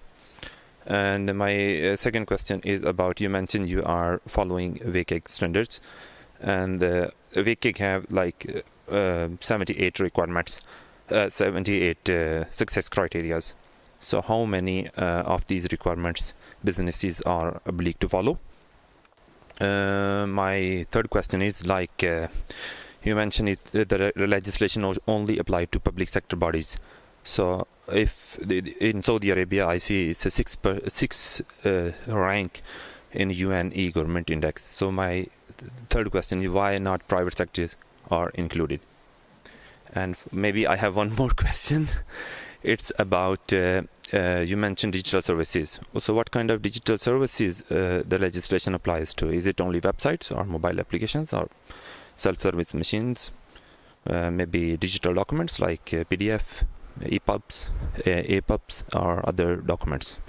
Speaker 4: And my second question is about, you mentioned you are following WCAG standards, and WCAG have like 78 requirements. 78 success criteria. So how many of these requirements businesses are obliged to follow? My third question is, like you mentioned, the legislation only applied to public sector bodies. So if in Saudi Arabia, I see it's a sixth rank in UN e-government index. So my third question is, why not private sectors are included? And maybe I have one more question. It's about, you mentioned digital services. So what kind of digital services the legislation applies to? Is it only websites or mobile applications or self-service machines? Maybe digital documents like PDF, EPUBs, or other documents?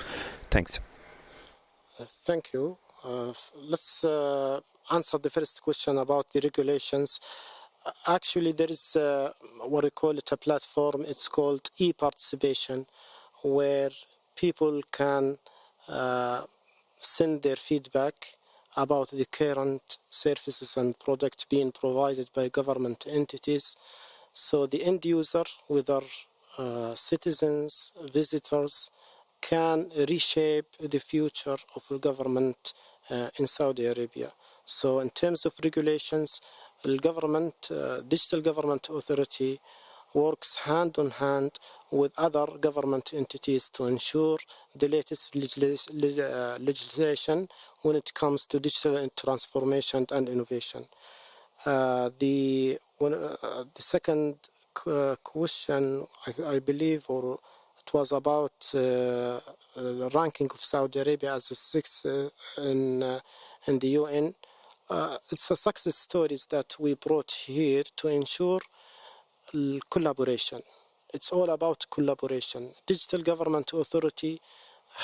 Speaker 4: Thanks.
Speaker 11: Thank you. let's answer the first question about the regulations. Actually, there is what we call it a platform. It's called e-participation, where people can send their feedback about the current services and products being provided by government entities. So the end user, whether citizens, visitors, can reshape the future of the government in Saudi Arabia. So in terms of regulations, the government, Digital Government Authority works hand in hand with other government entities to ensure the latest legislation when it comes to digital transformation and innovation. The second question, I believe, or it was about the ranking of Saudi Arabia as the sixth in the UN. It's a success stories that we brought here to ensure collaboration. It's all about collaboration. Digital Government Authority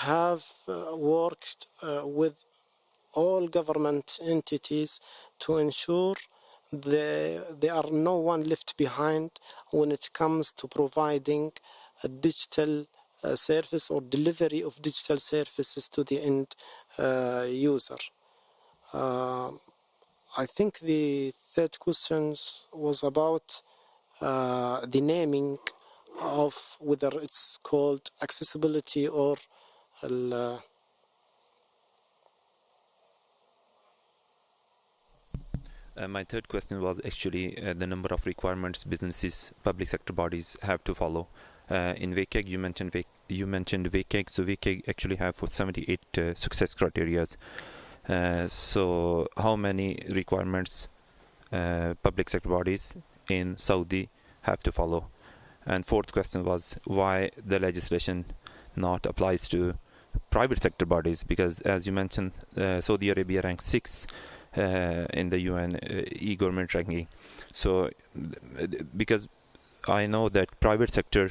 Speaker 11: have worked with all government entities to ensure there are no one left behind when it comes to providing a digital service or delivery of digital services to the end user. I think the third question was about the naming of whether it's called accessibility or
Speaker 4: my third question was actually the number of requirements businesses, public sector bodies have to follow. In WCAG, you mentioned WCAG, so WCAG actually have 78 success criteria. So how many requirements public sector bodies in Saudi have to follow? And fourth question was why the legislation not applies to private sector bodies, because as you mentioned, Saudi Arabia ranks 6 in the UN e-government ranking. So because I know that private sector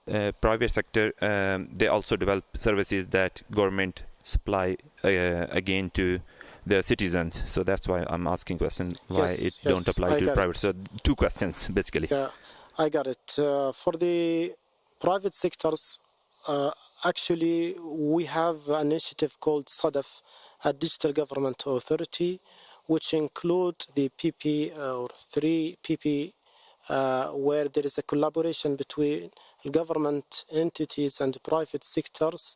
Speaker 4: they also develop services that government supply again to the citizens. So that's why I'm asking question why it don't apply to private. So two questions basically.
Speaker 11: Yeah, I got it. For the private sectors, actually we have an initiative called SADF, a Digital Government Authority, which include the PP or 3 PP, where there is a collaboration between government entities and private sectors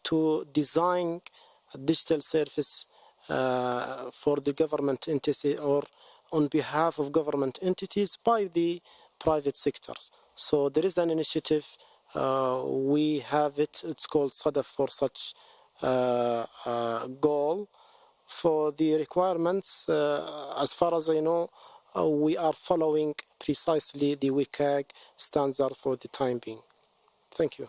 Speaker 11: to design a digital service for the government entity or on behalf of government entities by the private sectors. So there is an initiative, we have it, it's called SADF for such goal. For the requirements, as far as I know, we are following precisely the WCAG standard for the time being. Thank you.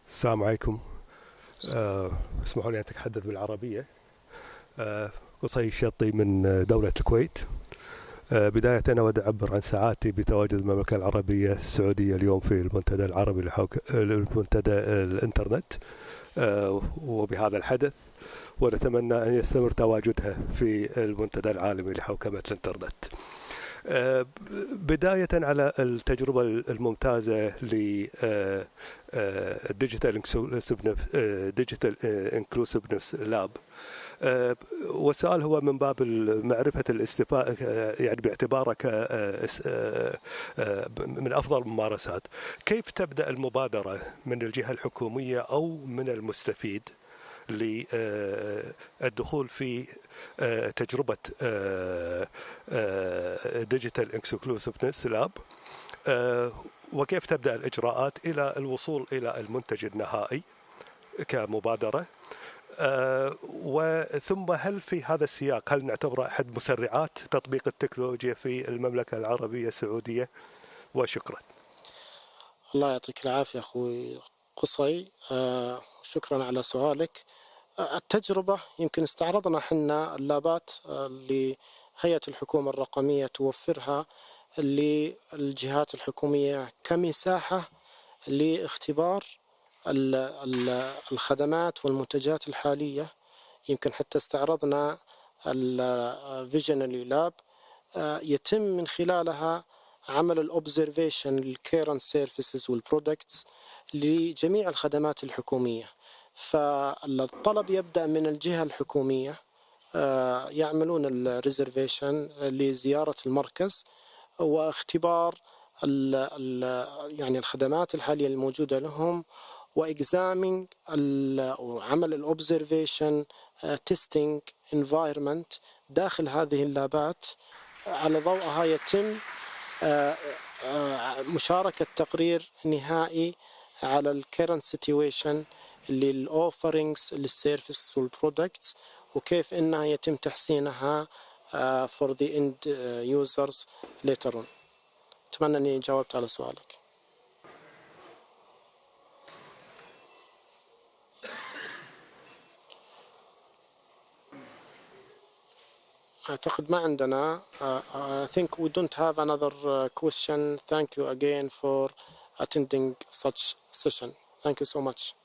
Speaker 12: السلام عليكم. اسمحوا لي أن أتحدث بالعربية. قصي الشطي من دولة الكويت. بداية أنا أود أعبر عن سعادتي بتواجد المملكة العربية السعودية اليوم في المنتدى العربي المنتدى الإنترنت وبهذا الحدث، ونتمنى أن يستمر تواجدها في المنتدى العالمي لحوكمة الإنترنت. بداية على التجربة الممتازة لديجيتال انكلوسيفنس لاب، والسؤال هو من باب معرفة الاستفاء يعني باعتباره من أفضل الممارسات. كيف تبدأ المبادرة من الجهة الحكومية أو من المستفيد للدخول في تجربة ديجيتال انكلوسيفنس لاب، وكيف تبدأ الإجراءات إلى الوصول إلى المنتج النهائي كمبادرة؟ وثم هل في هذا السياق هل نعتبره أحد مسرعات تطبيق التكنولوجيا في المملكة العربية السعودية؟ وشكرا.
Speaker 11: الله يعطيك العافية أخوي قصي، شكرا على سؤالك. التجربة يمكن استعرضنا حنا اللابات اللي هيئة الحكومة الرقمية توفرها للجهات الحكومية كمساحة لاختبار الخدمات والمنتجات الحالية. يمكن حتى استعرضنا الفيجنري لاب يتم من خلالها عمل الأوبزرفيشن للكيرنت سيرفيسز والبرودكتس لجميع الخدمات الحكومية. فالطلب يبدأ من الجهة الحكومية، يعملون الريزرفيشن لزيارة المركز واختبار يعني الخدمات الحالية الموجودة لهم، وإكزامينج وعمل الأوبزرفيشن تيستينج انفايرمنت داخل هذه اللابات. على ضوءها يتم مشاركة تقرير نهائي على الكيرنت سيتويشن للأوفرينجز للسيرفيس والبرودكتس، وكيف إنها يتم تحسينها for the end users later on. أتمنى أني جاوبت على سؤالك. أعتقد ما عندنا. I think we don't have another question. Thank you again for attending such session. Thank you so much.